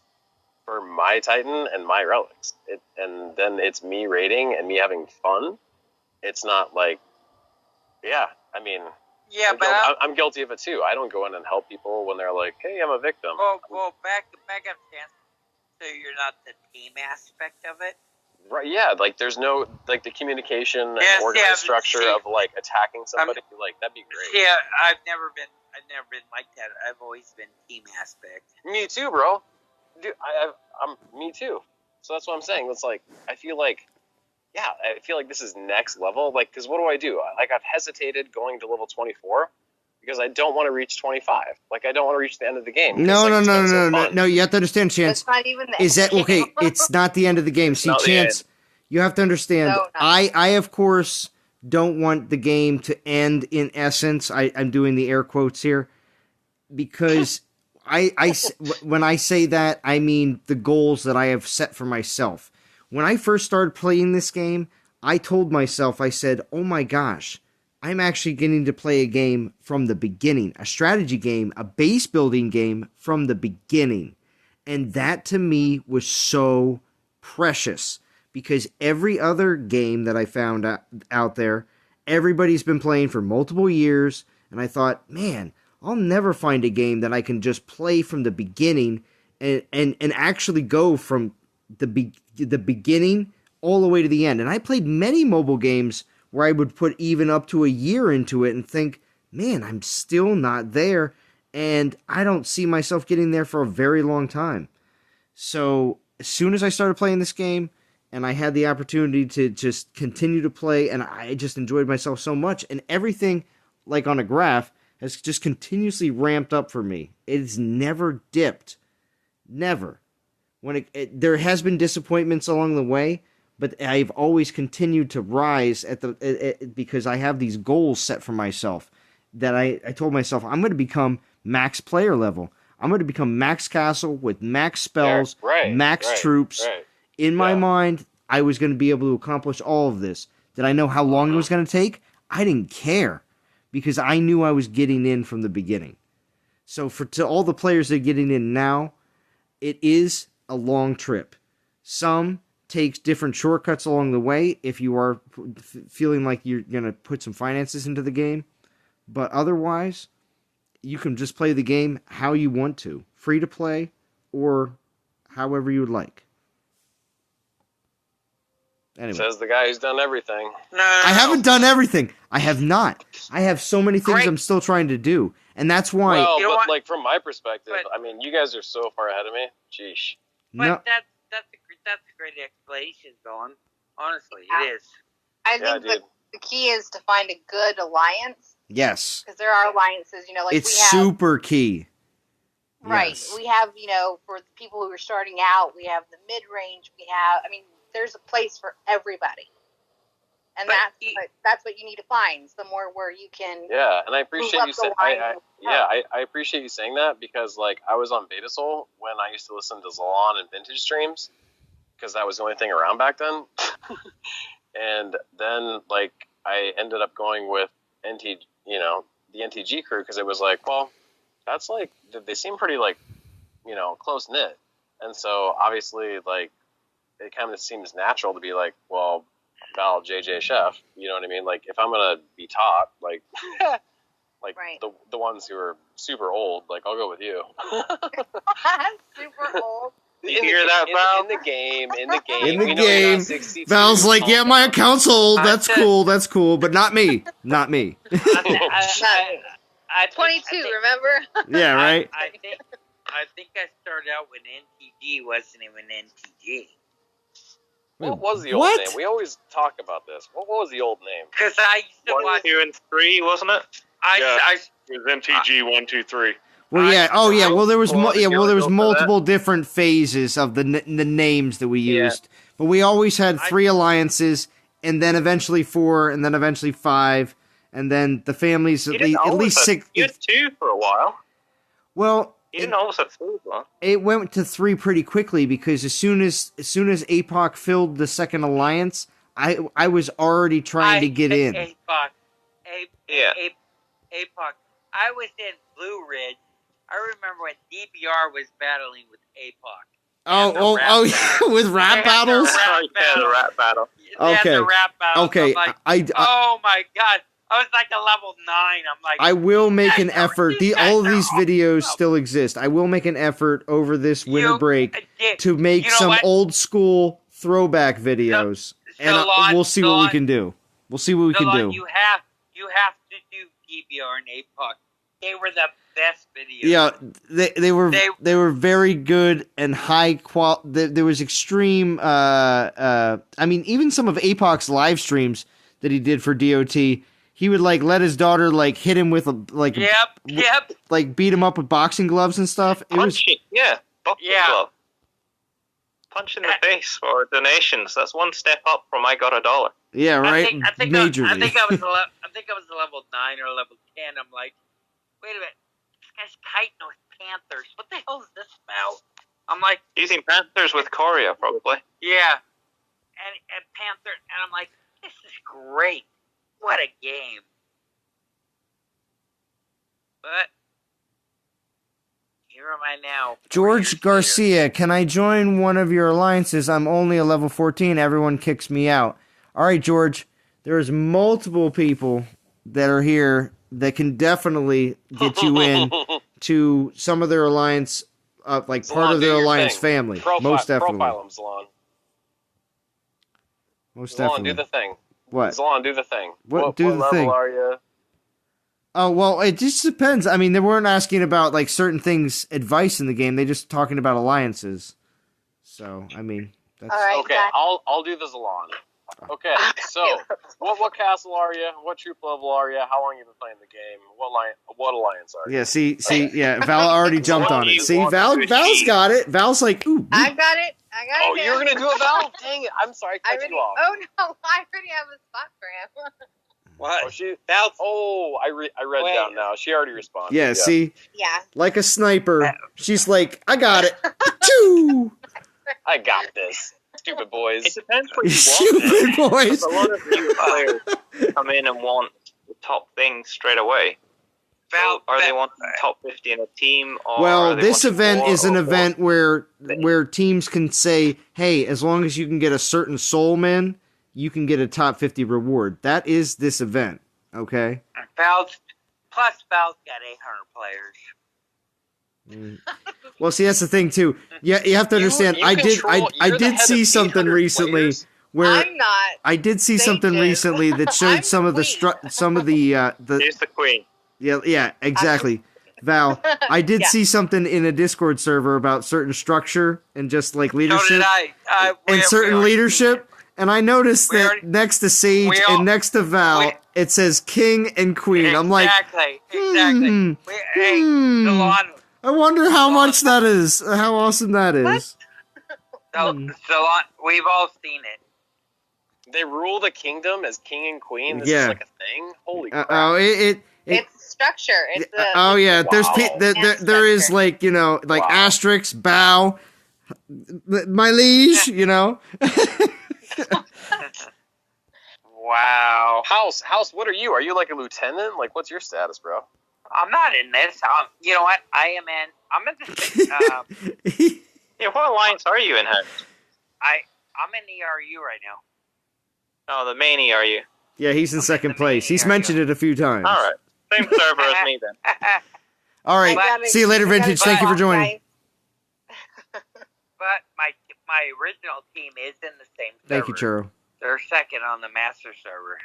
Speaker 9: for my Titan and my relics. And then it's me raiding and me having fun. It's not like, yeah, I mean,
Speaker 4: Yeah,
Speaker 9: I'm guilty of it too. I don't go in and help people when they're like, hey, I'm a victim.
Speaker 4: Well, back up, Dan. So you're not the team aspect of it?
Speaker 9: Right, yeah, like there's no, like the communication and organized structure of like attacking somebody, like that'd be great.
Speaker 4: Yeah, I've never been like that. I've always been team aspect.
Speaker 9: Me too, bro. Dude, I'm me too. So that's what I'm saying. It's like, I feel like this is next level. Like, because what do? Like, I've hesitated going to level 24 because I don't want to reach 25. Like, I don't want to reach the end of the game.
Speaker 1: No.
Speaker 9: Fun.
Speaker 1: No, you have to understand, Chance.
Speaker 5: That's not even the
Speaker 1: Is that, okay, it's not the end of the game. See, Chance, you have to understand, I, of course, don't want the game to end in essence. I'm doing the air quotes here because when I say that, I mean the goals that I have set for myself. When I first started playing this game, I told myself, I said, oh my gosh, I'm actually getting to play a game from the beginning, a strategy game, a base building game from the beginning. And that to me was so precious because every other game that I found out there, everybody's been playing for multiple years. And I thought, man, I'll never find a game that I can just play from the beginning and actually go from the beginning all the way to the end. And I played many mobile games where I would put even up to a year into it and think, man, I'm still not there, and I don't see myself getting there for a very long time. So as soon as I started playing this game, and I had the opportunity to just continue to play, and I just enjoyed myself so much, and everything, like on a graph, has just continuously ramped up for me. It's never dipped. Never. When there has been disappointments along the way, but I've always continued to rise because I have these goals set for myself that I told myself I'm going to become max player level. I'm going to become max castle with max spells, max troops. In my mind, I was going to be able to accomplish all of this. Did I know how long it was going to take? I didn't care because I knew I was getting in from the beginning. So to all the players that are getting in now, it is a long trip. Some takes different shortcuts along the way if you are feeling like you're going to put some finances into the game. But otherwise, you can just play the game how you want to. Free to play or however you would like. Anyway.
Speaker 9: Says the guy who's done everything.
Speaker 4: No.
Speaker 1: I haven't done everything. I have not. I have so many things I'm still trying to do. And that's why...
Speaker 9: Well, but like from my perspective, I mean, you guys are so far ahead of me. Sheesh.
Speaker 4: But that's a great explanation, Dawn. Honestly, it is.
Speaker 5: I think the key is to find a good alliance.
Speaker 1: Yes.
Speaker 5: Because there are alliances, like
Speaker 1: it's
Speaker 5: we have,
Speaker 1: super key.
Speaker 5: Right.
Speaker 1: Yes.
Speaker 5: We have, for the people who are starting out, we have the mid-range, there's a place for everybody. And that's what you need to find, somewhere where you can...
Speaker 9: Yeah, and I appreciate you saying... I appreciate you saying that because, like, I was on Beta Soul when I used to listen to Zalon and Vintage streams because that was the only thing around back then. And then, like, I ended up going with the NTG crew because it was like, well, that's, like, they seem pretty, like, close-knit. And so, obviously, like, it kind of seems natural to be like, well, Val, JJ, Chef, you know what I mean? Like, if I'm going to be taught, like, the ones who are super old, like, I'll go with you.
Speaker 5: Super old?
Speaker 4: You hear that, Val?
Speaker 9: In the game.
Speaker 1: Val's like, yeah, my account's old. That's cool, but not me. Not me.
Speaker 5: I 22, remember?
Speaker 1: Yeah, right?
Speaker 4: I think I started out when NTG wasn't even NTG.
Speaker 9: What was the old name? We always talk about this. What was the old name?
Speaker 4: Because I used to
Speaker 12: 1, 2, and 3, wasn't it?
Speaker 6: It was MTG 1, 2, 3.
Speaker 1: Well, yeah. Oh, yeah. Well, there was multiple different phases of the names that we used, but we always had 3 alliances, and then eventually 4, and then eventually 5, and then the families at least 6.
Speaker 12: You had 2 for a while.
Speaker 1: Well.
Speaker 12: You didn't always have 3, though.
Speaker 1: It went to 3 pretty quickly because as soon as APOC filled the second alliance, I was already trying to get in.
Speaker 4: APOC I was in Blue Ridge. I remember when DBR was battling with APOC.
Speaker 1: With rap battles?
Speaker 12: The rap battle.
Speaker 4: They had the rap battles.
Speaker 1: Okay.
Speaker 4: I'm like, oh my god. I was like a level 9. I'm like,
Speaker 1: I will make an effort. All of these videos still exist. I will make an effort over this winter break to make some old school throwback videos, and we'll see what we can do. We'll see what we can do.
Speaker 4: You have to do DBR and APOC. They were the best videos.
Speaker 1: Yeah, they were very good and high quality. There was extreme. I mean, even some of APOC's live streams that he did for DOT. He would let his daughter hit him with beat him up with boxing gloves and stuff.
Speaker 12: Boxing glove. Punch in the face for donations. That's one step up from I got $1.
Speaker 1: Yeah, right.
Speaker 4: I think I was a level 9 or a level 10. I'm like, wait a minute, this guy's kiting with panthers. What the hell is this about? I'm like,
Speaker 12: using panthers with Coria, probably.
Speaker 4: Yeah, and panther, and I'm like, this is great. What a game. But here am I now.
Speaker 1: George Garcia, can I join one of your alliances? I'm only a level 14. Everyone kicks me out. All right, George. There's multiple people that are here that can definitely get you in to some of their alliance, part of their alliance family. Most definitely.
Speaker 9: Profile him, Zalon.
Speaker 1: Most
Speaker 9: Zalon,
Speaker 1: definitely.
Speaker 9: do the thing.
Speaker 1: What?
Speaker 9: Zalon, do the thing.
Speaker 1: What
Speaker 9: level
Speaker 1: thing?
Speaker 9: Are you?
Speaker 1: Oh, well, it just depends. I mean, they weren't asking about, certain things, advice in the game. They just talking about alliances. So, I mean, that's...
Speaker 5: All right,
Speaker 9: okay, I'll do the Zalon. Okay, so, what castle are you? What troop level are you? How long have you been playing the game? What alliance are you?
Speaker 1: Yeah, Val already jumped on it. See, Val's got it. Val's like, ooh.
Speaker 5: I got it.
Speaker 9: Oh, you're going to do a Val? Dang it, I'm sorry, I cut you off.
Speaker 5: Oh, no, I already have a spot for him.
Speaker 11: What?
Speaker 9: I read down now. She already responded.
Speaker 1: Yeah, see?
Speaker 5: Yeah.
Speaker 1: Like a sniper. She's like, I got it. Choo!
Speaker 9: I got this. Stupid boys.
Speaker 12: It depends what you
Speaker 1: want. Stupid boys.
Speaker 12: A lot of new players come in and want the top thing straight away. So are they wanting top 50 in a team? Or
Speaker 1: well, this event is an event where teams can say, hey, as long as you can get a certain soulman, you can get a top 50 reward. That is this event, okay?
Speaker 4: Val's got 800 players.
Speaker 1: Well, see, that's the thing too. Yeah, you have to understand. I did see something recently where
Speaker 5: I'm not.
Speaker 1: I did see something recently that showed some of the
Speaker 12: Here's the queen.
Speaker 1: Yeah, exactly. Val, I did see something in a Discord server about certain structure and just leadership.
Speaker 4: So did I.
Speaker 1: And certain leadership. And I noticed that next to Sage and next to Val, it says King and Queen. I'm like,
Speaker 4: exactly. Hey, Delon.
Speaker 1: I wonder how much that is. How awesome that is.
Speaker 4: Delon, we've all seen it.
Speaker 9: They rule the kingdom as king and queen? This is like a thing? Holy crap.
Speaker 5: It's structure. It's
Speaker 1: the there is asterisks, bow, my liege,
Speaker 4: Wow.
Speaker 9: House, what are you? Are you like a lieutenant? What's your status, bro?
Speaker 4: I'm not in this. You know what? I'm in the
Speaker 12: yeah, what alliance are you in, House?
Speaker 4: I'm in ERU right now.
Speaker 12: Oh, the main ERU.
Speaker 1: Yeah, he's in second place. He's mentioned it a few times.
Speaker 12: All right. Same server as me, then.
Speaker 1: All right. See you later, Vintage. Thank you for joining.
Speaker 4: But my original team is in the same server.
Speaker 1: Thank you, Churro.
Speaker 4: They're second on the master server.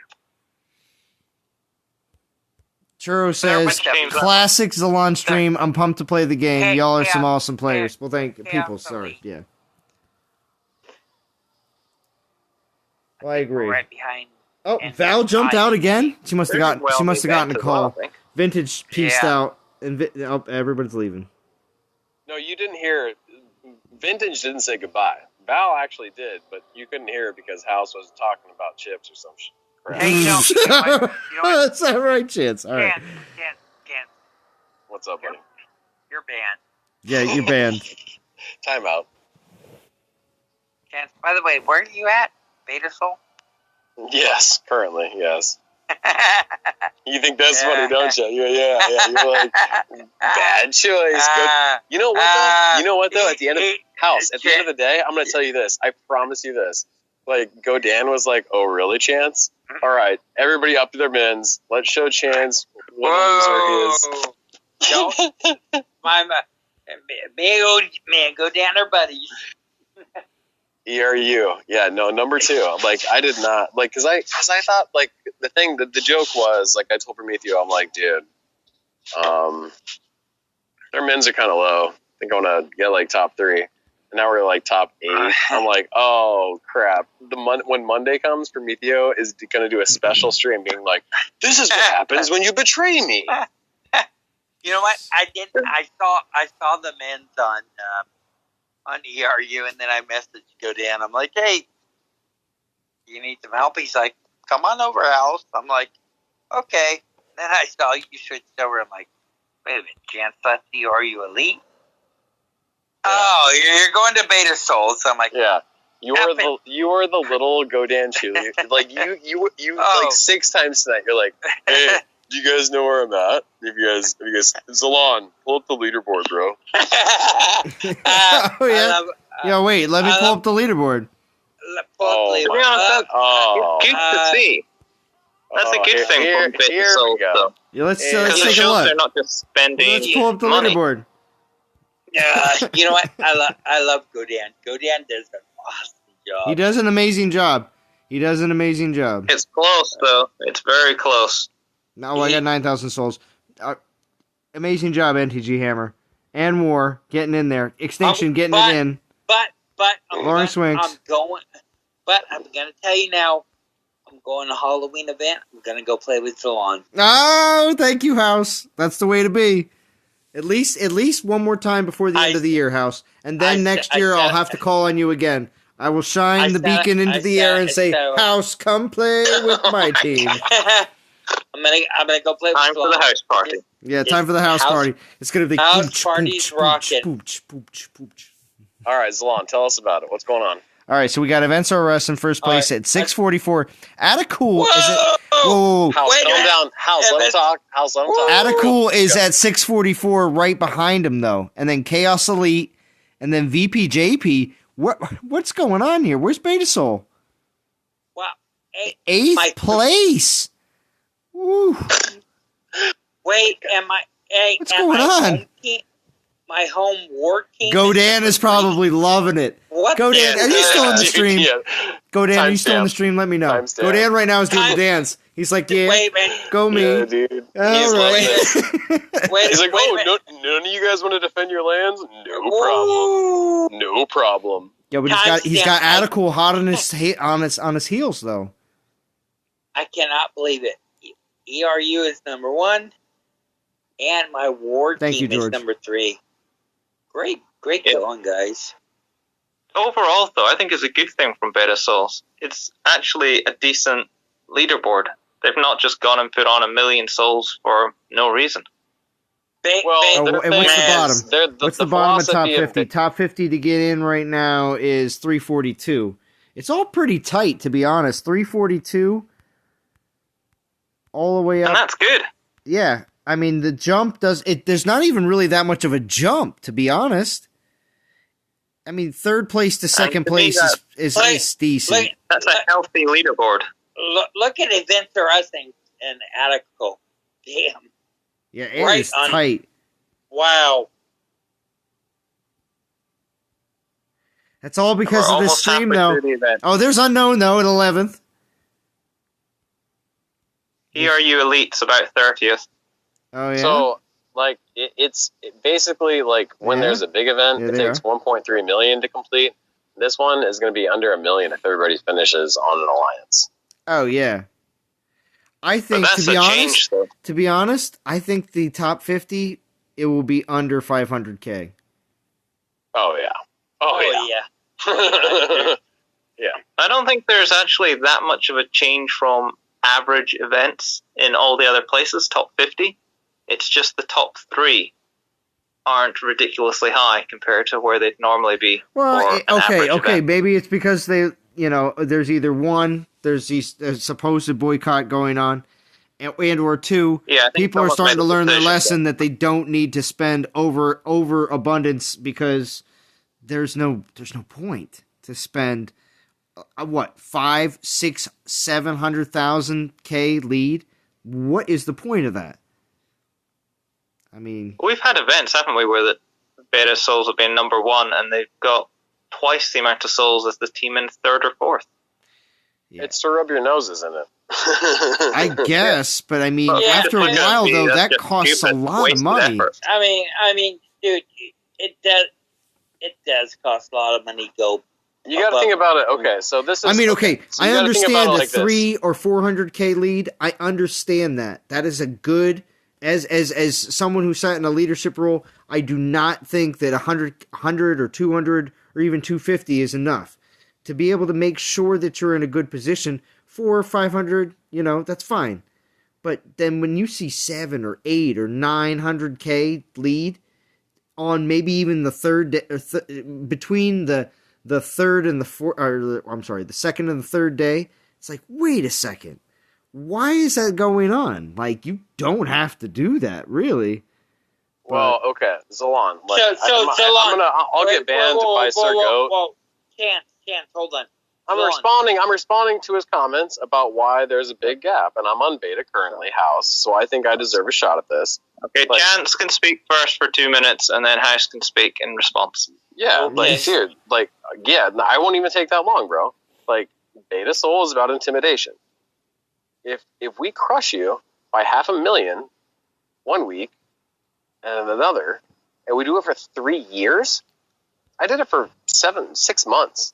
Speaker 1: Churro says, classic Zalon stream. I'm pumped to play the game. Y'all are some awesome players. Well, thank people. Sorry. Yeah. Well, I agree.
Speaker 4: Right behind.
Speaker 1: Oh, Val jumped out again. She must have gotten a call. Vintage pieced out, and everybody's leaving.
Speaker 9: No, you didn't hear. Vintage didn't say goodbye. Val actually did, but you couldn't hear it because House was talking about chips or some shit.
Speaker 4: Hey, you know what?
Speaker 1: That's not right, Chance. All right.
Speaker 4: Can't.
Speaker 9: What's up, buddy?
Speaker 4: You're banned.
Speaker 1: Yeah, you're banned.
Speaker 9: Time out.
Speaker 4: Chance, by the way, where are you at? Beta Soul?
Speaker 9: Yes, currently, yes. You think that's funny, don't you? Yeah. You're like, bad choice. You know what though? At the end of the day, I'm going to tell you this. I promise you this. Like, Godan was like, "Oh, really, Chance? All right, everybody up to their bins. Let's show Chance what a loser he is."
Speaker 4: Godan are buddies.
Speaker 9: ERU. Yeah, no, number 2. Like, I did not, like, cause I thought, like, the joke was, like, I told Prometeo, I'm like, dude, their mins are kind of low. I think I want to get, like, top 3. And now we're, like, top 8. I'm like, oh, crap. When Monday comes, Prometeo is going to do a special stream being like, this is what happens when you betray me.
Speaker 4: You know what? I saw the men's on ERU, and then I messaged Godan. I'm like, hey, you need some help? He's like, come on over, House. I'm like, okay. Then I saw you switched over. I'm like, wait a minute, Chance, that's ERU Elite? Oh, you're going to Beta Souls. So I'm like,
Speaker 9: yeah. You are the little Godan cheerleader. Like, you like 6 times tonight, you're like, hey, do you guys know where I'm at? If you guys, Zalon, pull up the leaderboard, bro.
Speaker 1: Oh, yeah. Wait, let me pull up the leaderboard.
Speaker 12: It's good to see. That's a good thing for Beta Souls, though.
Speaker 1: Yeah, let's take a look.
Speaker 12: They're not just spending
Speaker 1: Let's pull up the
Speaker 12: money.
Speaker 1: leaderboard.
Speaker 4: You know what? I love Godan. Godan does an awesome job.
Speaker 1: He does an amazing job.
Speaker 12: It's close, though. It's very close.
Speaker 1: Now I got 9,000 souls. Amazing job, NTG Hammer. And War getting in there. Extinction getting it in.
Speaker 4: But
Speaker 1: Lauren Swinks.
Speaker 4: I'm going to tell you now. I'm going to a Halloween event. I'm going to go play with Zalon.
Speaker 1: Oh, thank you, House. That's the way to be. At least one more time before the end of the year, House. And then next year I'll have to call on you again. I will shine the beacon into the air and say, House, come play with my team.
Speaker 4: I'm gonna go play with
Speaker 12: Time for the house party.
Speaker 1: Yeah, time for the house party. It's gonna be
Speaker 4: house party's rocking.
Speaker 9: All right, Zalon, tell us about it. What's going on?
Speaker 1: All right, so we got Events R Us in first place at 644. Atacool is at... Whoa!
Speaker 9: House, down. House, let him talk.
Speaker 1: Atacool is at 644 right behind him, though. And then Chaos Elite, and then VPJP. What's going on here? Where's Beta Soul?
Speaker 4: Well,
Speaker 1: 8th place! Woo.
Speaker 4: Wait,
Speaker 1: what's going on?
Speaker 4: My home working.
Speaker 1: Godan is probably loving it.
Speaker 4: What?
Speaker 1: Godan, are you still in the stream? Godan, are you still in the stream? Let me know. Godan right now is doing the dance. He's like, yeah, go me.
Speaker 9: Yeah, dude.
Speaker 1: All right.
Speaker 9: He's like, none of you guys want to defend your lands? No problem.
Speaker 1: Yeah, but he's got Atacool hot on his heels though.
Speaker 4: I cannot believe it. ERU is number 1, and my war team is number 3. Great going, guys.
Speaker 12: Overall, though, I think it's a good thing from Beta Souls. It's actually a decent leaderboard. They've not just gone and put on 1 million souls for no reason.
Speaker 1: What's the bottom? What's the bottom of top 50? Top 50 to get in right now is 342. It's all pretty tight, to be honest. 342 all the way up.
Speaker 12: And that's good.
Speaker 1: Yeah. I mean, the jump there's not even really that much of a jump, to be honest. I mean, 3rd place to 2nd place is decent.
Speaker 12: That's a healthy leaderboard.
Speaker 4: Look at Events R Us and Atacool. Damn.
Speaker 1: Yeah, it is tight.
Speaker 4: Wow.
Speaker 1: That's all because of this stream, though. Oh, there's Unknown, though, at 11th.
Speaker 12: ERU Elite's about 30th.
Speaker 1: Oh, yeah?
Speaker 9: So, like, it's basically, like, when there's a big event, it takes 1.3 million to complete. This one is going to be under 1 million if everybody finishes on an alliance.
Speaker 1: Oh, yeah. I think, to be honest, I think the top 50, it will be under 500K.
Speaker 9: Oh, yeah. Oh,
Speaker 4: yeah.
Speaker 9: Yeah.
Speaker 12: I don't think there's actually that much of a change from average events in all the other places, top 50. It's just the top 3 aren't ridiculously high compared to where they'd normally be.
Speaker 1: Well, okay, maybe it's because there's either one, there's a supposed boycott going on, and or two,
Speaker 12: Yeah, I think
Speaker 1: people are
Speaker 12: someone's
Speaker 1: starting
Speaker 12: made
Speaker 1: to
Speaker 12: a
Speaker 1: learn their
Speaker 12: decision,
Speaker 1: lesson that they don't need to spend over abundance because there's no point to spend what 5, 6, 700,000 K lead. What is the point of that? I mean,
Speaker 12: We've had events, haven't we, where the beta souls have been number 1 and they've got twice the amount of souls as the team in 3rd or 4th.
Speaker 1: yeah.
Speaker 9: It's to rub your nose, isn't it?
Speaker 1: I guess, but I mean,
Speaker 4: Yeah,
Speaker 1: after a
Speaker 4: I know.
Speaker 1: while though,
Speaker 12: That's
Speaker 1: that
Speaker 12: just
Speaker 1: costs a
Speaker 12: stupid,
Speaker 1: lot of
Speaker 12: wasted
Speaker 1: money.
Speaker 12: effort.
Speaker 4: I mean, dude, it does cost a lot of money to go.
Speaker 9: You got to think about it. Okay, so this is.
Speaker 1: I mean, okay,
Speaker 9: so
Speaker 1: I
Speaker 9: you gotta think
Speaker 1: understand
Speaker 9: about
Speaker 1: the
Speaker 9: it like
Speaker 1: 3 or 400K lead. I understand that. That is a good, as someone who sat in a leadership role, I do not think that 100 or 200 or even 250 is enough. To be able to make sure that you're in a good position, 400 or 500, that's fine. But then when you see 7 or 8 or 900K lead on maybe even the third day, between the third and the fourth, or I'm sorry, the second and the third day, it's like, wait a second, why is that going on? Like, you don't have to do that, really.
Speaker 9: Well, okay, Zalon. Like,
Speaker 4: Zalon,
Speaker 9: I'll get banned by Sir Goat.
Speaker 4: Whoa, Chance, hold on.
Speaker 9: I'm responding to his comments about why there's a big gap, and I'm on beta currently, House. So I think I deserve a shot at this.
Speaker 12: Okay, Chance can speak first for 2 minutes, and then House can speak in response.
Speaker 9: Yeah, dude, I won't even take that long, bro. Like, Beta Soul is about intimidation. If we crush you by 500,000 1 week and another, and we do it for 3 years, I did it for 6 months.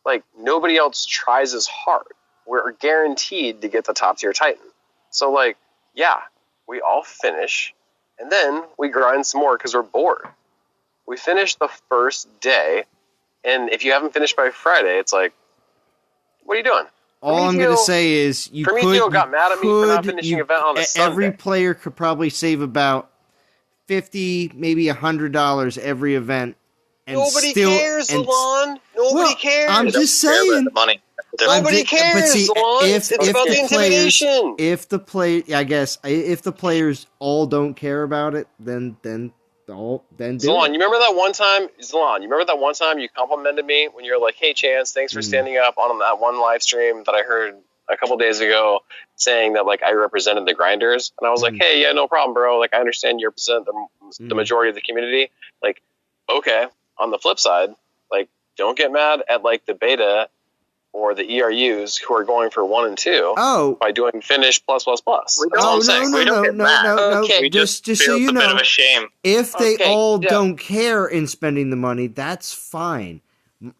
Speaker 9: Like, nobody else tries as hard. We're guaranteed to get the top tier Titan. So, like, yeah, we all finish, and then we grind some more because we're bored. We finish the first day, and if you haven't finished by Friday, it's like, what are you doing?
Speaker 1: All I'm going to say is
Speaker 9: Prometheo got mad at me for not finishing event on a Sunday.
Speaker 1: Every player could probably save about $50, maybe $100 every event. And
Speaker 9: Nobody cares, Alon. Nobody cares.
Speaker 1: I'm just saying.
Speaker 9: Nobody cares, Alon. It's about the intimidation.
Speaker 1: If the players all don't care about it, then do
Speaker 9: Zalon,
Speaker 1: it.
Speaker 9: you remember that one time? Zalon, you remember that one time you complimented me when you were like, "Hey, Chance, thanks for standing up on that one live stream that I heard a couple days ago, saying that like I represented the grinders." And I was like, "Hey, yeah, no problem, bro. Like I understand you represent the majority of the community. Like, okay." On the flip side, like, don't get mad at like the beta or the ERUs who are going for 1 and 2 by doing finish plus. That's all I'm saying.
Speaker 1: No.
Speaker 12: Okay.
Speaker 1: Just so you know,
Speaker 12: a bit of a shame.
Speaker 1: If they all don't care in spending the money, that's fine.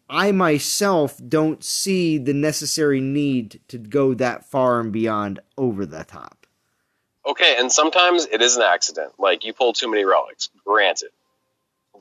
Speaker 1: I myself don't see the necessary need to go that far and beyond over the top.
Speaker 9: Okay, and sometimes it is an accident. Like, you pull too many relics, granted.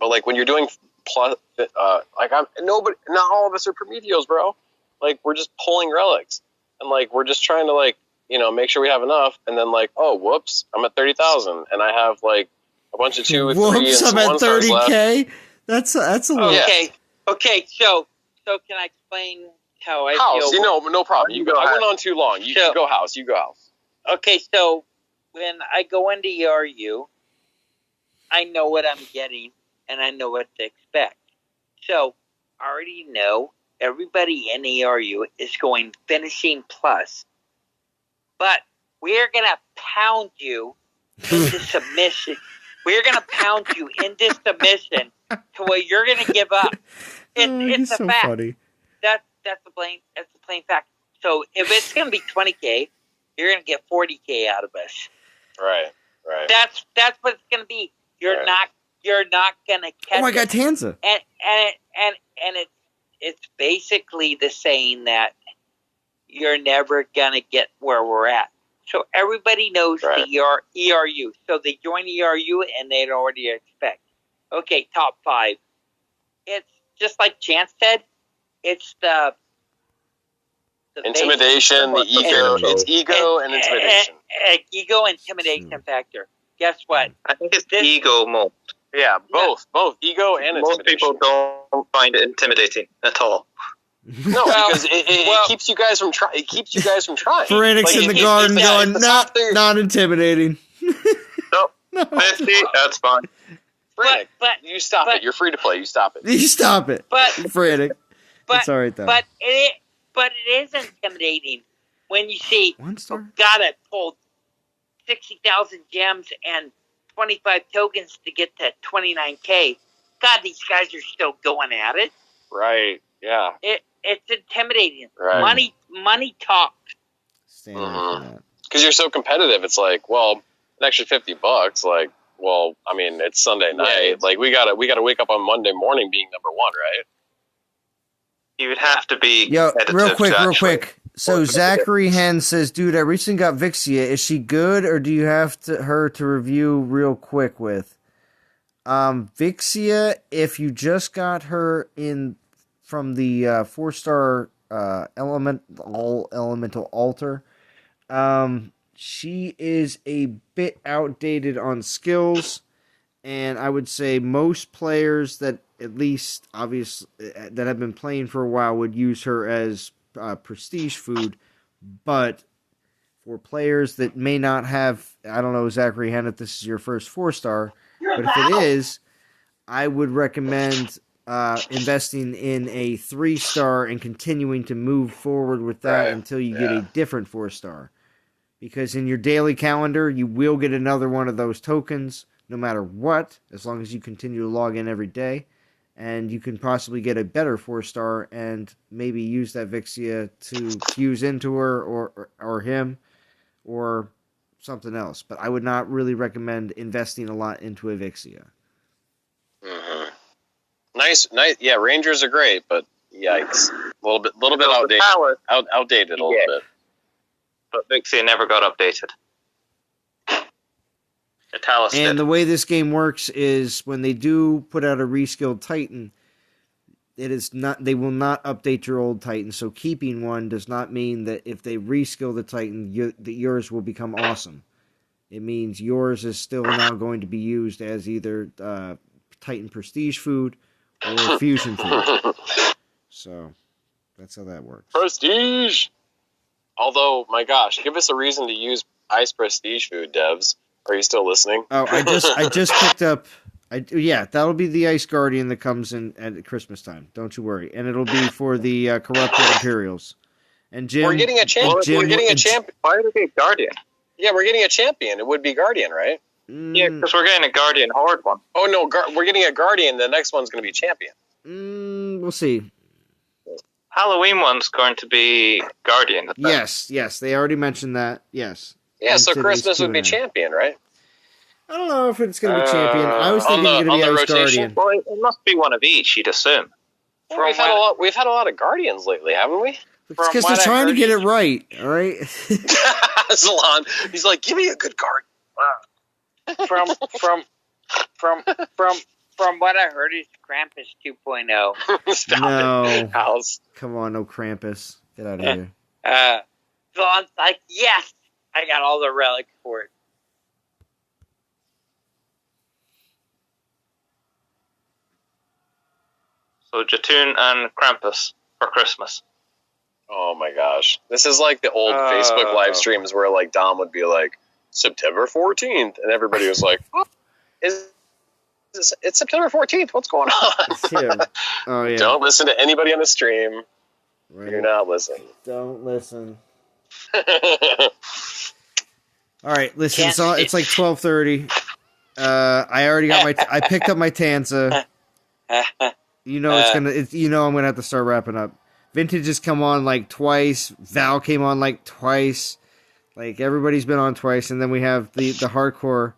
Speaker 9: But like when you're doing plus, not all of us are Prometheos, bro. Like, we're just pulling relics, and like we're just trying to like make sure we have enough. And then like, oh, whoops, I'm at 30,000, and I have like a bunch of 2, 3, and some
Speaker 1: I'm at
Speaker 9: 1 stars30K. left.
Speaker 1: That's a lot.
Speaker 4: Okay. So can I explain how I
Speaker 9: House,
Speaker 4: feel?
Speaker 9: no problem. You go. I went on too long. You go, House. You go, House.
Speaker 4: Okay, so when I go into ERU, I know what I'm getting, and I know what to expect. So I already know everybody in ERU is going finishing plus. But we're going to pound you into submission. We're going to pound you into submission to where you're going to give up. It's a
Speaker 1: so
Speaker 4: fact.
Speaker 1: Funny.
Speaker 4: That's the plain fact. So if it's going to be 20K, you're going to get 40K out of us.
Speaker 9: Right.
Speaker 4: That's what it's going to be. You're not going to catch.
Speaker 1: Oh, I got Tanza.
Speaker 4: And it's basically the saying that you're never going to get where we're at. So everybody knows the ERU. So they join ERU and they already expect. Okay, top 5. It's just like Chance said. It's the
Speaker 9: intimidation, the ego. It's ego and intimidation.
Speaker 4: Ego intimidation factor. Guess what?
Speaker 12: I think it's ego most.
Speaker 9: Yeah, both ego and
Speaker 12: most
Speaker 9: intimidation.
Speaker 12: Most people don't find it intimidating at all.
Speaker 9: No, because it keeps you guys from trying. It keeps you guys from trying.
Speaker 1: Phoenix in the garden going, not intimidating.
Speaker 12: No, 50, that's fine.
Speaker 9: Frantic, you stop it. You're free to play. You stop it.
Speaker 1: You stop it. Frantic. It's all right, though.
Speaker 4: But it is intimidating when you see, God, I pulled 60,000 gems and 25 tokens to get to 29K. God, these guys are still going at it.
Speaker 9: Right, yeah.
Speaker 4: It's intimidating.
Speaker 9: Right.
Speaker 4: Money talks.
Speaker 9: Because you're so competitive. It's like, well, an extra $50, like, well, I mean, it's Sunday night. Like, we gotta wake up on Monday morning being number one, right?
Speaker 12: You would have to be.
Speaker 1: Yo, real quick. So Zachary Hen says, dude, I recently got Vixia. Is she good, or do you have her to review real quick with? Vixia, if you just got her in from the 4-star elemental altar, she is a bit outdated on skills, and I would say most players that at least obviously that have been playing for a while would use her as prestige food, but for players that may not have, I don't know, Zachary Hen, if this is your first 4-star, but if it is, I would recommend investing in a 3-star and continuing to move forward with that until you get a different 4-star. Because in your daily calendar, you will get another one of those tokens, no matter what, as long as you continue to log in every day. And you can possibly get a better 4-star and maybe use that Vixia to fuse into her or him or something else. But I would not really recommend investing a lot into a Vixia.
Speaker 9: Mm-hmm. Nice. Yeah, Rangers are great, but yikes, a little bit outdated. Outdated a little bit.
Speaker 12: But Vixia never got updated.
Speaker 1: And the way this game works is when they do put out a reskilled Titan, they will not update your old Titan. So keeping one does not mean that if they reskill the Titan, that yours will become awesome. It means yours is still now going to be used as either Titan prestige food or fusion food. So that's how that works.
Speaker 9: Prestige. Although, my gosh, give us a reason to use ice prestige food, devs. Are you still listening?
Speaker 1: Oh, I just picked up. That'll be the Ice Guardian that comes in at Christmas time. Don't you worry, and it'll be for the corrupted Imperials. And Jim,
Speaker 9: we're getting a champion. We're getting a champion.
Speaker 12: Why would it be a Guardian?
Speaker 9: Yeah, we're getting a champion. It would be Guardian, right?
Speaker 12: Yeah, because we're getting a Guardian Horde one.
Speaker 9: Oh no, we're getting a Guardian. The next one's going to be champion.
Speaker 1: We'll see.
Speaker 12: Halloween one's going to be Guardian.
Speaker 1: Yes, they already mentioned that. Yes.
Speaker 9: Yeah, so Christmas would be champion, right?
Speaker 1: I don't know if it's going to be champion. I was thinking it's going to be Ice Guardian.
Speaker 12: Well, it must be one of each, you'd assume.
Speaker 9: Well, we've had a lot of Guardians lately, haven't we?
Speaker 1: It's because they're trying to get it right, all right?
Speaker 9: Salon, he's like, give me a good Guardian.
Speaker 4: From what I heard, it's Krampus 2.0.
Speaker 9: Stop it. House.
Speaker 1: Come on, no Krampus. Get out of here.
Speaker 4: Salon's like, yes, I got all the relics for it.
Speaker 12: So Jatoon and Krampus for Christmas.
Speaker 9: Oh my gosh. This is like the old Facebook live streams where like Dom would be like, September 14th. And everybody was like, it's September 14th. What's going on?
Speaker 1: Oh, yeah.
Speaker 9: Don't listen to anybody on the stream. Right. Do not listen.
Speaker 1: Don't listen. All right, listen. It's like 12:30. I already got I picked up my Tanza. You know I'm gonna have to start wrapping up. Vintage has come on like twice. Val came on like twice. Like everybody's been on twice, and then we have the hardcore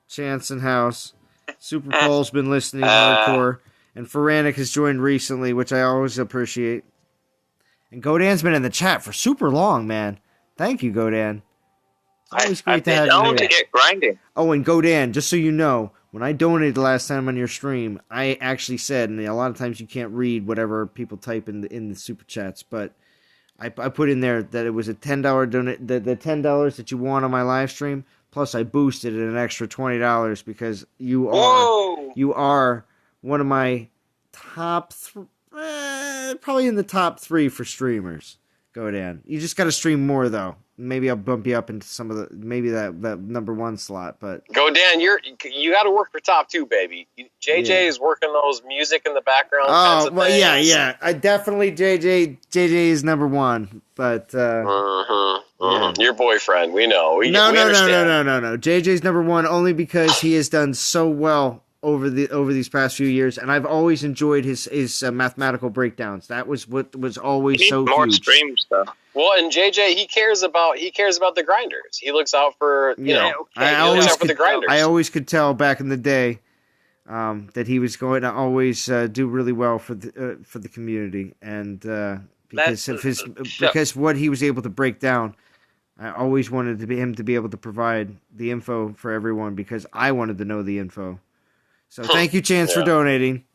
Speaker 1: Chance and House. Super Paul's been listening hardcore, and Ferranic has joined recently, which I always appreciate. And Godan's been in the chat for super long, man. Thank you, Godan. It's always great to have you.
Speaker 12: To get grinding.
Speaker 1: Oh, and Godan, just so you know, when I donated last time on your stream, I actually said, and a lot of times you can't read whatever people type in the super chats, but I put in there that it was a $10 donate, the $10 that you want on my live stream, plus I boosted it an extra $20 because you are one of my top probably in the top 3 for streamers. Go Dan. You just got to stream more though. Maybe I'll bump you up into some of that number 1 slot. But
Speaker 9: Go Dan, you got to work for top 2, baby. JJ is working those music in the background. Kinds of things.
Speaker 1: yeah. I definitely JJ is number 1. But yeah.
Speaker 9: Your boyfriend, we know. We
Speaker 1: No.
Speaker 9: understand.
Speaker 1: JJ's number 1 only because he has done so well over these past few years, and I've always enjoyed his mathematical breakdowns. That was what was always so
Speaker 12: more
Speaker 1: huge.
Speaker 12: streams though.
Speaker 9: Well, and JJ, he cares about the grinders. He looks out for he looks out for the grinders.
Speaker 1: I always could tell back in the day that he was going to always do really well for the community, and because what he was able to break down. I always wanted him to be able to provide the info for everyone because I wanted to know the info. So thank you, Chance, for donating.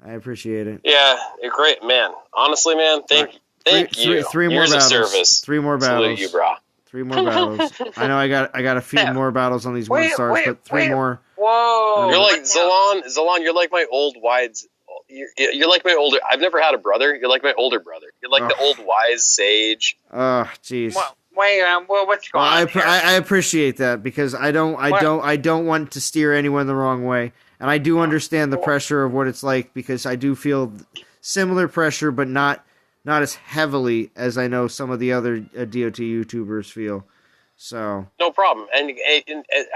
Speaker 1: I appreciate it.
Speaker 9: Yeah, great, man. Honestly, man, thank you.
Speaker 1: Three more
Speaker 9: Years
Speaker 1: battles.
Speaker 9: of service.
Speaker 1: 3 more battles.
Speaker 9: Salute you, brah.
Speaker 1: 3 more battles. I know I got a few more battles on these 1 stars, but 3 more.
Speaker 4: Whoa!
Speaker 9: You're like Zalon. You're like my old wise. You're like my older. I've never had a brother. You're like my older brother. You're like the old wise sage.
Speaker 1: Oh, jeez.
Speaker 4: Wait, what's going on here?
Speaker 1: I appreciate that because I don't want to steer anyone the wrong way, and I do understand the pressure of what it's like because I do feel similar pressure, but not as heavily as I know some of the other DOT YouTubers feel. So
Speaker 9: no problem. And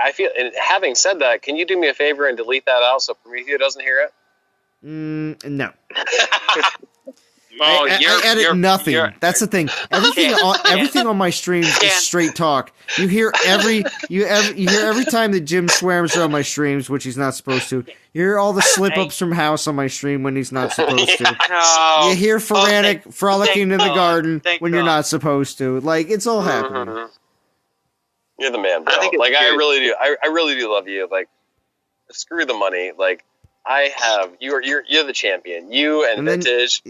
Speaker 9: I feel. And having said that, can you do me a favor and delete that out so Prometheus doesn't hear it?
Speaker 1: No.
Speaker 12: I
Speaker 1: edit nothing. That's the thing. Everything on my stream is straight talk. You hear every time that Jim swears on my streams, which he's not supposed to. You hear all the slip ups from House on my stream when he's not supposed to.
Speaker 4: No.
Speaker 1: You hear frolicking in the garden when you're not supposed to. Like it's all happening.
Speaker 9: You're the man, bro. I really do. I really do love you. Like, screw the money. Like, you're the champion. You and Vintage.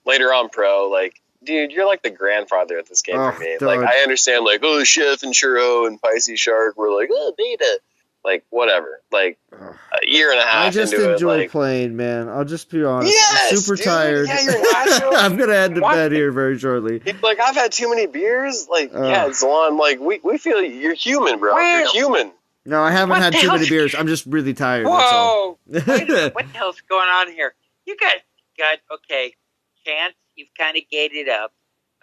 Speaker 9: Later on, Pro. Like, dude, you're like the grandfather at this game for me.
Speaker 1: Dog.
Speaker 9: Like, I understand. Like, Chef and Churro and Pisces Shark were like, Beta. Like, whatever. Like, a year and a half.
Speaker 1: I just
Speaker 9: into
Speaker 1: enjoy
Speaker 9: it,
Speaker 1: playing, man. I'll just be honest.
Speaker 9: Yes,
Speaker 1: I'm super tired.
Speaker 9: Yeah, you're
Speaker 1: I'm gonna head to bed here very shortly.
Speaker 9: Like, I've had too many beers. Like, Zalon. Like, we feel you're human, bro. You're human.
Speaker 1: No, I haven't had too many beers. I'm just really tired.
Speaker 4: Whoa! Wait a minute, what the hell's going on here? You got okay. Chance, you've kind of gated up.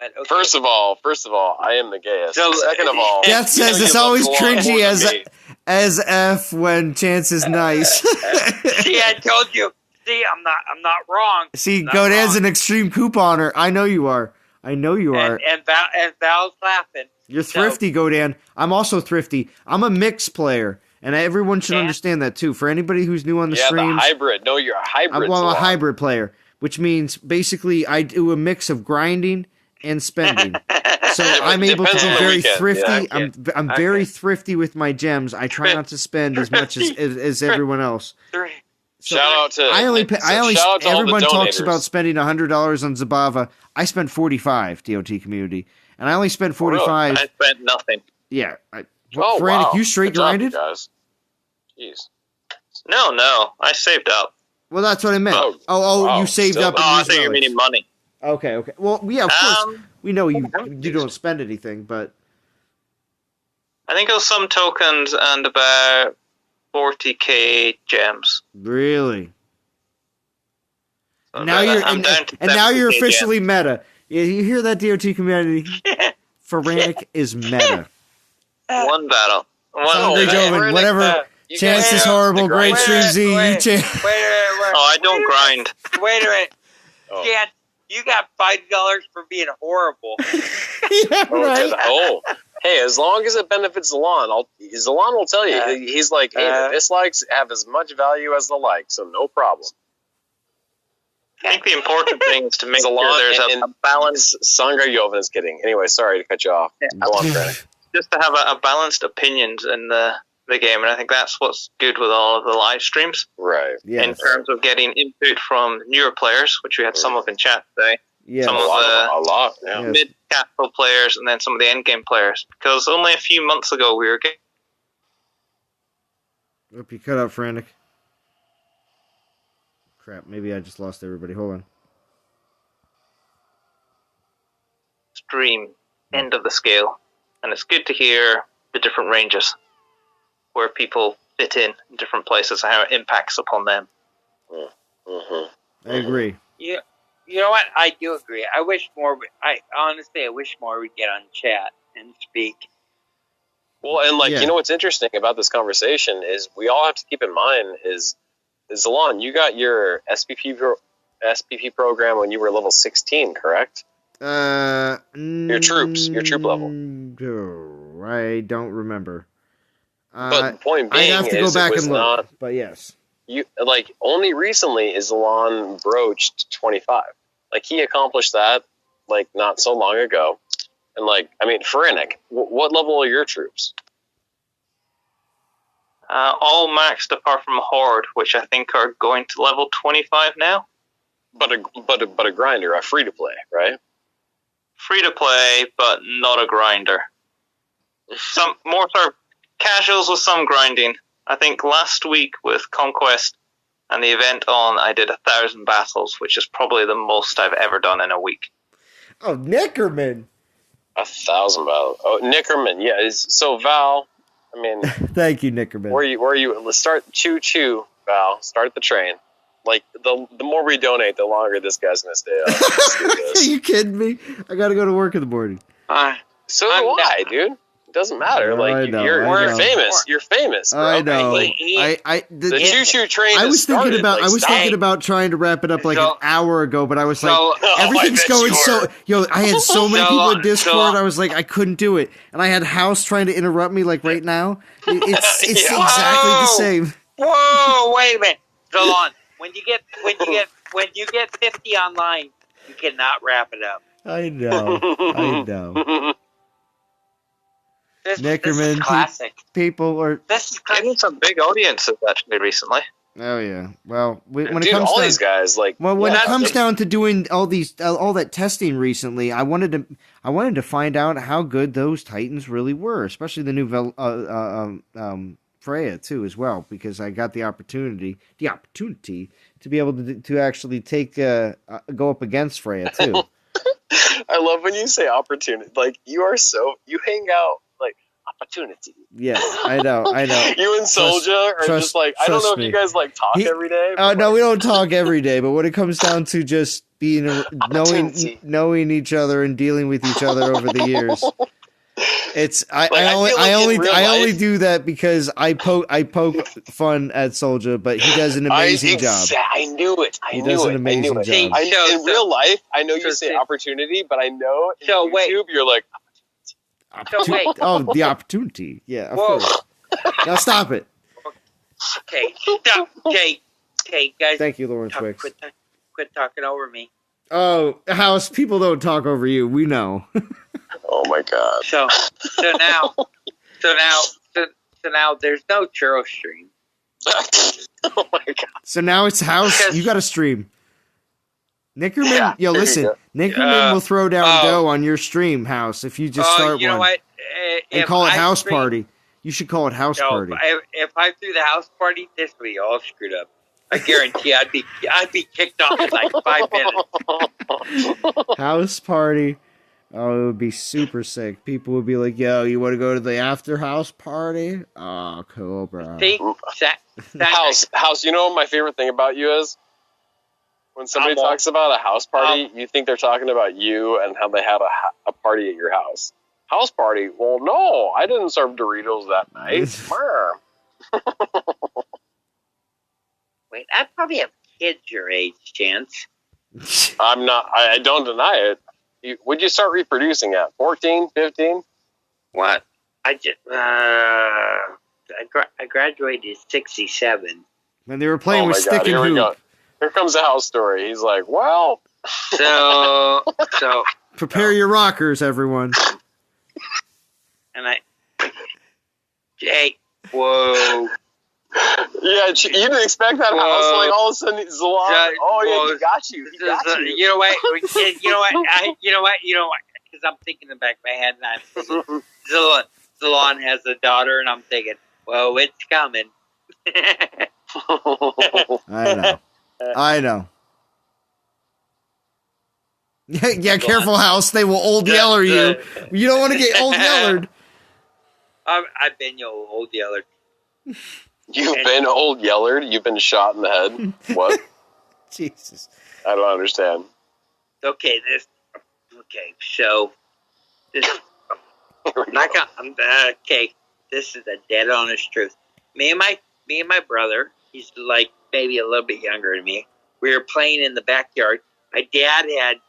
Speaker 4: But okay.
Speaker 9: First of all, I am the gayest. Second of all,
Speaker 1: Death says it's always cringy as F when Chance is nice.
Speaker 4: See, I told you. See, I'm not wrong.
Speaker 1: See, Godad's an extreme couponer. I know you are. And
Speaker 4: Val's laughing.
Speaker 1: You're thrifty, Godan. I'm also thrifty. I'm a mixed player, and everyone should understand that too. For anybody who's new on the stream,
Speaker 9: the hybrid. No, you're a hybrid.
Speaker 1: I'm a hybrid player, which means basically I do a mix of grinding and spending. So I'm able to be very thrifty. Yeah, I'm very thrifty with my gems. I try not to spend as much as everyone else. So
Speaker 9: shout out to
Speaker 1: everyone talks
Speaker 9: donators.
Speaker 1: about spending $100 on Zabava. I spent $45 DOT community, and I only spent $45.
Speaker 12: I spent nothing.
Speaker 1: Yeah. Frantic, you straight grinded?
Speaker 9: Guys. Jeez.
Speaker 12: No, I saved up.
Speaker 1: Well, that's what I meant.
Speaker 9: Wow.
Speaker 1: You saved up.
Speaker 12: I think you mean money.
Speaker 1: Okay. Well, yeah, of course. We know you don't spend anything, but
Speaker 12: I think it was some tokens and about 40k gems.
Speaker 1: Really?
Speaker 12: So
Speaker 1: now you're officially meta. Yeah, you hear that, DOT community? Frantic is meta.
Speaker 12: One battle.
Speaker 1: Whatever. Chance is horrible. Great stream Z.
Speaker 4: Wait,
Speaker 1: Chance.
Speaker 12: I don't grind.
Speaker 4: Wait a minute. Chance, you got $5 for being horrible.
Speaker 1: Yeah, right.
Speaker 9: Hey, as long as it benefits Zalon, Zalon will tell you. He's like, hey, the dislikes have as much value as the likes, so no problem.
Speaker 12: I think the important thing is to make sure there's a balance.
Speaker 9: Sangha Yovan is kidding. Anyway, sorry to cut you off.
Speaker 12: Yeah.
Speaker 9: Go on, Frantic.
Speaker 12: Just to have a balanced opinions in the game, and I think that's what's good with all of the live streams.
Speaker 9: Right.
Speaker 1: Yes.
Speaker 12: In terms of getting input from newer players, which we had some of in chat today.
Speaker 1: Yes.
Speaker 12: Some of the mid-capital players, and then some of the end-game players. Because only a few months ago we were getting...
Speaker 1: Hope you cut out, Frantic. Crap, maybe I just lost everybody. Hold on.
Speaker 12: extreme end of the scale, and it's good to hear the different ranges where people fit in different places and how it impacts upon them.
Speaker 13: Mm-hmm.
Speaker 1: I agree.
Speaker 4: Yeah, you know what? I do agree. I wish more. I wish more would get on chat and speak.
Speaker 9: Well, and you know what's interesting about this conversation is we all have to keep in mind is Zalon, you got your SPP program when you were level 16, correct? Your troop level.
Speaker 1: I don't remember.
Speaker 9: But the point being
Speaker 1: I'd have to go back and look. But yes,
Speaker 9: you only recently is Zalon broached 25. He accomplished that not so long ago, and Freya, what level are your troops?
Speaker 12: All maxed apart from Horde, which I think are going to level 25 now.
Speaker 9: But a grinder, a free to play, right?
Speaker 12: Free to play, but not a grinder. Some more sort of casuals with some grinding. I think last week with Conquest and the event on, I did 1,000 battles, which is probably the most I've ever done in a week.
Speaker 1: Oh, Nickerman!
Speaker 9: 1,000 battles. Oh, Nickerman, yeah. So Val,
Speaker 1: thank you, Nickerman.
Speaker 9: Where you? Let's start. Choo, Val. Start the train. The more we donate, the longer this guy's gonna stay up.
Speaker 1: Are you kidding me? I gotta go to work in the morning.
Speaker 9: So do I, dude. It doesn't matter. You're famous. You're famous, bro.
Speaker 1: I know.
Speaker 9: The choo-choo train.
Speaker 1: I was thinking about trying to wrap it up an hour ago, but I was everything's going so. I had so many people in Discord. I was I couldn't do it, and I had House trying to interrupt me right now. It's exactly the same.
Speaker 4: Whoa! Wait a minute. Go on. When you get 50 online, you cannot wrap it up.
Speaker 1: I know.
Speaker 4: This is classic.
Speaker 1: People are.
Speaker 12: This is getting some big audiences actually recently.
Speaker 1: Oh yeah. Well, when
Speaker 9: it comes
Speaker 1: all
Speaker 9: these guys when
Speaker 1: it comes down to doing all that testing recently, I wanted to find out how good those Titans really were, especially the new Freya too as well, because I got the opportunity to be able to actually go up against Freya too.
Speaker 9: I love when you say opportunity. You hang out opportunity.
Speaker 1: Yeah, I know.
Speaker 9: You and Soldier are just I don't know if you guys talk every day.
Speaker 1: No, we don't talk every day, but when it comes down to just being knowing each other and dealing with each other over the years, it's I only do that because I poke fun at Soldier, but he does an amazing job.
Speaker 9: I knew it.
Speaker 1: He does an amazing job.
Speaker 9: In real life, I know you say opportunity, but I know in YouTube you're
Speaker 1: the opportunity. Yeah, of course. Now stop it.
Speaker 4: Okay, stop. Okay, guys.
Speaker 1: Thank you, Lawrence Wicks.
Speaker 4: Quit talking over me.
Speaker 1: Oh, House, people don't talk over you. We know.
Speaker 9: Oh my God.
Speaker 4: So now there's no churro stream.
Speaker 9: Oh my God.
Speaker 1: So now it's House. You got to stream. Nickerman, listen. Nickerman will throw down dough on your stream, House, if you just start
Speaker 4: you know
Speaker 1: one.
Speaker 4: What?
Speaker 1: And call it House Party. You should call it House Party.
Speaker 4: If I threw the House Party, this would be all screwed up. I guarantee I'd be kicked off in 5 minutes.
Speaker 1: House Party. Oh, it would be super sick. People would be like, yo, you want to go to the after house party? Oh, cool, bro.
Speaker 4: See?
Speaker 9: House, you know what my favorite thing about you is? When somebody talks about a house party, you think they're talking about you and how they had a party at your house. House party? Well, no, I didn't serve Doritos that night.
Speaker 4: Wait, I probably have kids your age, Chance.
Speaker 9: I'm not. I don't deny it. Would you start reproducing at 14, 15?
Speaker 4: What? I just I graduated at 67.
Speaker 1: When they were playing with stick and
Speaker 9: here
Speaker 1: hoop.
Speaker 9: We go. Here comes a house story. He's like, well.
Speaker 4: So.
Speaker 1: Prepare your rockers, everyone.
Speaker 4: And Jay, whoa.
Speaker 9: Yeah, you didn't expect that house. All of a sudden, Zalon. You got you.
Speaker 4: You know what? Because I'm thinking in the back of my head, and I'm thinking, Zalon has a daughter, and I'm thinking, well, it's coming.
Speaker 1: I know. Yeah, careful, House. They will old yeller you. You don't want to get old yellered.
Speaker 4: I've been old yeller.
Speaker 13: You've been old yellered? You've been shot in the head? What?
Speaker 1: Jesus.
Speaker 13: I don't understand.
Speaker 4: Okay, so this okay, this is the dead honest truth. Me and my brother, he's like maybe a little bit younger than me. We were playing in the backyard. My dad had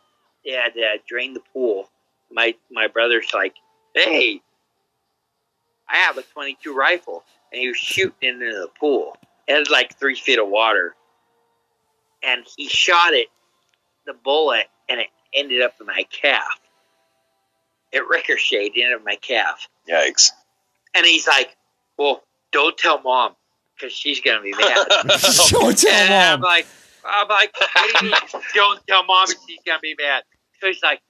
Speaker 4: drained the pool. My brother's like, "Hey, I have a .22 rifle," and he was shooting into the pool. It had like 3 feet of water, and he shot the bullet, and it ended up in my calf. It ricocheted into my calf.
Speaker 13: Yikes.
Speaker 4: And he's like, "Well, don't tell Mom, because she's going to be mad."
Speaker 1: Don't tell
Speaker 4: and
Speaker 1: Mom.
Speaker 4: I'm like, what do you mean, don't tell Mom and she's going to be mad? So he's like,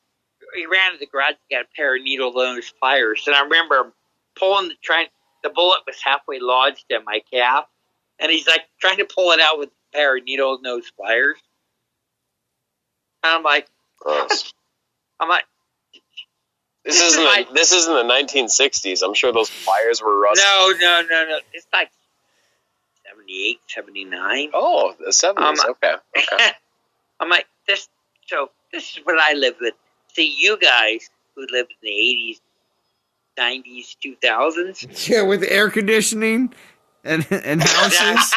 Speaker 4: he ran to the garage and got a pair of needle nose pliers. And I remember pulling the bullet was halfway lodged in my calf. And he's like trying to pull it out with a pair of needle nose pliers. And I'm like,
Speaker 13: gross.
Speaker 4: This
Speaker 13: isn't the 1960s. I'm sure those pliers were rusty.
Speaker 4: No. It's like 78, 79.
Speaker 13: Oh, the 70s. Okay.
Speaker 4: I'm like, this is what I lived with. See, you guys who lived in the 80s, 90s, 2000s.
Speaker 1: Yeah, with air conditioning and houses.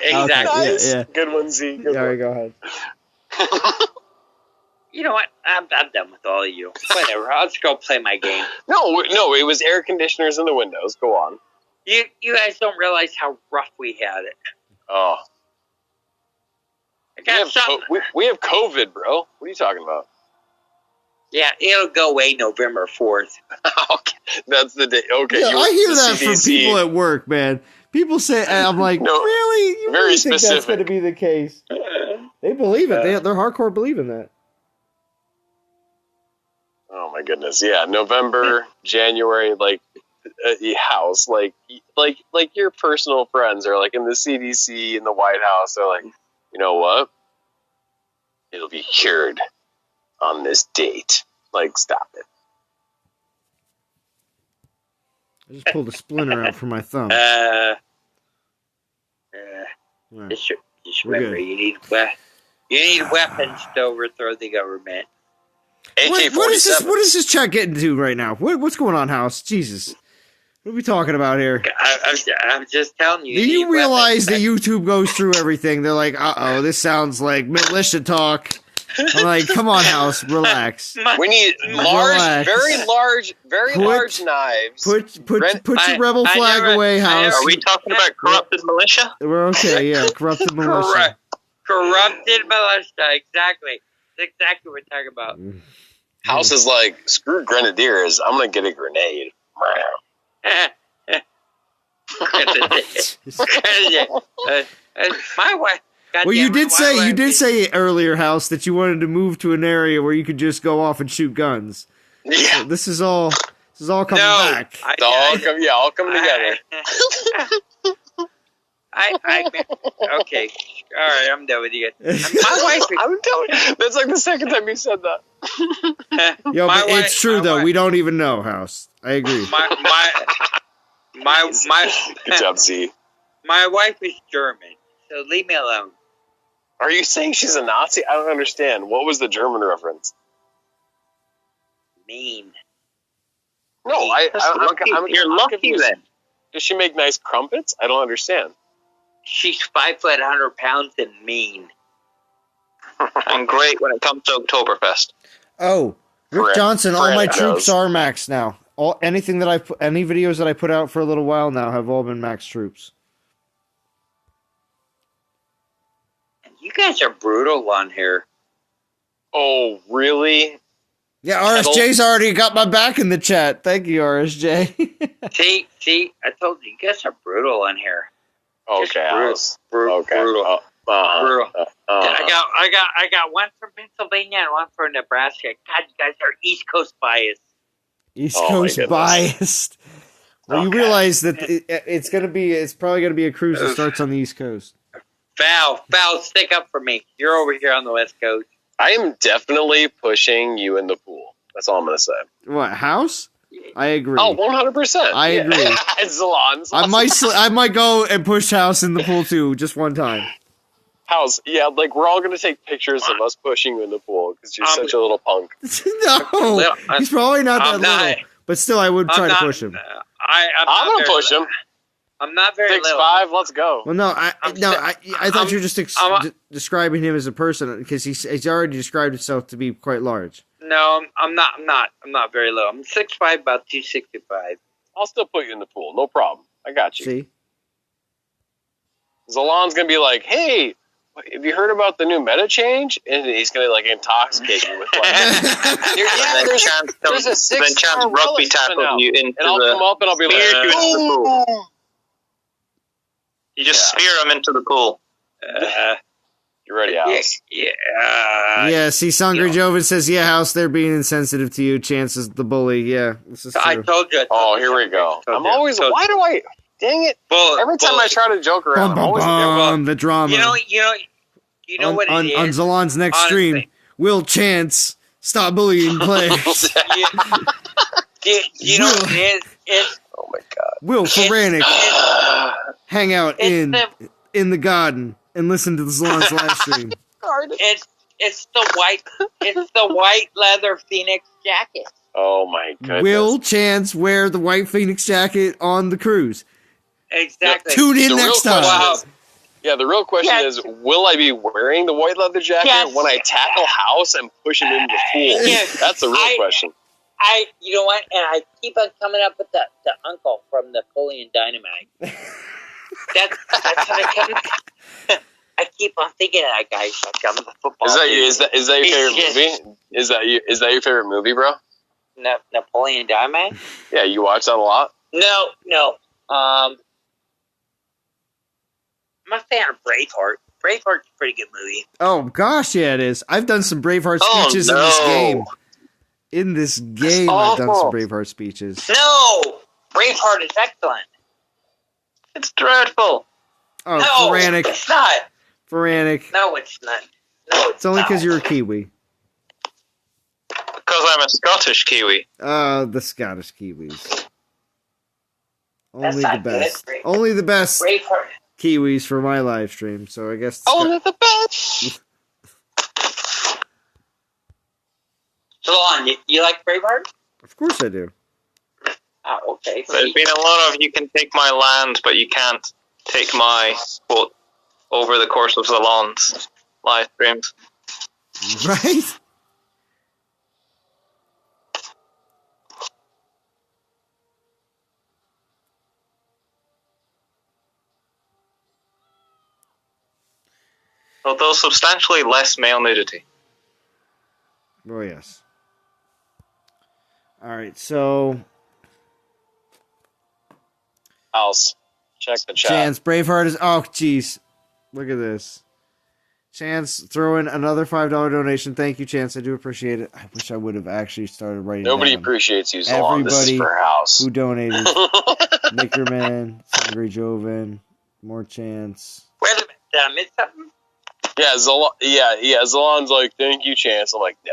Speaker 4: Exactly.
Speaker 1: Okay, yeah.
Speaker 13: Good one, Z. Good
Speaker 1: Sorry,
Speaker 13: one.
Speaker 1: go ahead.
Speaker 4: You know what? I'm done with all of you. Whatever. I'll just go play my game.
Speaker 13: No, it was air conditioners in the windows. Go on.
Speaker 4: You guys don't realize how rough we had it.
Speaker 13: Oh.
Speaker 4: I got something.
Speaker 13: We have COVID, bro. What are you talking about?
Speaker 4: Yeah, it'll go away November 4th.
Speaker 13: Okay, that's the day. Okay,
Speaker 1: Yeah, I hear that from people at work, man. People say, I'm like,
Speaker 13: No,
Speaker 1: really? You
Speaker 13: very
Speaker 1: really think that's
Speaker 13: specific.
Speaker 1: going to be the case? They believe it. They're hardcore believing that.
Speaker 13: Oh my goodness, yeah, November, January, like house, like your personal friends are like in the CDC in the White House. They're like, you know what? It'll be cured on this date. Like, stop it.
Speaker 1: I just pulled a splinter out from my thumb. Right.
Speaker 4: Just
Speaker 1: We're
Speaker 4: remember,
Speaker 1: good.
Speaker 4: you need weapons to overthrow the government.
Speaker 13: AK-47.
Speaker 1: What is this chat getting to right now? What's going on, House? Jesus. What are we talking about here?
Speaker 4: I'm just telling you.
Speaker 1: Do you
Speaker 4: need
Speaker 1: realize that
Speaker 4: weapons.
Speaker 1: YouTube goes through everything? They're like, uh-oh, this sounds like militia talk. I'm like, come on, House, relax.
Speaker 13: We need
Speaker 1: Relax.
Speaker 13: very large knives.
Speaker 1: Put your rebel flag away, House.
Speaker 12: Are we talking about corrupted militia?
Speaker 1: We're okay, yeah, corrupted militia.
Speaker 4: Corrupted militia, exactly. That's exactly what we're talking about.
Speaker 13: House is like, screw grenadiers. I'm gonna get a grenade.
Speaker 4: My wife.
Speaker 1: Well, you did say earlier, House, that you wanted to move to an area where you could just go off and shoot guns.
Speaker 13: Yeah,
Speaker 1: so this is all coming back.
Speaker 13: It's all coming together.
Speaker 4: Okay, all right, I'm done with you. My wife.
Speaker 13: I'm telling you, that's like the second time you said that.
Speaker 1: Yo, but it's true though. We don't even know, House. I agree.
Speaker 13: Good job, Z.
Speaker 4: My wife is German, so leave me alone.
Speaker 13: Are you saying she's a Nazi? I don't understand. What was the German reference?
Speaker 4: Mean.
Speaker 13: No,
Speaker 12: You're lucky then.
Speaker 13: Does she make nice crumpets? I don't understand.
Speaker 4: She's 5 foot, 100 pounds, and mean.
Speaker 12: And great when it comes to Oktoberfest.
Speaker 1: Oh, Rick Johnson, all my troops
Speaker 13: does.
Speaker 1: are max now. Any videos that I put out for a little while now have all been max troops.
Speaker 4: You guys are brutal on here.
Speaker 13: Oh, really?
Speaker 1: Yeah, RSJ's already got my back in the chat. Thank you, RSJ.
Speaker 4: See, I told you, you guys are brutal on here.
Speaker 13: Okay,
Speaker 4: brutal.
Speaker 13: brutal.
Speaker 4: I got one from Pennsylvania and one from Nebraska. God, you guys are East Coast biased.
Speaker 1: East Coast biased. Well, you realize that it's probably gonna be a cruise that starts on the East Coast.
Speaker 4: Val, stick up for me. You're over here on the West Coast.
Speaker 13: I am definitely pushing you in the pool. That's all I'm gonna say.
Speaker 1: What, house? I agree.
Speaker 13: Oh, 100%.
Speaker 1: I agree.
Speaker 13: Zalon.
Speaker 1: I might go and push House in the pool too, just one time.
Speaker 13: House, yeah, like we're all gonna take pictures of us pushing you in the pool because you're such a little punk.
Speaker 1: No, he's probably not that little, but still, I would try to push him.
Speaker 13: I'm gonna push him.
Speaker 4: I'm not very
Speaker 13: 6'5", let's go.
Speaker 1: Well, no, I thought you were just describing him as a person because he's already described himself to be quite large.
Speaker 4: No, I'm not very low. I'm 6'5", about 265.
Speaker 13: I'll still put you in the pool, no problem. I got you.
Speaker 1: See,
Speaker 13: Zalon's gonna be like, "Hey, have you heard about the new meta change?" And he's gonna like intoxicate you with like, there's a 6-star
Speaker 12: rugby tackle you into
Speaker 13: and I'll come up and I'll be like,
Speaker 12: you just spear him into the pool.
Speaker 13: You ready, House?
Speaker 1: Yeah, see, Sangre Joven says, yeah, House, they're being insensitive to you. Chance is the bully. Yeah, this is true.
Speaker 4: I told you.
Speaker 13: Oh, here we go. I'm always, why do I, dang it. Every time I try to joke around, I'm always
Speaker 1: the drama.
Speaker 4: You know what it is?
Speaker 1: On Zalon's next stream, will Chance stop bullying players?
Speaker 4: You know what it is?
Speaker 13: Oh my god.
Speaker 1: Will Ferranic hang out in the garden and listen to the Zalon's live stream?
Speaker 4: It's the white leather Phoenix jacket.
Speaker 13: Oh my goodness.
Speaker 1: Will Chance wear the white Phoenix jacket on the cruise?
Speaker 4: Exactly.
Speaker 1: Tune in next time.
Speaker 4: Wow.
Speaker 13: Yeah, the real question is, will I be wearing the white leather jacket when I tackle House and push him into the pool? That's the real question.
Speaker 4: You know what? And I keep on coming up with the uncle from Napoleon Dynamite. That's what I keep on thinking of that guy. He's like, I'm the football.
Speaker 13: Is that your favorite movie? Is that your favorite movie, bro?
Speaker 4: Napoleon Dynamite?
Speaker 13: Yeah, you watch that a lot?
Speaker 4: No. I'm a fan of Braveheart. Braveheart's a pretty good movie.
Speaker 1: Oh gosh, yeah, it is. I've done some Braveheart speeches in this game. In this game, I've done some Braveheart speeches.
Speaker 4: No! Braveheart is excellent.
Speaker 12: It's dreadful.
Speaker 1: Oh,
Speaker 4: no,
Speaker 1: Ferranic.
Speaker 4: It's not.
Speaker 1: Ferranic.
Speaker 4: No, it's not. No,
Speaker 1: it's only because you're a Kiwi.
Speaker 12: Because I'm a Scottish Kiwi.
Speaker 1: The Scottish Kiwis. Only
Speaker 4: That's
Speaker 1: the
Speaker 4: not
Speaker 1: best.
Speaker 4: Good.
Speaker 1: Only the best
Speaker 4: Braveheart.
Speaker 1: Kiwis for my live stream, so I guess...
Speaker 13: Only the best!
Speaker 4: Salon, you like Braveheart?
Speaker 1: Of course I do.
Speaker 4: Oh, okay.
Speaker 12: There's been a lot of, you can take my land, but you can't take my quote over the course of Zalon's live streams.
Speaker 1: Right?
Speaker 12: Although substantially less male nudity.
Speaker 1: Oh, yes. Alright, so...
Speaker 13: House, check the chat.
Speaker 1: Chance, Braveheart is... Oh, jeez. Look at this. Chance, throw in another $5 donation. Thank you, Chance. I do appreciate it. I wish I would have actually started writing
Speaker 13: Nobody
Speaker 1: down
Speaker 13: appreciates you, Zalon. This is for House.
Speaker 1: Who donated. Nickerman, Sangre Joven, more Chance.
Speaker 4: Wait a minute. Did I miss something?
Speaker 13: Yeah, Zalon's like, thank you, Chance. I'm like, no,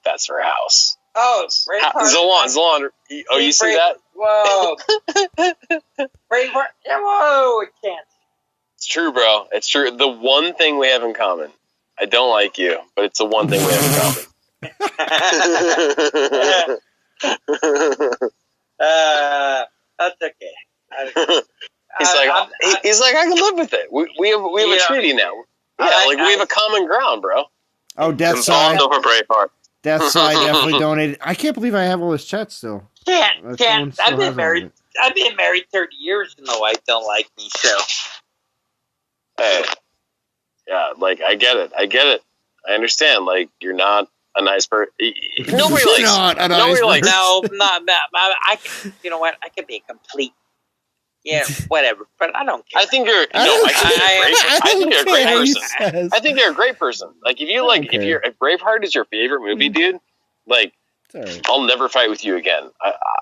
Speaker 13: that's for House.
Speaker 4: Oh,
Speaker 13: Zalon. Oh, you see that?
Speaker 4: Whoa. Braveheart. Whoa, Chance.
Speaker 13: It's true, bro. It's true. The one thing we have in common. I don't like you, but it's the one thing we have in common.
Speaker 4: That's okay.
Speaker 13: He's like, I can live with it. We have a treaty now. Yeah, we have a common ground, bro.
Speaker 1: Oh, Deathside.
Speaker 12: Over Braveheart.
Speaker 1: Deathside definitely donated. I can't believe I have all this chat still.
Speaker 4: Chance. I've been married 30 years and the wife don't like me, so.
Speaker 13: Hey. Yeah, like, I get it. I understand. Like, you're not a nice person. Nobody likes.
Speaker 1: Not a nice person.
Speaker 4: No, not that. You know what? I could be a complete. Yeah, whatever. But I don't care.
Speaker 13: I think you're. I think you're a great person. I think you're a great person. Like if Braveheart is your favorite movie, dude. Like, I'll never fight with you again.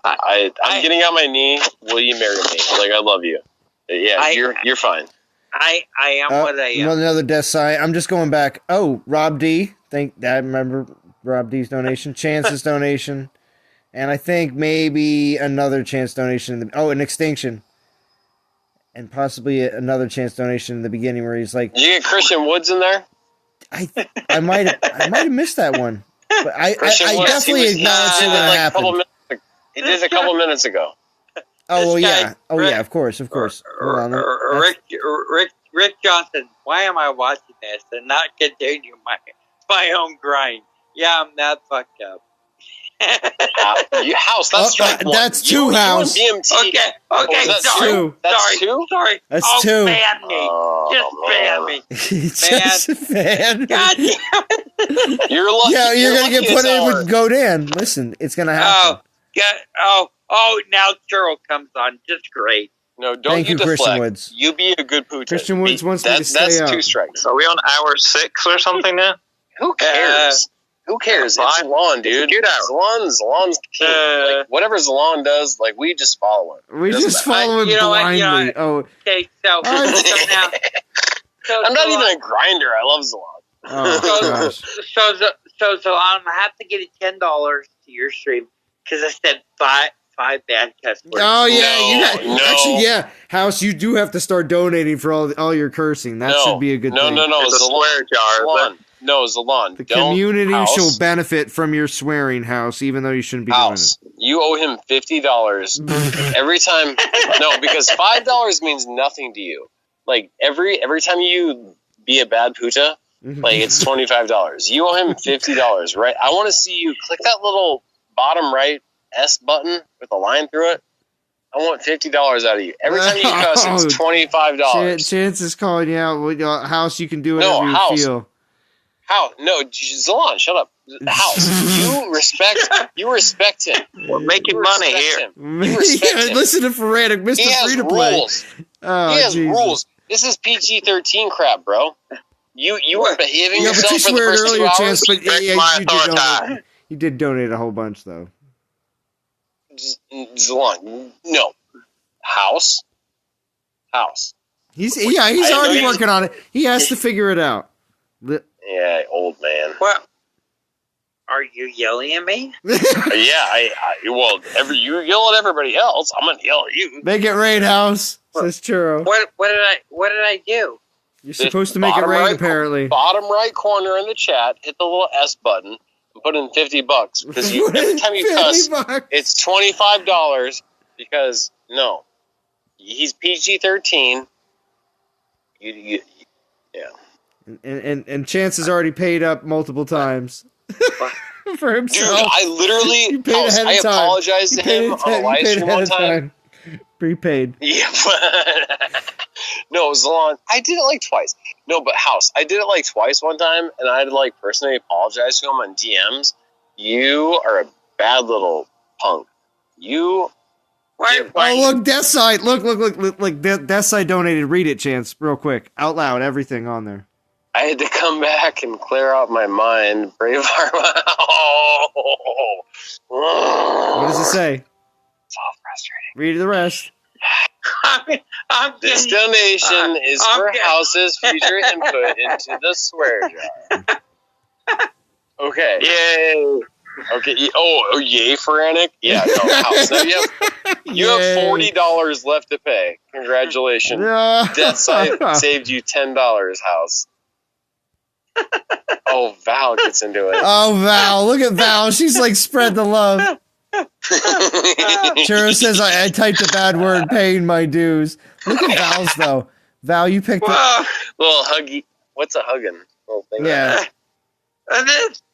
Speaker 13: I'm getting on my knee. Will you marry me? Like I love you. Yeah, you're fine.
Speaker 4: I am what I am.
Speaker 1: Another death sign. I'm just going back. Oh, Rob D. I remember Rob D's donation. Chance's donation. And I think maybe another chance donation. An extinction. And possibly another chance donation in the beginning where he's like...
Speaker 13: Did you get Christian Woods in there?
Speaker 1: I might have missed that one. But I definitely acknowledged it when it happened.
Speaker 13: He did a couple minutes ago.
Speaker 1: Oh, well, yeah. Oh, yeah, of course. Hold on.
Speaker 4: Rick Johnson, why am I watching this and not continuing my own grind? Yeah, I'm that fucked up.
Speaker 13: House, that's strike one.
Speaker 1: That's two, House.
Speaker 4: Okay,
Speaker 13: that's
Speaker 4: sorry.
Speaker 13: Two. That's two?
Speaker 4: Sorry.
Speaker 1: That's two.
Speaker 4: Ban me. Ban me.
Speaker 1: Just ban.
Speaker 4: God damn it.
Speaker 13: You're lucky.
Speaker 1: Yeah, you're going to get put in with Godan. Listen, it's going to happen.
Speaker 4: Now Cheryl comes on. Just great.
Speaker 13: No, don't
Speaker 1: Thank you,
Speaker 13: deflect.
Speaker 1: Christian Woods.
Speaker 13: You be a good pooch.
Speaker 1: Christian Woods wants me to stay
Speaker 13: That's
Speaker 1: up.
Speaker 13: 2 strikes.
Speaker 12: Are we on hour 6 or something now?
Speaker 13: Who cares? Who cares? It's Zalon, dude. Zalon's king. Like, whatever Zalon does, like, we just follow him.
Speaker 1: We just follow him blindly.
Speaker 4: Okay, so now...
Speaker 13: I'm not even a grinder. I love Zalon.
Speaker 1: Oh, gosh.
Speaker 4: So Zalon, I have to give you $10 to your stream because I said five bad cuss words.
Speaker 1: Oh, yeah.
Speaker 13: No.
Speaker 1: Actually, yeah. House, you do have to start donating for all your cursing. That should be a good thing.
Speaker 13: No.
Speaker 12: It's a swear jar.
Speaker 13: Zalon.
Speaker 1: The community shall benefit from your swearing, House, even though you shouldn't be doing it.
Speaker 13: You owe him $50 every time. No, because $5 means nothing to you. Like, every time you be a bad puta, like, it's $25. You owe him $50, right? I want to see you click that little bottom right S button with a line through it. I want $50 out of you. Every time you cuss, it's $25.
Speaker 1: Chance is calling you out. House, you can do whatever you feel.
Speaker 13: How? No, Zalon, shut up. House, you respect him.
Speaker 12: We're making money here.
Speaker 1: Listen to Ferretic, Mr. Free to Play.
Speaker 13: Rules. He has rules. This is PG-13 crap, bro. You were behaving yourself for the first 2 hours.
Speaker 1: Chance, but you did donate a whole bunch, though.
Speaker 13: Zalon, no. House.
Speaker 1: He's already working on it. He has to figure it out.
Speaker 13: Yeah, old man.
Speaker 4: What? Are you yelling at me?
Speaker 13: You yell at everybody else. I'm gonna yell at you.
Speaker 1: Make it rain, House. Says Churro.
Speaker 4: What did I do?
Speaker 1: You're supposed to make it rain, apparently.
Speaker 13: Bottom right corner in the chat, hit the little S button and put in $50 because every time you cuss, it's $25 because he's PG-13. Yeah.
Speaker 1: And Chance has already paid up multiple times for himself.
Speaker 13: Dude, I literally I apologized to him on a live stream one time.
Speaker 1: Prepaid.
Speaker 13: Yeah. No, Zalon, I did it like twice. No, but House, I did it like twice one time, and I had to like personally apologize to him on DMs. You are a bad little punk. You.
Speaker 1: Oh, look, Deathside. Look, Deathside donated. Read it, Chance, real quick. Out loud, everything on there.
Speaker 13: I had to come back and clear out my mind. Braveheart.
Speaker 1: What does it say?
Speaker 13: It's all frustrating.
Speaker 1: Read the rest.
Speaker 13: This donation is for House's future input into the swear jar. Okay.
Speaker 12: Yay.
Speaker 13: Okay. Oh, yay for Anik? Yeah, no, House. Now you have $40 left to pay. Congratulations. Deathside saved you $10, House. Oh, Val gets into it.
Speaker 1: Oh, Val. Look at Val. She's like, spread the love. Churro says, I typed a bad word, paying my dues. Look at Val's, though. Val, you picked up.
Speaker 13: Little huggy. What's a huggin'? Little thing.
Speaker 1: Yeah.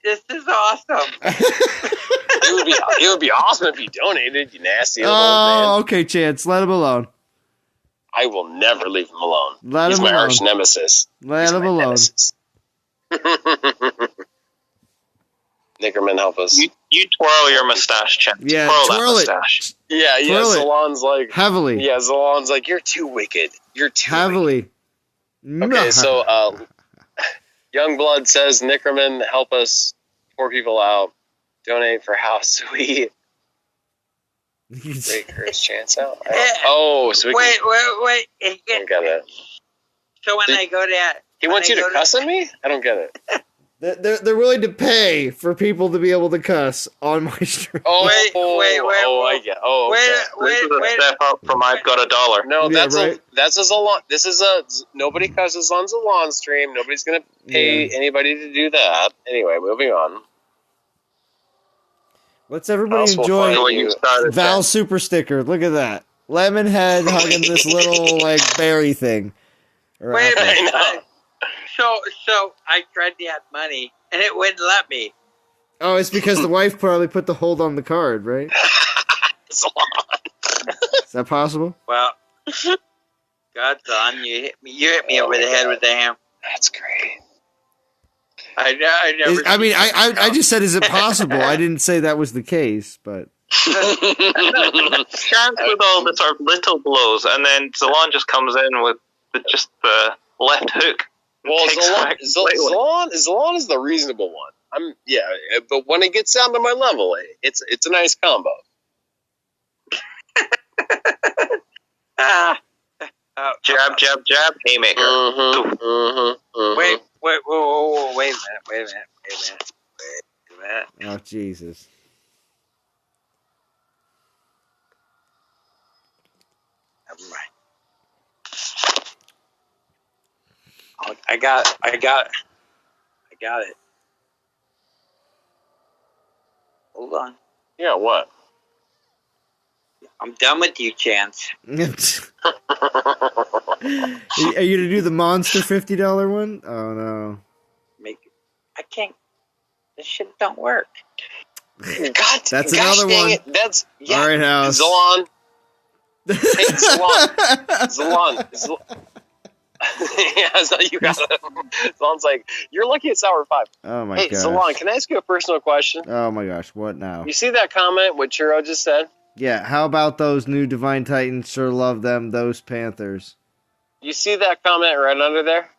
Speaker 4: This is awesome.
Speaker 13: It would be awesome if you donated, you nasty old man.
Speaker 1: Okay, Chance. Let him alone.
Speaker 13: I will never leave him alone.
Speaker 1: He's
Speaker 13: my arch nemesis.
Speaker 1: Let him alone.
Speaker 13: Nickerman, help us.
Speaker 12: You twirl your mustache, Chance.
Speaker 1: Yeah,
Speaker 12: twirl that mustache.
Speaker 13: Yeah, Zalon's like...
Speaker 1: Heavily.
Speaker 13: Yeah, Zalon's like, you're too wicked. You're too
Speaker 1: heavily.
Speaker 13: Wicked. Okay, so Youngblood says, Nickerman, help us, poor people out. Donate for how sweet. Wait, curse Chance out. So we
Speaker 4: wait.
Speaker 13: can got it.
Speaker 4: So when I go to...
Speaker 13: He wants you to cuss at me? I don't get it.
Speaker 1: They're willing to pay for people to be able to cuss on my stream.
Speaker 13: Oh,
Speaker 4: Wait,
Speaker 13: I get. Oh, okay.
Speaker 12: This is a step up from I've got $1.
Speaker 13: No,
Speaker 1: Yeah,
Speaker 13: that's
Speaker 1: right.
Speaker 13: that's a Zalon. This is a nobody cusses on Zalon stream. Nobody's gonna pay anybody to do that. Anyway, moving on.
Speaker 1: Let's everybody
Speaker 13: House will
Speaker 1: enjoy
Speaker 13: find you.
Speaker 1: Val's super sticker. Look at that. Lemonhead hugging this little like berry thing. Or
Speaker 4: Wait a
Speaker 1: apple.
Speaker 4: minute. So I tried to add money, and it wouldn't let me.
Speaker 1: Oh, it's because the wife probably put the hold on the card, right? Is that possible?
Speaker 4: Well, God's on. You hit me over the head with a hammer.
Speaker 13: That's great.
Speaker 4: I never.
Speaker 1: I just said, is it possible? I didn't say that was the case, but.
Speaker 12: Chance with all the sort of little blows, and then Zalon just comes in with just the left hook.
Speaker 13: Well, Zalon is the reasonable one. But when it gets down to my level, it's a nice combo.
Speaker 12: Jab, jab, jab, haymaker.
Speaker 4: Wait a minute.
Speaker 1: Oh, Jesus.
Speaker 4: Never mind. I got it. Hold on.
Speaker 13: Yeah, what?
Speaker 4: I'm done with you, Chance.
Speaker 1: Are you gonna do the monster $50 one? Oh no.
Speaker 4: I can't. This shit don't work.
Speaker 13: God,
Speaker 1: that's another one.
Speaker 13: That's
Speaker 1: all right, House.
Speaker 13: Zalon. Hey, Zalon. Yeah, so you got it. Zalon's like, you're lucky it's hour 5.
Speaker 1: Oh my
Speaker 13: gosh. Hey, Zalon, can I ask you a personal question?
Speaker 1: Oh my gosh, what now?
Speaker 13: You see that comment what Churro just said?
Speaker 1: Yeah, how about those new Divine Titans? Sure love them, those Panthers.
Speaker 13: You see that comment right under there?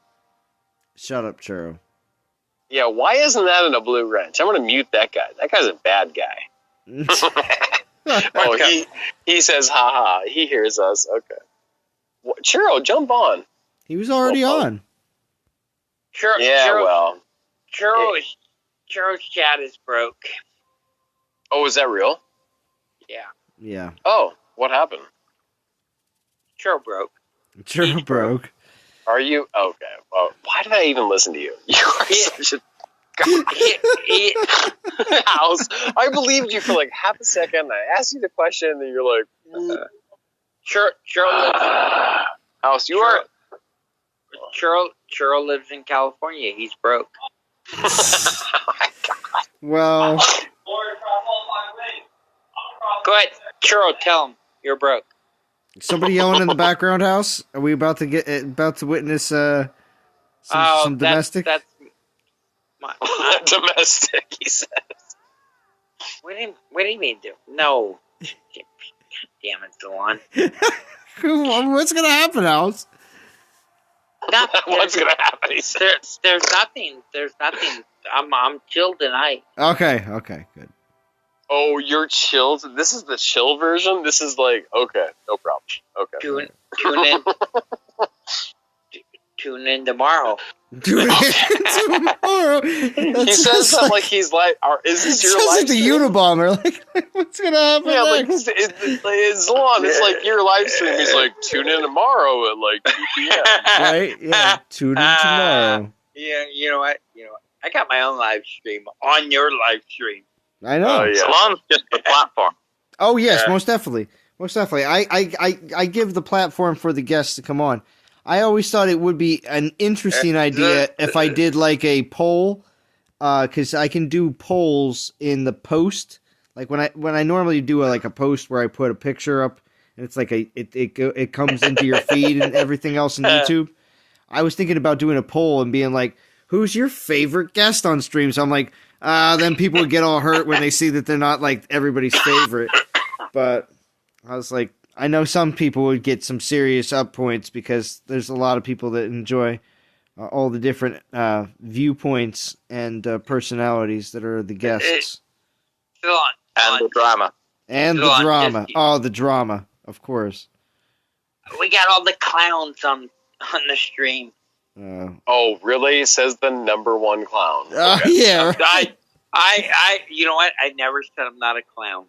Speaker 1: Shut up, Churro.
Speaker 13: Yeah, why isn't that in a blue wrench? I'm gonna mute that guy. That guy's a bad guy. Oh, he says, haha, he hears us. Okay. Churro, jump on.
Speaker 1: He was already on.
Speaker 4: Churro's chat is broke.
Speaker 13: Oh, is that real?
Speaker 4: Yeah.
Speaker 1: Yeah.
Speaker 13: Oh, what happened?
Speaker 4: Churro broke.
Speaker 1: Churro broke.
Speaker 13: Are you? Okay. Well, why did I even listen to you? You are such a... House, I believed you for like half a second. I asked you the question, and then you're like,
Speaker 4: Churro
Speaker 13: House, you are...
Speaker 4: Churro lives in California. He's broke.
Speaker 13: Oh my God.
Speaker 1: Well...
Speaker 4: Go ahead, Churro, tell him you're broke.
Speaker 1: Somebody yelling in the background, House? Are we about to witness some domestic?
Speaker 4: That's
Speaker 13: domestic, he says.
Speaker 4: What do you mean? No. Damn it, Zalon.
Speaker 1: What's gonna happen, House?
Speaker 13: What's gonna happen? He says.
Speaker 4: There's nothing. I'm chill tonight.
Speaker 1: Okay, good.
Speaker 13: Oh, you're chilled? This is the chill version? This is like, okay, no problem. Okay.
Speaker 4: Tune in tomorrow.
Speaker 1: Tomorrow.
Speaker 13: He says that like he's like, is this your live
Speaker 1: like the
Speaker 13: stream?
Speaker 1: Unabomber. Like, what's gonna happen?
Speaker 13: Yeah,
Speaker 1: next?
Speaker 13: like it's Zalon. It's like your live stream. He's like, tune in tomorrow at like 2 p.m.
Speaker 1: Right? Yeah. Tune in tomorrow.
Speaker 4: Yeah, you know what? I got my own live stream on your live stream.
Speaker 1: I know.
Speaker 13: Yeah.
Speaker 12: Zalon's just the platform.
Speaker 1: Oh yes, most definitely. I give the platform for the guests to come on. I always thought it would be an interesting idea if I did like a poll, because I can do polls in the post. Like when I normally do a post where I put a picture up and it's like it comes into your feed and everything else in YouTube. I was thinking about doing a poll and being like, "Who's your favorite guest on stream?" So I'm like, then people would get all hurt when they see that they're not like everybody's favorite. But I was like, I know some people would get some serious up points because there's a lot of people that enjoy all the different viewpoints and personalities that are the guests.
Speaker 12: And the drama.
Speaker 1: And the drama. Oh, the drama, of course.
Speaker 4: We got all the clowns on on the stream.
Speaker 13: Oh, really? Says the number one clown. Okay.
Speaker 1: Yeah.
Speaker 4: You know what? I never said I'm not a clown.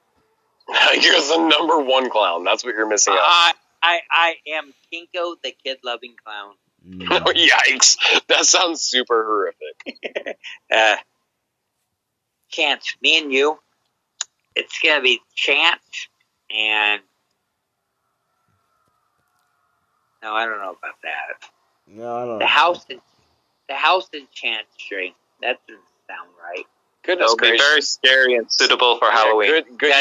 Speaker 13: You're the number one clown. That's what you're missing out.
Speaker 4: I am Kinko, the kid-loving clown.
Speaker 13: Oh, yikes. That sounds super horrific.
Speaker 4: Chance, me and you, it's going to be Chance and... No, I don't know about that.
Speaker 1: No, I don't
Speaker 4: The house in Chance Street. That doesn't sound right.
Speaker 13: Goodness
Speaker 12: It'll be
Speaker 13: gracious.
Speaker 12: very scary and suitable for Halloween.
Speaker 13: Good.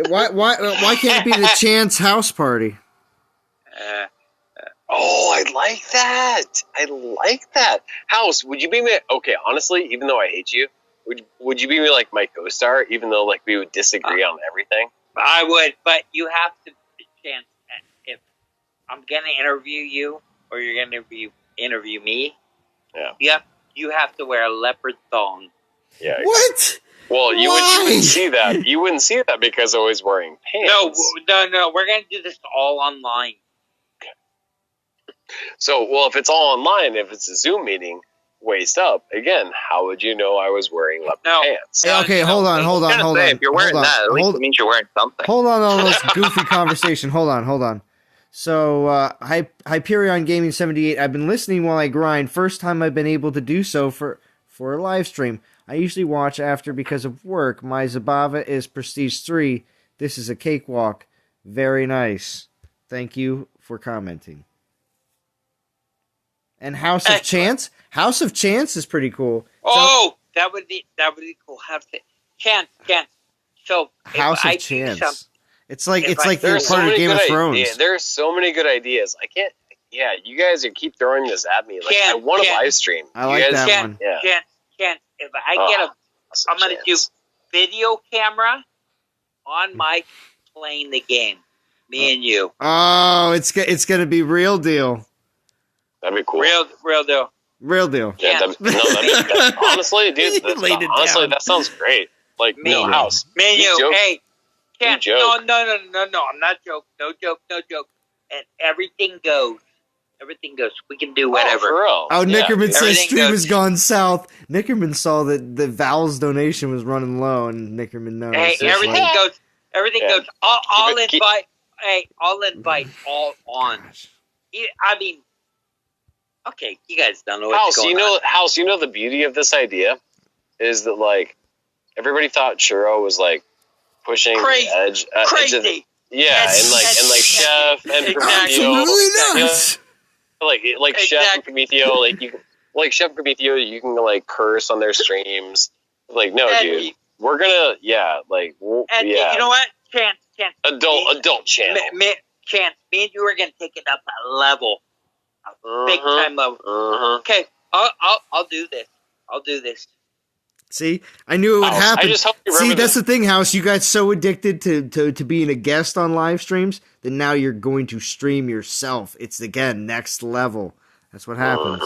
Speaker 1: Why can't it be the Chance house party?
Speaker 13: Oh, I like that. House, would you be me? Okay, honestly, even though I hate you, would you be me like my co-star? Even though like we would disagree on everything.
Speaker 4: I would, but you have to Chance. If I'm gonna interview you, or you're gonna interview me, you have to wear a leopard thong.
Speaker 13: Yeah.
Speaker 1: What?
Speaker 13: Well, you wouldn't see that. You wouldn't see that because I was wearing pants.
Speaker 4: No. We're gonna do this all online.
Speaker 13: So, well, if it's all online, if it's a Zoom meeting, waist up, again, how would you know I was wearing leopard pants?
Speaker 1: Hey, okay, hold on.
Speaker 12: If you're wearing that, at least it means you're wearing something.
Speaker 1: Hold on this goofy conversation. Hold on. So, Hyperion Gaming 78, I've been listening while I grind. First time I've been able to do so for a live stream. I usually watch after because of work. My Zabava is Prestige 3. This is a cakewalk. Very nice. Thank you for commenting. And House of Chance? House of Chance is pretty cool.
Speaker 4: Oh, that would be cool. Chance. So
Speaker 1: House of Chance. It's like you're part of Game of Thrones.
Speaker 13: There's so many good ideas. I can't. Yeah, you guys keep throwing this at me. Like I want to live stream.
Speaker 1: I like that one.
Speaker 13: Yeah.
Speaker 4: Chance. If I get I'm gonna do video camera on mic playing the game. Me and you.
Speaker 1: Oh, it's gonna be real deal.
Speaker 13: That'd be cool.
Speaker 4: Real deal.
Speaker 1: Real deal.
Speaker 13: Yeah, honestly, dude. That sounds great. Like, House.
Speaker 4: Me and you. Hey, Chance. No. I'm not joking. No joke. And everything goes. We can do whatever.
Speaker 13: Oh, for real?
Speaker 1: Oh, Nickerman says stream has gone south. Nickerman saw that the Val's donation was running low, and Nickerman knows.
Speaker 4: Hey, everything goes. I'll invite. Hey, I'll invite all on. I mean, okay, you guys don't know what's going on.
Speaker 13: House, you know the beauty of this idea is that like everybody thought Churro was like pushing the edge.
Speaker 4: Crazy.
Speaker 13: And like Chef and Prometeo.
Speaker 1: Absolutely not.
Speaker 13: Like Chef and Prometeo, Chef and Prometeo, you can like curse on their streams. Like, no, dude, we're gonna, you know
Speaker 4: what, Chance,
Speaker 13: adult channel.
Speaker 4: Chance, me and you are gonna take it up a level, a big time level. Okay, I'll do this.
Speaker 1: See, I knew it would happen.
Speaker 13: I just hope you remember
Speaker 1: that's the thing, House. You got so addicted to being a guest on live streams that now you're going to stream yourself. It's again next level. That's what happens.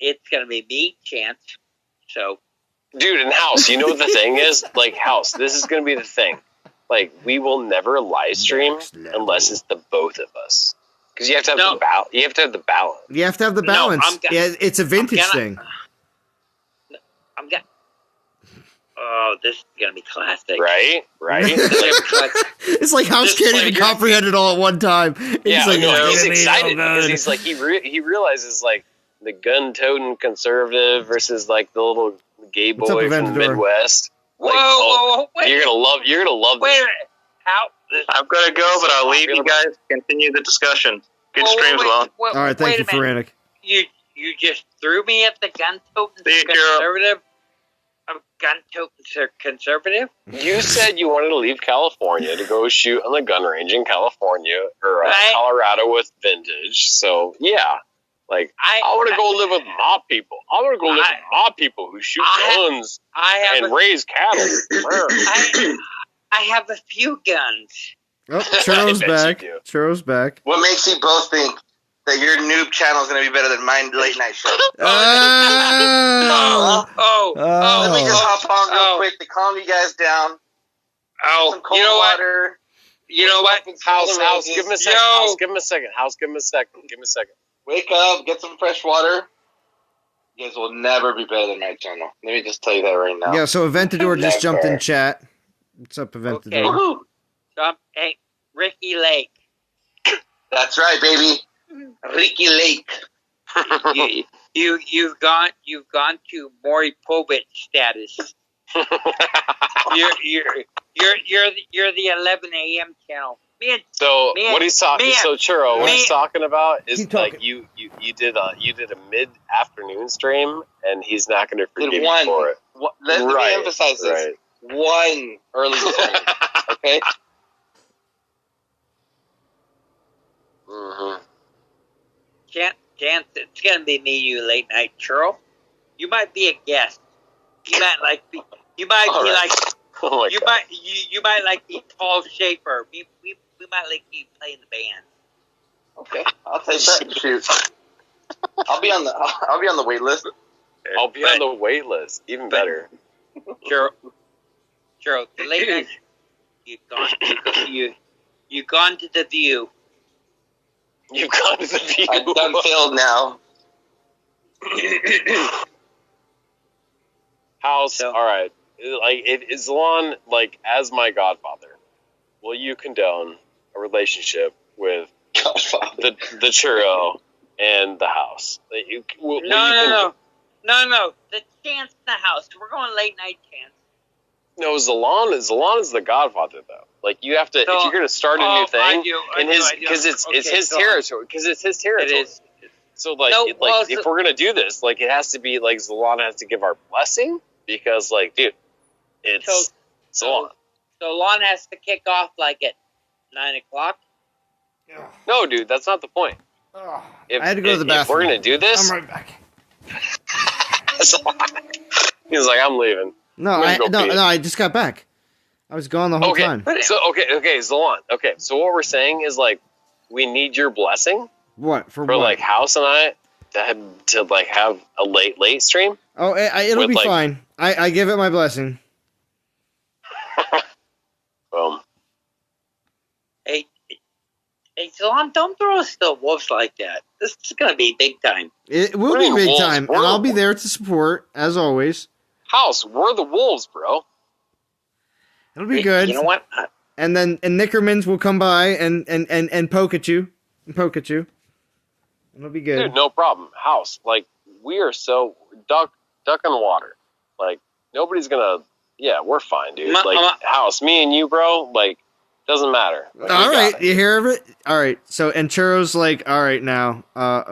Speaker 4: It's gonna be me, Chance. So,
Speaker 13: dude, and House, you know what the thing is? Like, House, this is gonna be the thing. Like, we will never live stream unless it's the both of us. Because you have to have the balance. You have to have the balance.
Speaker 1: You have to have the balance. It's a vintage thing.
Speaker 4: Oh, this is gonna be classic.
Speaker 13: Right.
Speaker 1: It's like House can't even comprehend it all at one time.
Speaker 13: He's excited because he's like he realizes like the gun-toting conservative versus like the little gay boy from the Midwest. Like,
Speaker 4: whoa! Wait.
Speaker 13: You're gonna love this.
Speaker 4: Wait, how?
Speaker 12: I've got to go, but I'll leave you guys to continue the discussion. Good streams, Lon.
Speaker 1: All right, thank you, Feranic.
Speaker 4: You just threw me at the gun-toting conservative. I'm gun-toting conservative.
Speaker 13: You said you wanted to leave California to go shoot on the gun range in California or Colorado with vintage. So yeah, like I want to go live with my people. I want to go live with my people who shoot guns and raise cattle.
Speaker 4: I have a few guns.
Speaker 1: Oh, Churro's back.
Speaker 10: What makes you both think that your noob channel is going to be better than mine late night show? Let me just hop on real quick to calm you guys down.
Speaker 4: Some cold water. You know what?
Speaker 13: House, give him a second.
Speaker 4: Yo.
Speaker 13: House, give him a second. House, give him a second. Give him a second.
Speaker 10: Wake up, get some fresh water. You guys will never be better than my channel. Let me just tell you that right now.
Speaker 1: Yeah, so Aventador just jumped in
Speaker 10: Never.
Speaker 1: chat. What's up, Aventador?
Speaker 4: Okay.
Speaker 10: Woohoo!
Speaker 4: Hey, Ricky Lake.
Speaker 10: That's right, baby. Ricky Lake.
Speaker 4: You've gone to Maury Povich status. You're the 11 a.m. channel.
Speaker 13: What he's talking. So Churro, what he's talking about is
Speaker 1: Keep
Speaker 13: like
Speaker 1: talking.
Speaker 13: you did a mid-afternoon stream, and he's not going to forgive
Speaker 10: Did
Speaker 13: you
Speaker 10: one.
Speaker 13: for it.
Speaker 10: Let me emphasize this.
Speaker 13: Right.
Speaker 10: One early stream. Okay?
Speaker 13: Mm-hmm.
Speaker 4: Chance, it's gonna be me, you late night churro. You might be a guest. You might be
Speaker 13: right.
Speaker 4: like
Speaker 13: Oh my
Speaker 4: you
Speaker 13: God.
Speaker 4: might like the tall shaper. We might like you playing the band.
Speaker 10: Okay. I'll take that. Shoot. I'll be on the wait list.
Speaker 13: I'll be on the wait list. Even better.
Speaker 4: Churro, the late night. You've gone to the View.
Speaker 13: You've gone to the View.
Speaker 10: I'm done filled now.
Speaker 13: House.
Speaker 4: So-
Speaker 13: All right. Like, is Lon, like, as my godfather, will you condone a relationship with
Speaker 10: Godfather.
Speaker 13: the churro and the house?
Speaker 4: No. The Chance in the house. We're going late night Chance.
Speaker 13: No, Zalon is the godfather though. Like, you have to, if you're going to start a new thing, because it's his territory. Because it's his territory.
Speaker 4: It is.
Speaker 13: So like, if we're gonna do this, like, it has to be like Zalon has to give our blessing, because like, dude, it's Zalon.
Speaker 4: So Lon has to kick off like at 9 o'clock.
Speaker 13: No, dude, that's not the point. If,
Speaker 1: I had to go to the bathroom.
Speaker 13: If we're gonna do this,
Speaker 1: I'm right back.
Speaker 13: he's like, I'm leaving.
Speaker 1: No,
Speaker 13: I'm gonna go pee.
Speaker 1: I just got back. I was gone the whole time.
Speaker 13: So okay, Zalon. Okay, so what we're saying is, like, we need your blessing
Speaker 1: What for
Speaker 13: for
Speaker 1: what?
Speaker 13: like House and I to like have a late stream.
Speaker 1: Oh, it'll
Speaker 13: with,
Speaker 1: be
Speaker 13: like-
Speaker 1: fine. I give it my blessing.
Speaker 13: Boom.
Speaker 4: Hey, Salon, don't throw us to the wolves like that. This is going to be big time.
Speaker 1: It will
Speaker 13: What do
Speaker 1: be
Speaker 13: you mean
Speaker 1: big
Speaker 13: wolves?
Speaker 1: time, and I'll be there to support as always.
Speaker 13: House, we're the wolves, bro.
Speaker 1: It'll be good.
Speaker 4: You know what?
Speaker 1: And then Nickermans will come by and poke at you. It'll be good.
Speaker 13: Dude, no problem. House, like, we are so duck in the water. Like, nobody's gonna. Yeah, we're fine, dude. Like, House, me and you, bro. Like, doesn't matter. Like,
Speaker 1: All
Speaker 13: we
Speaker 1: right,
Speaker 13: got it.
Speaker 1: you hear of it? All right. So, and Churro's like, all right, now,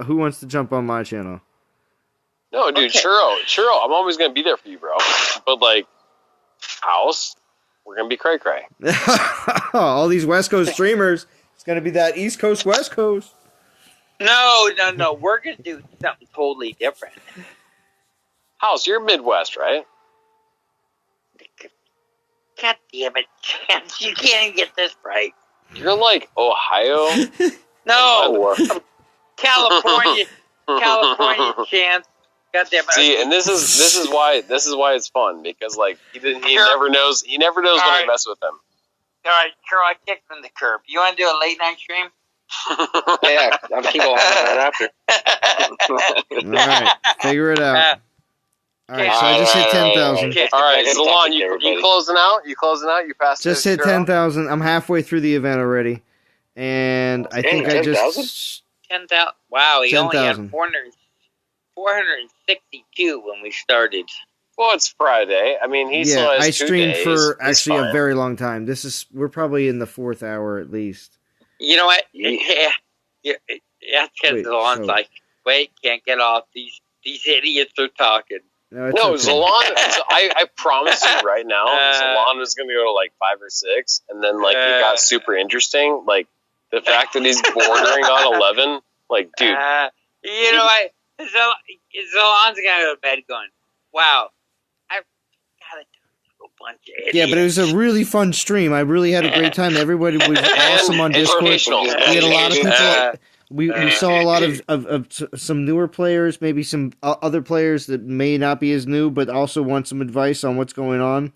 Speaker 1: who wants to jump on my channel?
Speaker 13: No, dude,
Speaker 4: Okay.
Speaker 13: Churro, I'm always gonna be there for you, bro. But like, House, we're gonna be cray.
Speaker 1: All these West Coast streamers. It's gonna be that East Coast, West Coast.
Speaker 4: No. We're going to do something totally different.
Speaker 13: House, you're Midwest, right?
Speaker 4: God damn it, Chance. You can't even get this right.
Speaker 13: You're like Ohio.
Speaker 4: No. California, Chance. God damn it.
Speaker 13: See, and this is why it's fun, because like he never knows when to mess with them.
Speaker 4: All right, Carl, I kicked him in the curb. You want to do a late night stream?
Speaker 10: Yeah, I'm going on right after.
Speaker 1: All right, figure it out. All right, so I just hit 10,000.
Speaker 13: All right, Zalon, you closing out? You closing out? You passed.
Speaker 1: Just hit 10,000. I'm halfway through the event already, and I think I just
Speaker 4: 10,000. Wow, he only had
Speaker 1: 10,000.
Speaker 4: 462 when we started.
Speaker 13: Well, it's Friday. I mean, he still has
Speaker 1: I
Speaker 13: 2
Speaker 1: streamed
Speaker 13: days.
Speaker 1: for
Speaker 13: It's
Speaker 1: actually a
Speaker 13: fine.
Speaker 1: very long time. We're probably in the 4th hour at least.
Speaker 4: You know what? Yeah, that's because
Speaker 1: Wait,
Speaker 4: Zalon's
Speaker 1: so-
Speaker 4: like, wait, can't get off. These idiots are talking.
Speaker 1: No, it's
Speaker 13: No,
Speaker 1: okay.
Speaker 13: Zalon. I promise you right now, Zalon was going to go to like 5 or 6, and then like it got super interesting. Like the fact that he's bordering on 11. Like, dude,
Speaker 4: You know what? Zalon's going to go to bed going, wow, I've got to do a bunch of idiots.
Speaker 1: Yeah, but it was a really fun stream. I really had a great time. Everybody was awesome on Discord.
Speaker 13: educational.
Speaker 1: We had a lot of people. We saw a lot of some newer players, maybe some other players that may not be as new, but also want some advice on what's going on.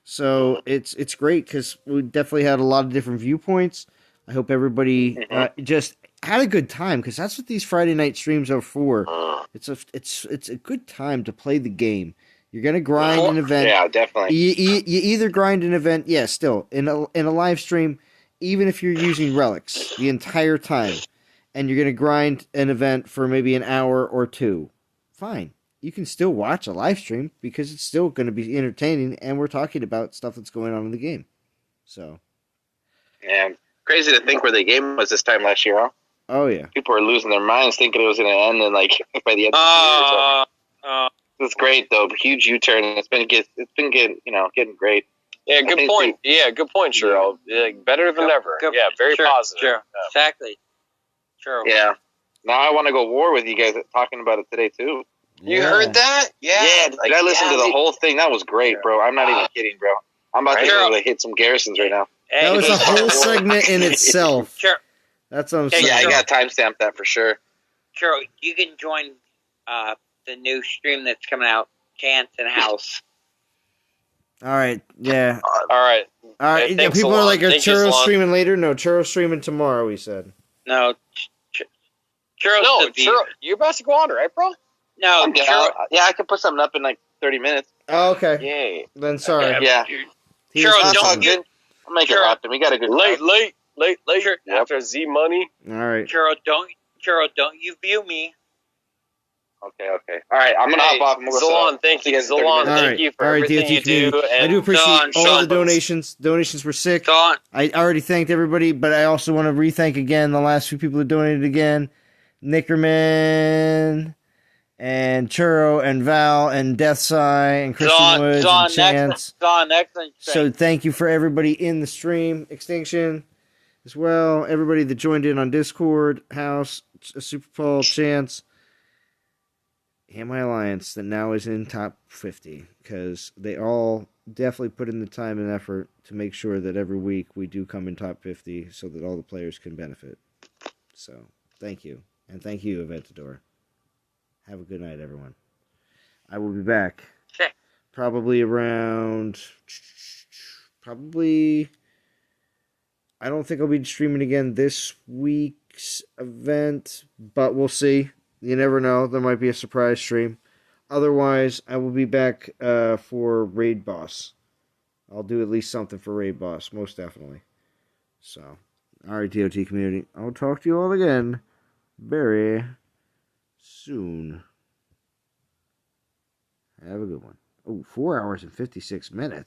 Speaker 1: So it's great because we definitely had a lot of different viewpoints. I hope everybody just had a good time because that's what these Friday night streams are for. It's a good time to play the game. You're gonna grind an event.
Speaker 10: Yeah, definitely.
Speaker 1: You either grind an event, still in a live stream, even if you're using relics the entire time, and you're gonna grind an event for maybe an hour or two. Fine, you can still watch a live stream because it's still going to be entertaining, and we're talking about stuff that's going on in the game. So,
Speaker 10: yeah, crazy to think where the game was this time last year, huh?
Speaker 1: Oh yeah,
Speaker 10: people are losing their minds thinking it was going to end, and like by the end of the year. So. It's great though. Huge U-turn. It's been getting great.
Speaker 13: Yeah, good point. Good point, Cheryl. Yeah, better than ever. Yeah, very positive.
Speaker 4: Sure. Exactly. Sure.
Speaker 10: Yeah. Now I want to go war with you guys talking about it today too.
Speaker 13: You heard that? Yeah.
Speaker 10: I listened to the whole thing. That was great, bro. I'm not even kidding, bro. I'm about to really hit some garrisons right now.
Speaker 1: That was a whole segment in itself.
Speaker 4: Sure.
Speaker 1: That's what I'm saying.
Speaker 10: Yeah, I got to timestamp that for sure.
Speaker 4: Sure, you can join the new stream that's coming out, Chance and House.
Speaker 1: All right. Yeah.
Speaker 13: All right.
Speaker 1: Yeah, people are like, are Churro streaming later? No, Churro streaming tomorrow, we said.
Speaker 4: No. Churro.
Speaker 13: No, Churro. You're about to go on, right, bro?
Speaker 4: No,
Speaker 10: I can put something up in like 30 minutes.
Speaker 1: Oh, okay.
Speaker 13: Yay.
Speaker 1: Then sorry.
Speaker 10: Yeah.
Speaker 4: Churro, don't you?
Speaker 10: I'll make it happen. We got a good
Speaker 13: late. After Z money.
Speaker 1: All right.
Speaker 4: Churro, don't you view me?
Speaker 10: Okay. All right, I'm gonna hop off.
Speaker 13: Zolon, thank you. Zolon, thank you for everything you do.
Speaker 1: I do appreciate all the donations. Donations were sick. I already thanked everybody, but I also want to re-thank again the last few people that donated again. Nickerman and Churro and Val and Deathseye and Christian Woods and Chance.
Speaker 4: Excellent.
Speaker 1: So thank you for everybody in the stream. Extinction as well. Everybody that joined in on Discord, House, Super Paul, Chance. And my alliance that now is in top 50 because they all definitely put in the time and effort to make sure that every week we do come in top 50 so that all the players can benefit. So thank you. And thank you, Aventador. Have a good night, everyone. I will be back.
Speaker 4: Okay.
Speaker 1: Probably around... I don't think I'll be streaming again this week's event, but we'll see. You never know. There might be a surprise stream. Otherwise, I will be back for Raid Boss. I'll do at least something for Raid Boss, most definitely. So, alright, DOT community. I'll talk to you all again very soon. Have a good one. Oh, 4 hours and 56 minutes.